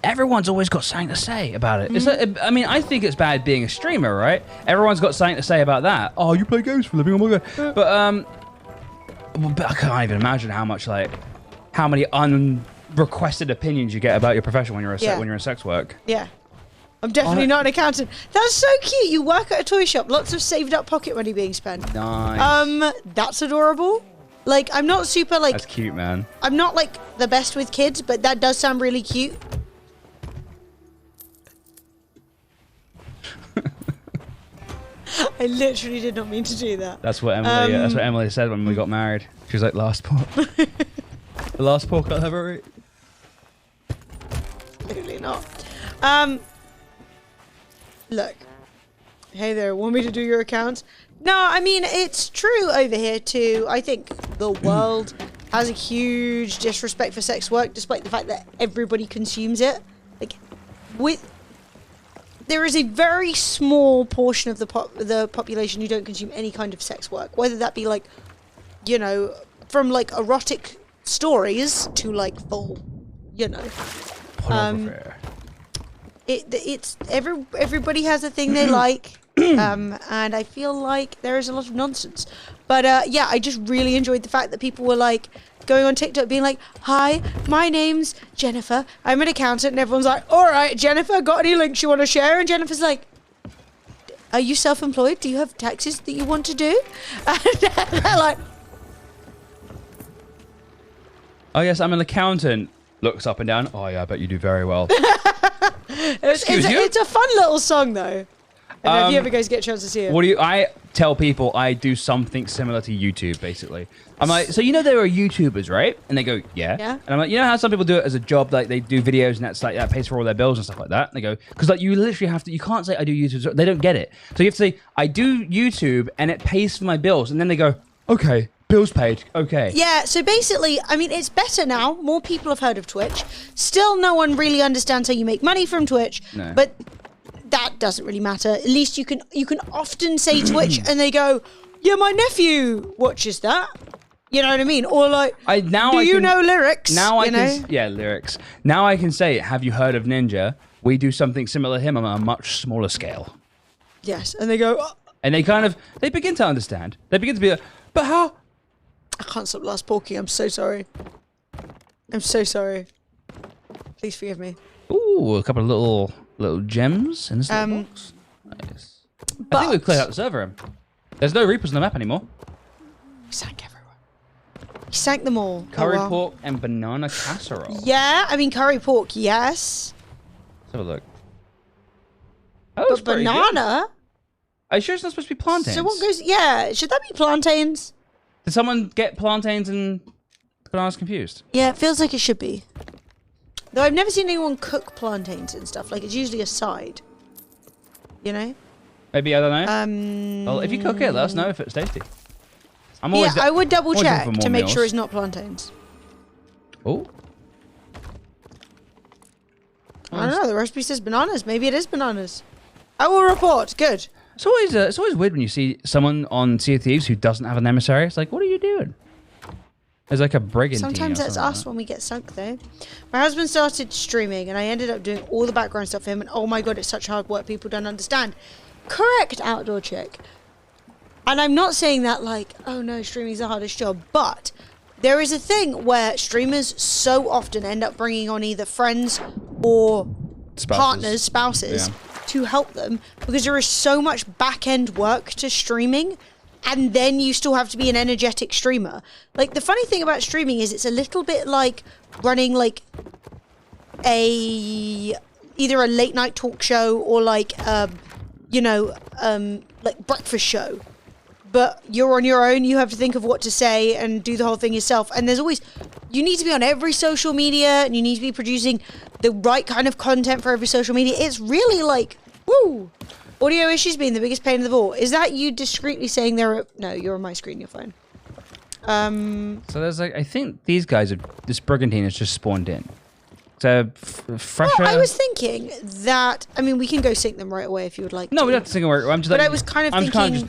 everyone's always got something to say about it. It's like, I mean, I think it's bad being a streamer, right? Everyone's got something to say about that. Oh, you play games for a living? Oh my god! But I can't even imagine how many unrequested opinions you get about your profession when you're when you're in sex work. yeah. I'm definitely not an accountant. That's so cute. You work at a toy shop. Lots of saved up pocket money being spent. Nice. That's adorable. Like, I'm not super like. That's cute, man. I'm not like the best with kids, but that does sound really cute. I literally did not mean to do that. That's what Emily. That's what Emily said when we got married. She was like, "Last pork, the last pork I'll ever eat." Clearly not. Look. Hey there, want me to do your accounts? No, I mean, it's true over here too. I think the world has a huge disrespect for sex work, despite the fact that everybody consumes it. Like, there is a very small portion of the population who don't consume any kind of sex work, whether that be like, you know, from like erotic stories to like full, you know. Pornography. Everybody has a thing they like, and I feel like there is a lot of nonsense. But yeah, I just really enjoyed the fact that people were like going on TikTok being like, "Hi, my name's Jennifer. I'm an accountant," and everyone's like, "All right, Jennifer, got any links you want to share?" And Jennifer's like, "Are you self-employed? Do you have taxes that you want to do?" And they're like, "Oh yes, I'm an accountant." Looks up and down. Oh yeah, I bet you do very well. It's a fun little song though. And if you ever guys get a chance to see it. I tell people I do something similar to YouTube, basically. I'm like, so you know there are YouTubers, right? And they go, yeah. And I'm like, you know how some people do it as a job, like they do videos and that's like that pays for all their bills and stuff like that. And they go, because like you literally have to, you can't say I do YouTube. They don't get it. So you have to say I do YouTube and it pays for my bills. And then they go, okay. Bills paid. Okay. Yeah, so basically, I mean, it's better now. More people have heard of Twitch. Still, no one really understands how you make money from Twitch. No. But that doesn't really matter. At least you can often say Twitch and they go, yeah, my nephew watches that. You know what I mean? Or like, do you know lyrics? Now I can, yeah, lyrics. Now I can say, have you heard of Ninja? We do something similar to him on a much smaller scale. Yes, and they go, oh. And they begin to understand. They begin to be like, but how? I can't stop last porking. I'm so sorry. I'm so sorry. Please forgive me. Ooh, a couple of little gems in this little box. Nice. I think we've cleared out the server. There's no Reapers on the map anymore. We sank everyone. We sank them all. Curry pork and banana casserole. Yeah, I mean curry pork, yes. Let's have a look. Oh, but banana? Good. Are you sure it's not supposed to be plantains? So what goes? Yeah, should that be plantains? Did someone get plantains and bananas confused? Yeah, it feels like it should be. Though I've never seen anyone cook plantains and stuff. Like, it's usually a side. You know? Maybe, I don't know. Well, if you cook it, let us know if it's tasty. I'm always I would double check to make meals. sure it's not plantains. Oh. I don't know. The recipe says bananas. Maybe it is bananas. I will report. Good. It's always weird when you see someone on Sea of Thieves who doesn't have an emissary. It's like, what are you doing? There's like a brigand. Sometimes that's us when we get sunk, though. My husband started streaming, and I ended up doing all the background stuff for him. And oh my god, it's such hard work. People don't understand. Correct, outdoor chick. And I'm not saying that like, oh no, streaming's the hardest job, but there is a thing where streamers so often end up bringing on either friends or spouses to help them, because there is so much back-end work to streaming and then you still have to be an energetic streamer. Like, the funny thing about streaming is it's a little bit like running like either a late night talk show or like like breakfast show, but you're on your own. You have to think of what to say and do the whole thing yourself, and there's always, you need to be on every social media and you need to be producing the right kind of content for every social media. It's really like, woo. Audio issues being the biggest pain of all. Is that you discreetly saying no, you're on my screen, your phone. So there's like, I think these guys this brigantine has just spawned in. So fresher. Well, I was thinking that, I mean, we can go sync them right away if you would like No, to. we don't have to sing a word. I'm just But like, I was kind of I'm thinking,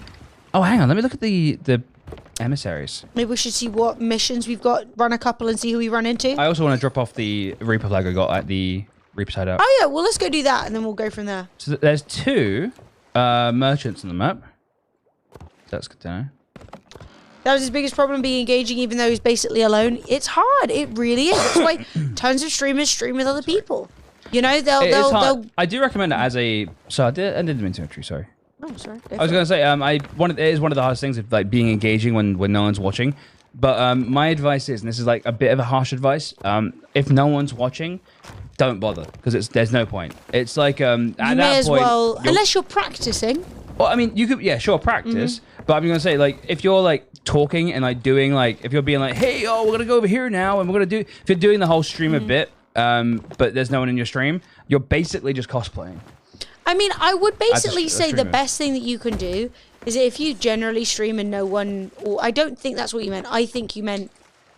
oh, hang on. Let me look at the emissaries. maybe we should see what missions we've got, run a couple and see who we run into. I also want to drop off the Reaper flag I got at the Reaper side up. Oh yeah, well let's go do that and then we'll go from there. So there's 2 merchants on the map. That's good to know. That was his biggest problem, being engaging even though he's basically alone. It's hard, it really is. That's why tons of streamers stream with other people. You know, they'll I do recommend it as a. So I didn't mean to entry. Sorry. Oh, sorry. I was gonna say it is one of the hardest things of like being engaging when no one's watching. But my advice is, and this is like a bit of a harsh advice, if no one's watching, don't bother because there's no point. It's like at you that may as point, well, unless you're practicing. Well, I mean, you could, yeah, sure, practice. But I'm gonna say, like, if you're like talking and like doing like, if you're being like, hey, oh, we're gonna go over here now, and we're gonna do, if you're doing the whole streamer bit, but there's no one in your stream, you're basically just cosplaying. I mean, I would basically a say the streamer. best thing that you can do is if you generally stream and no one, or I don't think that's what you meant. I think you meant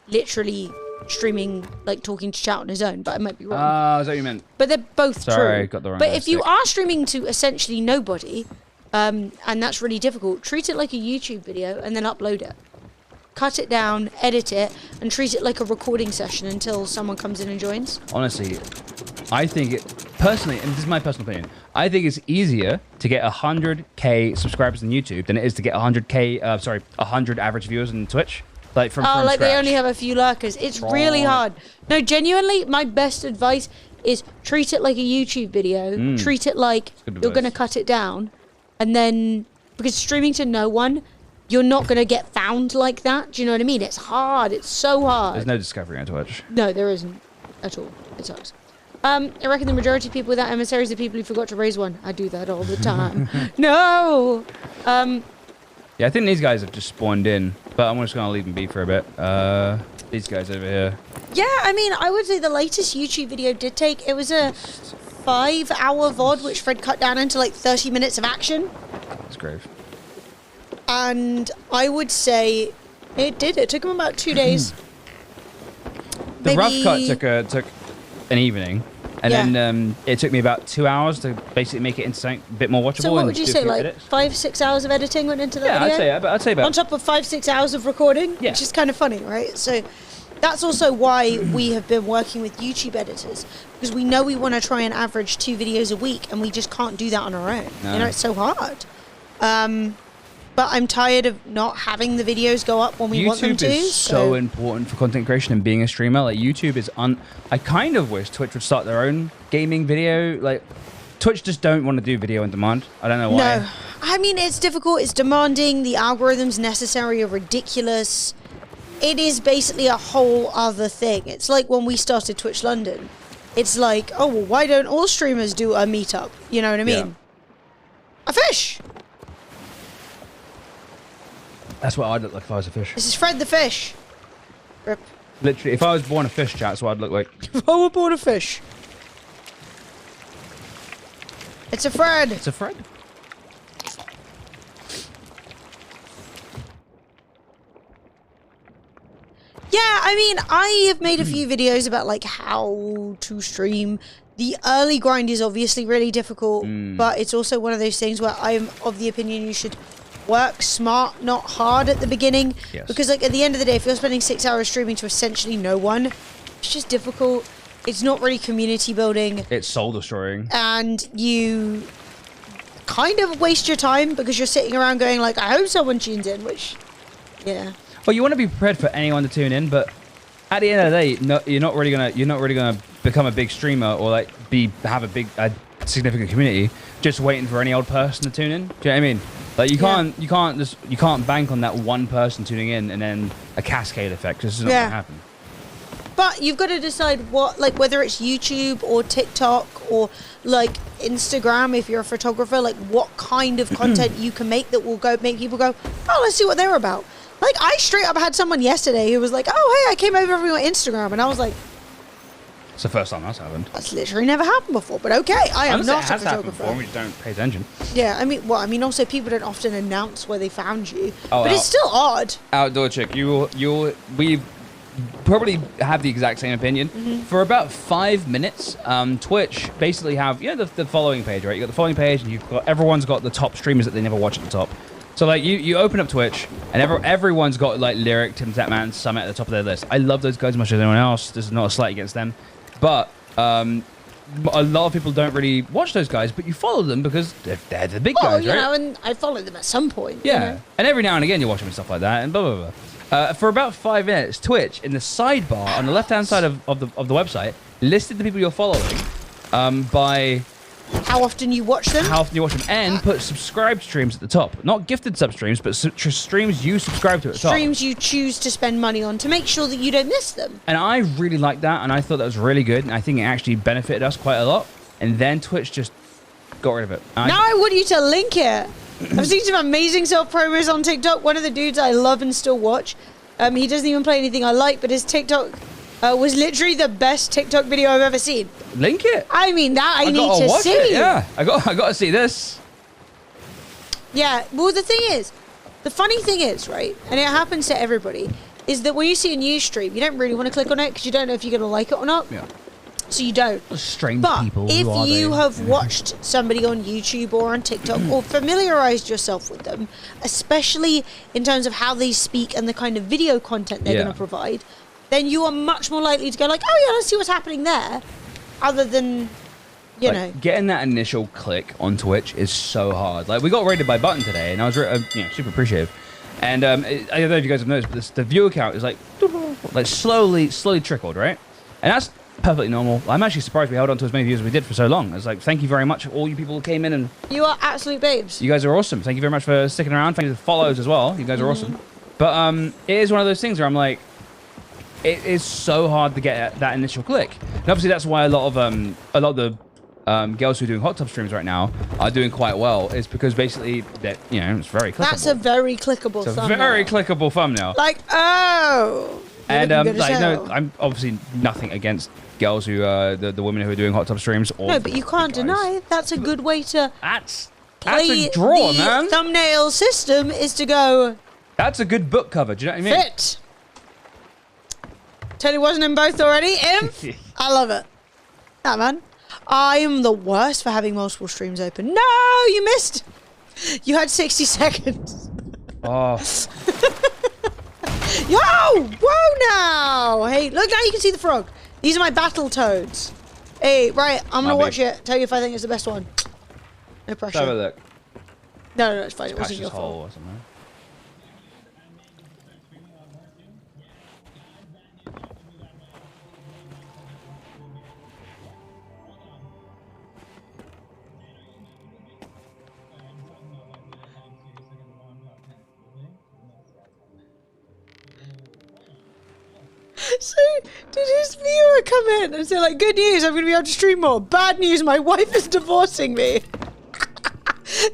literally streaming, like talking to chat on his own, but I might be wrong. Is that what you meant? But they're both Sorry, true. got the wrong But if you stick. are streaming to essentially nobody, and that's really difficult, treat it like a YouTube video and then upload it. Cut it down, edit it, and treat it like a recording session until someone comes in and joins. Honestly, I think it, personally, and this is my personal opinion, I think it's easier to get 100k subscribers on YouTube than it is to get 100 average viewers on Twitch. Like from Like they scratch. only have a few lurkers. It's really hard. No, genuinely, my best advice is treat it like a YouTube video. Treat it like good you're going to advice. cut it down. And then, because streaming to no one, you're not going to get found like that. Do you know what I mean? It's hard. It's so hard. There's no discovery on Twitch. No, there isn't at all. It sucks. I reckon the majority of people without emissaries are people who forgot to raise one. I do that all the time. No! Yeah, I think these guys have just spawned in, but I'm just going to leave them be for a bit. These guys over here. Yeah, I mean, I would say the latest YouTube video did take, it was a 5-hour VOD, which Fred cut down into like 30 minutes of action. It's grave. And I would say it did. It took him about 2 days. The rough cut Maybe- took an evening, and Yeah. then it took me about 2 hours to basically make it into something a bit more watchable. So what and would you do a say, few like edits. 5-6 hours of editing went into that Yeah, video? I'd say about. On top of 5-6 hours of recording, Yeah. which is kind of funny, right? So that's also why we have been working with YouTube editors, because we know we want to try and average 2 videos a week, and we just can't do that on our own. No. You know, it's so hard. But I'm tired of not having the videos go up when we want them YouTube to. is so important for content creation and being a streamer. Like YouTube is I kind of wish Twitch would start their own gaming video. Like Twitch just don't want to do video on demand. I don't know why. No, I mean, it's difficult. It's demanding. The algorithms necessary are ridiculous. It is basically a whole other thing. It's like when we started Twitch London. It's like, oh, well, why don't all streamers do a meetup? You know what I mean? A fish! That's what I'd look like if I was a fish. This is Fred the fish. Rip. Literally, if I was born a fish, chat, that's what I'd look like. If I were born a fish. It's a Fred. It's a Fred. Yeah, I mean, I have made a few videos about like how to stream. The early grind is obviously really difficult, but it's also one of those things where I'm of the opinion you should work smart, not hard at the beginning. Yes. Because like at the end of the day, if you're spending 6 hours streaming to essentially no one, it's just difficult. It's not really community building, It's soul destroying. and you kind of waste your time because you're sitting around going like, I hope someone tunes in, which, yeah. Well, you want to be prepared for anyone to tune in, but at the end of the day, you're not really gonna become a big streamer or like have a significant community just waiting for any old person to tune in. Do you know what I mean? Like you can't bank on that one person tuning in and then a cascade effect. This is not gonna happen. But you've got to decide what, like, whether it's YouTube or TikTok or like Instagram, if you're a photographer, like what kind of content you can make that will make people go, oh, let's see what they're about. Like, I straight up had someone yesterday who was like, oh, hey, I came over on your Instagram, and I was like, it's the first time that's happened. that's literally never happened before. But okay, I am not a happened photographer. before, we just don't pay attention. Yeah, I mean, also people don't often announce where they found you, Oh, but it's still odd. Outdoor chick, we probably have the exact same opinion. For about 5 minutes, Twitch basically have the following page, right? You got the following page, and everyone's got the top streamers that they never watch at the top. So like you open up Twitch, and everyone's got like Lyric, Tim Tatman, Summit at the top of their list. I love those guys as much as anyone else. This is not a slight against them, but a lot of people don't really watch those guys, but you follow them because they're the big guys, right? Well, and I followed them at some point. Yeah, you know? and every now and again you watch them and stuff like that, and blah blah blah. For about 5 minutes, Twitch in the sidebar on the left-hand side of the website listed the people you're following by how often you watch them, and put subscribed streams at the top. Not gifted sub streams, but streams you subscribe to at the top. Streams you choose to spend money on to make sure that you don't miss them. And I really liked that, and I thought that was really good, and I think it actually benefited us quite a lot. And then Twitch just got rid of it. Now I want you to link it. I've seen some amazing self-promos on TikTok. One of the dudes I love and still watch, he doesn't even play anything I like, but his TikTok was literally the best TikTok video I've ever seen. Link it. I mean, that I need gotta to watch see. It, yeah, I got to see this. Yeah, well, the funny thing is, right, and it happens to everybody, is that when you see a news stream, you don't really want to click on it because you don't know if you're going to like it or not. Yeah. So you don't. Strange but people. If who are you they? have watched somebody on YouTube or on TikTok or familiarized yourself with them, especially in terms of how they speak and the kind of video content they're going to provide, then you are much more likely to go like, oh yeah, let's see what's happening there, other than, you know. Getting that initial click on Twitch is so hard. Like, we got rated by Button today, and I was super appreciative. And I don't know if you guys have noticed, but the viewer count is like slowly trickled, right? And that's perfectly normal. I'm actually surprised we held on to as many views as we did for so long. It's like, thank you very much, all you people who came in, and you are absolute babes. You guys are awesome. Thank you very much for sticking around. Thank you for the follows as well. You guys are awesome. But it is one of those things where I'm like, it is so hard to get that initial click. And obviously that's why a lot of the girls who are doing hot tub streams right now are doing quite well. Is because basically that it's very clickable. That's a very clickable thumbnail. Very clickable thumbnail. Like, oh. And I'm obviously nothing against girls who the women who are doing hot tub streams. Or no, but you can't deny that's a good way to that's play a draw, the man. Thumbnail system is to go. That's a good book cover. Do you know what I mean? Fit. Totally wasn't in both already. Imp. I love it. Yeah, man. I am the worst for having multiple streams open. No, you missed. You had 60 seconds. Oh. Yo! Whoa now! Hey, look, now you can see the frog. These are my battle toads. Hey, right, I'm gonna watch it. Tell you if I think it's the best one. No pressure. Let's have a look. No, it's fine. It wasn't your hole fault. or something. So, did his viewer come in and say, like, good news, I'm going to be able to stream more. Bad news, my wife is divorcing me.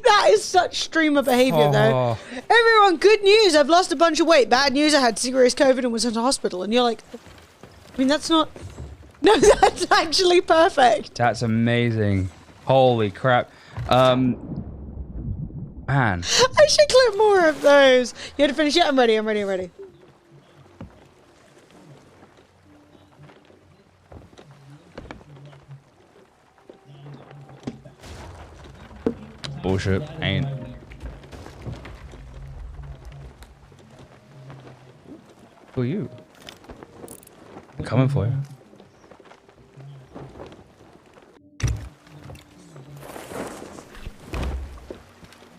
That is such streamer behavior, though. Everyone, good news, I've lost a bunch of weight. Bad news, I had serious COVID and was in the hospital. And you're like, I mean, that's not... No, that's actually perfect. That's amazing. Holy crap. Man. I should clip more of those. You had to finish it? I'm ready. Bullshit. Ain't. Who are you? I'm coming for you.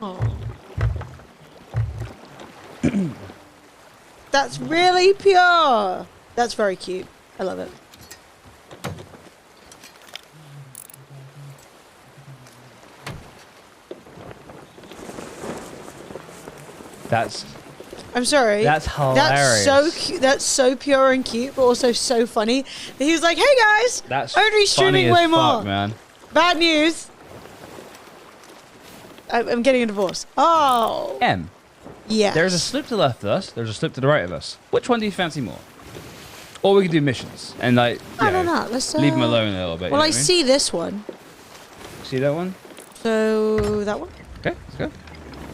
Oh. That's really pure. That's very cute. I love it. That's I'm sorry. That's That's so hilarious. cute. That's so pure and cute, but also so funny. He was like, "Hey guys, that's I'm gonna be streaming funny way as more. fuck, man. Bad news. I'm getting a divorce. Oh. M. Yeah. There's a sloop to the left of us. There's a sloop to the right of us. Which one do you fancy more? Or we could do missions and like I don't know. Let's leave them alone a little bit. Well, you know I what mean? see this one. See that one? So that one. Okay, let's go.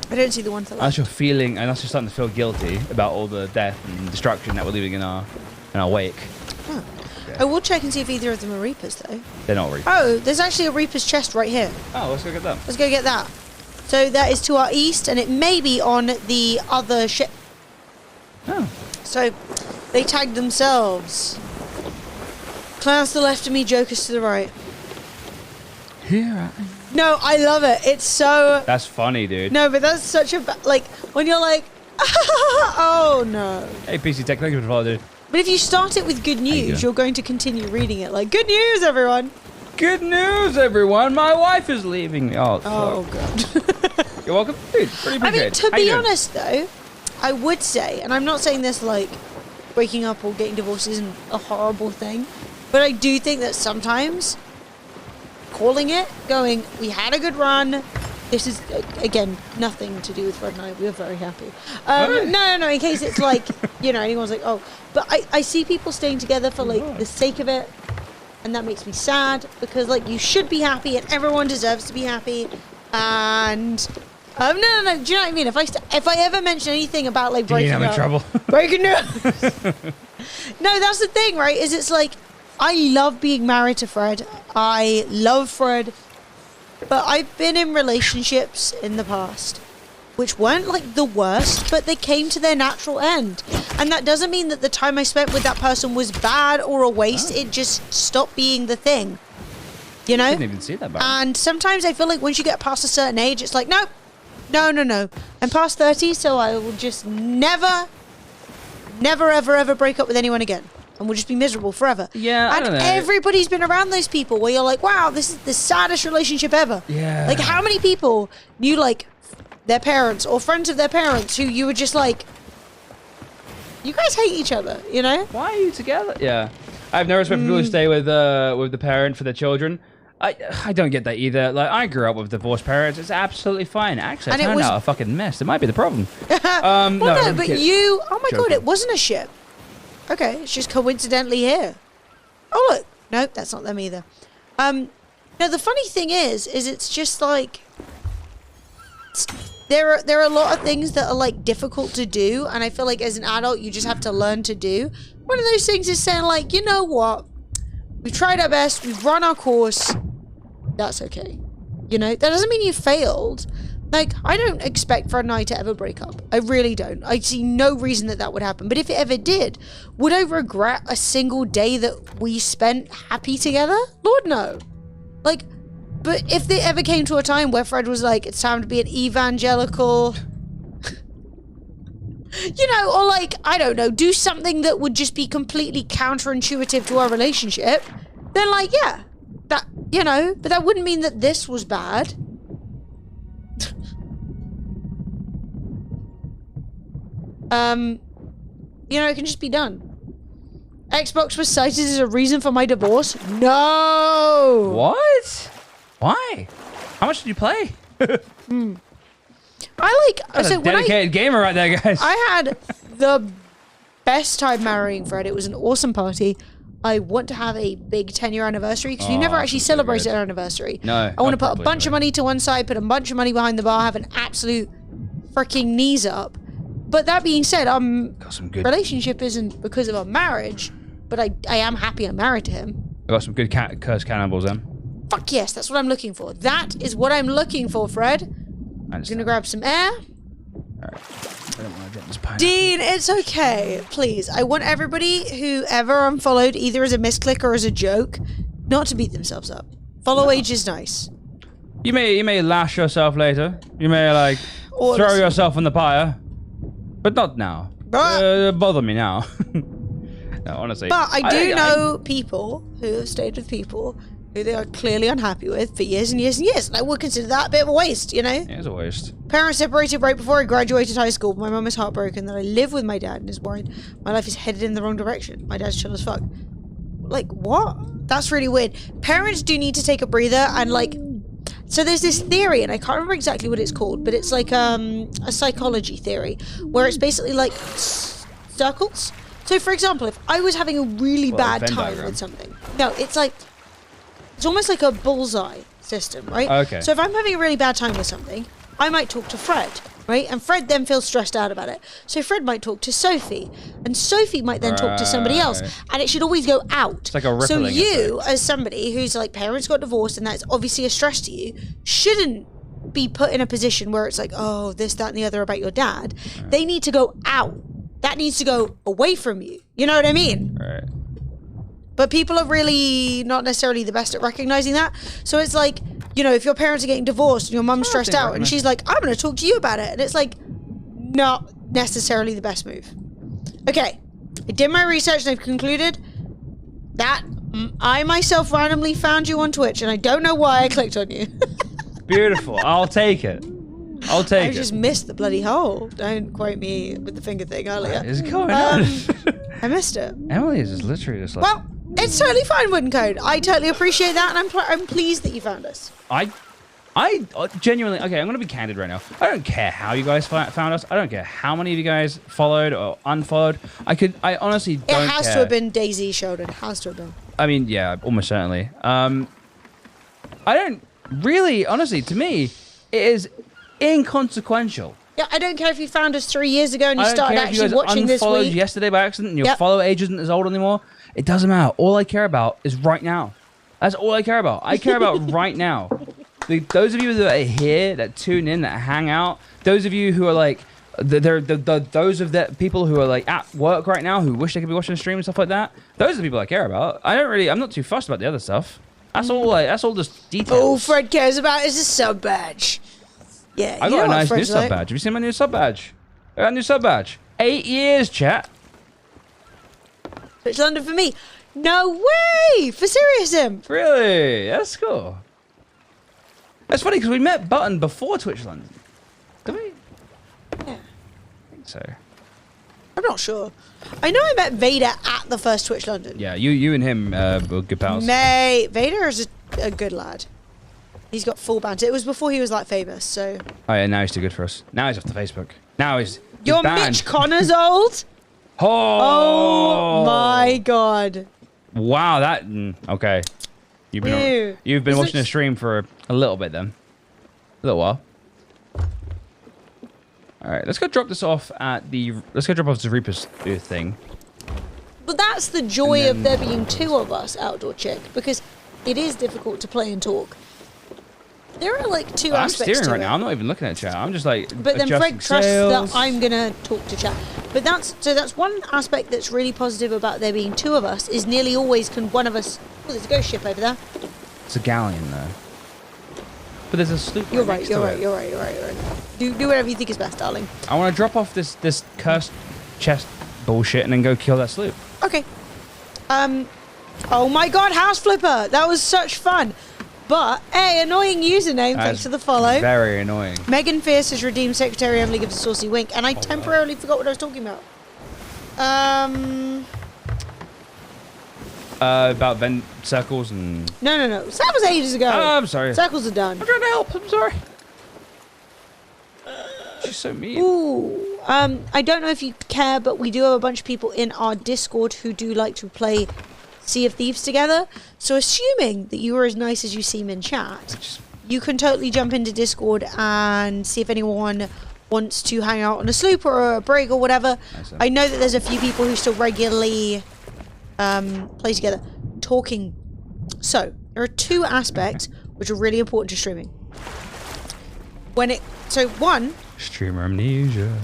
I don't see the one to the left. Unless you're feeling, unless you're starting to feel guilty about all the death and destruction that we're leaving in our wake. Oh. I will check and see if either of them are Reapers, though. They're not Reapers. Oh, there's actually a Reaper's chest right here. Oh, let's go get them. Let's go get that. So that is to our east, and it may be on the other ship. Oh. So they tagged themselves. Clowns to the left of me, Jokers to the right. Here I am. No, I love it. It's so... That's funny, dude. No, but that's such a... Like, when you're like... Oh, no. Hey, PC Tech, thank you for the follow, dude. But if you start it with good news, you're going to continue reading it. Like, good news, everyone. Good news, everyone. My wife is leaving me. Oh, Oh, God. You're welcome. Dude, pretty I mean, appreciated. to How you be doing? honest, though, I would say, and I'm not saying this like breaking up or getting divorced isn't a horrible thing, but I do think that sometimes calling it, going, we had a good run. This is, again, nothing to do with Fred and I. We were very happy. No, in case it's like, you know, anyone's like, oh. But I see people staying together for, like, the sake of it. And that makes me sad because, like, you should be happy and everyone deserves to be happy. And, no. Do you know what I mean? If I ever mention anything about, like, breaking I'm in up. trouble. Breaking up. No, that's the thing, right? Is it's like, I love being married to Fred. I love Fred. But I've been in relationships in the past which weren't like the worst, but they came to their natural end. And that doesn't mean that the time I spent with that person was bad or a waste. It just stopped being the thing. You know? I didn't even see that back. And sometimes I feel like once you get past a certain age, it's like, nope. No. I'm past 30, so I will just never, ever break up with anyone again. And we'll just be miserable forever. Yeah, I and don't know. everybody's been around those people where you're like, wow, this is the saddest relationship ever. Yeah. Like, how many people knew, like, their parents or friends of their parents who you were just like, you guys hate each other, you know? Why are you together? Yeah. I have no respect for people who stay with the parent for their children. I don't get that either. Like, I grew up with divorced parents. It's absolutely fine. Actually, And I it turned was- out a fucking mess. It might be the problem. Well, no, I'm but kidding. you, oh my God, Joking. it wasn't a ship. Okay, it's just coincidentally here. Oh, look. Nope, that's not them either. No, the funny thing is it's just like, there are a lot of things that are like difficult to do, and I feel like as an adult you just have to learn to do. One of those things is saying like, you know what, we've tried our best, we've run our course, that's okay. You know, that doesn't mean you failed. Like, I don't expect Fred and I to ever break up. I really don't. I see no reason that would happen. But if it ever did, would I regret a single day that we spent happy together? Lord, no. Like, but if there ever came to a time where Fred was like, it's time to be an evangelical, you know, or like, I don't know, do something that would just be completely counterintuitive to our relationship, then like, yeah, that, you know, but that wouldn't mean that this was bad. You know, it can just be done. Xbox was cited as a reason for my divorce? No! What? Why? How much did you play? I like, That's so a when dedicated gamer right there, guys. I had the best time marrying Fred. It was an awesome party. I want to have a big 10-year anniversary because we never actually that's really celebrated good. our anniversary. No, I want to not put a properly, bunch of no. money to one side, put a bunch of money behind the bar, have an absolute freaking knees up. But that being said, Got some good. relationship isn't because of our marriage, but I am happy I'm married to him. I got some good cursed cannibals then. Fuck yes, that's what I'm looking for. That is what I'm looking for, Fred. I I'm gonna grab some air. Alright. I don't want to get this pineapple. Dean, it's okay. Please. I want everybody who ever unfollowed, either as a misclick or as a joke, not to beat themselves up. Follow age is nice. You may lash yourself later. You may like Or throw listen. yourself in the pyre, but not now. Bother me now. No, honestly. But I do think know people who have stayed with people who they are clearly unhappy with for years and years and years. And I would consider that a bit of a waste, you know? It is a waste. Parents separated right before I graduated high school. My mum is heartbroken that I live with my dad and is worried my life is headed in the wrong direction. My dad's chill as fuck. Like, what? That's really weird. Parents do need to take a breather and, like... So there's this theory, and I can't remember exactly what it's called, but it's like a psychology theory, where it's basically like circles. So, for example, if I was having a really bad Venn time diagram. with something... No, it's like... It's almost like a bullseye system, right? Okay. So if I'm having a really bad time with something, I might talk to Fred, right? And Fred then feels stressed out about it. So Fred might talk to Sophie, and Sophie might then talk to somebody else, Right. and it should always go out. It's like a So rippling you, effect. as somebody whose like parents got divorced, and that's obviously a stress to you, shouldn't be put in a position where it's like, oh, this, that, and the other about your dad. Right. They need to go out. That needs to go away from you. You know what I mean? Right. But people are really not necessarily the best at recognizing that. So it's like, you know, if your parents are getting divorced and your mum's stressed think out and she's like, I'm going to talk to you about it. And it's like, not necessarily the best move. Okay. I did my research and I've concluded that I myself randomly found you on Twitch and I don't know why I clicked on you. Beautiful. I'll take it. I'll I take it. just missed the bloody hole. Don't quote me with the finger thing earlier. What is going on? I missed it. Emily is just literally just like... Well, it's totally fine, Wooden Code. I totally appreciate that, and I'm pleased that you found us. I genuinely... Okay, I'm going to be candid right now. I don't care how you guys found us. I don't care how many of you guys followed or unfollowed. I honestly don't care. It has to have been Daisy Sheldon. Has to have been. I mean, yeah, almost certainly. I don't really... Honestly, to me, it is inconsequential. Yeah, I don't care if you found us 3 years ago and you I don't started care if you actually guys watching this unfollowed week. yesterday by accident and your Yep. follow age isn't as old anymore. It doesn't matter. All I care about is right now. That's all I care about. I care about right now. Those of you that are here, that tune in, that hang out, those of you who are like, those of the people who are like at work right now who wish they could be watching the stream and stuff like that, those are the people I care about. I'm not too fussed about the other stuff. That's all just details. All Fred cares about is a sub badge. Yeah, I you got know a what nice new Fred's sub like. badge. Have you seen my new sub badge? I got a new sub badge. 8 years, chat. It's London for me. No way! For serious him. Really? That's cool. That's funny because we met Button before Twitch London. Did we? Yeah. I think so. I'm not sure. I know I met Vader at the first Twitch London. Yeah, you and him were good pals. Mate, Vader is a good lad. He's got full banter. It was before he was like famous, so. Oh yeah, now he's too good for us. Now he's off the Facebook. Now he's You're banned. Mitch Connors old? Oh, Oh my god. Wow, that okay. You've been Ew. Is watching it- the stream for a little bit then, a little while. All right, let's go drop this off at the. Let's go drop off the Reaper's thing. But that's the joy And of there being two of us, Outdoor Chick, because it is difficult to play and talk. There are like two I'm aspects steering to right it. now. I'm not even looking at chat. I'm just like. But then adjusting Fred trusts sails. that I'm gonna talk to chat. But that's one aspect that's really positive about there being two of us is nearly always can one of us. Oh, there's a ghost ship over there. It's a galleon though. But there's a sloop. You're right. right. next You're to right. it. You're right. You're right. You're right. Do whatever you think is best, darling. I want to drop off this cursed chest bullshit and then go kill that sloop. Okay. Oh my God, House Flipper! That was such fun. But hey, annoying username. Thanks for the follow. Very annoying. Megan Fierce has redeemed Secretary Emily gives a saucy wink, and I temporarily forgot what I was talking about. About vent circles and. No. That was ages ago. Oh, I'm sorry. Circles are done. I'm trying to help. I'm sorry. She's so mean. Ooh. I don't know if you care, but we do have a bunch of people in our Discord who do like to play Sea of Thieves together. So assuming that you are as nice as you seem in chat, you can totally jump into Discord and see if anyone wants to hang out on a sloop or a brig or whatever. I know that there's a few people who still regularly play together. Talking. So, there are two aspects which are really important to streaming. One, Streamer amnesia.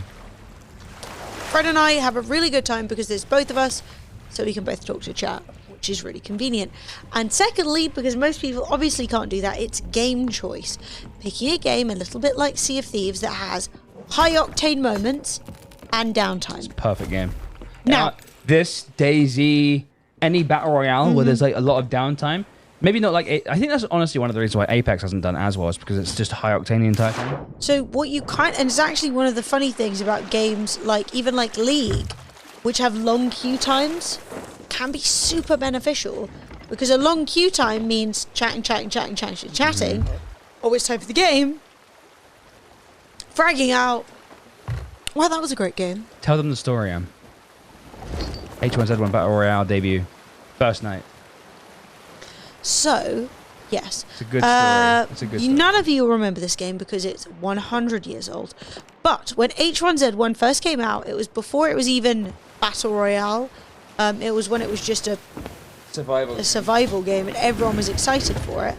Fred and I have a really good time because there's both of us, so we can both talk to chat, which is really convenient. And secondly, because most people obviously can't do that, it's game choice. Picking a game a little bit like Sea of Thieves that has high octane moments and downtime. Perfect game. Now, This, DayZ, any battle royale where there's like a lot of downtime Maybe not like I think that's honestly one of the reasons why Apex hasn't done as well, is because it's just high octane the entire time. So what you and it's actually one of the funny things about games like even like League, which have long queue times, can be super beneficial because a long queue time means chatting. Oh, it's time for the game. Fragging out. Wow, that was a great game. Tell them the story, H1Z1 Battle Royale debut, first night. So, yes. It's a good story. It's a good story. None of you will remember this game because it's 100 years old. But when H1Z1 first came out, it was before it was even Battle Royale. It was when it was just a survival game and everyone was excited for it.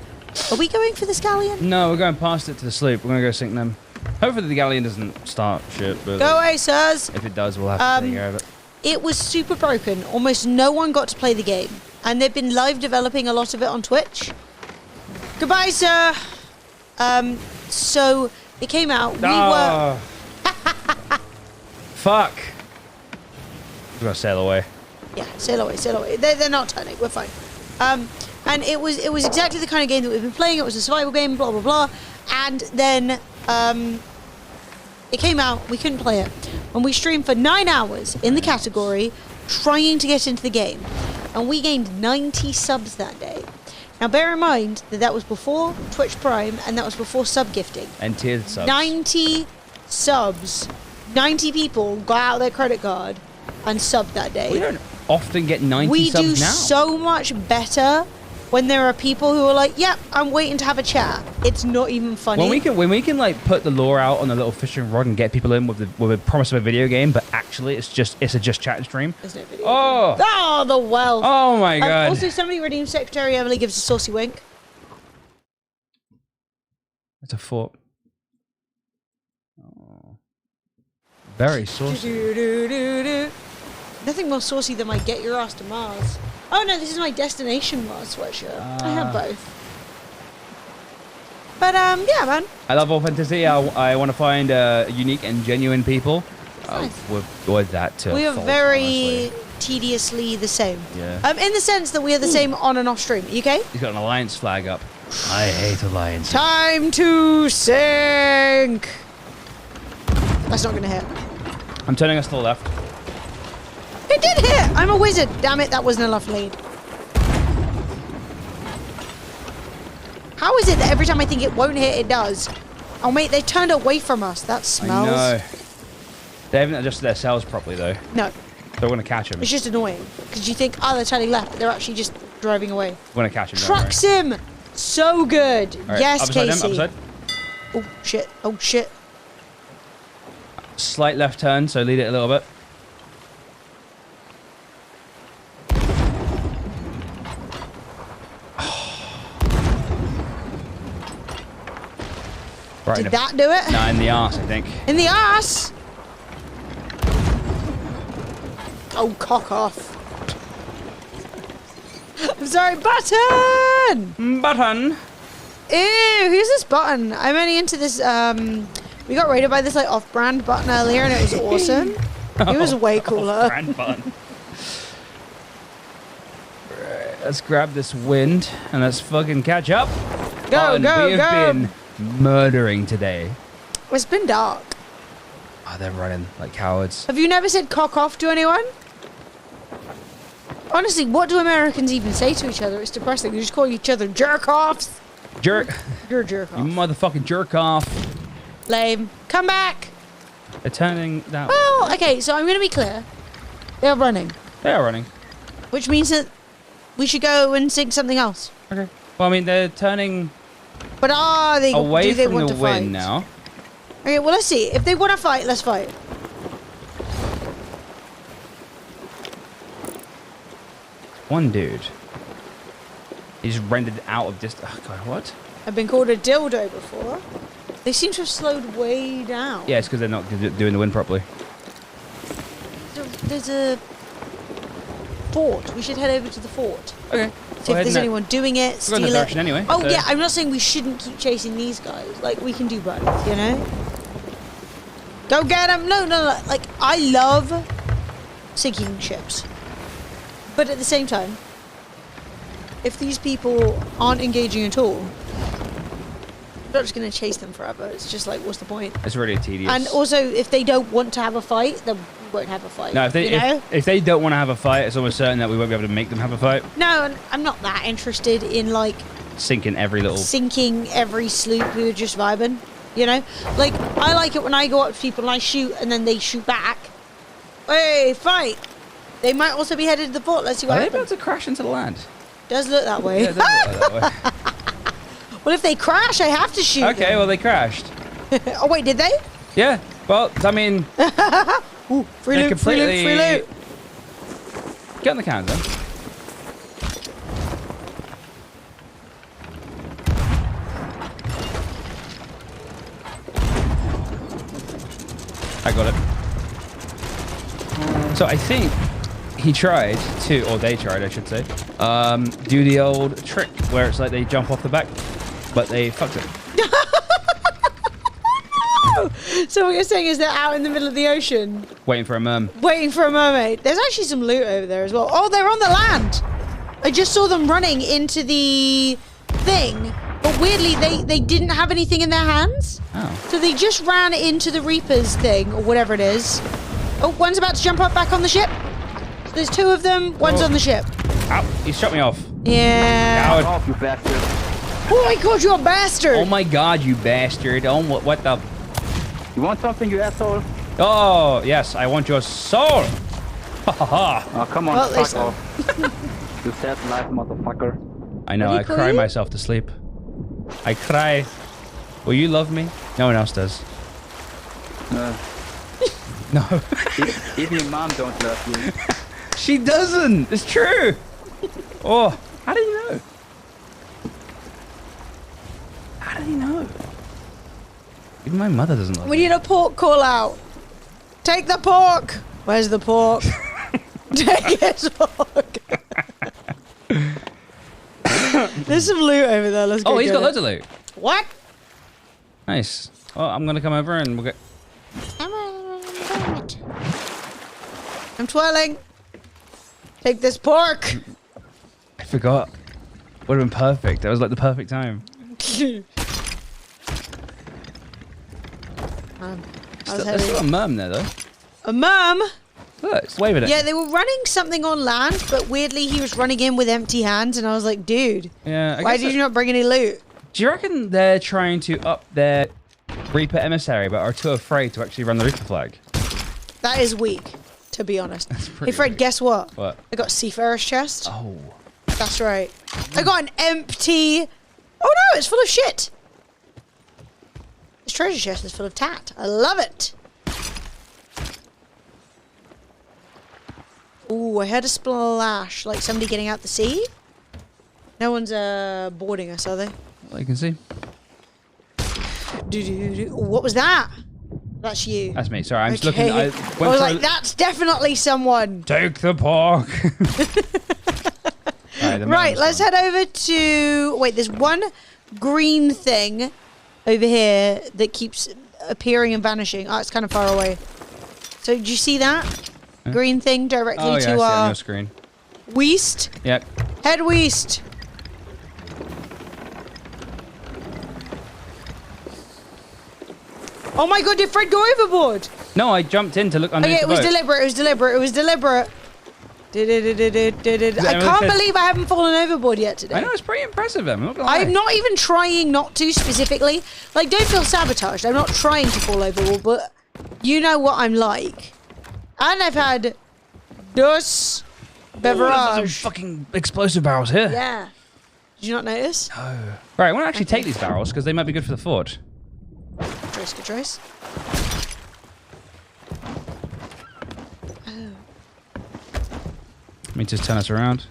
Are we going for this galleon? No, we're going past it to the sloop. We're going to go sink them. Hopefully the galleon doesn't start shit. But Go away, sirs. if it does, we'll have to take care of it. It was super broken. Almost no one got to play the game. And they've been live developing a lot of it on Twitch. Goodbye, sir. So it came out. We were. Fuck. We're gonna sail away. Yeah, sail away, sail away. They're not turning. We're fine. And it was exactly the kind of game that we've been playing. It was a survival game. Blah blah blah. And then it came out. We couldn't play it. And we streamed for 9 hours in the category, trying to get into the game. And we gained 90 subs that day. Now bear in mind that that was before Twitch Prime and that was before sub gifting. And tiered subs. 90 subs. 90 people got out their credit card and subbed that day. We don't often get 90 We subs do now. so much better when there are people who are like, yep, I'm waiting to have a chat. It's not even funny. When we can like put the lure out on a little fishing rod and get people in with a promise of a video game, but actually it's a just chat stream. There's no video. Oh, the wealth. oh my god. Also, somebody redeemed Secretary Emily gives a saucy wink. It's a fort. Oh. Very saucy. Nothing more saucy than my Get Your Ass to Mars. Oh no, this is my Destination Mars sweatshirt. I have both. But yeah, man. I love authenticity. I want to find unique and genuine people. Nice. With that to We are fault, very honestly. tediously the same. Yeah. In the sense that we are the same on and off stream. You okay? He's got an alliance flag up. I hate alliance. Time to sink. That's not gonna hit. I'm turning us to the left. It did hit! I'm a wizard! Damn it, that wasn't enough lead. How is it that every time I think it won't hit, it does? Oh mate, they turned away from us. That smells. I know. They haven't adjusted their sails properly though. No. They're going to catch him. It's just annoying. Because you think, oh, they're turning left, but they're actually just driving away. We're going to catch him. Truck sim! So good. Right, Yes, upside Casey. Down, upside. Oh shit. Oh shit. Slight left turn, so lead it a little bit. Right Did that do it? No, in the arse, I think. In the ass! Oh, cock off. I'm sorry, Button! Button! Ew, who's this Button? I'm only into this, we got raided by this, like, off-brand Button earlier, and it was awesome. He was way cooler. Brand Button. Right, let's grab this wind, and let's fucking catch up. Go, go, we go! have been murdering today. It's been dark. Oh, they're running like cowards. Have you never said cock off to anyone? Honestly, what do Americans even say to each other? It's depressing. They just call each other jerk-offs. Jerk. You're a jerk-off. You motherfucking jerk off. Lame. Come back! They're turning that way. Well, okay, so I'm going to be clear. They're running. They are running. Which means that we should go and sing something else. Okay. Well, I mean, they're turning But are they? away do they from want the to wind fight? now. Okay, well let's see. If they want to fight, let's fight. One dude. He's rendered out of distance. Oh, God, what? I've been called a dildo before. They seem to have slowed way down. Yeah, it's because they're not doing the wind properly. There's a fort. We should head over to the fort. Okay. See if there's anyone doing it, We're steal going that it. direction anyway. Oh so- yeah, I'm not saying we shouldn't keep chasing these guys. Like, we can do both, you know? Go get them! No, no, no. Like, I love sinking ships. But at the same time, if these people aren't engaging at all, I'm not just going to chase them forever. It's just like, what's the point? It's really tedious. And also, if they don't want to have a fight, then we won't have a fight. No, if they you know? if they don't want to have a fight, it's almost certain that we won't be able to make them have a fight. No, and I'm not that interested in like Sinking every sloop who are just vibing. You know, like I like it when I go up to people and I shoot, and then they shoot back. Hey, fight! They might also be headed to the fort. Let's see what Are they happens. about to crash into the land? Does look that way. Yeah, it does look like that way. Well, if they crash, I have to shoot. Okay, them. well they crashed. Oh wait, did they? Yeah. Well, I mean, Ooh, free they're loot, free loot, free loot. Get on the cans then. I got it. So I think he tried to, or they tried, I should say, do the old trick where it's like they jump off the back, but they fucked it. So what you're saying is they're out in the middle of the ocean, Waiting for a merm. waiting for a mermaid. There's actually some loot over there as well. Oh, they're on the land. I just saw them running into the thing, but weirdly they didn't have anything in their hands. Oh. So they just ran into the Reapers thing, or whatever it is. Oh, one's about to jump up back on the ship. So there's two of them. One's on the ship. Ow, he shot me off. Yeah. Coward. Off, you bastard. Oh my god, you're a bastard. Oh my god, you bastard. Oh, what the... You want something, you asshole? Oh, yes, I want your soul. Ha ha ha. Oh, come on, Well, fuck listen. off. You sad life, motherfucker. I know, Did he I call cry you? myself to sleep. I cry. Will you love me? No one else does. No. Even your mom don't love you. She doesn't. It's true. Oh, how did you know? How did he know? Even my mother doesn't love We me. need a pork call out. Take the pork. Where's the pork? Take his pork. There's some loot over there. Let's go. Oh, he's get got it. loads of loot. What? Nice. Oh, I'm gonna come over and we'll get... I'm twirling. Take this pork. I forgot. Would have been perfect. That was like the perfect time. I was There's heavy. still a merm there, though. A mum. Look, it's waving at Yeah, you. they were running something on land, but weirdly he was running in with empty hands, and I was like, dude, Yeah, I why guess did you not bring any loot? Do you reckon they're trying to up their Reaper emissary, but are too afraid to actually run the Reaper flag? That is weak, to be honest. pretty Hey Fred, weak. guess what? What? I got Seafarer's chest. Oh. That's right. I got an empty... Oh no, it's full of shit. This treasure chest is full of tat. I love it. Ooh, I heard a splash, like somebody getting out the sea. No one's boarding us, are they? Well, you can see. Ooh, what was that? That's you. That's me. Sorry, I'm just Okay. looking. I I went was for like, that's definitely someone. Take the pork. Right, let's head over to... Wait, there's one green thing over here that keeps appearing and vanishing. Oh, it's kind of far away. So, do you see that? Green thing directly Oh, yeah, I to see it on our your screen. west. Yep. Head west. Oh my god, did Fred go overboard? No, I jumped in to look underneath Okay, it the was boat. deliberate, it was deliberate, it was deliberate. I everyone can't said- believe I haven't fallen overboard yet today. I know, it's pretty impressive, I'm not gonna lie. I'm not even trying not to specifically. Like, don't feel sabotaged. I'm not trying to fall overboard, but you know what I'm like. And I've had dos Ooh, there's some beverage. fucking explosive barrels here. Yeah. Did you not notice? Right, I want to actually take these barrels because they might be good for the fort. Choice, good choice. Let me just turn us around.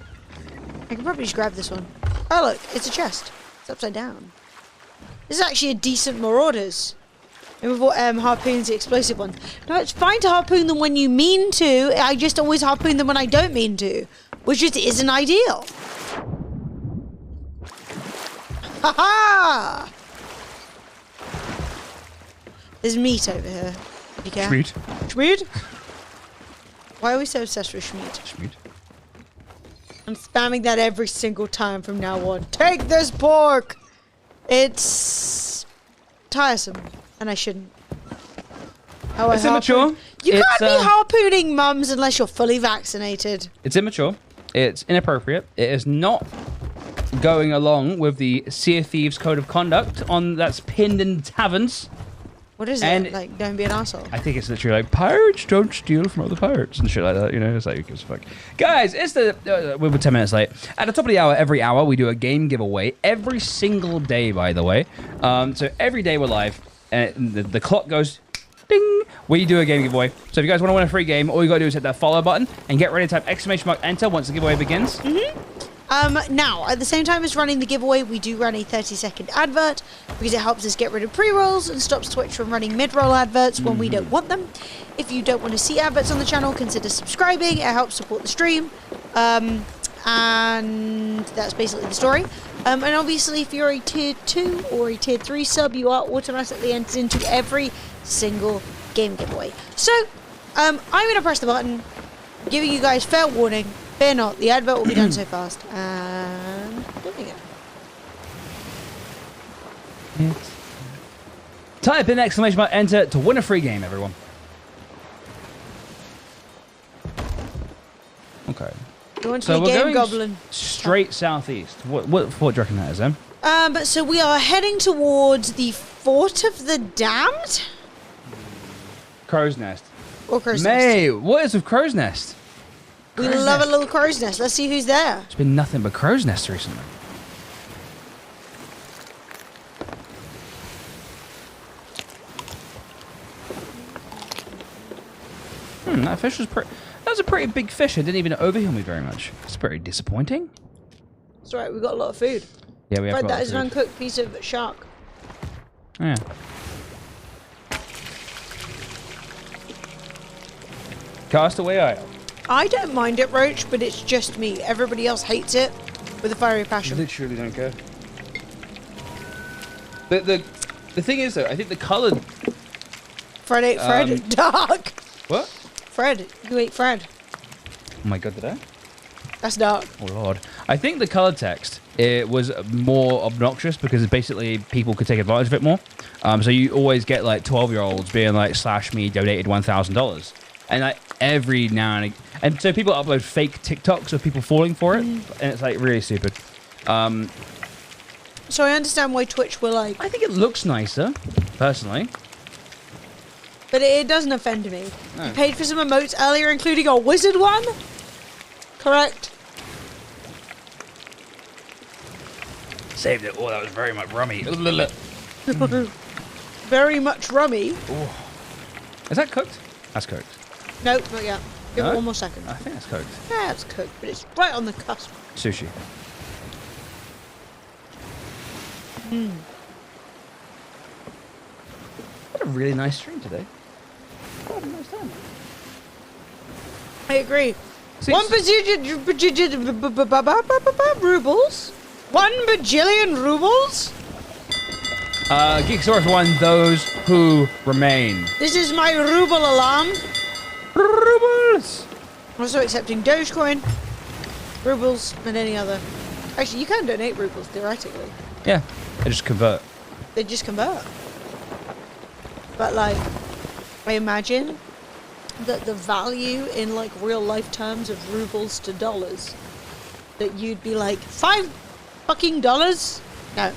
I can probably just grab this one. Oh, look, it's a chest. It's upside down. This is actually a decent Marauders. And we've got harpoons, the explosive ones. No, it's fine to harpoon them when you mean to. I just always harpoon them when I don't mean to. Which just isn't ideal. Ha ha! There's meat over here. If you care. Schmeat. Schmeat? Why are we so obsessed with Schmeat? Schmeat. I'm spamming that every single time from now on. Take this pork! It's tiresome, and I shouldn't. Oh, It's immature. You It's, can't be harpooning mums unless you're fully vaccinated. It's immature. It's inappropriate. It is not going along with the Sea of Thieves code of conduct that's pinned in taverns. What is And- it? Like, don't be an asshole. I think it's literally like, pirates don't steal from other pirates and shit like that, you know? It's like, who gives a fuck? Guys, it's we were 10 minutes late. At the top of the hour, every hour, we do a game giveaway. Every single day, by the way. So every day we're live, and the clock goes ding. We do a game giveaway. So if you guys want to win a free game, all you got to do is hit that follow button and get ready to type !enter once the giveaway begins. Now, at the same time as running the giveaway, we do run a 30-second advert because it helps us get rid of pre-rolls and stops Twitch from running mid-roll adverts when we don't want them. If you don't want to see adverts on the channel, consider subscribing. It helps support the stream. And that's basically the story. And obviously, if you're a tier 2 or a tier 3 sub, you are automatically entered into every single game giveaway. So, I'm going to press the button, giving you guys fair warning. Fear not, the advert will be done so fast. And doing it. Type in !enter to win a free game, everyone. Okay. You want to So be we're Game going Goblin? straight southeast. What do you reckon that is, then? So we are heading towards the Fort of the Damned? Crow's Nest. Or Crow's Nest? Mate, what is with Crow's Nest? We Crow's love Nest. a little Crow's Nest. Let's see who's there. It's been nothing but Crow's Nests recently. That fish was pretty... That was a pretty big fish. It didn't even overheal me very much. It's pretty disappointing. It's alright, we've got a lot of food. Yeah, we have Fred, got a lot that of is an food. uncooked piece of shark. Yeah. Castaway Isle. I don't mind it, Roach, but it's just me. Everybody else hates it with a fiery passion. Literally don't care. The thing is, though, I think the coloured... Fred ate Fred. Dark. What? Fred. You ate Fred. Oh my god, did I? That's dark. Oh lord. I think the color text, it was more obnoxious because basically people could take advantage of it more. So you always get like 12-year-olds being like, /me donated $1,000. And like every now and again, and so people upload fake TikToks of people falling for it. And it's like really stupid. So I understand why Twitch will like, I think it looks nicer, personally. but it doesn't offend me. No. You paid for some emotes earlier, including a wizard one? Correct. Saved it. Oh, that was very much rummy. Very much rummy. Is that cooked? That's cooked. Nope, not yet. Give No? it one more second. I think that's cooked. Yeah, it's cooked, but it's right on the cusp. Sushi. What a really nice stream today. What a nice time. I agree. See, One rubles? 1 bajillion rubles? Geeksaurus won those who remain. This is my ruble alarm. Rubles! Also accepting Dogecoin, rubles, and any other. Actually, you can donate rubles, theoretically. Yeah, I just convert. They just convert. But, like, I imagine that the value in, like, real life terms of rubles to dollars, that you'd be like, $5 fucking dollars? No.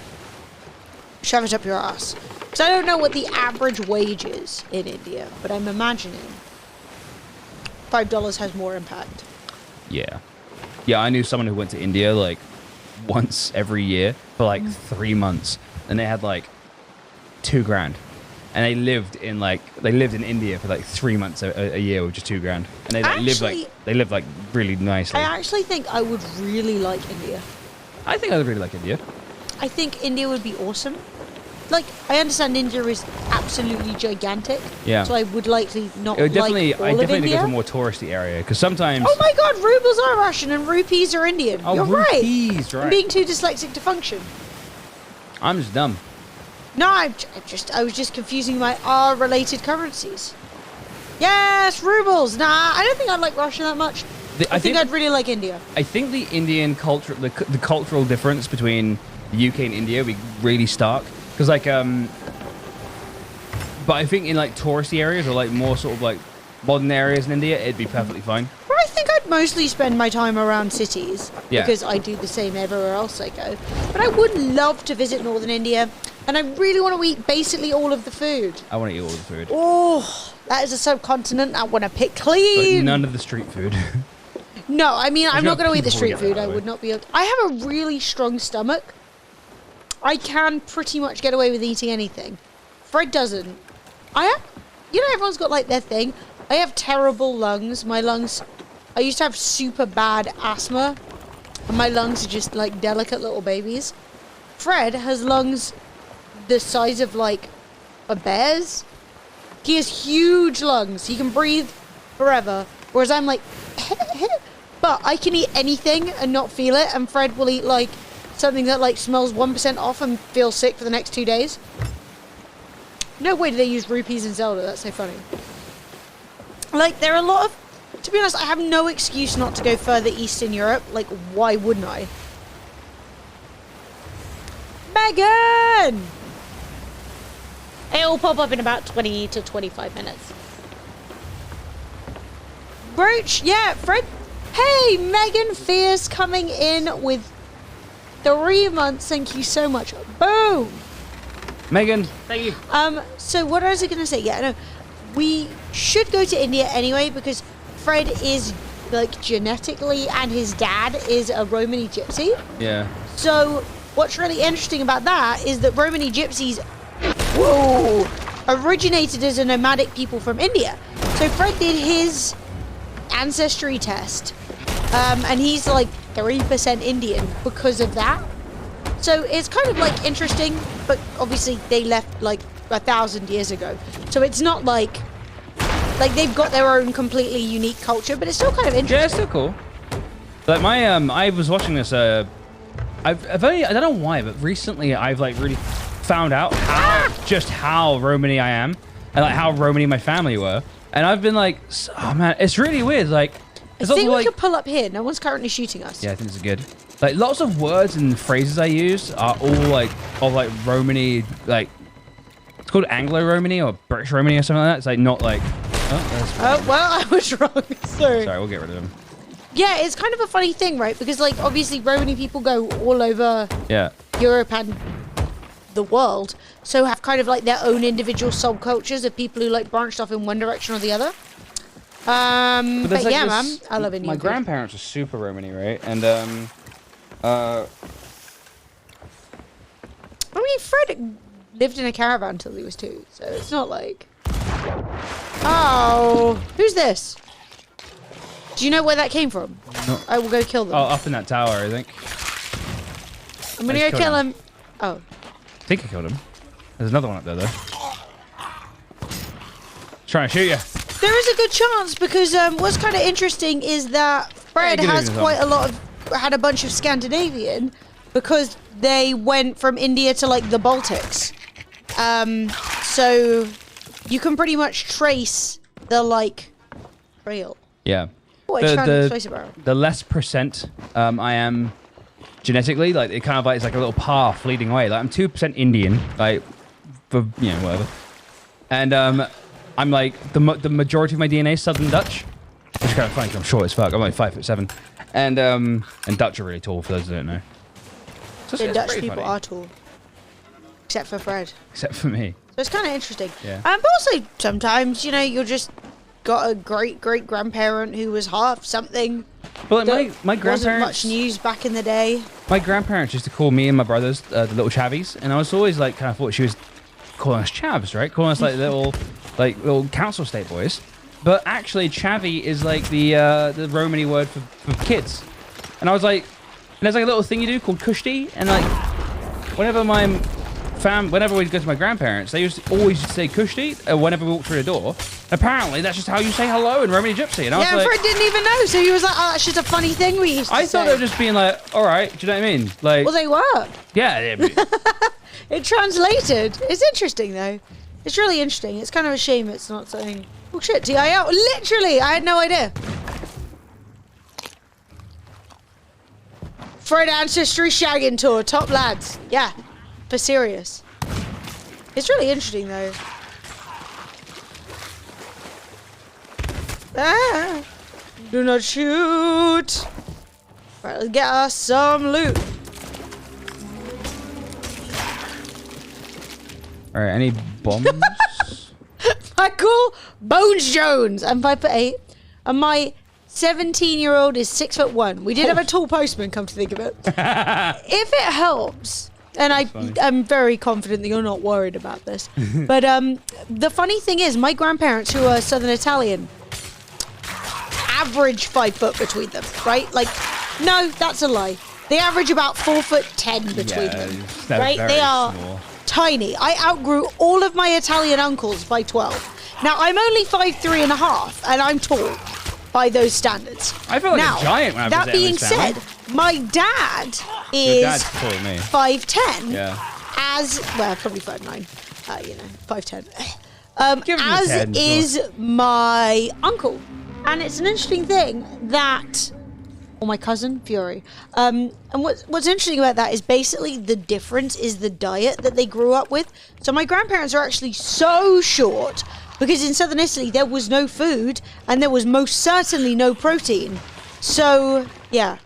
Shove it up your ass. Because I don't know what the average wage is in India, but I'm imagining $5 has more impact. Yeah. Yeah, I knew someone who went to India like once every year for like 3 months, and they had like $2,000, and they lived in India for like 3 months a year with just $2,000, and they like, lived like really nicely. I actually think I would really like India. I think I would really like India. I think India would be awesome. Like, I understand India is absolutely gigantic. Yeah. So I would likely not It would definitely, like all I of definitely India. go to a more touristy area because sometimes. Oh my god, rubles are Russian and rupees are Indian. Oh, You're rupees, right. right. I'm being too dyslexic to function. I'm just dumb. No, I was just confusing my R-related currencies. Yes, rubles. Nah, I don't think I like Russia that much. I think I'd really like India. I think the Indian culture, the cultural difference between the UK and India, would be really stark. Because like, but I think in like touristy areas or like more sort of like modern areas in India, it'd be perfectly fine. But I think I'd mostly spend my time around cities Yeah. because I do the same everywhere else I go. But I would love to visit northern India, and I really want to eat basically all of the food. I want to eat all the food. Oh, that is a subcontinent I want to pick But clean. none of the street food. No, I mean, I'm you not got going to eat the people before we street get there, food. by I the would way. not be able. I have a really strong stomach. I can pretty much get away with eating anything. Fred doesn't. I have, you know, everyone's got like their thing. I have terrible lungs. My lungs, I used to have super bad asthma, and my lungs are just like delicate little babies. Fred has lungs the size of like a bear's. He has huge lungs. He can breathe forever, whereas I'm like, but I can eat anything and not feel it, and Fred will eat like something that like smells 1% off and feel sick for the next 2 days. No way do they use rupees in Zelda. That's so funny. Like, there are a lot of... To be honest, I have no excuse not to go further east in Europe. Like, why wouldn't I? Megan! It'll pop up in about 20 to 25 minutes. Roach, yeah, Fred. Hey, Megan Fierce coming in with 3 months. Thank you so much. Boom! Megan. Thank you. So what was I going to say? Yeah, no, we should go to India anyway because Fred is like genetically, and his dad is a Romani gypsy. Yeah. So what's really interesting about that is that Romani gypsies, whoa, originated as a nomadic people from India. So Fred did his ancestry test, and he's like 3% Indian because of that. So it's kind of like interesting, but obviously they left like 1,000 years ago. So it's not like they've got their own completely unique culture, but it's still kind of interesting. Yeah, it's still cool. Like my I was watching this. I've only, I don't know why, but recently I've like really found out just how Romani I am, and like how Romani my family were, and I've been like, oh man, it's really weird. Like, I it's think also we like, could pull up here. No one's currently shooting us. yeah, I think this is good. Like lots of words and phrases I use are all like of like Romani, like it's called Anglo-Romani or British Romani or something like that. It's like not like. Oh, well, I was wrong. Sorry. Sorry, we'll get rid of him. Yeah, it's kind of a funny thing, right? Because, like, obviously, Romani people go all over Yeah. Europe and the world, so have kind of like their own individual subcultures of people who like branched off in one direction or the other. But there's, like, yeah, this- man, I love Indian My food. grandparents are super Romani, right? And I mean, Fred lived in a caravan until he was 2, so it's not like. Oh, who's this? Do you know where that came from? No. I will go kill them. oh, up in that tower, I think. I'm gonna I go just kill killed him. Oh, I think I killed him. There's another one up there, though. Trying to shoot you. there is a good chance because what's kind of interesting is that Fred good has evening, quite a lot of had a bunch of Scandinavian because they went from India to like the Baltics. So you can pretty much trace the like trail. Yeah. Oh, I found a spicy barrel. The less percent I am genetically, like it kind of like it's like a little path leading away. Like I'm 2% Indian, like for whatever, and I'm like the majority of my DNA is Southern Dutch, which is kind of funny 'cause I'm short as fuck. I'm like 5'7", and Dutch are really tall for those who don't know. So The it's Dutch pretty people funny. are tall, except for Fred. Except for me. So it's kind of interesting. Yeah. But also sometimes you're just got a great grandparent who was half something. But like, That my wasn't grandparents, much news back in the day. my grandparents used to call me and my brothers the little chavies, and I was always like kind of thought she was calling us chavs, right? Calling us like little council estate boys. But actually, chavy is like the Romani word for kids. And I was like, and there's like a little thing you do called kushti, and like whenever whenever we'd go to my grandparents, they always used to say kushti whenever we walked through the door. Apparently, that's just how you say hello in Romani Gypsy. And I was Yeah, like, Fred didn't even know, so he was like, "Oh, that's just a funny thing we used to I say." thought they were just being like, all right, do you know what I mean? Like, Well, they were. yeah. It translated. It's interesting though. It's really interesting. It's kind of a shame it's not saying. Oh shit, TI out. Literally, I had no idea. Yeah, it's pretty funny. It's kind of a shame it's not saying. Oh shit, TI out. Literally, I had no idea. It's kind of a shame it's not saying. Oh shit, TI out. Literally, I had no idea. It's kind of a shame it's not saying. Oh shit, TI out. Literally, I had no idea. Fred Ancestry Shagging Tour, top lads. Yeah, for serious. It's really interesting though. Ah, do not shoot. Right, let's get us some loot. All right, any bombs? Michael Bones Jones. I'm 5'8", and my 17-year-old is 6'1". We did have a tall postman, come to think of it. If it helps, and I'm very confident that you're not worried about this, but the funny thing is, my grandparents, who are Southern Italian, average 5 foot between them, right? Like, no, that's a lie. They average about 4'10" between them, right? They are small. Tiny. I outgrew all of my Italian uncles by 12. Now, I'm only 5'3.5", and I'm tall by those standards. I feel like a giant when I that being said, my dad is 5'10". Yeah. As well, probably 5'9". 5'10". As 10, is my uncle, and it's an interesting thing that. Or my cousin Fury. And what's interesting about that is basically the difference is the diet that they grew up with. So my grandparents are actually so short because in southern Italy there was no food and there was most certainly no protein. So yeah.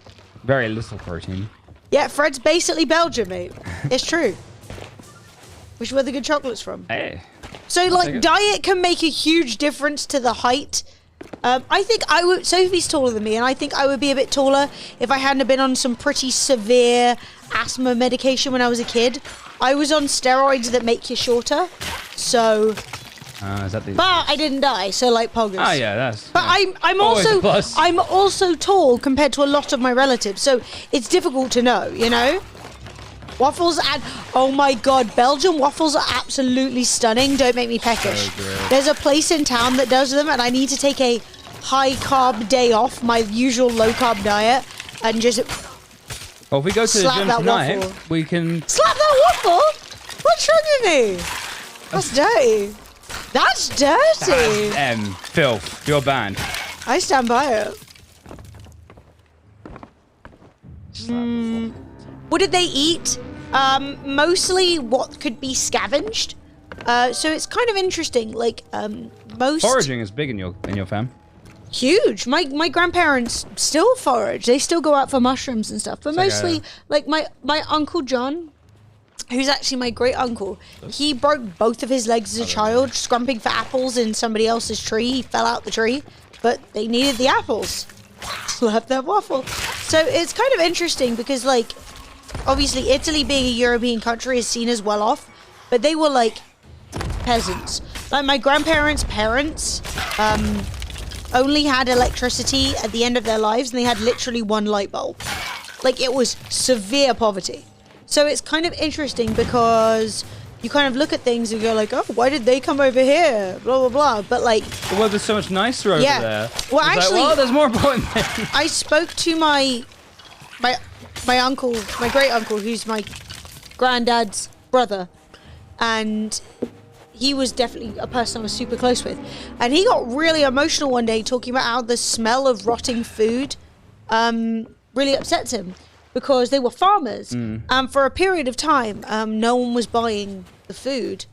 Very little protein. Yeah, Fred's basically Belgium, mate. It's true. Which where the good chocolate's from. Hey. So like diet can make a huge difference to the height. I think I would. Sophie's taller than me, and I think I would be a bit taller if I hadn't been on some pretty severe asthma medication when I was a kid. I was on steroids that make you shorter, so. Is that the? But I didn't die, so like poggers. Oh yeah, that's. But yeah. I'm also tall compared to a lot of my relatives, so it's difficult to know, you know. Waffles and oh my god, Belgian waffles are absolutely stunning. Don't make me peckish. There's a place in town that does them, and I need to take a high carb day off my usual low carb diet and just. Well, if we go to the gym tonight, we can slap that waffle. What's wrong with me? That's dirty. That's dirty. That's filth. You're banned. I stand by it. What did they eat? Mostly what could be scavenged. So it's kind of interesting. Like most foraging is big in your fam. Huge. My grandparents still forage. They still go out for mushrooms and stuff. But mostly, like my Uncle John, who's actually my great uncle, he broke both of his legs as a child, scrumping for apples in somebody else's tree. He fell out the tree, but they needed the apples. Slap that waffle. So it's kind of interesting because like. Obviously, Italy being a European country is seen as well off, but they were like peasants. Like my grandparents' parents only had electricity at the end of their lives, and they had literally one light bulb. Like it was severe poverty. So it's kind of interesting because you kind of look at things and go like, oh, why did they come over here? Blah, blah, blah. But like... The weather's so much nicer over there. Well, actually... Like, well, there's more important things. I spoke to my uncle, my great uncle, who's my granddad's brother, and he was definitely a person I was super close with, and he got really emotional one day talking about how the smell of rotting food really upsets him because they were farmers, and for a period of time no one was buying the food,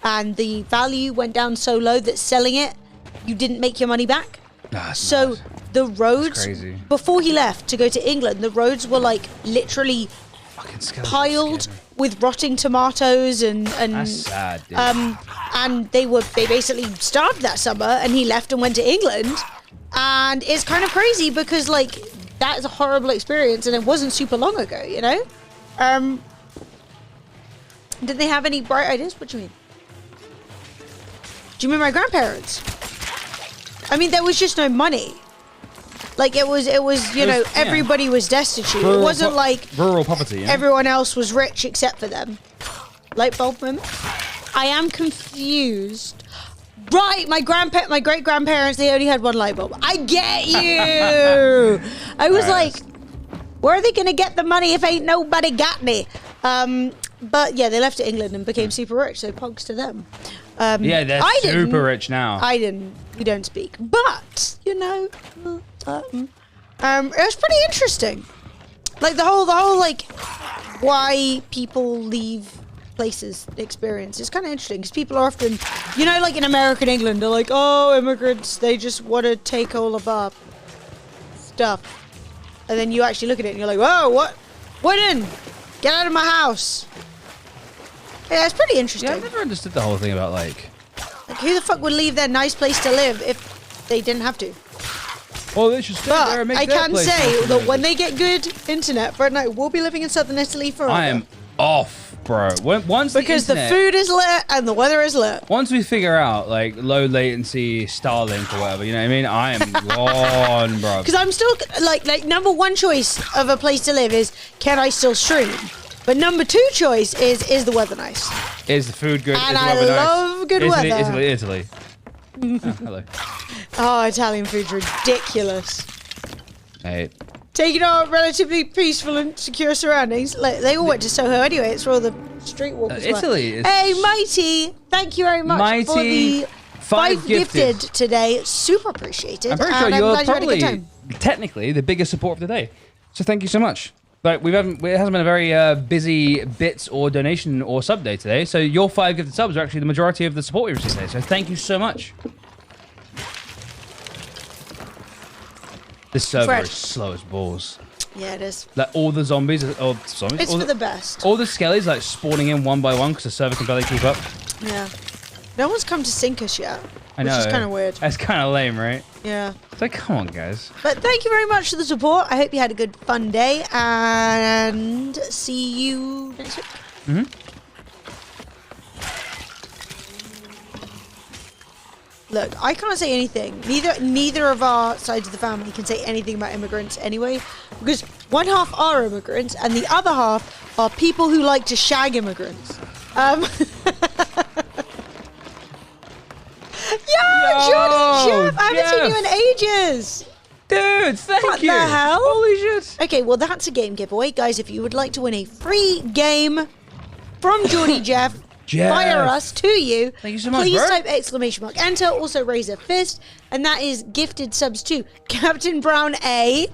and the value went down so low that selling it, you didn't make your money back. So nice. The roads, before he left to go to England, the roads were like literally piled with rotting tomatoes and that's sad, dude. And they basically starved that summer, and he left and went to England, and it's kind of crazy because like that is a horrible experience, and it wasn't super long ago, you know. Did they have any bright ideas? What do you mean? Do you mean my grandparents? I mean, there was just no money. Like it was, you know, everybody was destitute. It wasn't like rural poverty. Yeah? Everyone else was rich except for them. Light bulb moment. I am confused. Right, my great grandparents, they only had one light bulb. I get you. I was like, where are they gonna get the money if ain't nobody got me? But yeah, they left to England and became super rich. So pogs to them. Yeah, they're super rich now. We don't speak, but you know, it was pretty interesting. Like the whole like why people leave places experience. It's kind of interesting because people are often, you know, like in American England, they're like, oh, immigrants, they just want to take all of our stuff. And then you actually look at it and you're like, whoa, what in? Get out of my house. Yeah, it's pretty interesting. Yeah, I've never understood the whole thing about like who the fuck would leave their nice place to live if they didn't have to? well, they should stay there and But make I their can place say nice that and when nice. they get good internet, Fred and I will be living in southern Italy forever. I am off, bro. Once because the internet, food is lit and the weather is lit. once we figure out like low latency Starlink or whatever, you know what I mean? I am gone, bro. Because I'm still like number one choice of a place to live is can I still stream? But number two choice is the weather nice? Is the food good? And is the I weather love nice? good Italy, weather. Italy. Oh, hello. Oh, Italian food's ridiculous. Hey, Taking our relatively peaceful and secure surroundings. Like they all went to Soho anyway. It's where all the streetwalkers were. Italy is... Hey, Mighty! Thank you very much for Mighty, the 5 gifted today. Super appreciated. I'm pretty sure and I'm you're glad you had a good probably time. technically the biggest support of the day. So thank you so much. Like it hasn't been a very busy bits or donation or sub day today. So your 5 gifted subs are actually the majority of the support we received today. So thank you so much. This server Fred. is slow as balls. Yeah, it is. Like all the zombies, It's all for the, the best. all the skellies like spawning in one by one because the server can barely keep up. Yeah. No one's come to sink us yet. I know. Which is kind of weird. That's kind of lame, right? Yeah. It's like, come on, guys. But thank you very much for the support. I hope you had a good, fun day. And see you next week. Mm-hmm. Look, I can't say anything. Neither of our sides of the family can say anything about immigrants anyway, because one half are immigrants and the other half are people who like to shag immigrants. Yo, Jordan, Jeff, I haven't seen you in ages. Dude, thank What you. the hell? Holy shit. Okay, well that's a game giveaway, guys. If you would like to win a free game from Geordie Jeff. Jeff. Fire us to you. Thank you so much, Please bro. type exclamation mark enter. Also raise a fist, and that is gifted subs to Captain Brown A,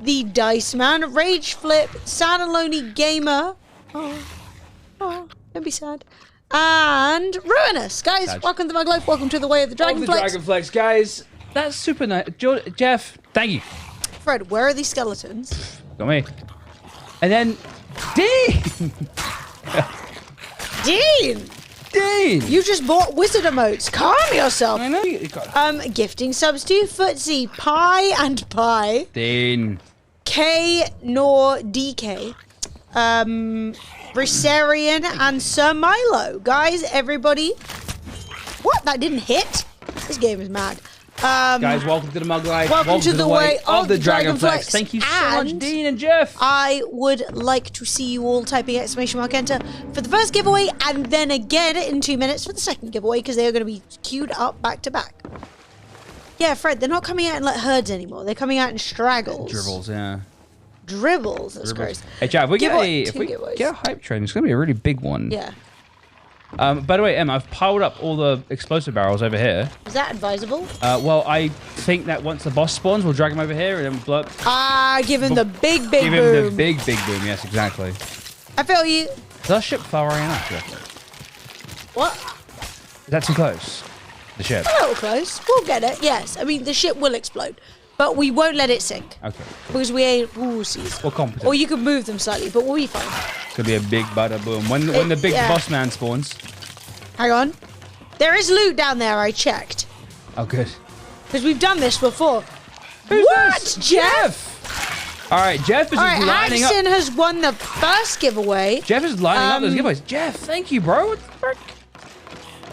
the Dice Man, Rage Flip, Sad and Lonely Gamer. Oh, don't be sad. And Ruinous, guys. Sad. Welcome to my life. Welcome to the way of the Oh, the Dragonflex. Dragonflex, guys. That's super nice. Jeff, thank you. Fred, where are these skeletons? Got me. And then, Dean. Dean, you just bought wizard emotes. Calm yourself. I know. You got Gifting subs to Footsie, Pie and Pie. Dean. K nor DK, Brissarian and Sir Milo. Guys, everybody. What? That didn't hit? This game is mad. Guys, welcome to the Mug Life. Welcome to the way of the Dragonflex. Dragonflex. Thank you so much, And Dean and Jeff. I would like to see you all typing exclamation mark enter for the first giveaway and then again in 2 minutes for the second giveaway because they are going to be queued up back to back. Yeah, Fred, they're not coming out in like herds anymore. They're coming out in straggles. Dribbles, yeah. Dribbles. That's gross. Hey, Jeff, if Two we giveaways. get a hype train, it's going to be a really big one. Yeah. By the way, Em, I've piled up all the explosive barrels over here. Is that advisable? Well, I think that once the boss spawns, we'll drag him over here and then blow up. Give him the big boom. Give him the big boom. Yes, exactly. I feel you. Is our ship firing up, Jeff? What? Is that too close? The ship. A little close. We'll get it. Yes. I mean, the ship will explode, but we won't let it sink Okay. because we ain't wussies. We're competent. Or you could move them slightly, but we'll be fine. It's gonna be a big bada boom. When the big yeah. boss man spawns. Hang on. There is loot down there. I checked Oh, good. because we've done this before. Who's What, this? Jeff? All right, Jeff is All right, just lining Axon up. has won the first giveaway. Jeff is lining up those giveaways. Jeff, thank you, bro. What the frick?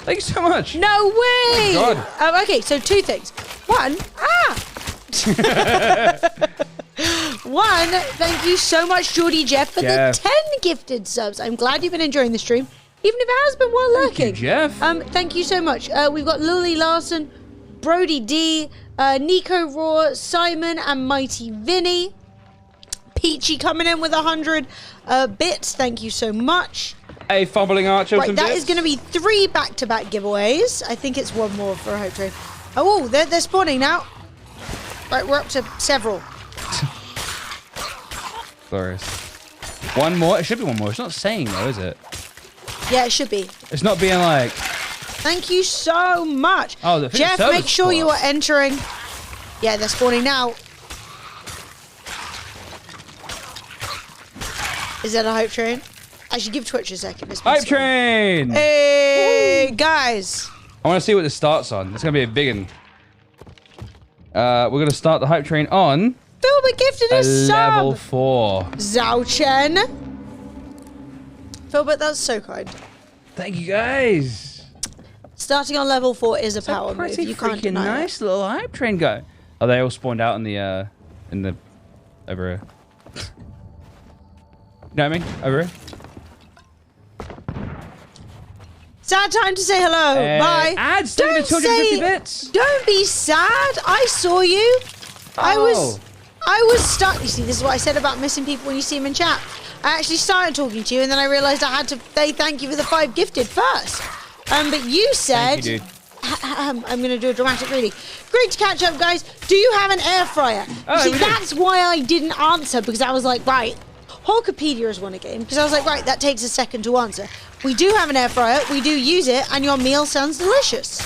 Thank you so much. No way! God. Okay, so 2 things. One, One, thank you so much, Geordie Jeff, for the 10 gifted subs. I'm glad you've been enjoying the stream, even if it has been while lurking. Thank you, Jeff. Thank you so much. We've got Lily Larson, Brody D, Nico Raw, Simon, and Mighty Vinny. Peachy coming in with 100 bits. Thank you so much. A fumbling archer. Right, that is going to be 3 back-to-back giveaways. I think it's 1 more for a Hope Train. Oh, they're spawning now. Right, we're up to several. Glorious. One more. It should be one more. It's not saying though, is it? Yeah, it should be. It's not being like. Thank you so much. Oh, the Jeff, make sure you are entering. Yeah, they're spawning now. Is that a hype train? I should give Twitch a second. Hype train! Hey, guys. I want to see what this starts on. It's going to be a big one. We're going to start the hype train on... Philbert gifted a sub. Level 4. Zhao Chen. Philbert, that's so kind. Thank you, guys. Starting on level 4 is a power move. Pretty You can't freaking deny nice it. little hype train guy. Oh, they all spawned out in the over here. You know what I mean? Over here. Sad time to say hello. Bye. Ads, don't Don't 250 say- bits. Don't be sad. I saw you. I was stuck. You see, this is what I said about missing people when you see them in chat. I actually started talking to you, and then I realized I had to say thank you for the 5 gifted first. But you said, Thank you, dude. I'm going to do a dramatic reading. Great to catch up, guys. Do you have an air fryer? Oh, You see, we do. that's why I didn't answer, because I was like, right, Hulkapedia has won a game, because I was like, right, that takes a second to answer. We do have an air fryer. We do use it, and your meal sounds delicious.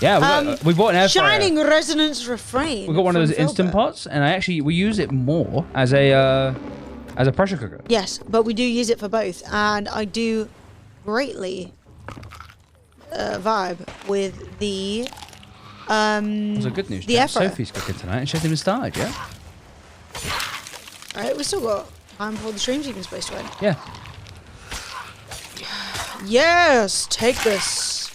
Yeah, we bought an air fryer. Shining resonance refrain. We got one of those from instant Philbert. pots, and we use it more as a pressure cooker. Yes, but we do use it for both, and I do greatly vibe with the Also, good news. the air Jack. fryer. Sophie's cooking tonight, and she hasn't even started yet. All right, we still got time before the stream's even supposed to end. Yeah. Yes, take this.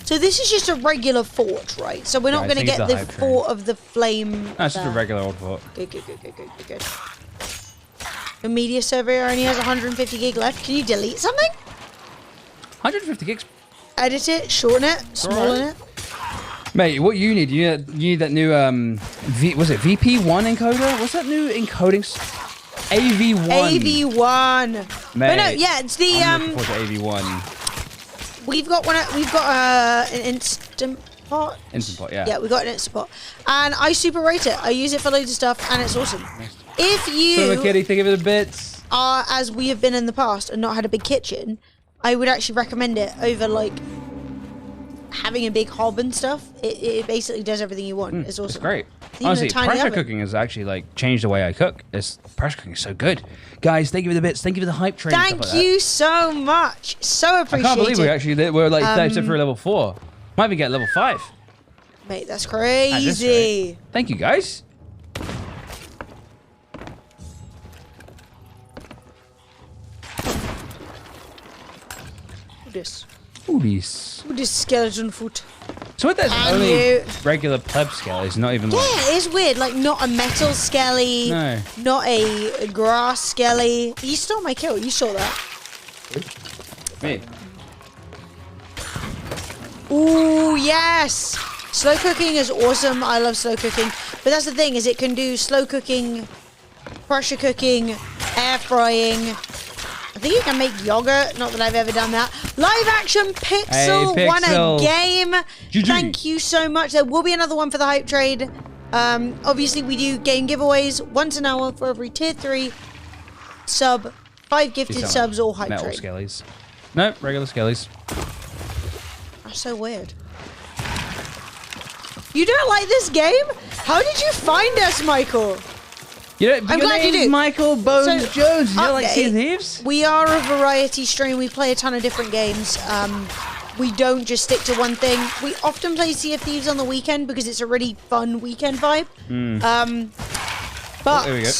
So this is just a regular fort, right? So we're Yeah, not I going to think get it's the a hype train. fort of the flame. No, it's just a there. regular old fort. Good. The media server only has 150 gig left. Can you delete something? 150 gigs. Edit it, shorten it, smaller it. Mate, what you need that new was it VP1 encoder? What's that new encoding? AV1. AV1. But no, Mate, yeah, it's the I'm looking forward to AV1. We've got an instant pot. Instant pot, yeah. Yeah, we got an instant pot, and I super rate it. I use it for loads of stuff, and it's awesome. If Silver you Kitty, think of it a bits. are, as we have been in the past, and not had a big kitchen, I would actually recommend it over like having a big hob and stuff. It basically does everything you want. It's awesome. It's great. Even Honestly, a tiny pressure oven. cooking has actually like changed the way I cook. Pressure cooking is so good. Guys, thank you for the bits. Thank you for the hype train. and Thank stuff like you so much. So that. I appreciate can't believe we're like 30% through level 4. Might even get level 5. Mate, that's At this crazy. rate. Thank you, guys. This. Oobies. With this skeleton foot. So what that's And only you. regular pleb scale is not even like... Yeah, it is weird. Like, not a metal skelly. No. Not a grass skelly. You stole my kill. You saw that. Me. Ooh, yes. Slow cooking is awesome. I love slow cooking. But that's the thing, is it can do slow cooking, pressure cooking, air frying. I think you can make yogurt. Not that I've ever done that. Live action Pixel, Hey, won a Pixel. game. GG. Thank you so much. There will be another one for the hype trade. Obviously, we do game giveaways once an hour for every tier 3 sub, 5 gifted These aren't subs, or hype metal trade. skellies. No, regular skellies. That's so weird. You don't like this game? How did you find us, Michael? You know, I'm your glad you name's do. Michael Bones So, Jones. You don't like update. Sea of Thieves? We are a variety stream. We play a ton of different games. We don't just stick to one thing. We often play Sea of Thieves on the weekend because it's a really fun weekend vibe. But there we go.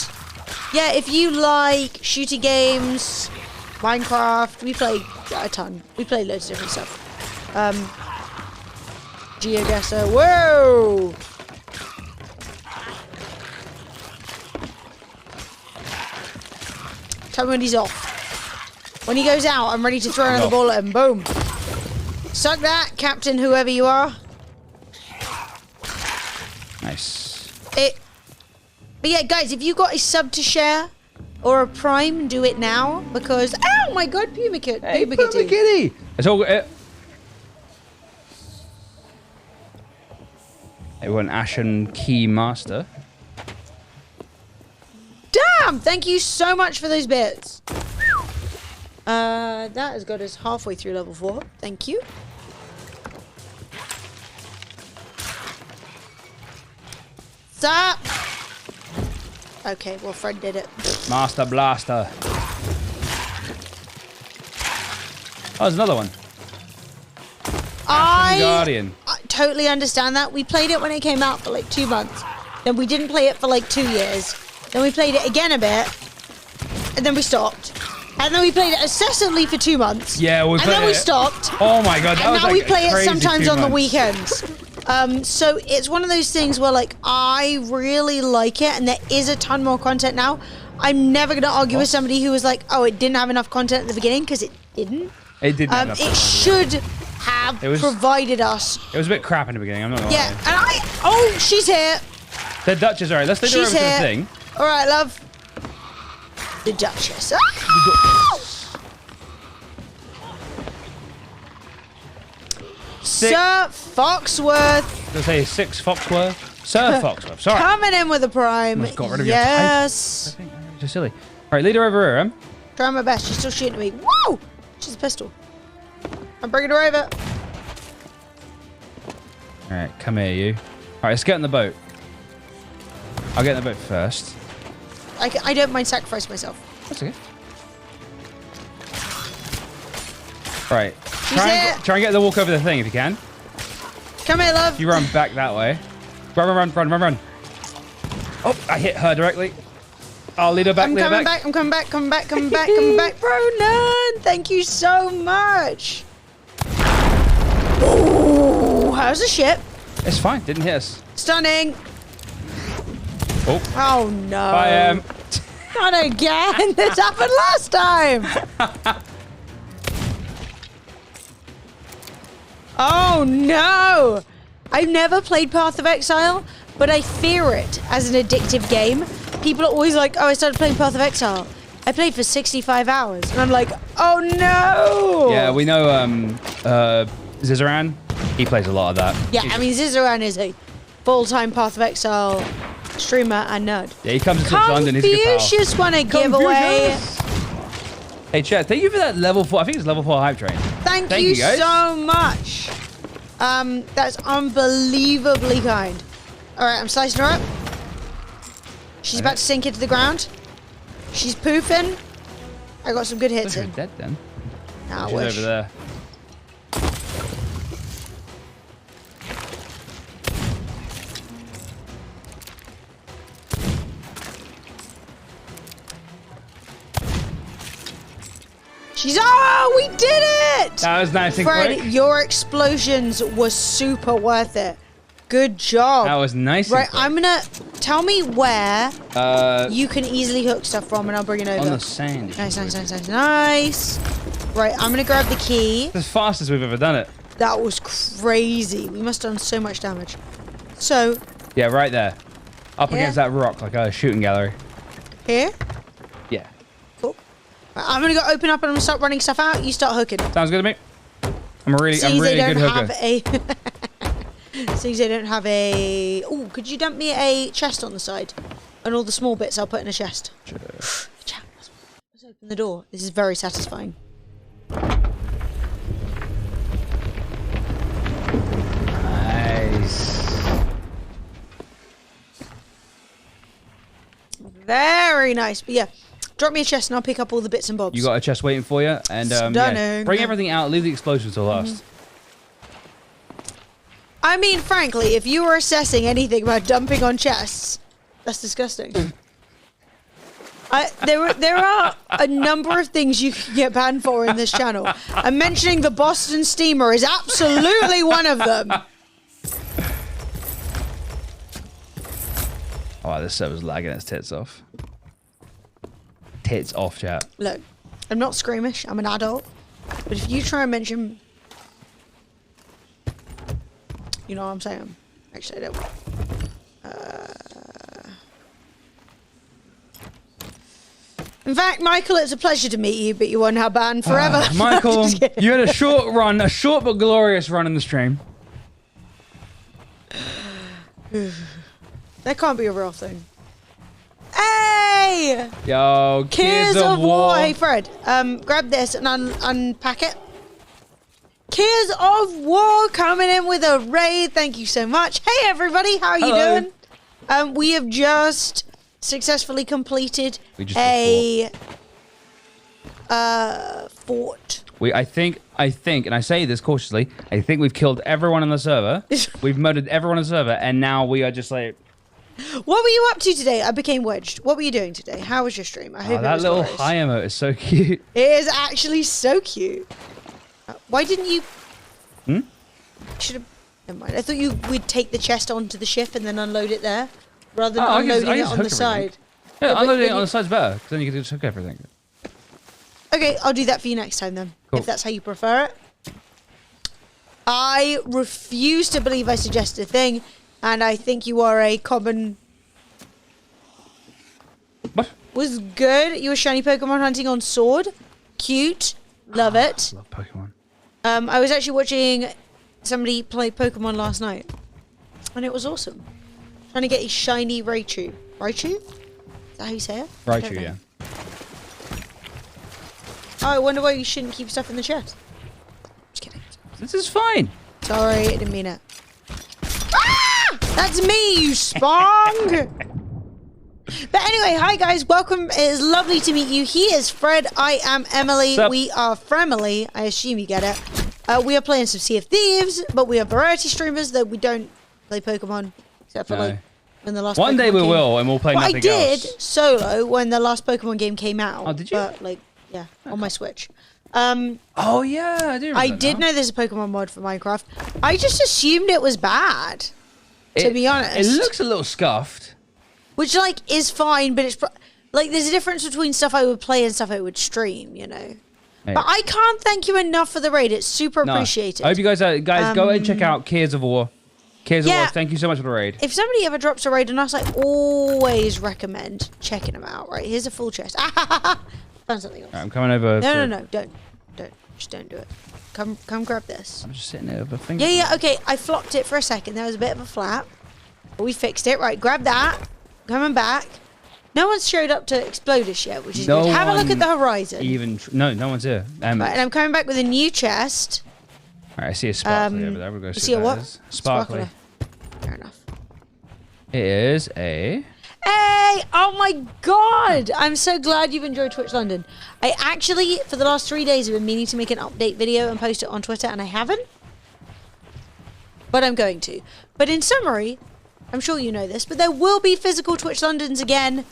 yeah, if you like shooter games, Minecraft, we play a ton. We play loads of different stuff. GeoGuessr. Whoa! Tell me when he's off. When he goes out, I'm ready to throw another ball at him. Boom. Suck that, Captain, whoever you are. Nice. But yeah, guys, if you got a sub to share or a prime, do it now because oh my god, Puma Kit. Hey, Puma Puma Kitty. Kitty. It's all good. Hey, we're an Ashen Key Master. Damn, Bam! Thank you so much for those bits. That has got us halfway through level 4. Thank you. Stop! Okay, well, Fred did it. Master Blaster. Oh, there's another one. Guardian. I totally understand that. We played it when it came out for like 2 months. Then we didn't play it for like 2 years. Then we played it again a bit. And then we stopped. And then we played it excessively for 2 months. Yeah, and then we stopped. Oh my god, that and was now like we play it crazy sometimes 2 on the months. weekends. So it's one of those things where like I really like it and there is a ton more content now. I'm never going to argue with somebody who was like, oh, it didn't have enough content at the beginning, because it didn't. It didn't have enough It content. should have provided us. It was a bit crap in the beginning, I'm not gonna Yeah, lie. and oh, she's here. The Duchess, alright, let's lead her over She's to the here. thing. All right, love. The Duchess. Ah! Sir Foxworth. Let's say 6 Foxworth. Sir Foxworth, sorry. Coming in with a prime. Almost got rid of Yes. your type. Just silly. Alright, lead her over here, Trying my best. She's still shooting at me. Whoa! She's a pistol. I'm bringing her over. Alright, come here, you. Alright, let's get in the boat. I'll get in the boat first. I don't mind sacrificing myself. That's okay. Right. She's here. Try and get the walk over the thing if you can. Come here, love. You run back that way. Run. Oh, I hit her directly. I'll lead her back, I'm lead her coming back. back. I'm coming back. Coming back. Coming back. Coming back. Ronan, thank you so much. Oh, how's the ship? It's fine, didn't hit us. Stunning. Oh. Oh no. I Not again. This happened last time. Oh no. I've never played Path of Exile, but I fear it as an addictive game. People are always like, oh, I started playing Path of Exile. I played for 65 hours. And I'm like, oh no. Yeah, we know Zizaran. He plays a lot of that. Yeah, I mean, Zizaran is a full-time Path of Exile streamer and nerd. Yeah, he comes into London. He's a good pal. Confucius won a giveaway. Hey, chat, thank you for that level 4. I think it's level 4 hype train. Thank you, you guys. so much. That's unbelievably kind. All right, I'm slicing her up. She's about to sink into the ground. She's poofing. I got some good hits She's in. dead then. Nah, I She's wish. over there. She's. Oh, we did it! That was nice and Fred, quick. your explosions were super worth it. Good job. That was nice and Right, quick. I'm gonna tell me where you can easily hook stuff from, and I'll bring it over. On the sand. Nice. Right, I'm gonna grab the key. It's the fastest we've ever done it. That was crazy. We must have done so much damage. So, Yeah, right there. Up Yeah. against that rock, like a shooting gallery. here. Yeah. Cool. Right, I'm gonna go open up and I'm gonna start running stuff out. You start hooking. Sounds good to me. I'm a really Seems good they don't hooker. have a. Seems they don't have a. Oh, could you dump me a chest on the side? And all the small bits I'll put in a chest. Sure. Let's open the door. This is very satisfying. Nice. Very nice. But yeah, drop me a chest and I'll pick up all the bits and bobs. You got a chest waiting for you, and yeah, Stunning. bring everything out. Leave the explosions till last. I mean, frankly, if you were assessing anything about dumping on chests, that's disgusting. There are a number of things you can get banned for in this channel, and mentioning the Boston Steamer is absolutely one of them. Oh, this server's lagging its tits off. Tits off, chat. Look, I'm not squeamish. I'm an adult. But if you try and mention... You know what I'm saying? Actually, I don't. In fact, Michael, it's a pleasure to meet you, but you are now banned forever. Michael, Just kidding. you had a short run, a short but glorious run in the stream. That can't be a real thing. Hey! Yay! Yo, Gears of War. Hey, Fred, grab this and unpack it. Gears of War coming in with a raid. Thank you so much. Hey, everybody. How are you doing? We have just successfully completed a fort. I think, and I say this cautiously, I think we've killed everyone on the server. We've murdered everyone on the server, and now we are just like... What were you up to today? I became wedged. What were you doing today? How was your stream? I hope it that was little glorious. high emote is so cute. It is actually so cute. Why didn't you... Should have... Never mind. I thought we'd take the chest onto the ship and then unload it there, rather than unloading it on the side. Yeah, unloading it on the side's better, because then you can just hook everything. Okay, I'll do that for you next time then, if that's how you prefer it. I refuse to believe I suggested a thing, and I think you are a common... What? Was good. You were shiny Pokemon hunting on Sword. Cute. Love it. Love Pokemon. I was actually watching somebody play Pokemon last night, and it was awesome. Trying to get a shiny Raichu. Raichu? Is that how you say it? Raichu, yeah. Oh, I wonder why you shouldn't keep stuff in the chest. Just kidding. This is fine. Sorry, I didn't mean it. Ah! That's me, you spong! But anyway, hi guys, welcome. It is lovely to meet you. He is Fred, I am Emily. We are Fremily. I assume you get it. We are playing some Sea of Thieves, but we are variety streamers, though we don't play Pokemon, except for like when the last One Pokemon day we game. will, and we'll play nothing else. I did solo when the last Pokemon game came out. Oh, did you? But, like, yeah, on my Switch. Oh yeah, I do. I did know there's a Pokemon mod for Minecraft. I just assumed it was bad, to be honest. It looks a little scuffed. Which, like, is fine, but it's... like, there's a difference between stuff I would play and stuff I would stream, you know? Hey. But I can't thank you enough for the raid. It's super appreciated. I hope you guys go and check out Gears of War. Gears of War, thank you so much for the raid. If somebody ever drops a raid on us, I always recommend checking them out, right? Here's a full chest. Found something else. Right, I'm coming over. No. Don't. Just don't do it. Come grab this. I'm just sitting there with a finger. Yeah, okay. I flopped it for a second. There was a bit of a flap. But we fixed it. Right, grab that. Coming back. No one's showed up to explode us yet, which is good. Have a look at the horizon. No one's here. Right, and I'm coming back with a new chest. Alright, I see a sparkly over there. We'll go see a what? Sparkly. Fair enough. It is a... Hey! Oh my god! I'm so glad you've enjoyed Twitch London. I actually, for the last 3 days, have been meaning to make an update video and post it on Twitter, and I haven't. But I'm going to. But in summary, I'm sure you know this, but there will be physical Twitch Londons again.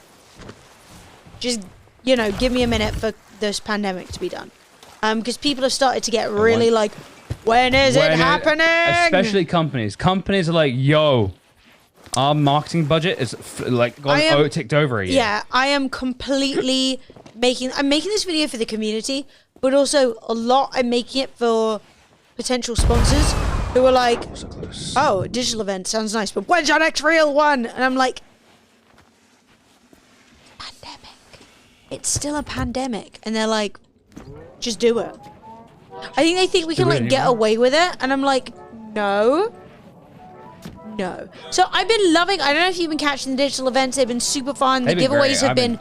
Just, you know, give me a minute for this pandemic to be done. Because people have started to get really like, when is it happening? Especially companies. Companies are like, yo, our marketing budget is ticked over a year. Yeah, I am completely I'm making this video for the community, but also I'm making it for potential sponsors who are like, oh, digital event sounds nice, but when's your next real one? And I'm like, pandemic. It's still a pandemic. And they're like, just do it. I think they think we can like get away with it. And I'm like, no. So I've been loving, I don't know if you've been catching the digital events. They've been super fun. The giveaways have been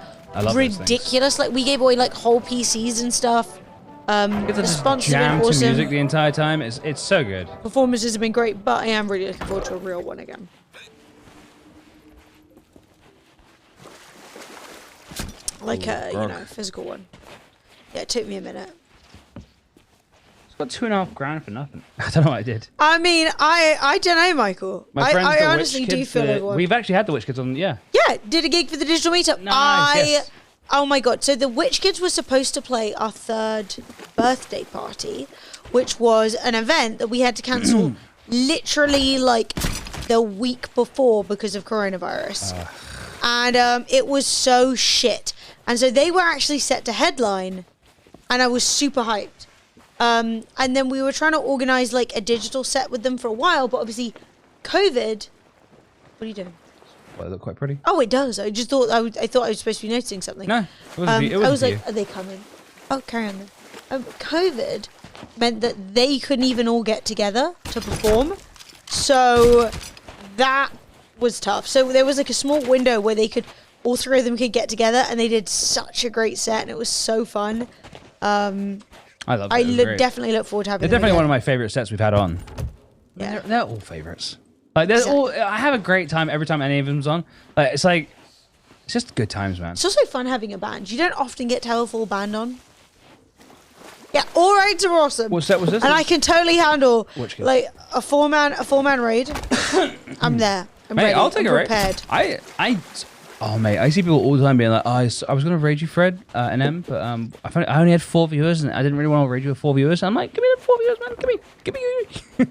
ridiculous. Like we gave away like whole PCs and stuff. The sponsors have been awesome. To music the entire time. It's so good. Performances have been great, but I am really looking forward to a real one again. Like a physical one. Yeah, it took me a minute. It's got $2,500 for nothing. I don't know what I did. I mean, I don't know, Michael. I honestly do feel overwhelmed. We've actually had the Witch Kids on, Yeah, did a gig for the digital meetup. Nice, yes. Oh my god, so the Witch Kids were supposed to play our 3rd birthday party, which was an event that we had to cancel literally like the week before because of coronavirus. And it was so shit. And so they were actually set to headline, and I was super hyped. And then we were trying to organize like a digital set with them for a while, but obviously COVID... What are you doing? Well, they look quite pretty. Oh, it does. I just thought I thought I was supposed to be noticing something. No, it wasn't I was like, are they coming? Oh, carry on then. COVID meant that they couldn't even all get together to perform. So that was tough. So there was like a small window where they could all three of them could get together, and they did such a great set, and it was so fun. I love it. Definitely look forward to having They're them definitely again. one of my favorite sets we've had on. Yeah. They're all favorites. Like they're all. I have a great time every time any of them's on. It's just good times, man. It's also fun having a band. You don't often get to have a full band on. Yeah, all raids are awesome. What set was this? And I can totally handle Which game? like a four man raid. I'm there. I'm Mate, ready. I'll take I'm a raid. prepared. Oh mate, I see people all the time being like, "Oh, I was gonna raid you, Fred, and M, but I only had 4 viewers, and I didn't really want to raid you with 4 viewers." I'm like, "Give me the 4 viewers, man. Give me."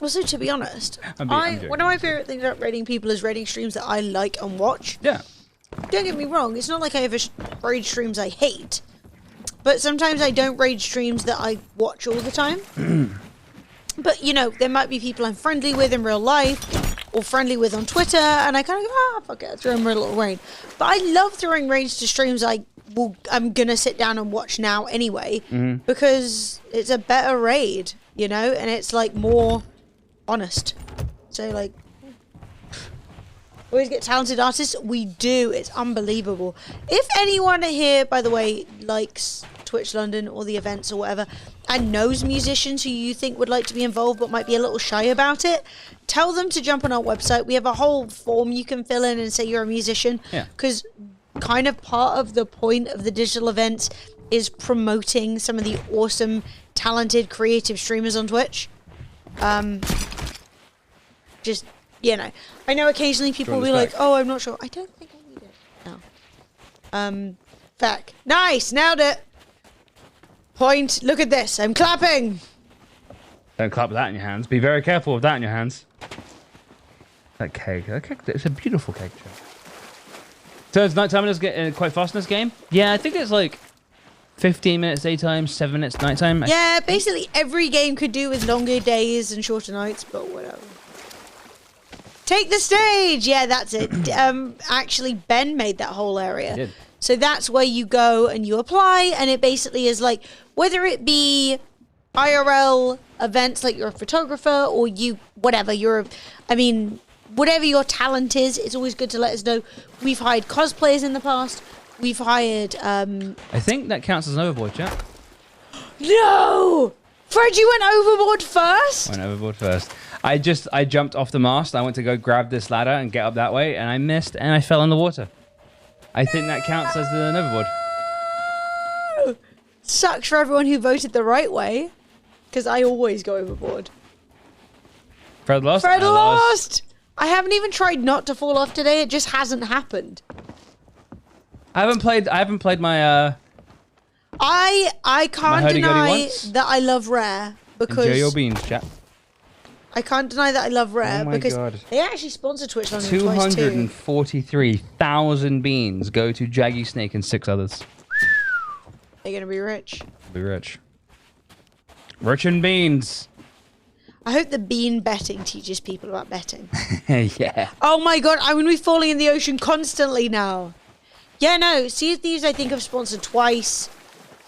Also, to be honest, I'm joking. one of my favorite things about raiding people is raiding streams that I like and watch. Yeah. Don't get me wrong. It's not like I ever raid streams I hate, but sometimes I don't raid streams that I watch all the time. But you know, there might be people I'm friendly with in real life or friendly with on Twitter, and I kind of go, fuck it, throw them a little raid. But I love throwing raids to streams I'm gonna sit down and watch now anyway, because it's a better raid, you know, and it's like more honest. So like, always get talented artists. We do. It's unbelievable. If anyone here, by the way, likes Twitch London or the events or whatever, and knows musicians who you think would like to be involved but might be a little shy about it, tell them to jump on our website. We have a whole form you can fill in and say you're a musician. Yeah. Because kind of part of the point of the digital events is promoting some of the awesome, talented, creative streamers on Twitch. Just, you know. I know occasionally people will be like, oh, I'm not sure. I don't think I need it. No. Fact. Nice. Nailed it. Point. Look at this. I'm clapping. Don't clap with that in your hands. Be very careful with that in your hands. That cake. It's a beautiful cake. So it's nighttime and it's getting quite fast in this game? Yeah, I think it's like 15 minutes daytime, 7 minutes nighttime. Yeah, basically every game could do with longer days and shorter nights, but whatever. Take the stage! Yeah, that's it. Actually, Ben made that whole area. He did. So that's where you go and you apply, and it basically is like, whether it be IRL events, like you're a photographer, or whatever your talent is, it's always good to let us know. We've hired cosplayers in the past. We've hired, I think that counts as an overboard, chat. No! Fred, you went overboard first? Went overboard first. I jumped off the mast. I went to go grab this ladder and get up that way, and I missed, and I fell in the water. I think that counts as an overboard. Sucks for everyone who voted the right way, because I always go overboard. Fred lost. Fred I lost! I haven't even tried not to fall off today. It just hasn't happened. I haven't played my I can't hurdy-gurdy deny once. that I love Rare because enjoy your beans, chat. I can't deny that I love Rare Oh my because God. they actually sponsor Twitch London twice too. 243,000 beans go to Jaggy Snake and 6 others. They're gonna be rich. Be rich. Rich in beans. I hope the bean betting teaches people about betting. Yeah. Oh my God, I'm gonna be falling in the ocean constantly now. Yeah, no, Sea of Thieves I think have sponsored twice.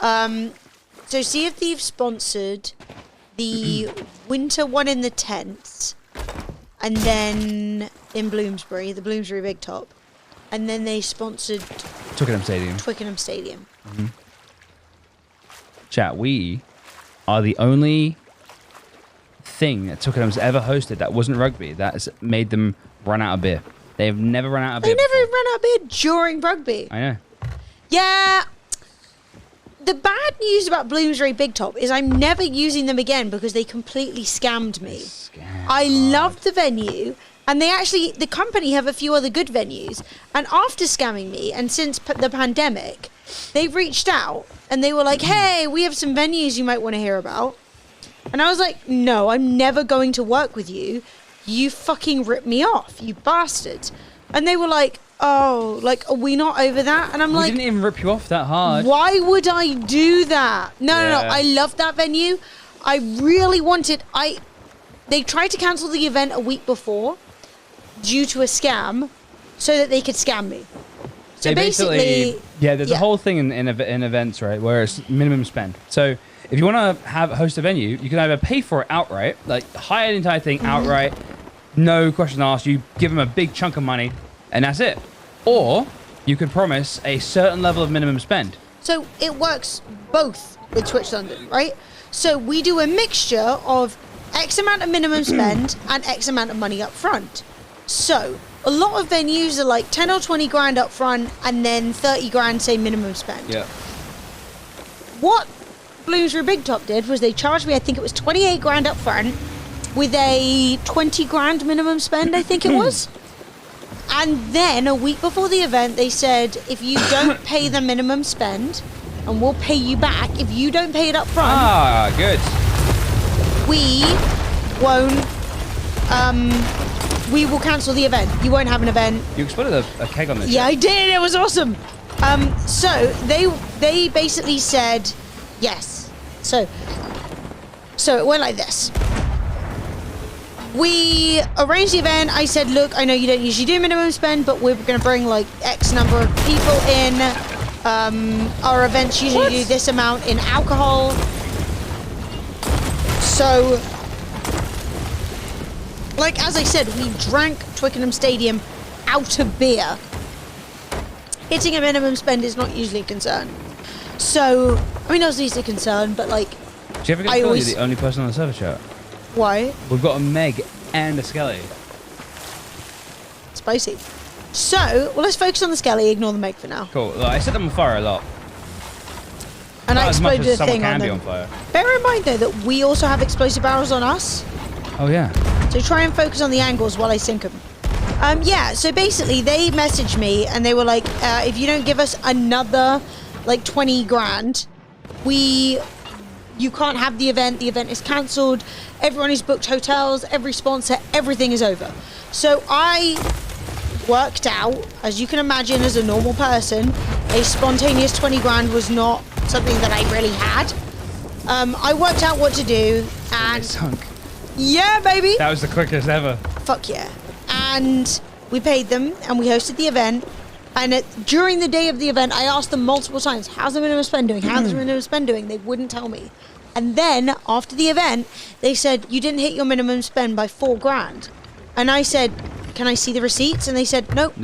So Sea of Thieves sponsored the winter one in the tents, and then in Bloomsbury, the Bloomsbury Big Top, and then they sponsored Twickenham Stadium. Twickenham Stadium. Chat, we are the only thing that Twickenham's ever hosted that wasn't rugby that's made them run out of beer. They've never run out of beer. They never before. ran out of beer during rugby. I know. Yeah. The bad news about Bloomsbury Big Top is I'm never using them again because they completely scammed me. I loved the venue, and the company have a few other good venues. And after scamming me, and since the pandemic, they've reached out and they were like, hey, we have some venues you might want to hear about. And I was like, no, I'm never going to work with you. You fucking ripped me off, you bastards. And they were like, oh, like, are we not over that? And I'm We like, didn't even rip you off that hard. why would I do that? No, Yeah. I loved that venue. I really wanted, they tried to cancel the event a week before due to a scam so that they could scam me. So They basically, there's a whole thing in events, right, where it's minimum spend. So if you want to host a venue, you can either pay for it outright, like hire the entire thing outright, no question asked. You give them a big chunk of money, and that's it. Or you could promise a certain level of minimum spend. So it works both with Twitch London, right? So we do a mixture of X amount of minimum spend and X amount of money up front. So a lot of venues are like 10 or 20 grand up front and then 30 grand, say, minimum spend. Yeah. What Bloomsbury Big Top did was they charged me, I think it was 28 grand up front with a 20 grand minimum spend, I think it was. And then a week before the event, they said, if you don't pay the minimum spend, and we'll pay you back, if you don't pay it up front, Good. we will cancel the event. You won't have an event. You exploded a keg on this. Yeah, I did. It was awesome. So they basically said yes. So it went like this. We arranged the event. I said, look, I know you don't usually do minimum spend, but we're going to bring like X number of people in. Our events usually do this amount in alcohol. So, like, as I said, we drank Twickenham Stadium out of beer. Hitting a minimum spend is not usually a concern. So, I mean, not usually a concern, but like, Do you ever get to call you the only person on the server chat? why? We've got a Meg and a Skelly. Spicy. So, well, let's focus on the Skelly, ignore the Meg for now. Cool. Look, I set them on fire a lot. And I Not as much exploded as a someone thing on can be them. on fire. Bear in mind, though, that we also have explosive barrels on us. Oh, yeah. So try and focus on the angles while I sink them. Yeah, so basically they messaged me and they were like, if you don't give us another like 20 grand, you can't have the event is cancelled, everyone who's booked hotels, every sponsor, everything is over. So I worked out, as you can imagine as a normal person, a spontaneous 20 grand was not something that I really had. I worked out what to do and... Sunk. Yeah, baby! That was the quickest ever. Fuck yeah. And we paid them and we hosted the event. And during the day of the event, I asked them multiple times, how's the minimum spend doing? How's the minimum spend doing? They wouldn't tell me. And then after the event, they said, you didn't hit your minimum spend by 4 grand. And I said, can I see the receipts? And they said, nope.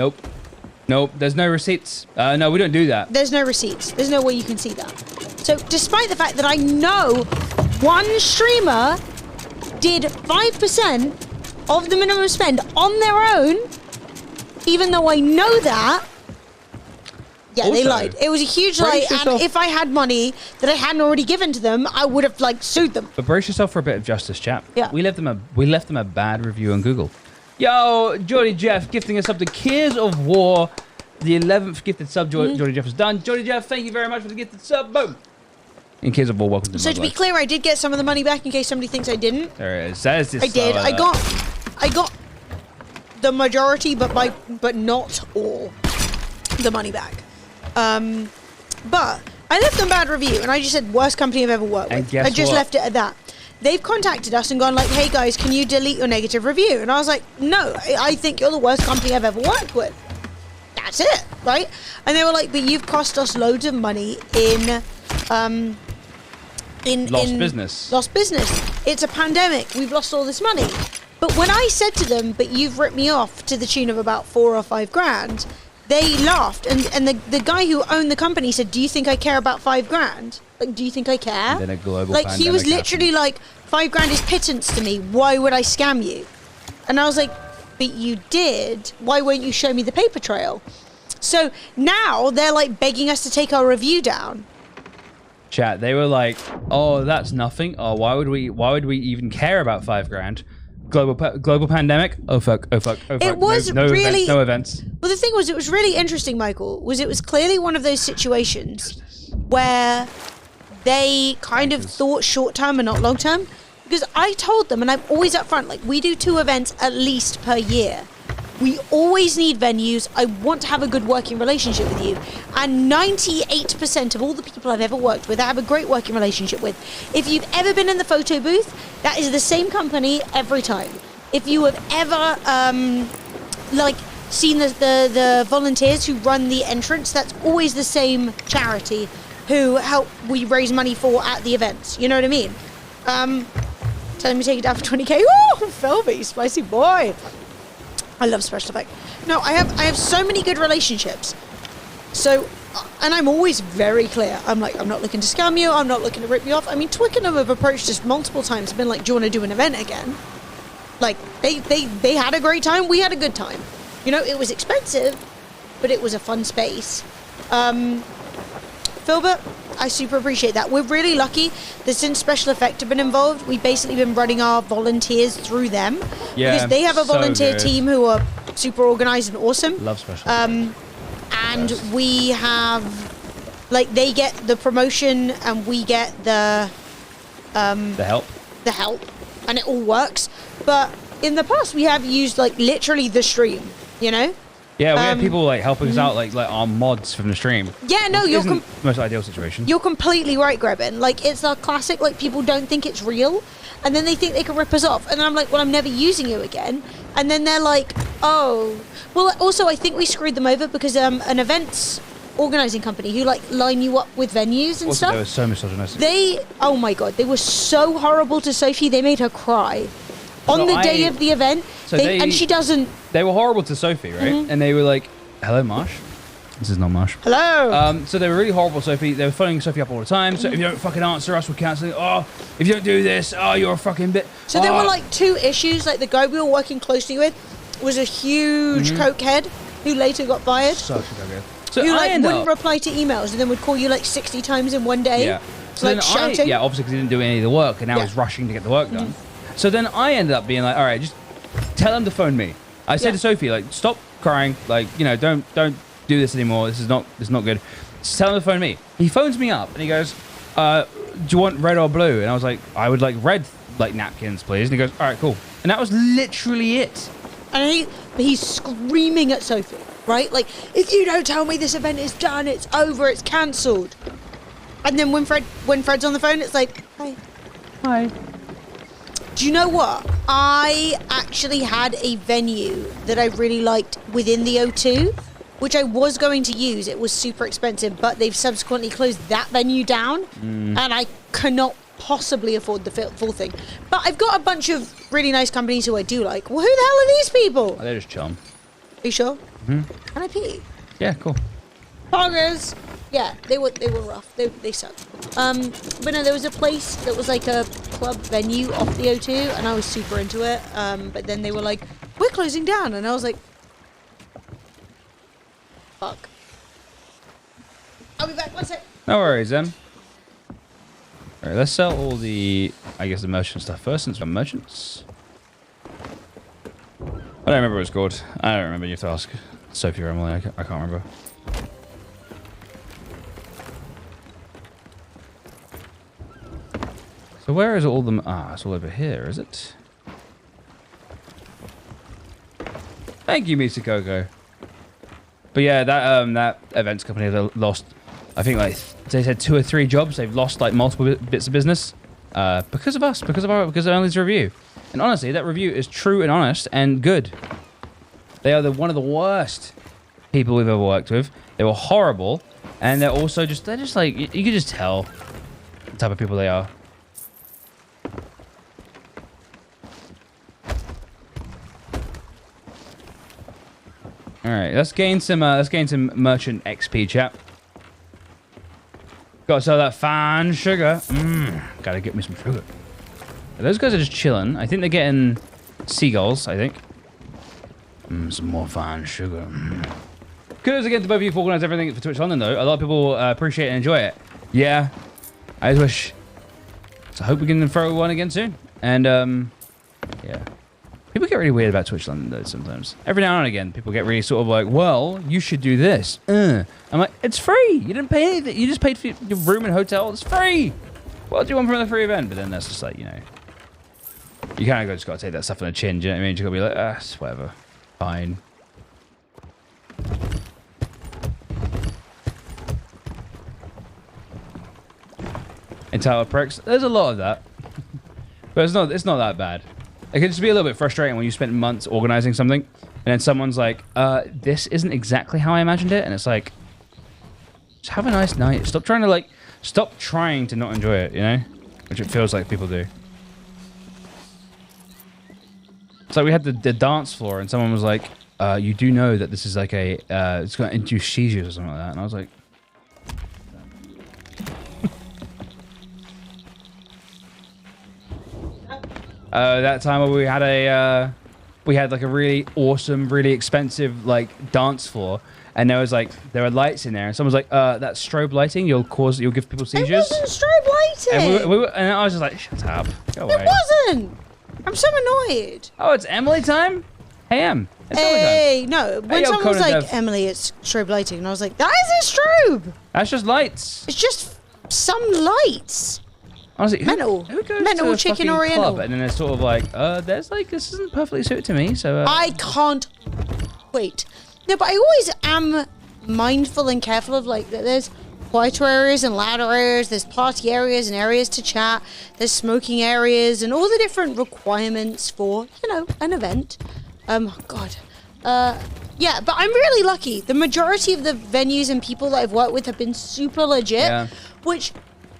Nope. There's no receipts. No, we don't do that. There's no receipts. There's no way you can see that. So despite the fact that I know one streamer did 5% of the minimum spend on their own, even though I know that, yeah, Also, they lied. It was a huge lie, brace and yourself- if I had money that I hadn't already given to them, I would have like sued them. But brace yourself for a bit of justice, chap. Yeah. We left them a bad review on Google. Yo, Jordy Jeff gifting us up to Gears of War. The 11th gifted sub Jordy Jeff has done. Jordy Jeff, thank you very much for the gifted sub. Boom. In Gears of War, welcome to So my to be life. clear, I did get some of the money back in case somebody thinks I didn't. There it is. That is this I did. I got the majority, but not all the money back. But I left them a bad review, and I just said worst company I've ever worked And with. guess I just what? left it at that. They've contacted us and gone like, hey guys, can you delete your negative review? And I was like, no, I think you're the worst company I've ever worked with. That's it, right? And they were like, but you've cost us loads of money in Lost business. Lost business. It's a pandemic. We've lost all this money. But when I said to them, but you've ripped me off to the tune of about 4 or 5 grand, they laughed. And the guy who owned the company said, do you think I care about 5 grand? Like, do you think I care? And then a global Like, he was pandemic literally like, 5 grand is pittance to me. Why would I scam you? And I was like, but you did. Why won't you show me the paper trail? So now they're like begging us to take our review down. Chat, they were like, oh, that's nothing. Oh, why would we even care about 5 grand? Global pandemic? Oh fuck. It was no really- events, no events. Well, the thing was, it was really interesting, Michael, it was clearly one of those situations where they kind of thought short term and not long term. Because I told them, and I'm always upfront, like, we do 2 events at least per year. We always need venues. I want to have a good working relationship with you. And 98% of all the people I've ever worked with, I have a great working relationship with. If you've ever been in the photo booth, that is the same company every time. If you have ever, seen the volunteers who run the entrance, that's always the same charity who we raise money for at the events. You know what I mean? Telling me to take it down for 20k. Ooh, Felby, spicy boy. I love special effect. No, I have so many good relationships. So, and I'm always very clear. I'm like, I'm not looking to scam you. I'm not looking to rip you off. I mean, Twickenham have approached us multiple times and been like, do you want to do an event again? Like, they had a great time. We had a good time. You know, it was expensive, but it was a fun space. Filbert, I super appreciate that. We're really lucky that since Special Effect have been involved, we've basically been running our volunteers through them. Yeah, because they have a so volunteer good. team who are super organized and awesome. Love special. And we have, like, they get the promotion and we get the help. the help, and it all works. But in the past, we have used, like, literally the stream, you know? Yeah, we have people like helping us out, like our mods from the stream. Yeah, no, Which you're isn't the most ideal situation. you're completely right, Grebin. Like, it's a classic, like, people don't think it's real, and then they think they can rip us off. And then I'm like, well, I'm never using you again. And then they're like, oh. Well, also, I think we screwed them over because an events organizing company who, like, line you up with venues and Also, stuff. they were so misogynistic. Oh my god, they were so horrible to Sophie, they made her cry. On So the day of the event, so and she doesn't... They were horrible to Sophie, right? And they were like, hello, Marsh. This is not Marsh. Hello! So they were really horrible to Sophie. They were phoning Sophie up all the time. So if you don't fucking answer us, we're cancelling. Oh, if you don't do this, oh, you're a fucking bit. So there were like two issues. Like the guy we were working closely with was a huge cokehead who later got fired. Such a good. So Who I like end wouldn't up, reply to emails and then would call you like 60 times in one day. yeah. So Like then shouting. yeah, obviously because he didn't do any of the work, and now Yeah. he's rushing to get the work done. So then I ended up being like, all right, just tell him to phone me. I said Yeah. to Sophie, like, stop crying, like, you know, don't do this anymore. This is not good. Just tell him to phone me. He phones me up and he goes, do you want red or blue? And I was like, I would like red, like, napkins, please. And he goes, all right, cool. And that was literally it. And he's screaming at Sophie, right? Like, if you don't tell me this event is done, it's over, it's cancelled. And then when Fred's on the phone, it's like, hi. Do you know what? I actually had a venue that I really liked within the O2, which I was going to use. It was super expensive, but they've subsequently closed that venue down, and I cannot possibly afford the full thing. But I've got a bunch of really nice companies who I do like. Well, who the hell are these people? Oh, they're just chilling. Are you sure? Can I pee? Yeah, cool. Poggers. Yeah, they were rough. They sucked. But no, there was a place that was like a club venue off the O2, and I was super into it. But then they were like, "We're closing down," and I was like, "Fuck." I'll be back. One sec. No worries, then. All right, let's sell all the, I guess, the merchant stuff first, since we're merchants. I don't remember what it's called. I don't remember. You have to ask Sophie or Emily. I can't remember. So where is all the... it's all over here, is it? Thank you, Mr. Coco. But yeah, that events company that lost, I think, like, they said 2 or 3 jobs. They've lost like multiple bits of business because of us, because of Emily's review. And honestly, that review is true and honest and good. They are one of the worst people we've ever worked with. They were horrible, and they're just like, you can just tell the type of people they are. All right, let's gain some merchant XP, chap. Got to sell that fine sugar. Gotta get me some sugar. Those guys are just chilling. I think they're getting seagulls, I think. Some more fine sugar. Kudos again to both of you for organising everything for Twitch London, though. A lot of people appreciate and enjoy it. Yeah, I just wish. So I hope we can throw one again soon. And, yeah. People get really weird about Twitch London, though, sometimes. Every now and again, people get really sort of like, well, you should do this. I'm like, it's free. You didn't pay anything. You just paid for your room and hotel. It's free. What do you want from the free event? But then that's just like, you know, you kind of just got to take that stuff on the chin. Do you know what I mean? You got to be like, it's whatever. Fine. Entitled pricks. There's a lot of that. But it's not that bad. It can just be a little bit frustrating when you spent months organizing something, and then someone's like, this isn't exactly how I imagined it, and it's like, just have a nice night. Stop trying to not enjoy it, you know? Which it feels like people do. It's like we had the dance floor, and someone was like, you do know that this is like a, it's going to induce seizures or something like that. And I was like, that time where we had like a really awesome, really expensive like dance floor, and there were lights in there, and someone's like, that strobe lighting, you'll give people seizures. It wasn't strobe lighting. And I was just like, shut up, go away. It wasn't. I'm so annoyed. Oh, it's Emily time? Hey, Em. It's Emily time. Hey, no. When yo, someone was Conan like, Dev. Emily, it's strobe lighting, and I was like, that isn't strobe. That's just lights. It's just some lights. Honestly, Mental. who goes Mental to a chicken fucking oriental. club and then it's sort of like, there's like, this isn't perfectly suited to me, so... I can't wait. No, but I always am mindful and careful of like that there's quieter areas and louder areas, there's party areas and areas to chat, there's smoking areas and all the different requirements for, an event. God. Yeah, but I'm really lucky. The majority of the venues and people that I've worked with have been super legit, Yeah. which...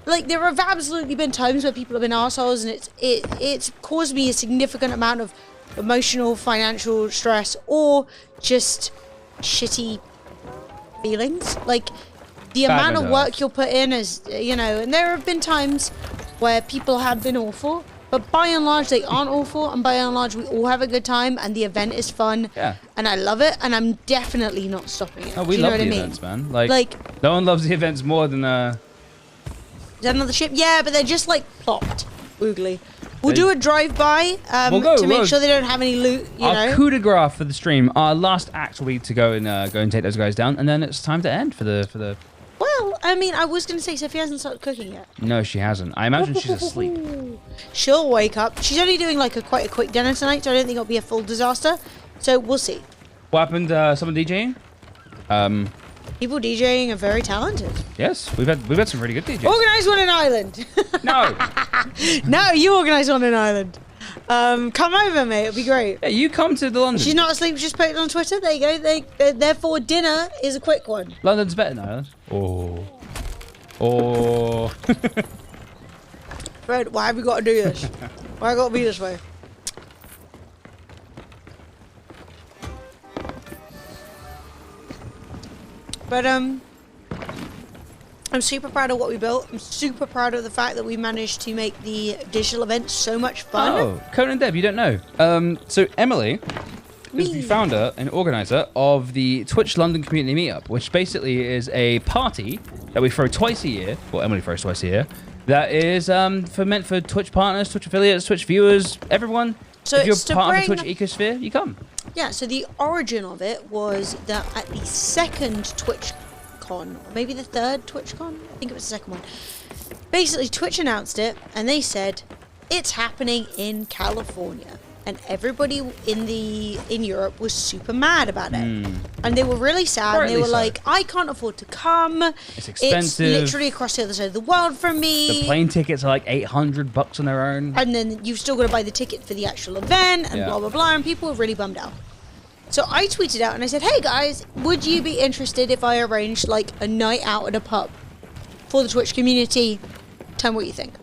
Like, there have absolutely been times where people have been assholes, and it's caused me a significant amount of emotional, financial stress, or just shitty feelings. Like, the Bad amount of results. work you'll put in is, and there have been times where people have been awful, but by and large, they aren't awful, and by and large, we all have a good time, and the event is fun, Yeah. and I love it, and I'm definitely not stopping it. Oh, Do we you know love what the I mean? events, man. Like, Like- no one loves the events more than, Is that another ship? Yeah, but they're just like plopped. Oogly. We'll do a drive-by to make sure they don't have any loot, our coup de grace for the stream. Our last act will be to go and take those guys down, and then it's time to end for the. Well, I mean, I was going to say Sophie hasn't started cooking yet. No, she hasn't. I imagine she's asleep. She'll wake up. She's only doing like quite a quick dinner tonight, so I don't think it'll be a full disaster. So we'll see. What happened? Someone DJing? People DJing are very talented. Yes, we've had some really good DJs. Organise one in Ireland. No. No, you organise one in Ireland. Come over, mate. It'll be great. Yeah, you come to the London. She's not asleep. Just put it on Twitter. There you go. Therefore, dinner is a quick one. London's better than Ireland. Oh. Fred, why have we got to do this? Why got to be this way? But I'm super proud of what we built. I'm super proud of the fact that we managed to make the digital event so much fun. Oh, Conan Deb, you don't know. So Emily is the founder and organizer of the Twitch London Community Meetup, which basically is a party that we throw twice a year. Well, Emily throws twice a year. That is meant for Twitch partners, Twitch affiliates, Twitch viewers, everyone. So if you're it's to part of the bring- Twitch ecosphere, you come. Yeah, so the origin of it was that at the second TwitchCon, or maybe the third TwitchCon, I think it was the second one. Basically, Twitch announced it, and they said it's happening in California, and everybody in Europe was super mad about it, and they were really sad. And they Rightly were so. like, "I can't afford to come. It's expensive. It's literally across the other side of the world from me." The plane tickets are like $800 on their own. And then you've still got to buy the ticket for the actual event and Yeah. blah, blah, blah. And people were really bummed out. So I tweeted out and I said, hey guys, would you be interested if I arranged like a night out at a pub for the Twitch community? Tell me what you think.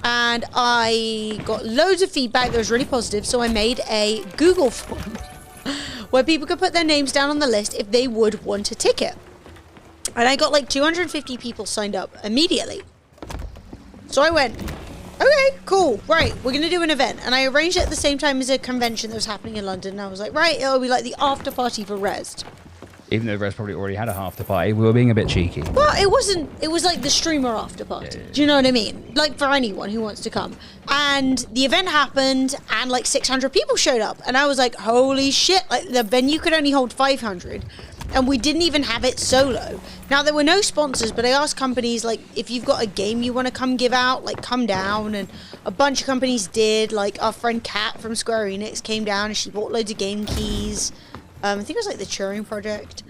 And I got loads of feedback that was really positive. So I made a Google form where people could put their names down on the list if they would want a ticket. And I got like 250 people signed up immediately. So I went, okay, cool, right, we're going to do an event. And I arranged it at the same time as a convention that was happening in London. And I was like, right, it'll be like the after party for Rest. Even though Rez probably already had a half the party, we were being a bit cheeky. Well, it was like the streamer after party. Do you know what I mean? Like for anyone who wants to come. And the event happened and like 600 people showed up. And I was like, holy shit, like the venue could only hold 500. And we didn't even have it solo. Now, there were no sponsors, but I asked companies, like, if you've got a game you want to come give out, like, come down. And a bunch of companies did. Like, our friend Kat from Square Enix came down and she bought loads of game keys. I think it was, like, the Turing Project.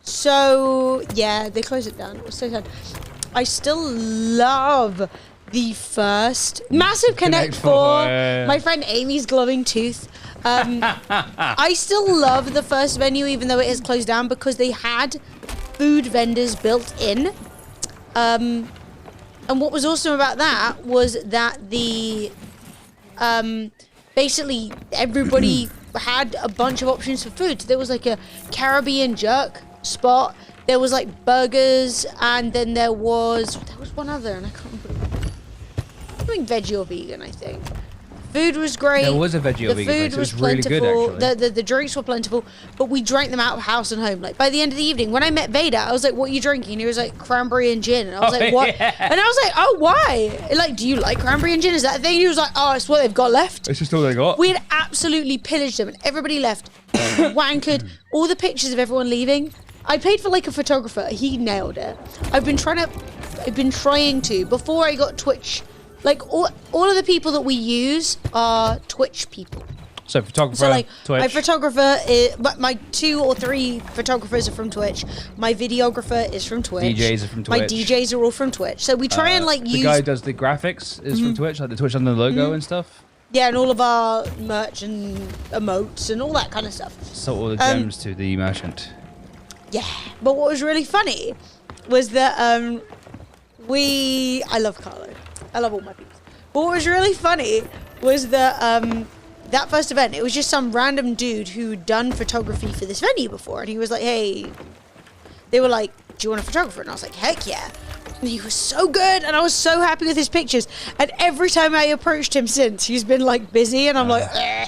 So, yeah, they closed it down. It was so sad. I still love the first Massive Connect 4. My friend Amy's glowing tooth. I still love the first venue, even though it is closed down, because they had food vendors built in. And what was awesome about that was that the basically everybody had a bunch of options for food. So there was like a Caribbean jerk spot. There was like burgers, and then there was one other, and I can't remember. Something veggie or vegan, I think. Food was great. There was a veggie or vegan place. It was really good, actually. The drinks were plentiful, but we drank them out of house and home. Like by the end of the evening, when I met Vader, I was like, "What are you drinking?" And he was like, "Cranberry and gin." And I was like, "What?" Yeah. And I was like, "Oh, why? Like, do you like cranberry and gin? Is that a thing?" And he was like, "Oh, it's what they've got left." It's just all they got. We had absolutely pillaged them, and everybody left wankered. All the pictures of everyone leaving. I paid for like a photographer. He nailed it. I've been trying to before I got Twitch. Like all of the people that we use are Twitch people. So photographer, So like Twitch. my photographer is, but my 2 or 3 photographers are from Twitch. My videographer is from Twitch. DJs are from Twitch. My DJs are all from Twitch. So we try and like the use guy who does the graphics is from Twitch, like the Twitch under the logo and stuff. yeah, and all of our merch and emotes and all that kind of stuff. So all the gems to the merchant. Yeah, but what was really funny was that I love Carlo. I love all my people. But what was really funny was that that first event, it was just some random dude who'd done photography for this venue before, and he was like, "Hey," they were like, "Do you want a photographer?" And I was like, "Heck yeah!" And he was so good, and I was so happy with his pictures. And every time I approached him since, he's been like busy, and I'm like, eh.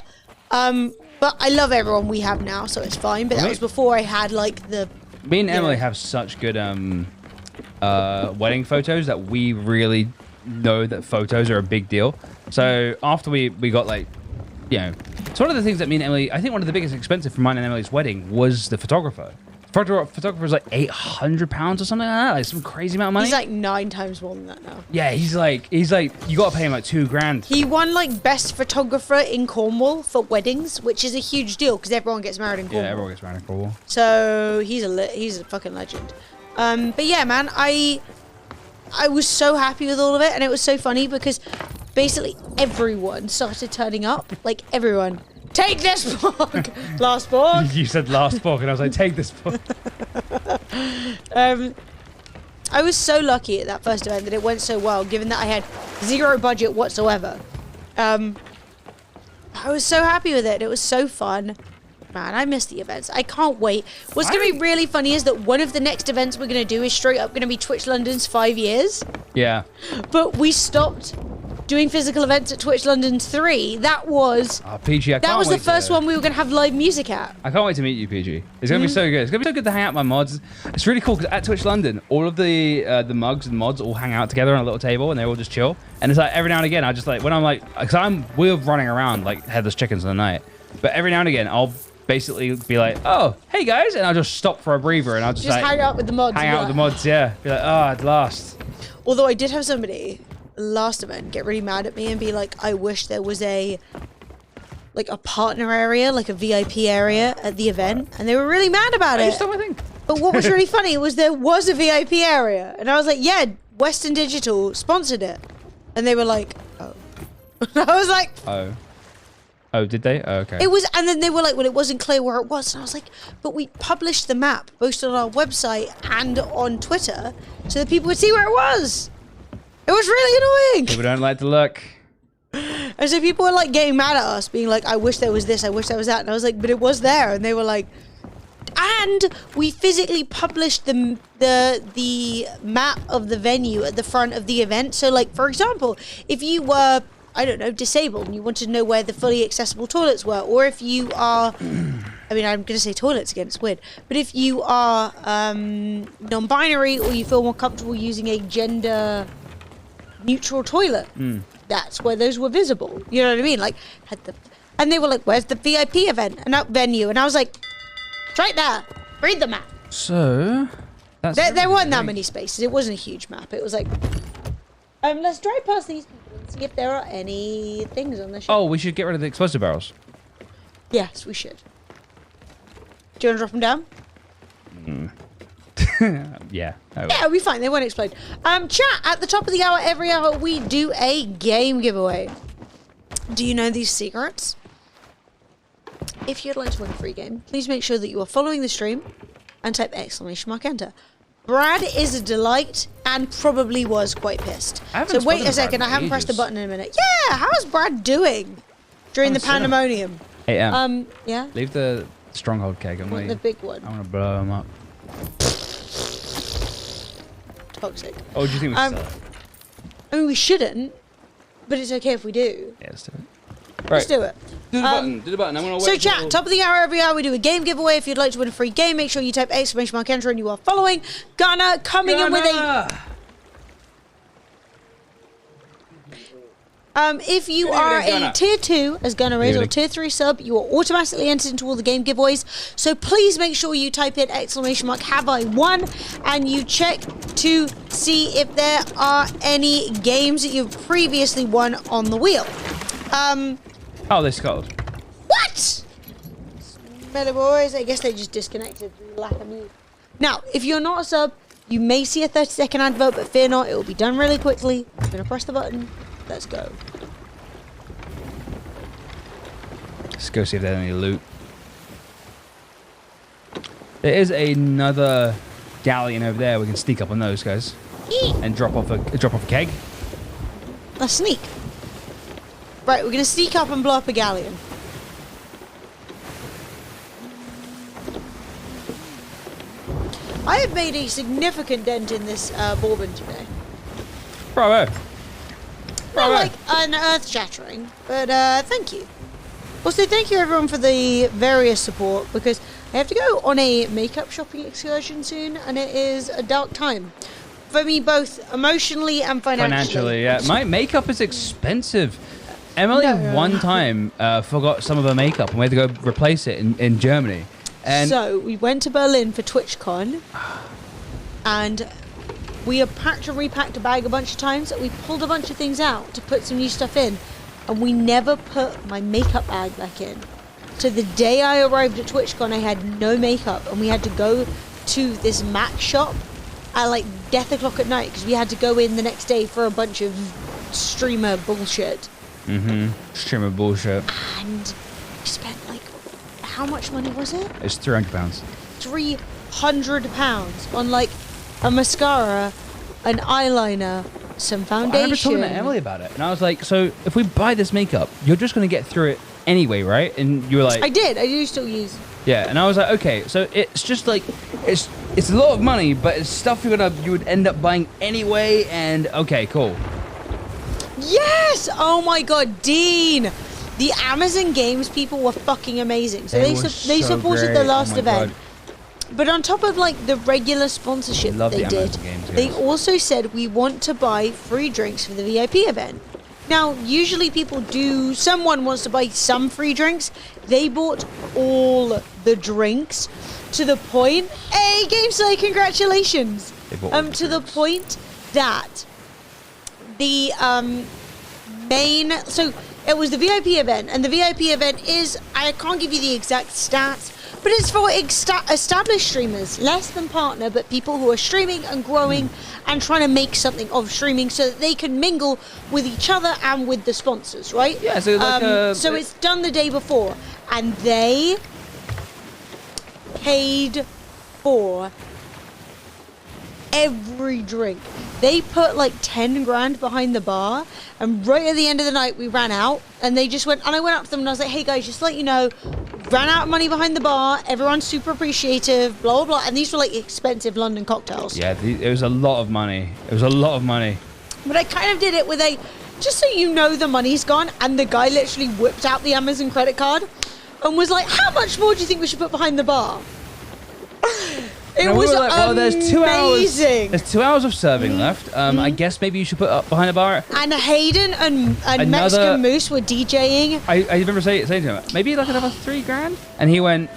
But I love everyone we have now, so it's fine. But that was before I had like the. Me and Emily have such good wedding photos that we really know that photos are a big deal. So after we got like, you know, it's one of the things that me and Emily, I think one of the biggest expensive for mine and Emily's wedding was the photographer. Photographer was like £800 or something like that, like some crazy amount of money. He's like 9 times more than that now. Yeah, he's like you got to pay him like $2,000. He won like best photographer in Cornwall for weddings, which is a huge deal because everyone gets married in Cornwall. Yeah, everyone gets married in Cornwall. So he's a fucking legend. But yeah, man, I was so happy with all of it, and it was so funny because basically everyone started turning up. Like everyone, take this book, last book. You said last book, and I was like, take this book. I was so lucky at that first event that it went so well, given that I had 0 budget whatsoever. I was so happy with it. It was so fun. Man, I miss the events. I can't wait. What's going to be really funny is that one of the next events we're going to do is straight up going to be Twitch London's 5 years. Yeah. But we stopped doing physical events at Twitch London's 3. That was PG, that was the first one we were going to have live music at. I can't wait to meet you, PG. It's going to be so good. It's going to be so good to hang out with my mods. It's really cool because at Twitch London, all of the mugs and mods all hang out together on a little table and they all just chill. And it's like every now and again, I just like, when I'm like, because we're running around like headless chickens in the night. But every now and again, I'll basically be like, oh, hey guys, and I'll just stop for a breather and I'll just like hang out with the mods. Hang out with the mods, yeah. Be like, oh, at last. Although I did have somebody last event get really mad at me and be like, I wish there was a partner area, like a VIP area at the event, and they were really mad about it. I think. But what was really funny was there was a VIP area, and I was like, yeah, Western Digital sponsored it, and they were like, oh. I was like, Oh, did they? Oh, okay. it was, and then they were like, well, it wasn't clear where it was, and I was like, but we published the map both on our website and on Twitter so that people would see where it was. It was really annoying. People don't like to look. And so people were like getting mad at us, being like, I wish there was this, I wish there was that. And I was like, but it was there. And they were like, and we physically published the map of the venue at the front of the event. So like, for example, if you were, I don't know, disabled and you wanted to know where the fully accessible toilets were, or if you are, I mean, I'm going to say toilets again, it's weird, but if you are non-binary or you feel more comfortable using a gender neutral toilet, that's where those were visible. You know what I mean? Like, and they were like, where's the VIP event and that venue? And I was like, it's right there. Read the map. So, that's there weren't that many spaces. It wasn't a huge map. It was like, let's drive past these people and see if there are any things on the ship. Oh, we should get rid of the explosive barrels. Yes, we should. Do you want to drop them down? Yeah. Yeah, it'll be fine. They won't explode. Chat, at the top of the hour, every hour, we do a game giveaway. Do you know these secrets? If you'd like to win a free game, please make sure that you are following the stream and type !enter. Brad is a delight and probably was quite pissed. I haven't So wait spoken a to Brad second, in I haven't pressed the ages. button in a minute. Yeah, how's Brad doing during the haven't seen him. pandemonium? Hey, Yeah, leave the stronghold keg. I'm want the gonna, big one. I'm gonna blow him up. Toxic. Oh, do you think we should sell it? I mean, we shouldn't, but it's okay if we do. Yeah, let's do it. Let's do it. Do the button. Do the button. I'm gonna wait. So chat, till- top of the hour every hour we do a game giveaway. If you'd like to win a free game, make sure you type !enter and you are following. Gunner coming in with a... if you are a tier 2, as Gunner is, or tier 3 sub, you are automatically entered into all the game giveaways. So please make sure you type in !have I won, and you check to see if there are any games that you've previously won on the wheel. Oh, they scuttled. What? Better boys, I guess they just disconnected through lack of mute. Now, if you're not a sub, you may see a 30-second advert, but fear not, it will be done really quickly. I'm gonna press the button. Let's go. Let's go see if there's any loot. There is another galleon over there. We can sneak up on those guys and drop off a keg. Let's sneak. Right, we're gonna sneak up and blow up a galleon. I have made a significant dent in this bourbon today. Bravo. Not like an earth-shattering, but thank you. Also, thank you everyone for the various support, because I have to go on a makeup shopping excursion soon, and it is a dark time. For me, both emotionally and financially. Yeah. My makeup is expensive. Emily one time forgot some of her makeup, and we had to go replace it in Germany. And so, we went to Berlin for TwitchCon, and we have packed and repacked a bag a bunch of times. We pulled a bunch of things out to put some new stuff in, and we never put my makeup bag back in. So the day I arrived at TwitchCon, I had no makeup, and we had to go to this Mac shop at like death o'clock at night, because we had to go in the next day for a bunch of streamer bullshit. Streamer bullshit. And we spent like, how much money was it? It's £300. £300 on like a mascara, an eyeliner, some foundation. I remember talking to Emily about it, and I was like, so if we buy this makeup, you're just going to get through it anyway, right? And you were like... I do still use. Yeah, and I was like, okay, so it's just like, it's a lot of money, but it's stuff you would end up buying anyway, and okay, cool. Yes! Oh my god, Dean! The Amazon Games people were fucking amazing. So they supported great. the last Oh my event. God. But on top of like the regular sponsorship Love they the did, Amazon Games they guys. also said we want to buy free drinks for the VIP event. Now, usually people do, someone wants to buy some free drinks. They bought all the drinks to the point, hey, GameSlay, congratulations! They bought all the To the drinks. point that the main, so it was the VIP event, and the VIP event is, I can't give you the exact stats, but it's for established streamers, less than partner, but people who are streaming and growing and trying to make something of streaming so that they can mingle with each other and with the sponsors, right? Yeah, so like so it's done the day before, and they paid for every drink. They put like 10 grand behind the bar, and right at the end of the night we ran out, and they just went, and I went up to them and I was like, hey guys, just to let you know, ran out of money behind the bar, everyone's super appreciative, blah blah blah, and these were like expensive London cocktails. Yeah, it was a lot of money. It was a lot of money. But I kind of did it with a, just so you know the money's gone, and the guy literally whipped out the Amazon credit card and was like, how much more do you think we should put behind the bar? It And we was were like, well, there's 2 hours. amazing. There's 2 hours of serving left. I guess maybe you should put up behind the bar. And Hayden and Another- Mexican Moose were DJing. I remember saying to him, maybe like another 3 grand, and he went,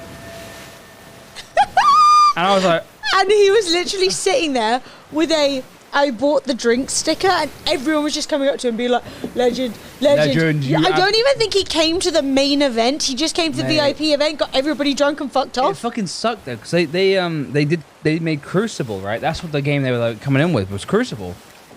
and I was like, And he was literally sitting there with a I bought the drink sticker, and everyone was just coming up to him and being like, legend. Legend, you I have- don't even think he came to the main event. He just came to the Mate. VIP event, got everybody drunk and fucked it off. fucking sucked though, because they made Crucible, right? That's what the game they were like coming in with, was Crucible.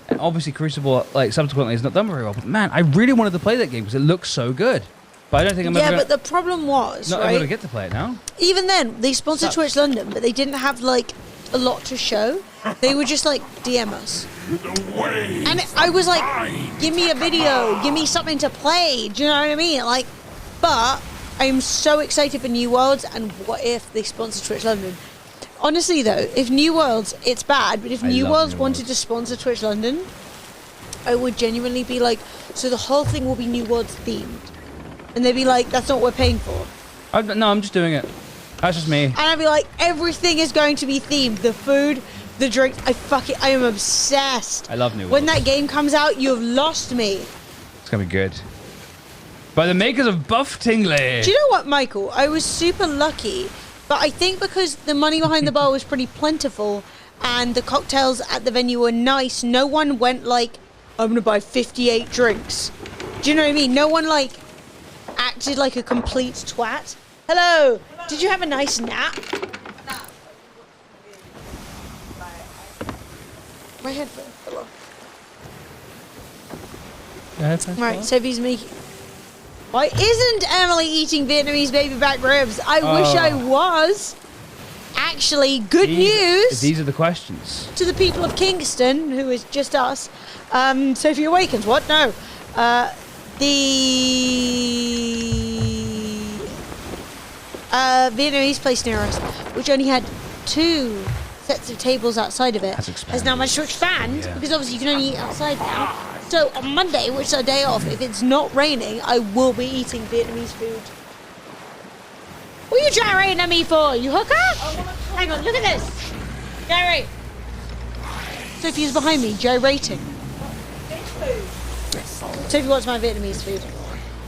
And obviously Crucible, like, subsequently is not done very well. But man, I really wanted to play that game because it looks so good. But I don't think I'm Yeah, ever but the problem was, not able to right? get to play it now. Even then, they sponsored Sucks. Twitch London, but they didn't have like a lot to show. They would just like DM us. And I was like, give me a video, give me something to play. Do you know what I mean? Like, but I am so excited for New Worlds, and what if they sponsor Twitch London? Honestly though, if New Worlds, it's bad, but if New Worlds wanted to sponsor Twitch London, I would genuinely be like, so the whole thing will be New Worlds themed. And they'd be like, that's not what we're paying for. No, I'm just doing it. That's just me. And I'd be like, everything is going to be themed. The food, the drinks, I am obsessed. I love New Worlds. When that game comes out, you've lost me. It's gonna be good. By the makers of Buff Tingley. Do you know what, Michael? I was super lucky, but I think because the money behind the bar was pretty plentiful and the cocktails at the venue were nice, no one went like, I'm gonna buy 58 drinks. Do you know what I mean? No one like acted like a complete twat. Hello. Did you have a nice nap? My headphone fell off. Right, Sophie's making. Why isn't Emily eating Vietnamese baby back ribs? I wish I was. Actually, good news. These are the questions. To the people of Kingston, who is just us. Sophie Awakens. What? No. The Vietnamese place near us, which only had 2 sets of tables outside of it, has now managed to expand, because obviously you can only eat outside now. So on Monday, which is our day off, if it's not raining, I will be eating Vietnamese food. What are you gyrating at me for, you hooker? Hang on, look at this. Gyrate. Sophie's behind me, gyrating. Sophie wants my Vietnamese food.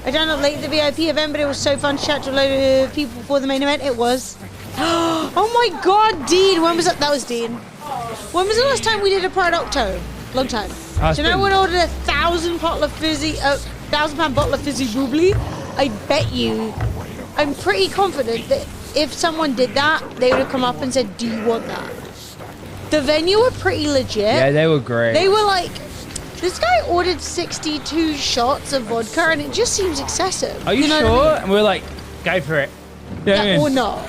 I downloaded late the VIP event, but it was so fun to chat to a load of people before the main event. It was. Oh my god, Dean. When was that? That was Dean. When was the last time we did a Pride Octo? Long time. So no one ordered 1,000 bottle of fizzy, 1,000-pound bottle of fizzy bubbly. I bet you, I'm pretty confident that if someone did that, they would have come up and said, do you want that? The venue were pretty legit. Yeah, they were great. They were like, this guy ordered 62 shots of vodka and it just seems excessive. Are you know sure? what I mean? And we're like, go for it. Yeah, or not.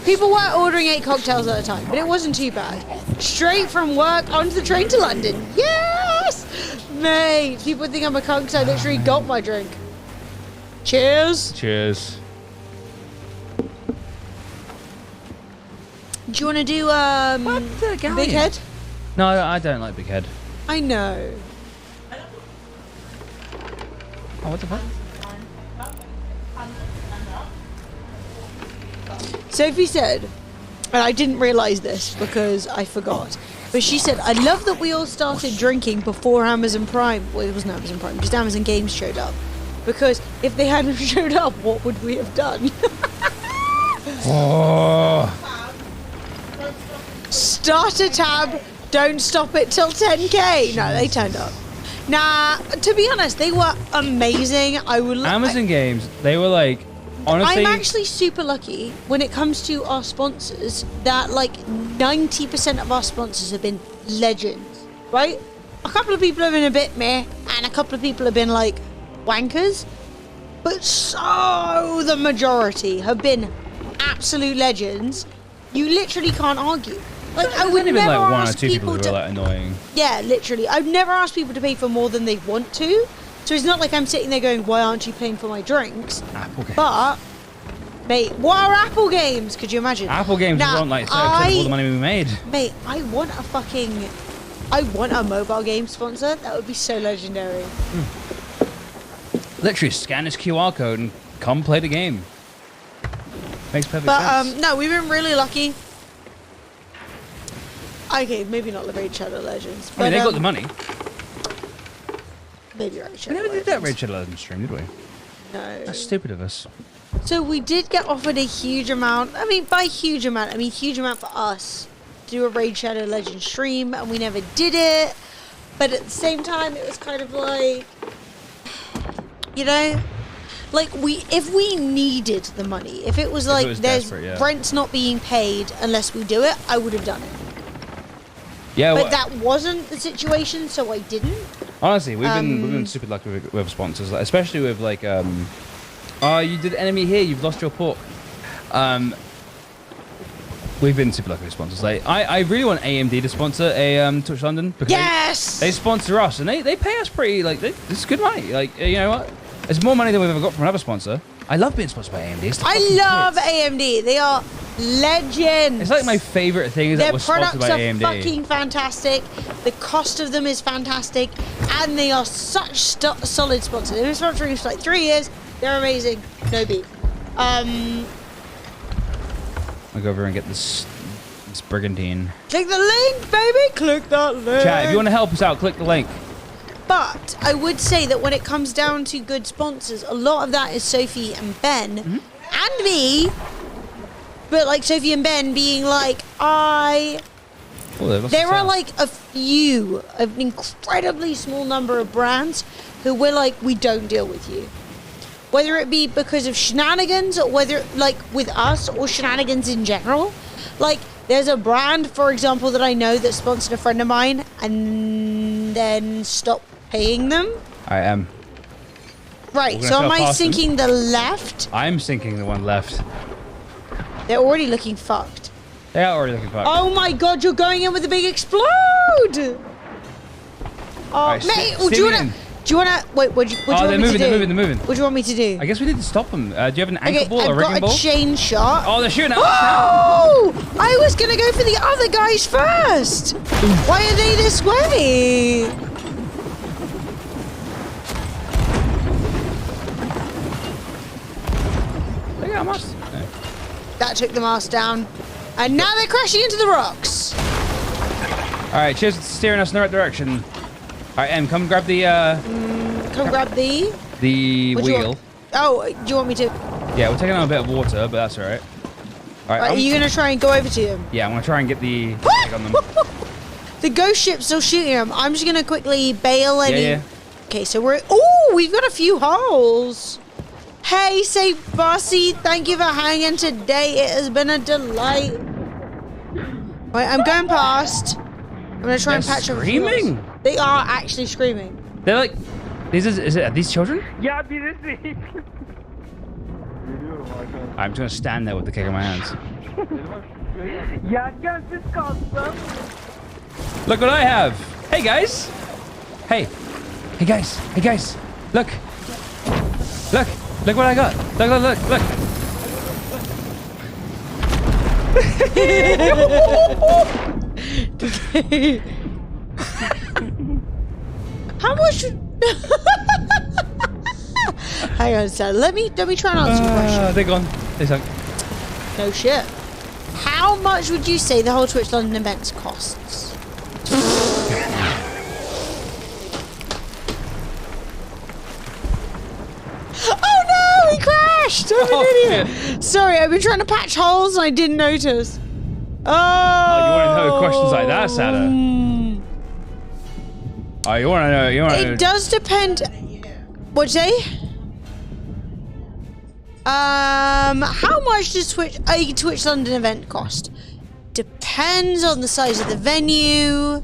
People were ordering 8 cocktails at a time, but it wasn't too bad. Straight from work onto the train to London. Yes! Mate, people think I'm a cunt because I literally got my drink. Cheers. Cheers. Do you want to do Big Head? No, I don't like Big Head. I know. Oh, what the fuck? Sophie said, and I didn't realise this because I forgot, but she said, I love that we all started drinking before Amazon Prime. Well, it wasn't Amazon Prime, just Amazon Games showed up. Because if they hadn't showed up, what would we have done? Oh. Start a tab, don't stop it till 10k. No, they turned up. Nah, to be honest, they were amazing. Amazon Games, they were like, honestly, I'm actually super lucky when it comes to our sponsors that like 90% of our sponsors have been legends, right? A couple of people have been a bit meh, and a couple of people have been like wankers, but so the majority have been absolute legends. You literally can't argue. Like I would only never been like 1 or ask 2 people people who to. were like annoying. Yeah, literally. I've never asked people to pay for more than they want to. So it's not like I'm sitting there going, why aren't you paying for my drinks? Apple Games. But, mate, what are Apple Games? Could you imagine? Apple Games Now, want like 30% of all the money we made. Mate, I want a mobile game sponsor. That would be so legendary. Literally scan this QR code and come play the game. Makes perfect sense. But, no, we've been really lucky. Okay, maybe not the Raid Shadow Legends. I mean, they got the money. Maybe Raid We Shadow never did that Legends. Raid Shadow Legends stream, did we? No. That's stupid of us. So we did get offered a huge amount. I mean, by huge amount, I mean huge amount for us to do a Raid Shadow Legends stream, and we never did it. But at the same time, it was kind of like, you know, like if we needed the money, if it was like was there's desperate, yeah. rent's not being paid unless we do it, I would have done it. Yeah, But that wasn't the situation, so I didn't. honestly, we've been super lucky with sponsors, like, especially with like oh, you did enemy here, you've lost your pork. we've been super lucky with sponsors. Like, I really want AMD to sponsor a Twitch London because Yes! they sponsor us and they pay us pretty like this is good money. Like, you know what? It's more money than we've ever got from another sponsor. I love being sponsored by AMD. It's the I fucking love tits. AMD. They are legends. It's like my favorite thing is Their that we're sponsored products by are AMD. fucking fantastic. The cost of them is fantastic, and they are such solid sponsors. They've been sponsoring us for like 3 years. They're amazing. No beef. I'll go over and get this brigantine. Click the link, baby. Click that link. Chat, if you want to help us out, click the link. But I would say that when it comes down to good sponsors, a lot of that is Sophie and Ben and me. But like Sophie and Ben being like, there are like a few, an incredibly small number of brands who we're like, we don't deal with you. Whether it be because of shenanigans or whether like with us or shenanigans in general. Like there's a brand, for example, that I know that sponsored a friend of mine and then stopped paying them. I am. Right, so am I sinking the left? I'm sinking the one left. They're already looking fucked. They are already looking fucked. Oh my god, you're going in with a big explode! Oh, Right, mate, steam do you it wanna... in. Do you wanna... Wait, what do you want they're me moving, to do? they're moving. What do you want me to do? I guess we need to stop them. Do you have an anchor ball or a I've rigging got ball? a chain shot. Oh, they're shooting at us Oh! I was gonna go for the other guys first! Why are they this way? now. They got us. No. That took the mast down. And now they're crashing into the rocks. Alright, cheers for steering us in the right direction. Alright, Em, come grab the Come grab the... What do you wheel. want? Oh, do you want me to... Yeah, we're taking on a bit of water, but that's alright. Alright, Right, are you gonna try and go over to them? yeah, I'm gonna try and get the take on them. The ghost ship's still shooting them. I'm just gonna quickly bail any... Yeah. Okay, so we're... Oh, we've got a few holes. Hey, say Bossy, thank you for hanging today. It has been a delight. Right, I'm going past. I'm gonna try and patch up. Screaming? They are actually screaming. They're like, are these children? Ja, die ist sie. I'm just gonna stand there with the kick in my hands. Ja, ganz ist kostet. Look what I have! Hey guys! Hey! Hey guys! Hey guys! Look! Look! Look what I got! Look, look, look, look! How much? Hang on a second. Let me try and answer your question. They're gone. They sunk. No shit. How much would you say the whole Twitch London events costs? Oh no! He crashed! I'm an idiot. Sorry, I've been trying to patch holes and I didn't notice. Oh, you want to know questions like that, Sada? Oh, you want to know? You want to know? It does depend. What'd you say? How much does a Twitch London event cost? Depends on the size of the venue.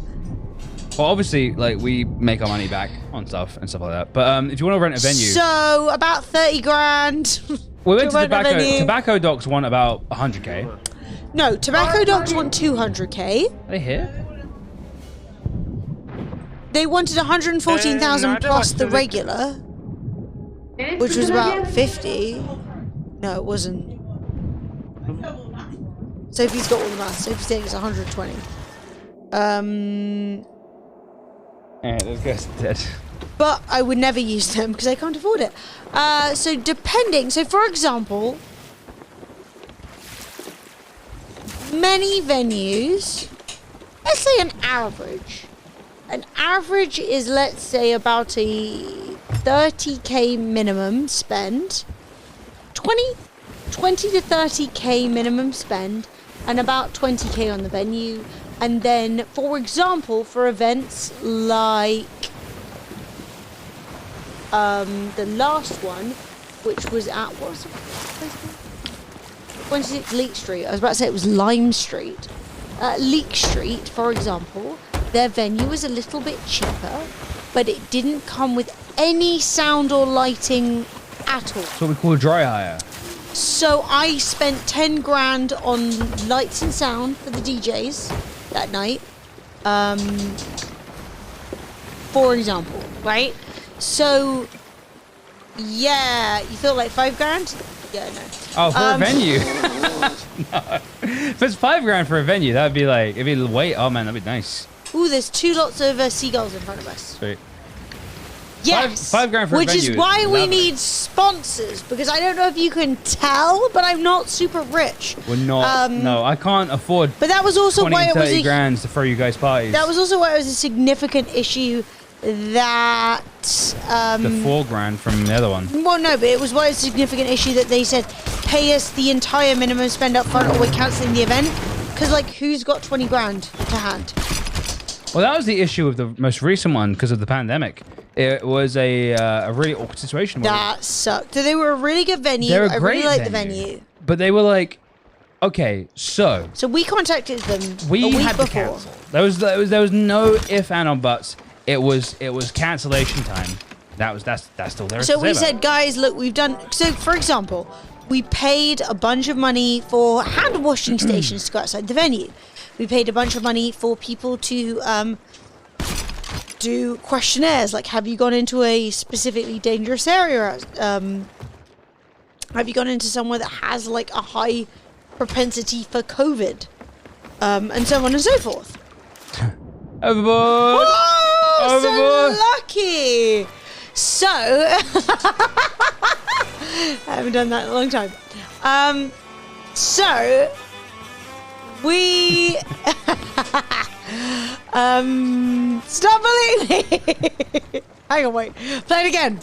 Well, obviously, like we make our money back on stuff and stuff like that. But if you want to rent a venue, So about 30 grand. we went to rent a Tobacco. venue. Tobacco Docs want about 100k. No, Tobacco Dogs want 200k. Are they here? They wanted 114,000 plus the regular, which was about 50. No, it wasn't. Sophie's got all the maths. Sophie's saying it's 120. Alright, those guys are dead. But I would never use them because I can't afford it. So depending, so for example, many venues, let's say an average. An average is, let's say, about a 30k minimum spend. 20 to 30k minimum spend, and about 20k on the venue. And then, for example, for events like the last one, which was at, what was the place called? 26 Leek Street. I was about to say it was Lime Street. Leek Street, for example, their venue was a little bit cheaper, but it didn't come with any sound or lighting at all. That's what we call a dry hire. So I spent 10 grand on lights and sound for the DJs that night. For example, right? So, yeah, you feel like 5 grand? Yeah, no. Oh, for a venue? No. If it's 5 grand for a venue, that'd be like, it'd be wait. Oh man, that'd be nice. Ooh, there's 2 lots of seagulls in front of us. Sweet. Yes, 5 grand for a which venue. is why we Lovely. need sponsors, because I don't know if you can tell, but I'm not super rich. We're not. No, I can't afford But that was also 20, why it was 30 a, grand to throw you guys parties. that was also why it was a significant issue that the 4 grand from the other one. well, no, but it was why it's a significant issue that they said pay us the entire minimum spend up front or we're cancelling the event. Because, like, who's got 20 grand to hand? Well, that was the issue with the most recent one because of the pandemic. It was a really awkward situation. That sucked. So they were a really good venue. They're a I great really liked the venue. venue. But they were like, okay, so So we contacted them we a week had to before. cancel. There was no if and or buts. It was cancellation time. That's still there. So we said, guys, look, we've done. So, for example, we paid a bunch of money for hand washing stations to go outside the venue. We paid a bunch of money for people to do questionnaires, like, have you gone into a specifically dangerous area? Have you gone into somewhere that has like a high propensity for COVID, and so on and so forth. Overboard. Oh, Overboard. so lucky. So, I haven't done that in a long time. So, we... stop believing. Hang on, wait. Play it again.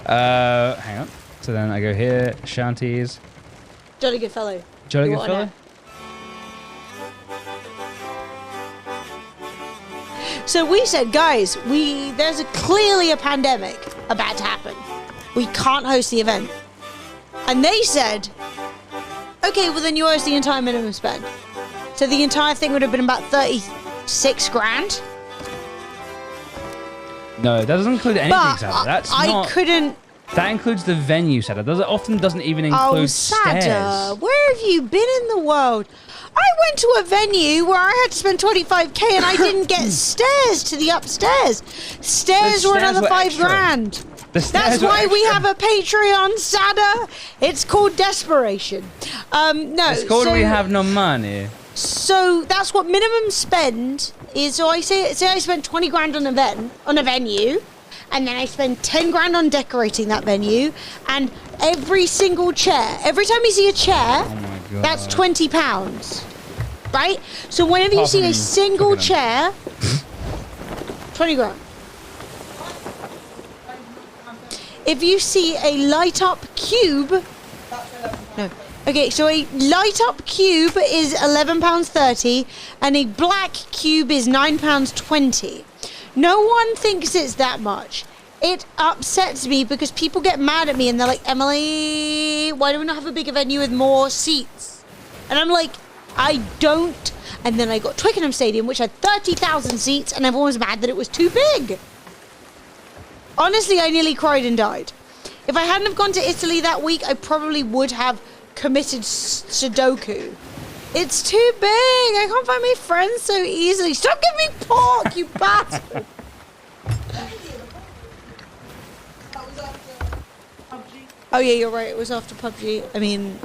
Hang on. So then I go here, shanties. Jolly good fellow. Jolly You good want fella. it? So we said, guys, there's clearly a pandemic about to happen. We can't host the event. And they said, okay, well then you owe us the entire minimum spend. So the entire thing would have been about 36 grand. No, that doesn't include anything, But Sada. That's I not. couldn't. That includes the venue, Sada. Often doesn't even include Oh, Sada, stairs. where have you been in the world? I went to a venue where I had to spend 25k and I didn't get stairs to the upstairs. Stairs The were stairs another were 5 extra. grand. The stairs That's were why we extra. have a Patreon, Sada. It's called desperation. No, It's called so, We Have No Money. So that's what minimum spend is. So I say I spent 20 grand on a venue, and then I spend 10 grand on decorating that venue, and every single chair. Every time you see a chair, Oh my god. that's £20, right? So whenever you Apart see from a single cooking chair, 20 grand. If you see a light up cube, no. Okay, so a light up cube is £11.30 and a black cube is £9.20. No one thinks it's that much. It upsets me because people get mad at me and they're like, Emily, why do we not have a bigger venue with more seats? And I'm like, I don't. And then I got Twickenham Stadium, which had 30,000 seats, and everyone was mad that it was too big. Honestly, I nearly cried and died. If I hadn't have gone to Italy that week, I probably would have committed Sudoku. It's too big. I can't find my friends so easily. Stop giving me pork, you bastard. Oh yeah, you're right. It was after PUBG. I mean,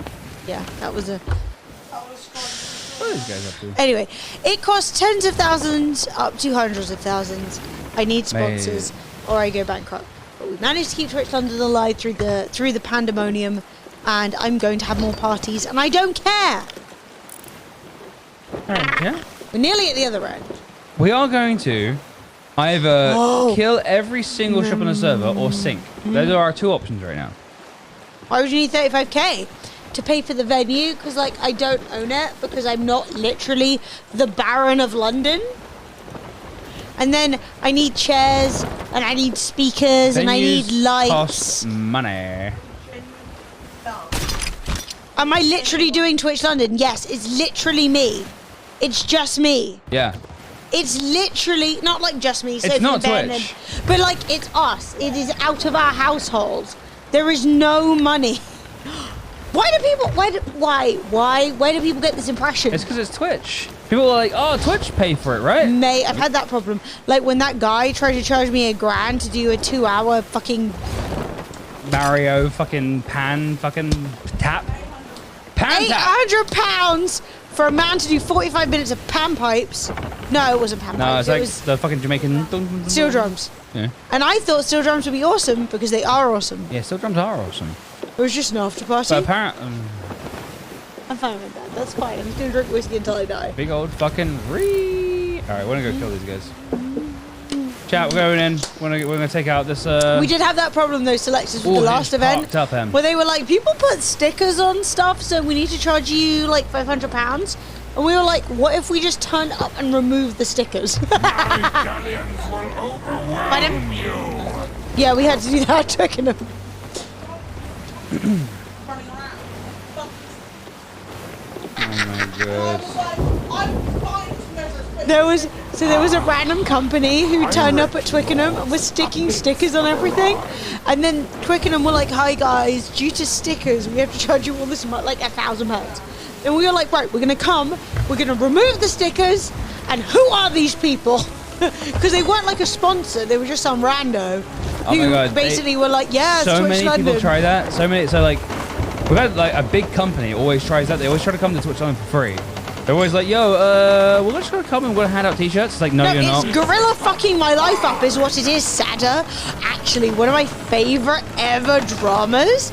yeah, that was a... What are these guys up to? Anyway, it costs tens of thousands up to hundreds of thousands. I need sponsors or I go bankrupt. But we managed to keep Twitch London alive through the pandemonium, and I'm going to have more parties, and I don't care. Alright, yeah. We're nearly at the other end. We are going to either Oh. kill every single shop on the server or sink. Those are our 2 options right now. Why would you need 35k to pay for the venue? Because like I don't own it because I'm not literally the Baron of London. And then I need chairs and I need speakers and I need Venues lights. cost money. Am I literally doing Twitch London? Yes, it's literally me. It's just me. Yeah. It's literally not like just me. It's not Ben Twitch. but like it's us. It is out of our household. There is no money. Why do people? Why do people get this impression? It's because it's Twitch. People are like, oh, Twitch pay for it, right? Mate, I've had that problem. Like when that guy tried to charge me $1,000 to do a 2-hour fucking Mario fucking pan fucking tap. Pan tap. £800 for a man to do 45 minutes of pan pipes. No, it wasn't pan No, pipes. it's like It was the fucking Jamaican steel drums. Yeah. And I thought steel drums would be awesome because they are awesome. Yeah, steel drums are awesome. It was just an after party. But apparently, I'm fine with that. That's fine. I'm just gonna drink whiskey until I die. big old fucking All right, we're gonna go kill these guys. Chat, we're going in. We're gonna take out this. We did have that problem though, selectors, with the last event, Up, where they were like, people put stickers on stuff, so we need to charge you like £500. And we were like, what if we just turned up and removed the stickers? Yeah, we had to do that at Twickenham. Oh my god. There was a random company who turned up at Twickenham and was sticking stickers on everything, and then Twickenham were like, "Hi guys, due to stickers, we have to charge you all this much, like £1,000." And we were like, "Right, we're gonna come, we're gonna remove the stickers, and who are these people?" Because they weren't like a sponsor; they were just some rando Oh who my god. basically were like, "Yeah, So Twitch many London." people try that. So like, we've had like a big company always tries that. They always try to come to Twitch London for free. They're always like, yo, we're just gonna come and we're gonna hand out t-shirts. It's like, no, you're not. It's gorilla fucking my life up is what it is, Sadder. Actually, one of my favorite ever dramas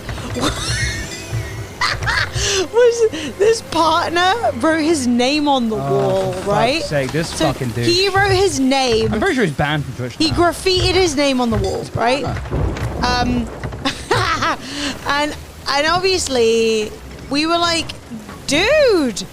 was this partner wrote his name on the wall, for right? fuck's sake, this fucking dude. He wrote his name. I'm pretty sure he's banned from Twitch He now. graffitied his name on the wall, right? And obviously we were like, dude,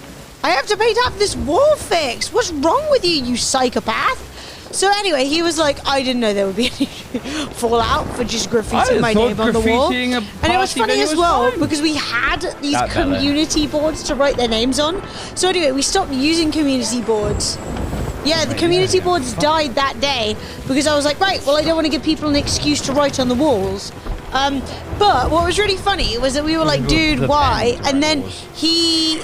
I have to pay to have this wall fixed. What's wrong with you, you psychopath? So anyway, he was like, I didn't know there would be any fallout for just graffitiing my name on the wall. And it was funny as well because we had these community boards to write their names on. So anyway, we stopped using community boards. Yeah, the community boards died that day because I was like, right, well, I don't want to give people an excuse to write on the walls. But what was really funny was that we were like, dude, why? And then he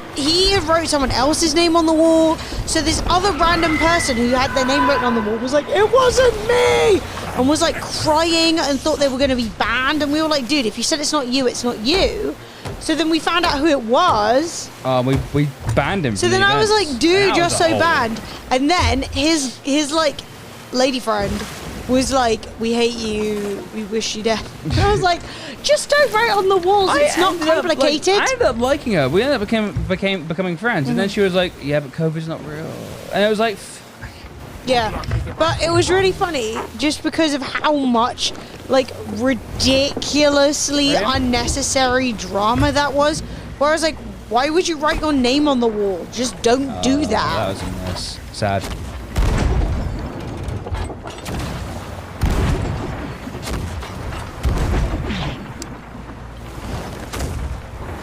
wrote someone else's name on the wall. So this other random person who had their name written on the wall was like, it wasn't me! And was like crying and thought they were going to be banned. And we were like, dude, if you said it's not you, it's not you. So then we found out who it was. We banned him. So then I was like, dude, you're so banned. And then his like lady friend was like, we hate you, we wish you death. And I was like, just don't write on the walls, it's not complicated. I ended up liking her. We ended up becoming friends. And then she was like, yeah, but COVID's not real. And it was like, yeah, but it was really funny just because of how much like ridiculously unnecessary drama that was. Where I was like, why would you write your name on the wall? Just don't do that. That was a mess. Sad.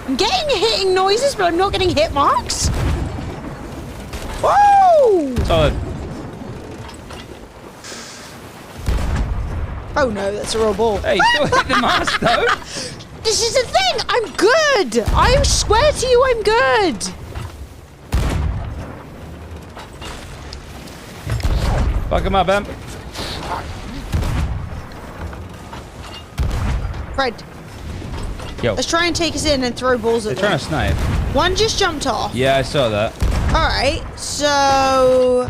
I'm getting hitting noises, but I'm not getting hit marks. Whoa! Solid. Oh no, that's a real ball. Hey, you still hit the mask though. This is the thing. I'm good. I swear to you, I'm good. Fuck him up, Em. Fred, Yo. let's try and take us in and throw balls at They're trying them. to snipe. One just jumped off. Yeah, I saw that. All right, so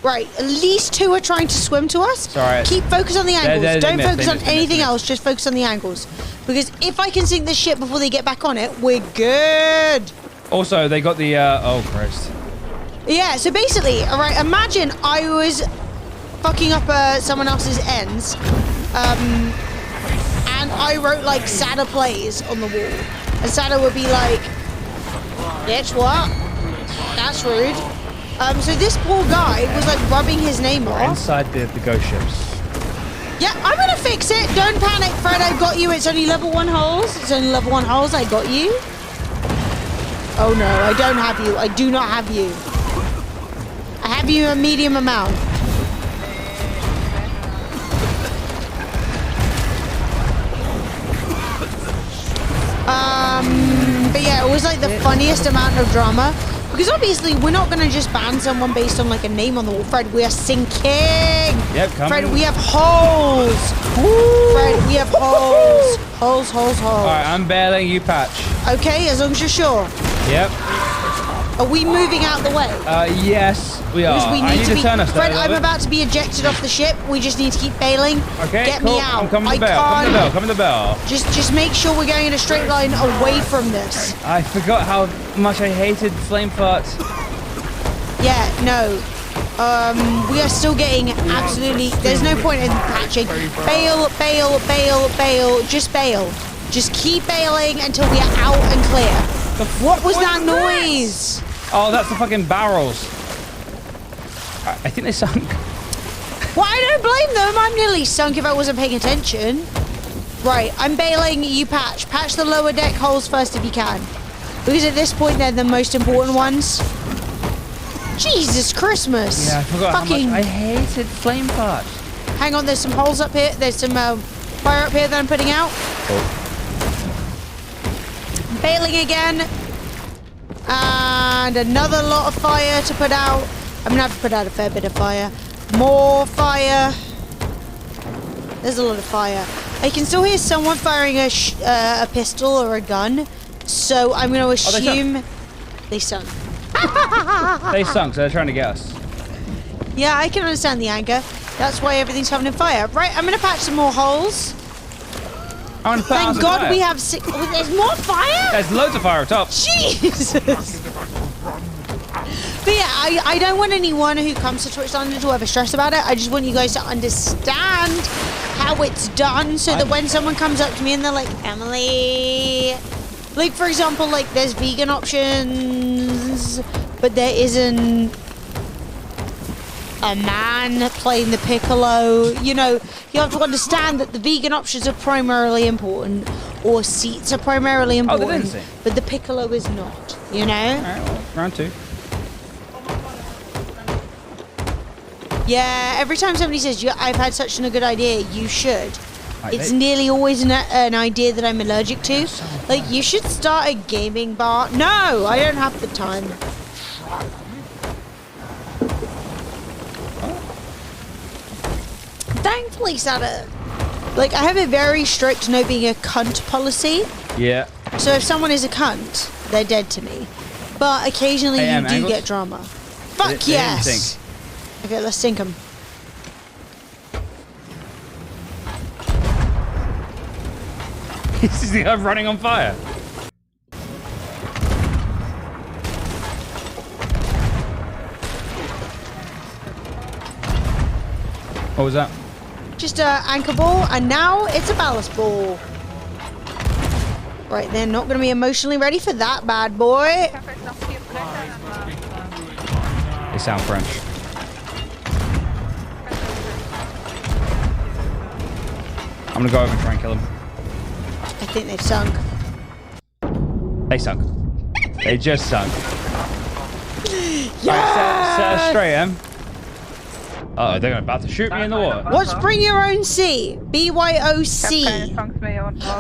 right, at least two are trying to swim to us. It's all right. Keep focus on the angles. Don't missed, focus they on missed. anything else. Just focus on the angles. Because if I can sink this ship before they get back on it, we're good. Also, they got the, oh, Christ. Yeah, so basically, all right, imagine I was fucking up someone else's ends, and I wrote, like, Sada Plays on the wall. And Sada would be like, bitch, what? That's rude. So this poor guy was, like, rubbing his name off. Inside the ghost ships. Yeah, I'm gonna fix it. Don't panic, Fred. I got you. It's only level 1 holes. It's only level 1 holes. I got you. Oh, no, I don't have you. I do not have you. I have you a medium amount. But yeah, it was like the funniest amount of drama. Because obviously, we're not going to just ban someone based on like a name on the wall. Fred, we are sinking. Yep, coming. Fred, we have holes. Fred, we have holes. Holes. All right, I'm bailing. You patch. Okay, as long as you're sure. Yep. Are we moving out the way? Yes, we are. Because we I need to be. turn us. Fred, I'm about to be ejected off the ship. We just need to keep bailing. Okay, Get cool. me out. I'm coming to the bell. Come to the bell. Just make sure we're going in a straight line away from this. I forgot how much I hated flame farts. Yeah, no. We are still getting absolutely. There's no point in patching. Bail. Just bail. Just keep bailing until we are out and clear. What was that noise? Oh, that's the fucking barrels. I think they sunk. Well, I don't blame them. I'm nearly sunk if I wasn't paying attention. Right, I'm bailing. You patch. Patch the lower deck holes first if you can. Because at this point, they're the most important ones. Jesus Christmas. Yeah, I forgot how much I hated flame farts. Hang on, there's some holes up here. There's some fire up here that I'm putting out. Oh. Bailing again. And another lot of fire to put out. I'm going to have to put out a fair bit of fire. More fire. There's a lot of fire. I can still hear someone firing a pistol or a gun. So I'm going to assume they sunk. They sunk, so they're trying to get us. Yeah, I can understand the anger. That's why everything's having a fire. Right, I'm going to patch some more holes. Thank God we have six. Oh, there's more fire? There's loads of fire up top. Jesus. But yeah, I don't want anyone who comes to Twitch London to ever stress about it. I just want you guys to understand how it's done so that when someone comes up to me and they're like, Emily, like for example, like there's vegan options, but there isn't a man playing the piccolo. You know, you have to understand that the vegan options are primarily important, or seats are primarily important, but the piccolo is not, you know? Alright, well, round 2. Yeah, every time somebody says, I've had such a good idea, you should. Right, It's nearly always an idea that I'm allergic to. Like, you should start a gaming bar. No, I don't have the time. Thankfully, Santa, like, I have a very strict no being a cunt policy. Yeah. So if someone is a cunt, they're dead to me. But occasionally you do angles? get drama. Fuck yes! Okay, let's sink them. This is the guy running on fire. What was that? Just a anchor ball, and now it's a ballast ball. Right, they're not going to be emotionally ready for that bad boy. They sound French. I'm gonna go over and try and kill them. I think they've sunk. They sunk. They just sunk. Yeah! Right, set us straight, Em. Uh oh, they're about to shoot me in the water. What's bring your own C? BYOC.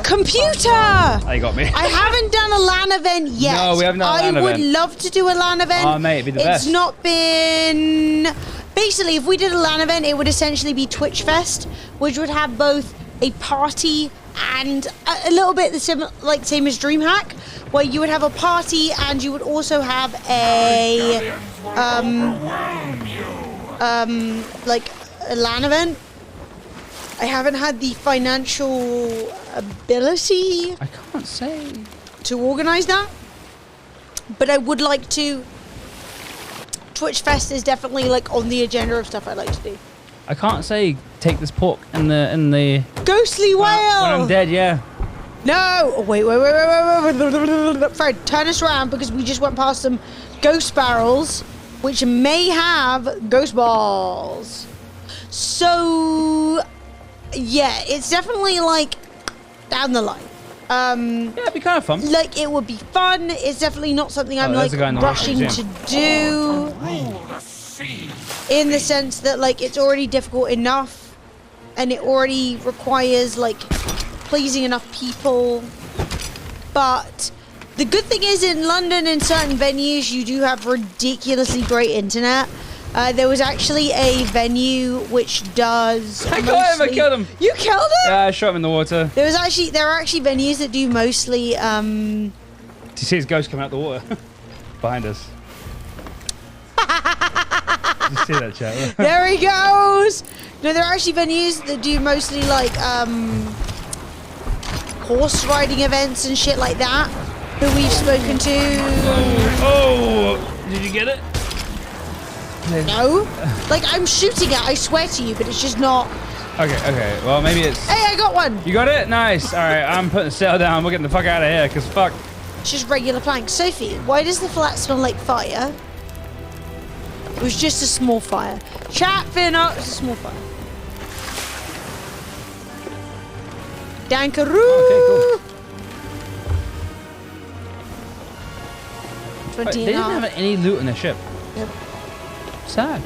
Computer! They got me. I haven't done a LAN event yet. No, we haven't done a LAN I would event. love to do a LAN event. Oh, mate, it'd be the best. It's not been... Basically, if we did a LAN event, it would essentially be Twitch Fest, which would have both a party and a little bit the same as DreamHack, where you would have a party and you would also have a like a LAN event. I haven't had the financial ability, I can't say, to organize that, but I would like to. Twitch Fest is definitely like on the agenda of stuff I'd like to do. I can't say take this pork in the Ghostly whale. when I'm dead. Yeah. No! Oh, wait. Fred, turn us around because we just went past some ghost barrels, which may have ghost balls. So, yeah, it's definitely like down the line. Yeah, it'd be kind of fun. Like, it would be fun. It's definitely not something I'm like there's a guy in the rushing right to do. In the sense that, like, it's already difficult enough and it already requires, like, pleasing enough people. But the good thing is in London, in certain venues, you do have ridiculously great internet. There was actually a venue which does. I got him. I killed him. You killed him? Yeah, I shot him in the water. There are actually venues that do mostly. Do you see his ghost coming out the water behind us? Did you see that, chat? There he goes. No, there are actually venues that do mostly like horse riding events and shit like that. Who we've spoken to. Oh! Did you get it? No. Like, I'm shooting it, I swear to you, but it's just not. Okay. Well, maybe it's. Hey, I got one. You got it? Nice. All right, I'm putting the sail down. We're getting the fuck out of here, because fuck. It's just regular planks. Sophie, why does the flat smell like fire? It was just a small fire. Chat, fear not, it's a small fire. Dankaroo! Okay, cool. 20 Wait, they and a didn't half. have any loot in the ship. Yep. Sad.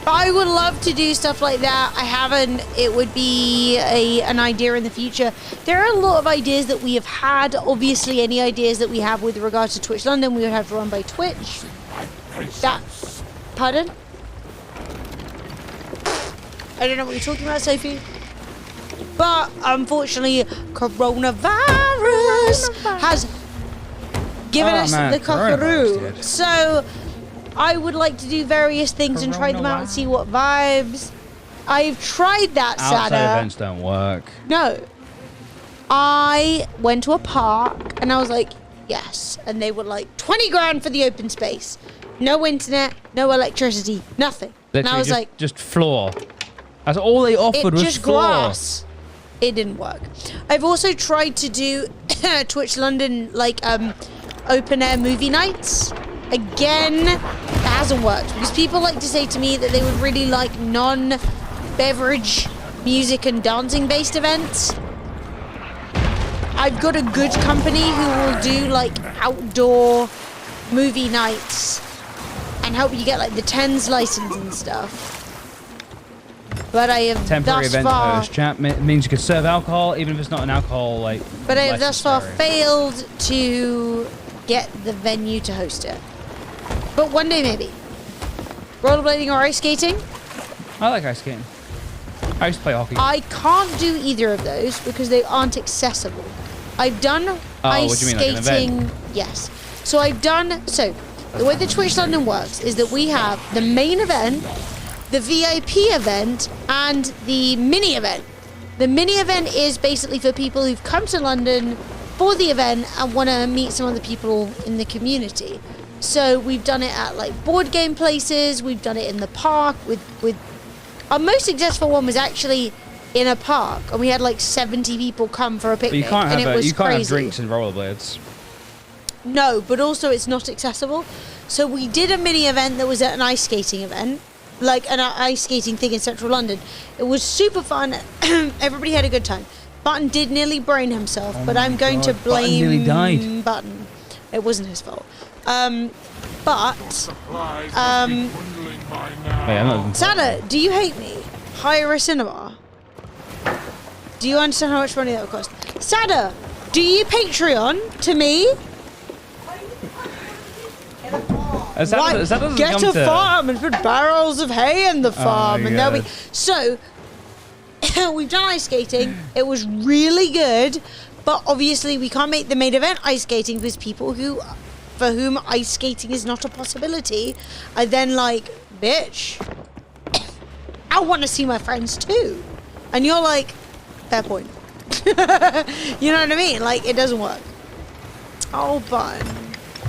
I would love to do stuff like that. I haven't. It would be an idea in the future. There are a lot of ideas that we have had. Obviously, any ideas that we have with regards to Twitch London, we would have to run by Twitch. That. Pardon? I don't know what you're talking about, Sophie. But unfortunately, coronavirus has given us the cockaroo. So I would like to do various things and try them out and see what vibes. I've tried that, Outside Sada. events don't work. No. I went to a park and I was like, yes. And they were like, 20 grand for the open space. No internet, no electricity, nothing. Literally and I was like, just floor. That's all they offered was just floor. glass. It didn't work. I've also tried to do Twitch London, like, open air movie nights. Again, it hasn't worked because people like to say to me that they would really like non-beverage music and dancing based events. I've got a good company who will do like outdoor movie nights and help you get like the TENS license and stuff. But I have Temporary thus event far, host chat means you could serve alcohol even if it's not an alcohol like. but I have thus far licensed failed to get the venue to host it. But one day maybe. Rollerblading or ice skating? area. I like ice skating. I used to play hockey. I can't do either of those because they aren't accessible. I've done ice what do you mean, like an skating. event? Yes. So I've done. So the way the Twitch London works is that we have the main event, the VIP event, and the mini event. The mini event is basically for people who've come to London for the event and want to meet some other people in the community. So we've done it at like board game places. We've done it in the park with our most successful one was actually in a park, and we had like 70 people come for a But picnic. you can't and have it was you can't have crazy. drinks and rollerblades. No, but also it's not accessible. So we did a mini event that was at an ice skating event, like an ice skating thing in central London. It was super fun. Everybody had a good time. Button did nearly brain himself, but I'm going to God, Button nearly blame died. Button. It wasn't his fault. But Wait, I'm not even Sada, do you hate me? Hire a cinema. Do you understand how much money that would cost? Sada, do you Patreon to me? Is that doesn't Get come a to- farm and put barrels of hay in the farm, and there'll be. God. So we've done ice skating. It was really good, but obviously we can't make the main event ice skating because people for whom ice skating is not a possibility are then like, bitch, I want to see my friends too, and you're like, fair point. You know what I mean? Like, it doesn't work. Oh, Button.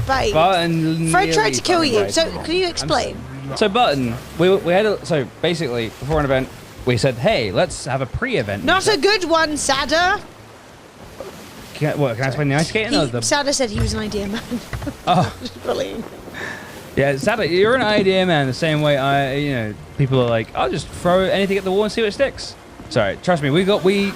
Babe. Button Fred tried to kill nearly you. died. So, can you explain? So Button, we had so basically before an event, we said, hey, let's have a pre-event. Not a good one, Sada. Can I explain the ice skating? or the... Sada said he was an idea man. Oh, Just bullying. yeah, Sada, you're an idea man. The same way people are like, I'll just throw anything at the wall and see what sticks. Sorry, trust me, we've got two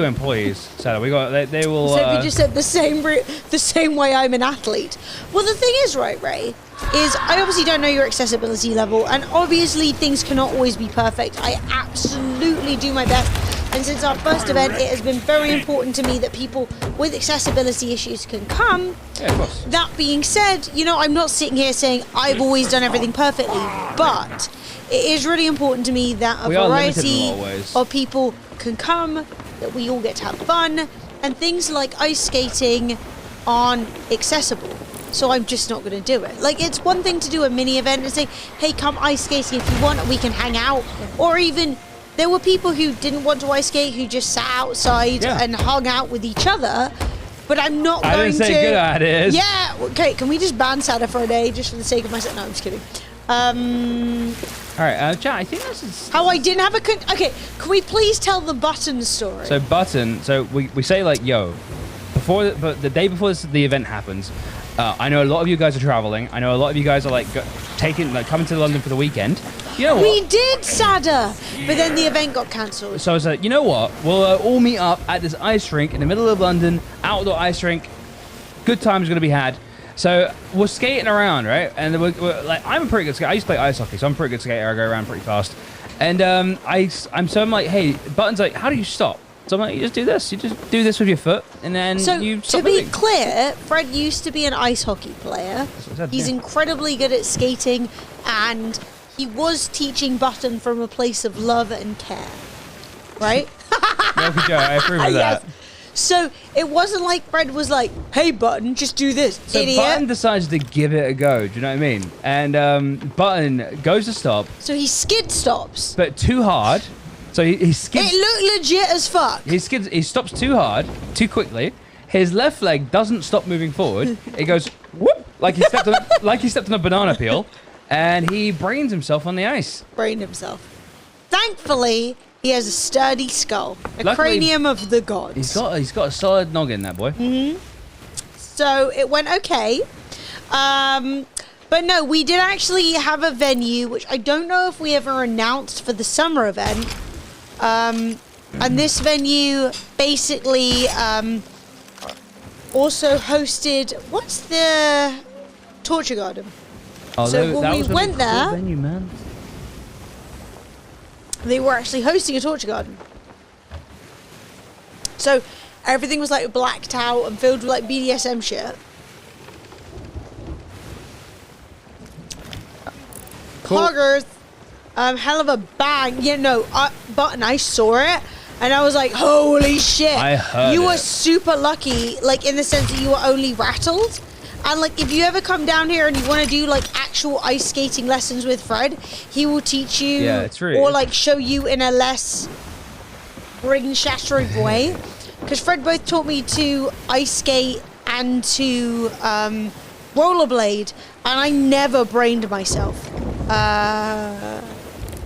employees. Sada, they will. So we just said the same way I'm an athlete. Well, the thing is, right, Ray, is I obviously don't know your accessibility level, and obviously things cannot always be perfect. I absolutely do my best And since our first event, it has been very important to me that people with accessibility issues can come. Yeah, of course. That being said, you know, I'm not sitting here saying I've always done everything perfectly, but it is really important to me that a We are limited in a variety lot of ways. of people can come, that we all get to have fun, and things like ice skating aren't accessible. So I'm just not going to do it. Like, it's one thing to do a mini event and say, hey, come ice skating if you want, and we can hang out. Or even, there were people who didn't want to ice skate, who just sat outside and hung out with each other. But I'm not going to... I didn't say good ideas. Yeah, okay, can we just ban Santa for a day, just for the sake of myself? No, I'm just kidding. Alright, chat, I think that's... How I didn't have a... Okay, can we please tell the Button story? So Button, we say like, yo, but the day before the event happens, I know a lot of you guys are traveling. I know a lot of you guys are like coming to London for the weekend. You know what? We did, Sada, but then the event got cancelled. So I was like, you know what? We'll all meet up at this ice rink in the middle of London, outdoor ice rink. Good time's gonna be had. So we're skating around, right? And we're like, I'm a pretty good skater. I used to play ice hockey, so I'm a pretty good skater. I go around pretty fast. And I'm like, hey, Button's like, how do you stop? So I'm like, you just do this. You just do this with your foot, and then you stop to be moving. clear, Fred used to be an ice hockey player. That's what I said, He's yeah. incredibly good at skating, and he was teaching Button from a place of love and care. Right? Okay, Joe, I approve of that. Yes. So it wasn't like Fred was like, hey, Button, just do this, So idiot. Button decides to give it a go. Do you know what I mean? And Button goes to stop, So he skid stops. but too hard. So he skids. It looked legit as fuck. He skids. He stops too hard, too quickly. His left leg doesn't stop moving forward. It goes whoop, like he stepped on a banana peel, and he brains himself on the ice. Brained himself. Thankfully, he has a sturdy skull. A Luckily, cranium of the gods. He's got a solid noggin, that boy. So it went okay. But no, we did actually have a venue, which I don't know if we ever announced for the summer event. And this venue basically also hosted, what's the Torture Garden? Oh, So when we went there- venue, man. They were actually hosting a Torture Garden. So everything was like blacked out and filled with like BDSM shit. Cool. Poggers, hell of a bang. You know, Button, I saw it and I was like, holy shit. I heard You were it. super lucky, like in the sense that you were only rattled. And like, if you ever come down here and you want to do like actual ice skating lessons with Fred, he will teach you, Yeah, it's really- or like show you in a less brain-shattering way. Because Fred both taught me to ice skate and to rollerblade, and I never brained myself.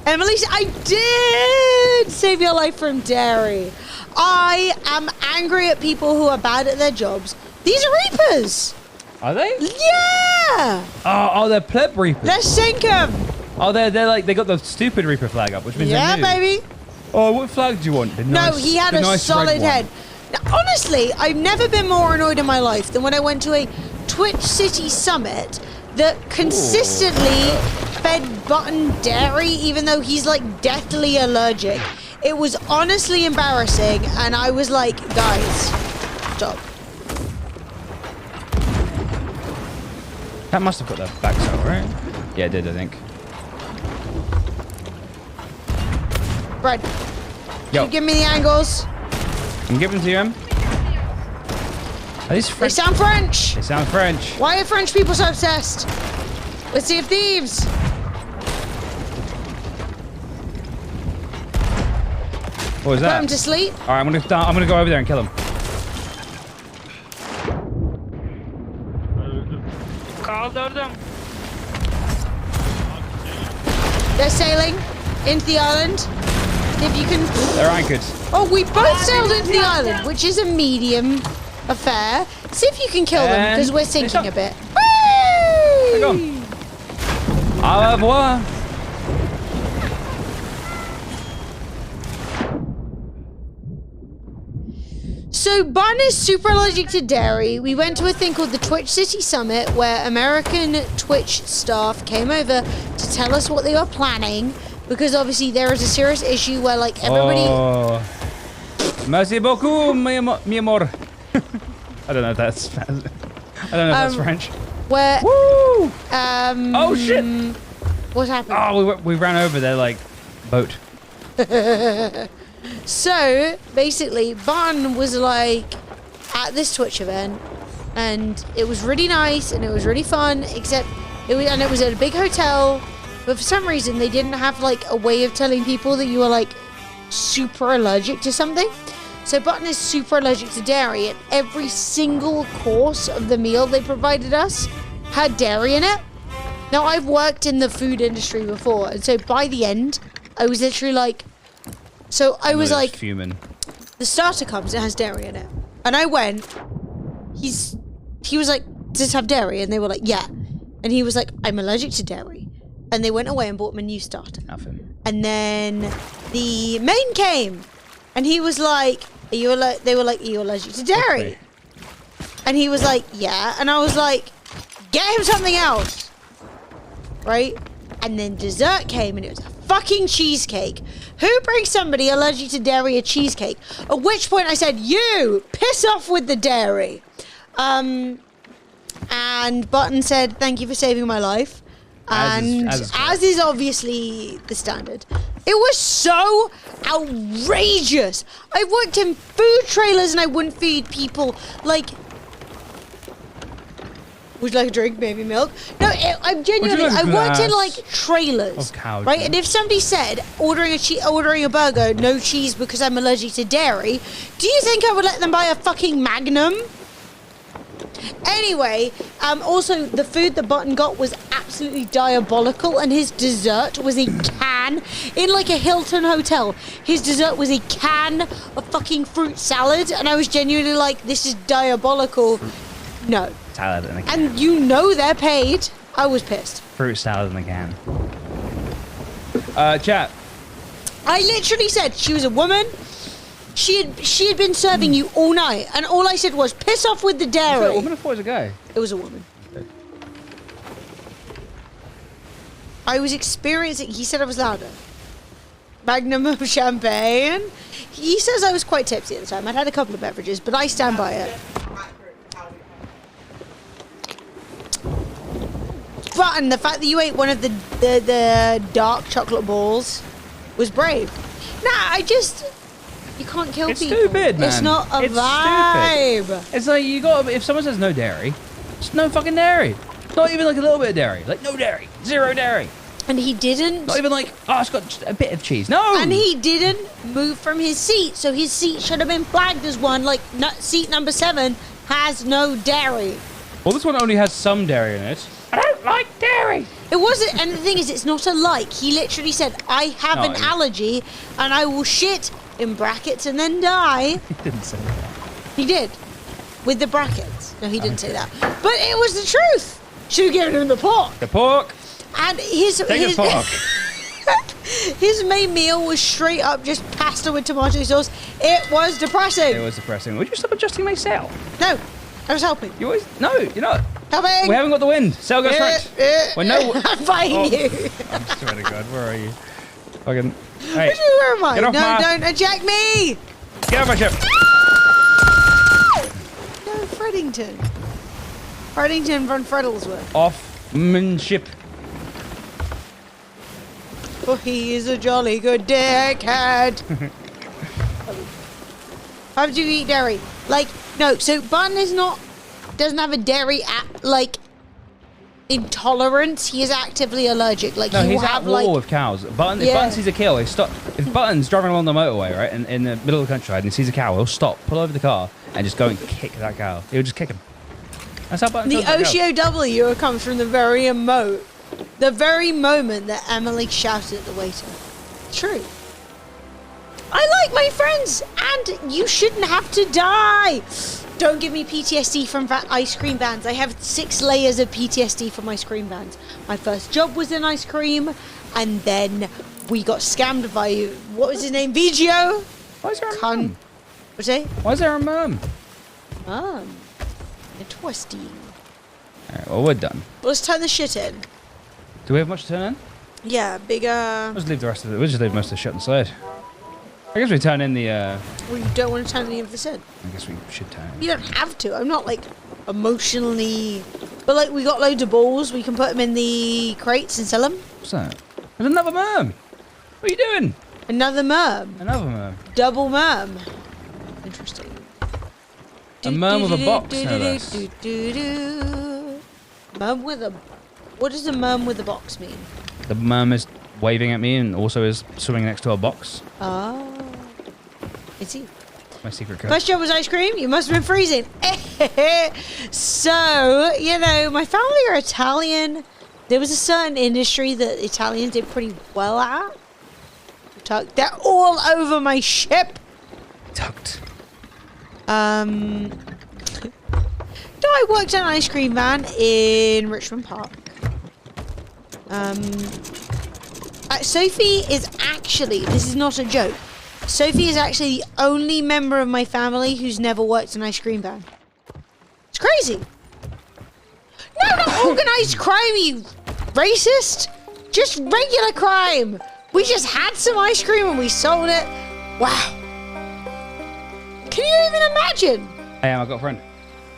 Emily, I did save your life from dairy. I am angry at people who are bad at their jobs. These are Reapers. Are they? Yeah. Oh, they're pleb reapers. Let's sink them. Oh, they're like they got the stupid reaper flag up, which means Yeah, they're new. baby. Oh, what flag do you want? The No, nice, he had the a nice solid red one. head. Now, honestly, I've never been more annoyed in my life than when I went to a Twitch City Summit that consistently fed Button dairy, even though he's like deathly allergic. It was honestly embarrassing, and I was like, guys, stop. That must have got their backs out, right? Yeah, it did, I think. Fred, Yo, you give me the angles. I'm giving them to him. Are these They French? sound French. They sound French. Why are French people so obsessed? Let's see if Thieves. What was Put him that? to sleep. All right, I'm gonna go over there and kill him. Kaldırdım. They're sailing into the island. If you can. They're anchored. Oh, we both sailed into the island, which is a medium affair. See if you can kill them, And because we're they sinking stop. a bit. They're gone. Au revoir. So Bun is super allergic to dairy. We went to a thing called the Twitch City Summit, where American Twitch staff came over to tell us what they were planning, because obviously there is a serious issue where like everybody. Oh, Merci beaucoup, mi amor. I don't know if that's. I don't know if that's French. Where? Woo! Oh shit! What happened? Oh, we ran over their like boat. So basically, Barton was like at this Twitch event, and it was really nice and it was really fun. Except it was at a big hotel, but for some reason they didn't have like a way of telling people that you were like super allergic to something. So Button is super allergic to dairy, and every single course of the meal they provided us had dairy in it. Now, I've worked in the food industry before, and so by the end, I was literally like... So I was like... fuming. The starter comes, it has dairy in it. And I went... He was like, does this have dairy? And they were like, yeah. And he was like, I'm allergic to dairy. And they went away and bought him a new starter. Nothing. And then the main came, and he was like, they were like, are you allergic to dairy? And he was like, yeah. And I was like, get him something else. Right? And then dessert came, and it was a fucking cheesecake. Who brings somebody allergic to dairy a cheesecake? At which point I said, you, piss off with the dairy. And Button said, thank you for saving my life. And as is obviously the standard. It was so outrageous. I worked in food trailers and I wouldn't feed people like... Would you like a drink, baby milk? No, I'm genuinely... I worked in like trailers, right? And if somebody said, ordering a burger, no cheese because I'm allergic to dairy, do you think I would let them buy a fucking Magnum? Anyway, also the food that Button got was absolutely diabolical, and his dessert was a can in like a Hilton hotel. His dessert was a can of fucking fruit salad, and I was genuinely like, this is diabolical. No. Salad in a can. And you know they're paid. I was pissed. Fruit salad in a can. Chat. I literally said she was a woman. She had been serving you all night, and all I said was, piss off with the dairy. Was it a woman or was it a guy? It was a woman. Okay. I was experiencing... He said I was louder. Magnum of champagne. He says I was quite tipsy at the time. I'd had a couple of beverages, but I stand by it. But the fact that you ate one of the dark chocolate balls was brave. Nah, I just... You can't kill people. It's stupid, man. It's not a vibe. Stupid. It's like, you got... If someone says no dairy, it's no fucking dairy. Not even like a little bit of dairy. Like, no dairy. Zero dairy. And he didn't... Not even like, oh, it's got just a bit of cheese. No! And he didn't move from his seat, so his seat should have been flagged as one. Like, seat number 7 has no dairy. Well, this one only has some dairy in it. I don't like dairy. It wasn't... And the thing is, it's not a like. He literally said, I have an allergy, and I will shit... in brackets and then die. He didn't say that. He did. With the brackets. No, he didn't say that. But it was the truth. Should have given him the pork. The pork. And his pork. His main meal was straight up just pasta with tomato sauce. It was depressing. It was depressing. Would you stop adjusting my sail? No. I was helping. You always... No, you're not. Helping. We haven't got the wind. Sail goes front. Well, no... I'm fighting you. I swear to God, where are you? Fucking... Hey, where am I? Get off no, don't eject me! Get off my ship! No, Freddington. Freddington von Freddlesworth. Offmanship. Oh, he is a jolly good dickhead. How do you eat dairy? Like, no, so Bun is not... doesn't have a dairy, intolerance. He is actively allergic. Like, no, he he's will at have war like with cows. If Button sees a kill, he stop. If Button's driving along the motorway, right, in the middle of the countryside, and he sees a cow, he'll stop, pull over the car, and just go and kick that cow. He'll just kick him. That's how Button. The OCOW comes from the very the very moment that Emily shouted at the waiter. True. I like my friends, and you shouldn't have to die. Don't give me PTSD from ice cream vans. I have 6 layers of PTSD from ice cream vans. My first job was in ice cream, and then we got scammed by, what was his name, VGO? Why is there a mum? What's it? Why is there a mum? Interesting. Alright, well, we're done. Well, let's turn the shit in. Do we have much to turn in? Yeah, bigger. We'll just leave the rest of it. We'll just leave most of the shit inside. I guess we turn in the. Well, you don't want to turn any of this in. I guess we should turn. You don't have to. I'm not like emotionally, but like we got loads of balls. We can put them in the crates and sell them. What's that? There's another merm. What are you doing? Another merm. Another merm. Double merm. Interesting. A merm with a box, no less. Merm with a. What does a merm with a box mean? The merm is waving at me and also is swimming next to a box. Oh. Is he? My secret code. First job was ice cream. You must have been freezing. So, you know, my family are Italian. There was a certain industry that Italians did pretty well at. They're all over my ship. Tucked. No, I worked at an ice cream van in Richmond Park. Sophie is actually, this is not a joke, Sophie is actually the only member of my family who's never worked an ice cream van. It's crazy. No, not organized crime, you racist. Just regular crime. We just had some ice cream and we sold it. Wow. Can you even imagine? Hey, I've got a friend.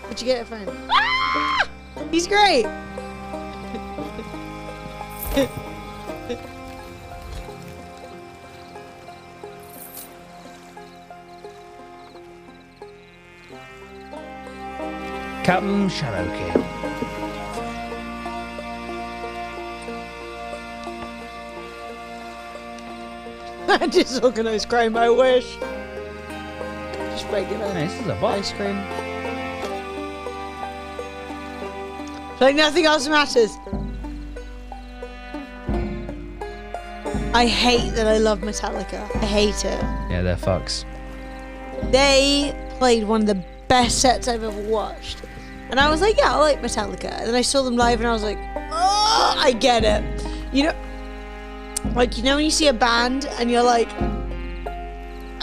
Where'd you get it from? Ah! He's great. Captain Shadowkey. Disorganized crime, I wish. Just regular Hey, this is a box. ice cream. Like nothing else matters. I hate that I love Metallica. I hate it. Yeah, they're fucks. They played one of the best sets I've ever watched. And I was like, yeah, I like Metallica. And then I saw them live and I was like, oh, I get it. You know, like, you know when you see a band and you're like,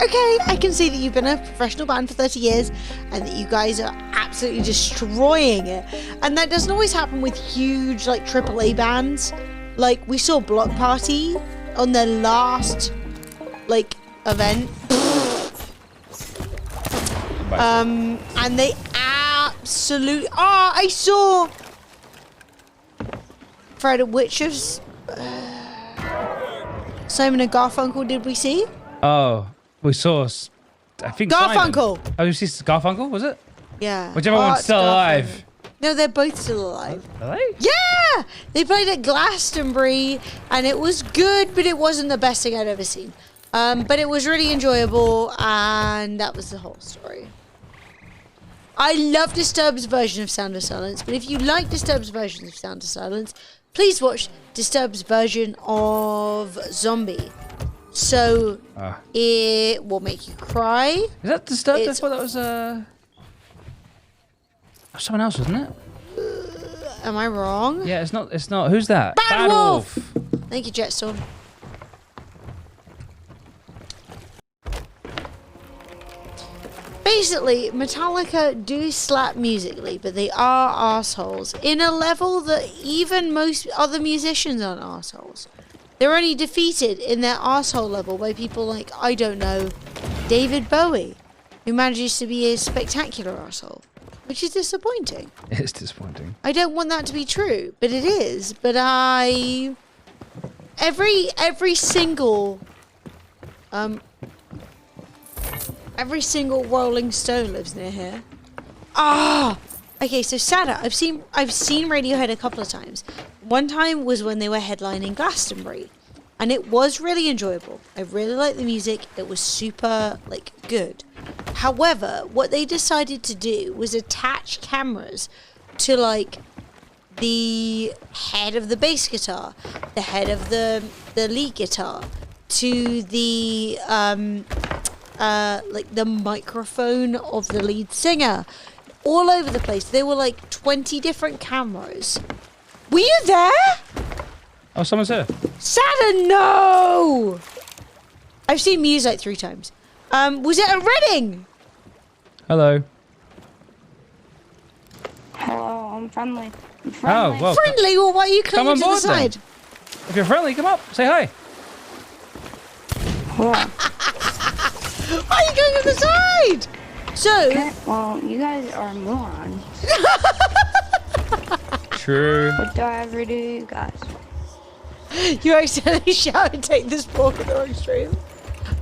okay, I can see that you've been a professional band for 30 years and that you guys are absolutely destroying it. And that doesn't always happen with huge, like, AAA bands. Like, we saw Block Party on their last, like, event. And they absolutely... Oh, I saw... Fred, which of... Simon and Garfunkel did we see? Oh, we saw. I think Garfunkel. Simon. Oh, you see Garfunkel? Was it? Yeah. Whichever one's it's still Garfunkel. alive. No, they're both still alive. Are they? Yeah! They played at Glastonbury, and it was good, but it wasn't the best thing I'd ever seen. But it was really enjoyable, and that was the whole story. I love Disturbed's version of Sound of Silence, but if you like Disturbed's version of Sound of Silence, please watch Disturbed's version of Zombie. So, it will make you cry. Is that Disturbed? I It's- thought that was someone else, wasn't it? Am I wrong? Yeah, it's not. It's not. Who's that? Bad Wolf! Thank you, Jetstorm. Basically, Metallica do slap musically, but they are assholes in a level that even most other musicians aren't assholes. They're only defeated in their asshole level by people like, I don't know, David Bowie, who manages to be a spectacular asshole, which is disappointing. It's disappointing. I don't want that to be true, but it is. But every single Rolling Stone lives near here. Ah, okay. So Sada, I've seen Radiohead a couple of times. One time was when they were headlining Glastonbury, and it was really enjoyable. I really liked the music. It was super good. However, what they decided to do was attach cameras to the head of the bass guitar, the head of the lead guitar, to the the microphone of the lead singer, all over the place. There were 20 different cameras. Were you there? Oh, someone's here. Saturn, no! I've seen Muse 3 times. Was it at Reading? Hello. Hello, I'm friendly. Oh, well. Friendly? Well, why are you Come clinging on to the board, then. side? If you're friendly, come up. Say hi. Why are you going on the side? So. Okay, well, you guys are morons. True. What do I ever do, you guys? You accidentally shouted, take this pork at the wrong stream.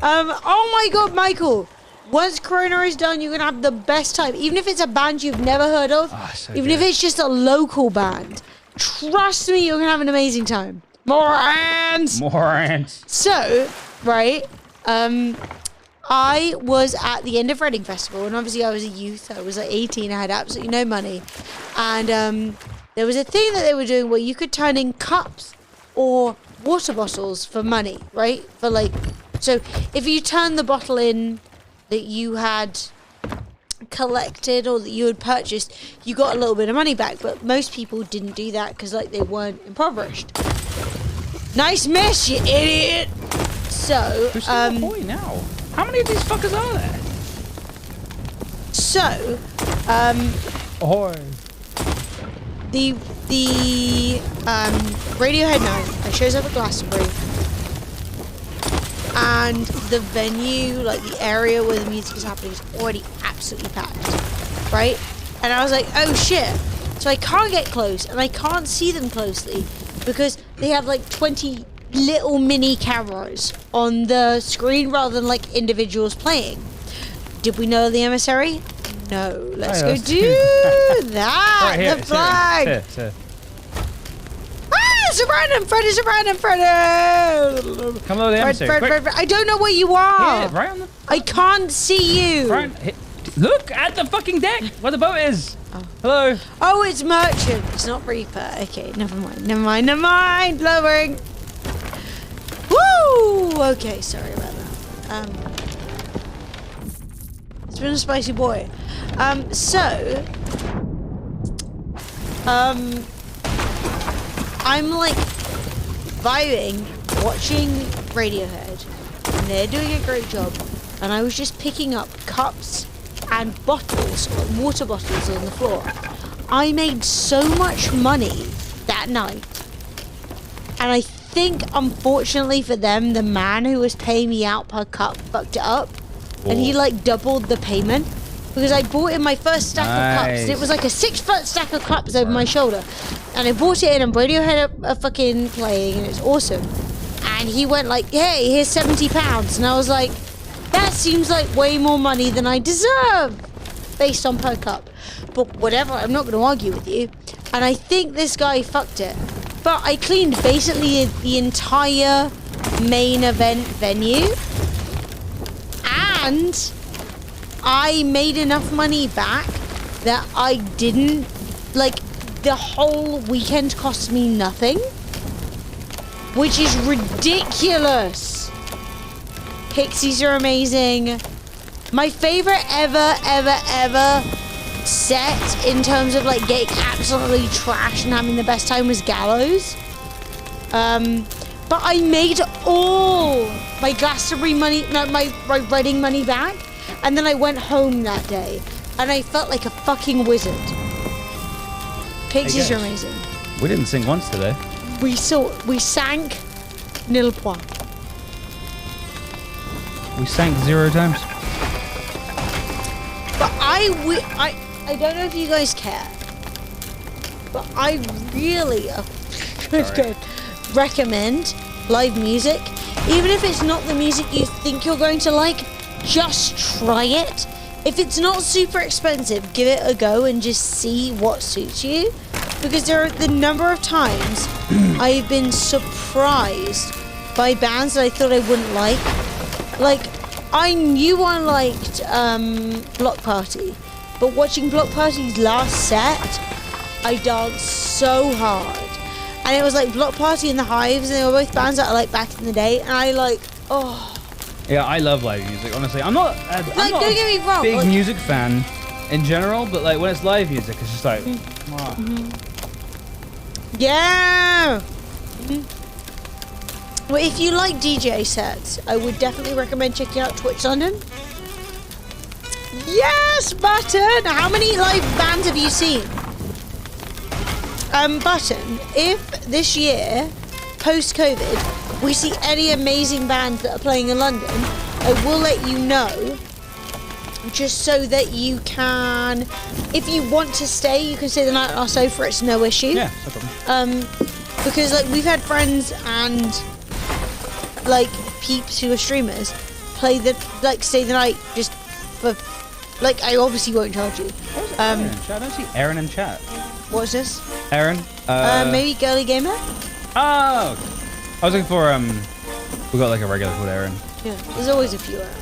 Oh my god, Michael. Once Corona is done, you're going to have the best time. Even if it's a band you've never heard of. Oh, so even good. if it's just a local band. Trust me, you're going to have an amazing time. More ants! More ants. So, right, I was at the end of Reading Festival, and obviously I was a youth. I was like 18. I had absolutely no money. And there was a thing that they were doing where you could turn in cups or water bottles for money, right? For like, so if you turn the bottle in that you had collected or that you had purchased, you got a little bit of money back. But most people didn't do that because like they weren't impoverished. Nice miss, you idiot! So, Who's saying ahoy now? How many of these fuckers are there? So, Ahoy. the Radiohead night shows up at Glastonbury, and the venue, like the area where the music is happening, is already absolutely packed, right? And I was like, oh shit! So I can't get close, and I can't see them closely because they have like 20 little mini cameras on the screen rather than like individuals playing. Did we know the emissary? No. Let's go do that. Right here, the flag. It's here. Ah, it's a random. Fred is a random. Fred. Come on, the emissary. Fred. I don't know where you are. Here, right on the. I can't see you. Right. Look at the fucking deck where the boat is. Oh. Hello. Oh, it's Merchant. It's not Reaper. Okay, never mind. Lowering. Woo! Okay, sorry about that. It's been a spicy boy. I'm like vibing, watching Radiohead, and they're doing a great job. And I was just picking up cups and bottles, water bottles on the floor. I made so much money that night. And I think, unfortunately for them, the man who was paying me out per cup fucked it up. And he like doubled the payment. Because I bought in my first stack of cups. And it was like a 6-foot stack of cups over my shoulder. And I bought it in and Radiohead are fucking playing and it's awesome. And he went like, hey, here's £70. And I was like, that seems like way more money than I deserve. Based on per cup. But whatever, I'm not going to argue with you. And I think this guy fucked it. But I cleaned basically the entire main event venue. And I made enough money back that I didn't, like, the whole weekend cost me nothing. Which is ridiculous. Pixies are amazing. My favorite ever set in terms of like getting absolutely trashed and having the best time was Gallows. But I made all my Glastonbury money, no, my Reading money back, and then I went home that day and I felt like a fucking wizard. Pixies are amazing. We didn't sing once today. We sank nil point. We sank 0 times. But I don't know if you guys care, but I really good recommend live music. Even if it's not the music you think you're going to like, just try it. If it's not super expensive, give it a go and just see what suits you. Because there are the number of times I've been surprised by bands that I thought I wouldn't like. Like, I knew I liked Block Party, but watching Block Party's last set, I danced so hard. And it was like Block Party and The Hives, and they were both bands that I liked back in the day, and I like, oh. Yeah, I love live music, honestly. I'm not a Don't get me wrong, big like, music fan in general, but like when it's live music, it's just like, yeah. Well, if you like DJ sets, I would definitely recommend checking out Twitch London. Yes, Button! How many live bands have you seen? Button, if this year, post-COVID, we see any amazing bands that are playing in London, I will let you know, just so that you can, if you want to stay, you can stay the night on our sofa. It's no issue. Yeah, no problem. Because like we've had friends and like peeps who are streamers stay the night just for like, I obviously won't charge you. I don't see Aaron in chat. What's this? Aaron? Maybe Girly Gamer? Oh! I was looking for, we got like a regular called Aaron. Yeah, there's always a few Aaron.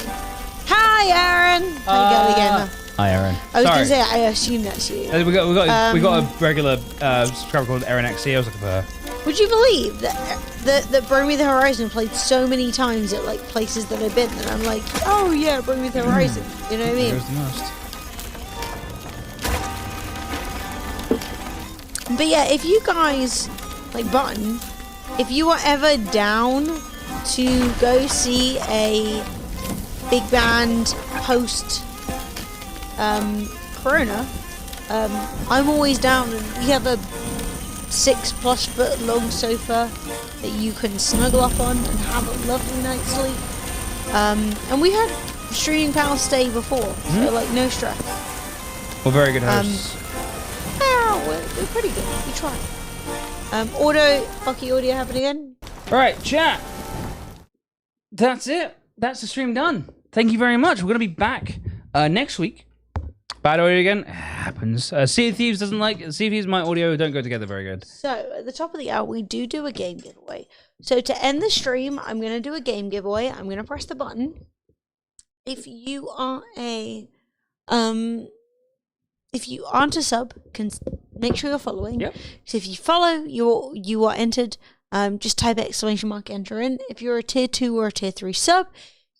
Hi, Aaron! Hi, Girly Gamer. Hi, Aaron. I was going to say, I assume that's you. We got a regular subscriber called Aaron XC. I was looking for her. Would you believe that Bring Me the Horizon played so many times at like places that I've been, and I'm like, oh yeah, Bring Me the Horizon. You know what I mean? There's the most. But yeah, if you guys like Button, if you are ever down to go see a big band post Corona, I'm always down, and we have a 6+ foot long sofa that you can snuggle up on and have a lovely night's sleep. And we had streaming pals stay before, so like no stress. Well, very good hosts. Yeah, we're pretty good. We try. Fucky audio happening again. All right, chat. That's it. That's the stream done. Thank you very much. We're gonna be back next week. Bad audio again. It happens. Sea of Thieves doesn't like. Sea of Thieves and my audio don't go together very good. So at the top of the hour, we do a game giveaway. So to end the stream, I'm gonna do a game giveaway. I'm gonna press the button. If you are if you aren't a sub, make sure you're following. Yep. So if you follow, you are entered. Just type ! Enter in. If you're a tier 2 or a tier 3 sub,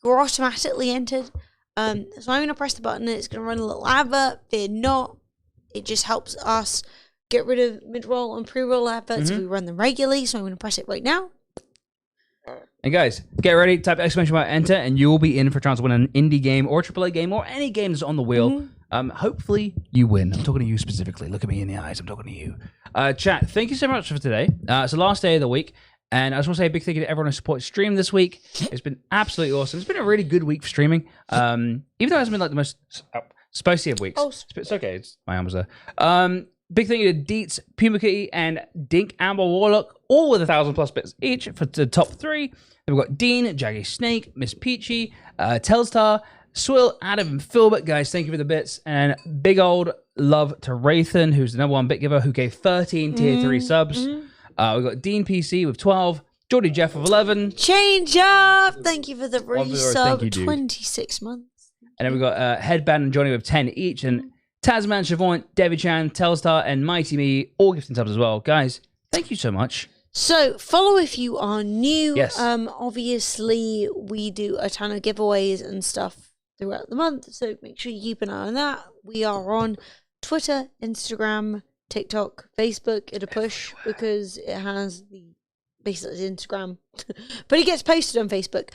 you're automatically entered. So I'm going to press the button and it's going to run a little advert. Fear not. It just helps us get rid of mid-roll and pre-roll adverts if we run them regularly. So I'm going to press it right now. And guys, get ready. Type ! Enter and you will be in for a chance to win an indie game or a AAA game or any game that's on the wheel. Hopefully you win. I'm talking to you specifically. Look at me in the eyes. I'm talking to you. Chat, thank you so much for today. It's the last day of the week. And I just want to say a big thank you to everyone who supported stream this week. It's been absolutely awesome. It's been a really good week for streaming. Even though it hasn't been like the most spicy of weeks. It's okay. It's my arm was there. Big thank you to Deets, Puma Kitty, and Dink Amber Warlock, all with 1,000+ bits each for the top 3. Then we've got Dean, Jaggy Snake, Miss Peachy, Telstar, Swill, Adam, and Philbert. Guys, thank you for the bits. And big old love to Rathan, who's the #1 bit giver, who gave 13 tier 3 subs. We've got Dean PC with 12, Geordie Jeff with 11. Change up! Thank you for the resub. You, 26 months. And then we've got Headband and Johnny with 10 each. And Tasman, Siobhan, Debbie Chan, Telstar, and Mighty Me, all gifting subs as well. Guys, thank you so much. So, follow if you are new. Yes. Obviously, we do a ton of giveaways and stuff throughout the month, so make sure you keep an eye on that. We are on Twitter, Instagram, TikTok, Facebook at a push because it has the basically Instagram, but it gets posted on Facebook.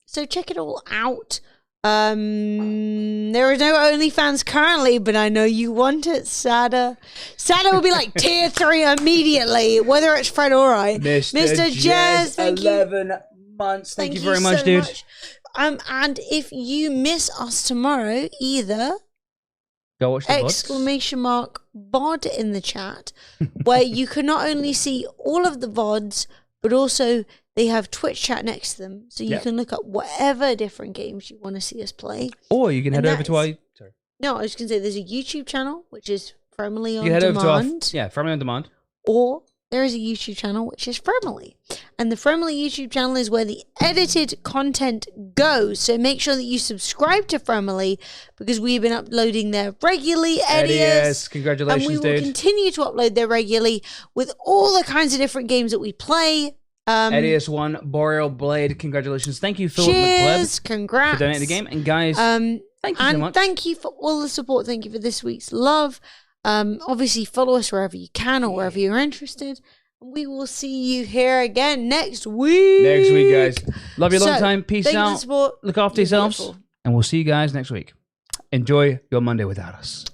So check it all out. There is no OnlyFans currently, but I know you want it, Sada. Sada will be like tier 3 immediately, whether it's Fred or I. Mr. Jazz, thank 11 months. Thank you very much, dude. And if you miss us tomorrow, either go watch the VODs. VOD in the chat, where you can not only see all of the VODs, but also they have Twitch chat next to them, so you can look up whatever different games you want to see us play. Or you can head over to our... Sorry. No, I was going to say there's a YouTube channel, which is Firmly on you can head Demand. over to our... Firmly on Demand. Or there is a YouTube channel, which is Firmly. And the Firmly YouTube channel is where the edited content goes. So make sure that you subscribe to Firmly, because we've been uploading there regularly. Yes, congratulations, and we will continue to upload there regularly with all the kinds of different games that we play. Edius 1, Boreal Blade, congratulations. Thank you, Philip Cheers, McLeod, congrats. for donating the game. And guys, thank you so much. Thank you for all the support. Thank you for this week's love. Obviously, follow us wherever you can or wherever you're interested. We will see you here again next week. Next week, guys. Love you a long time. Peace out. Support. Look after yourselves. And we'll see you guys next week. Enjoy your Monday without us.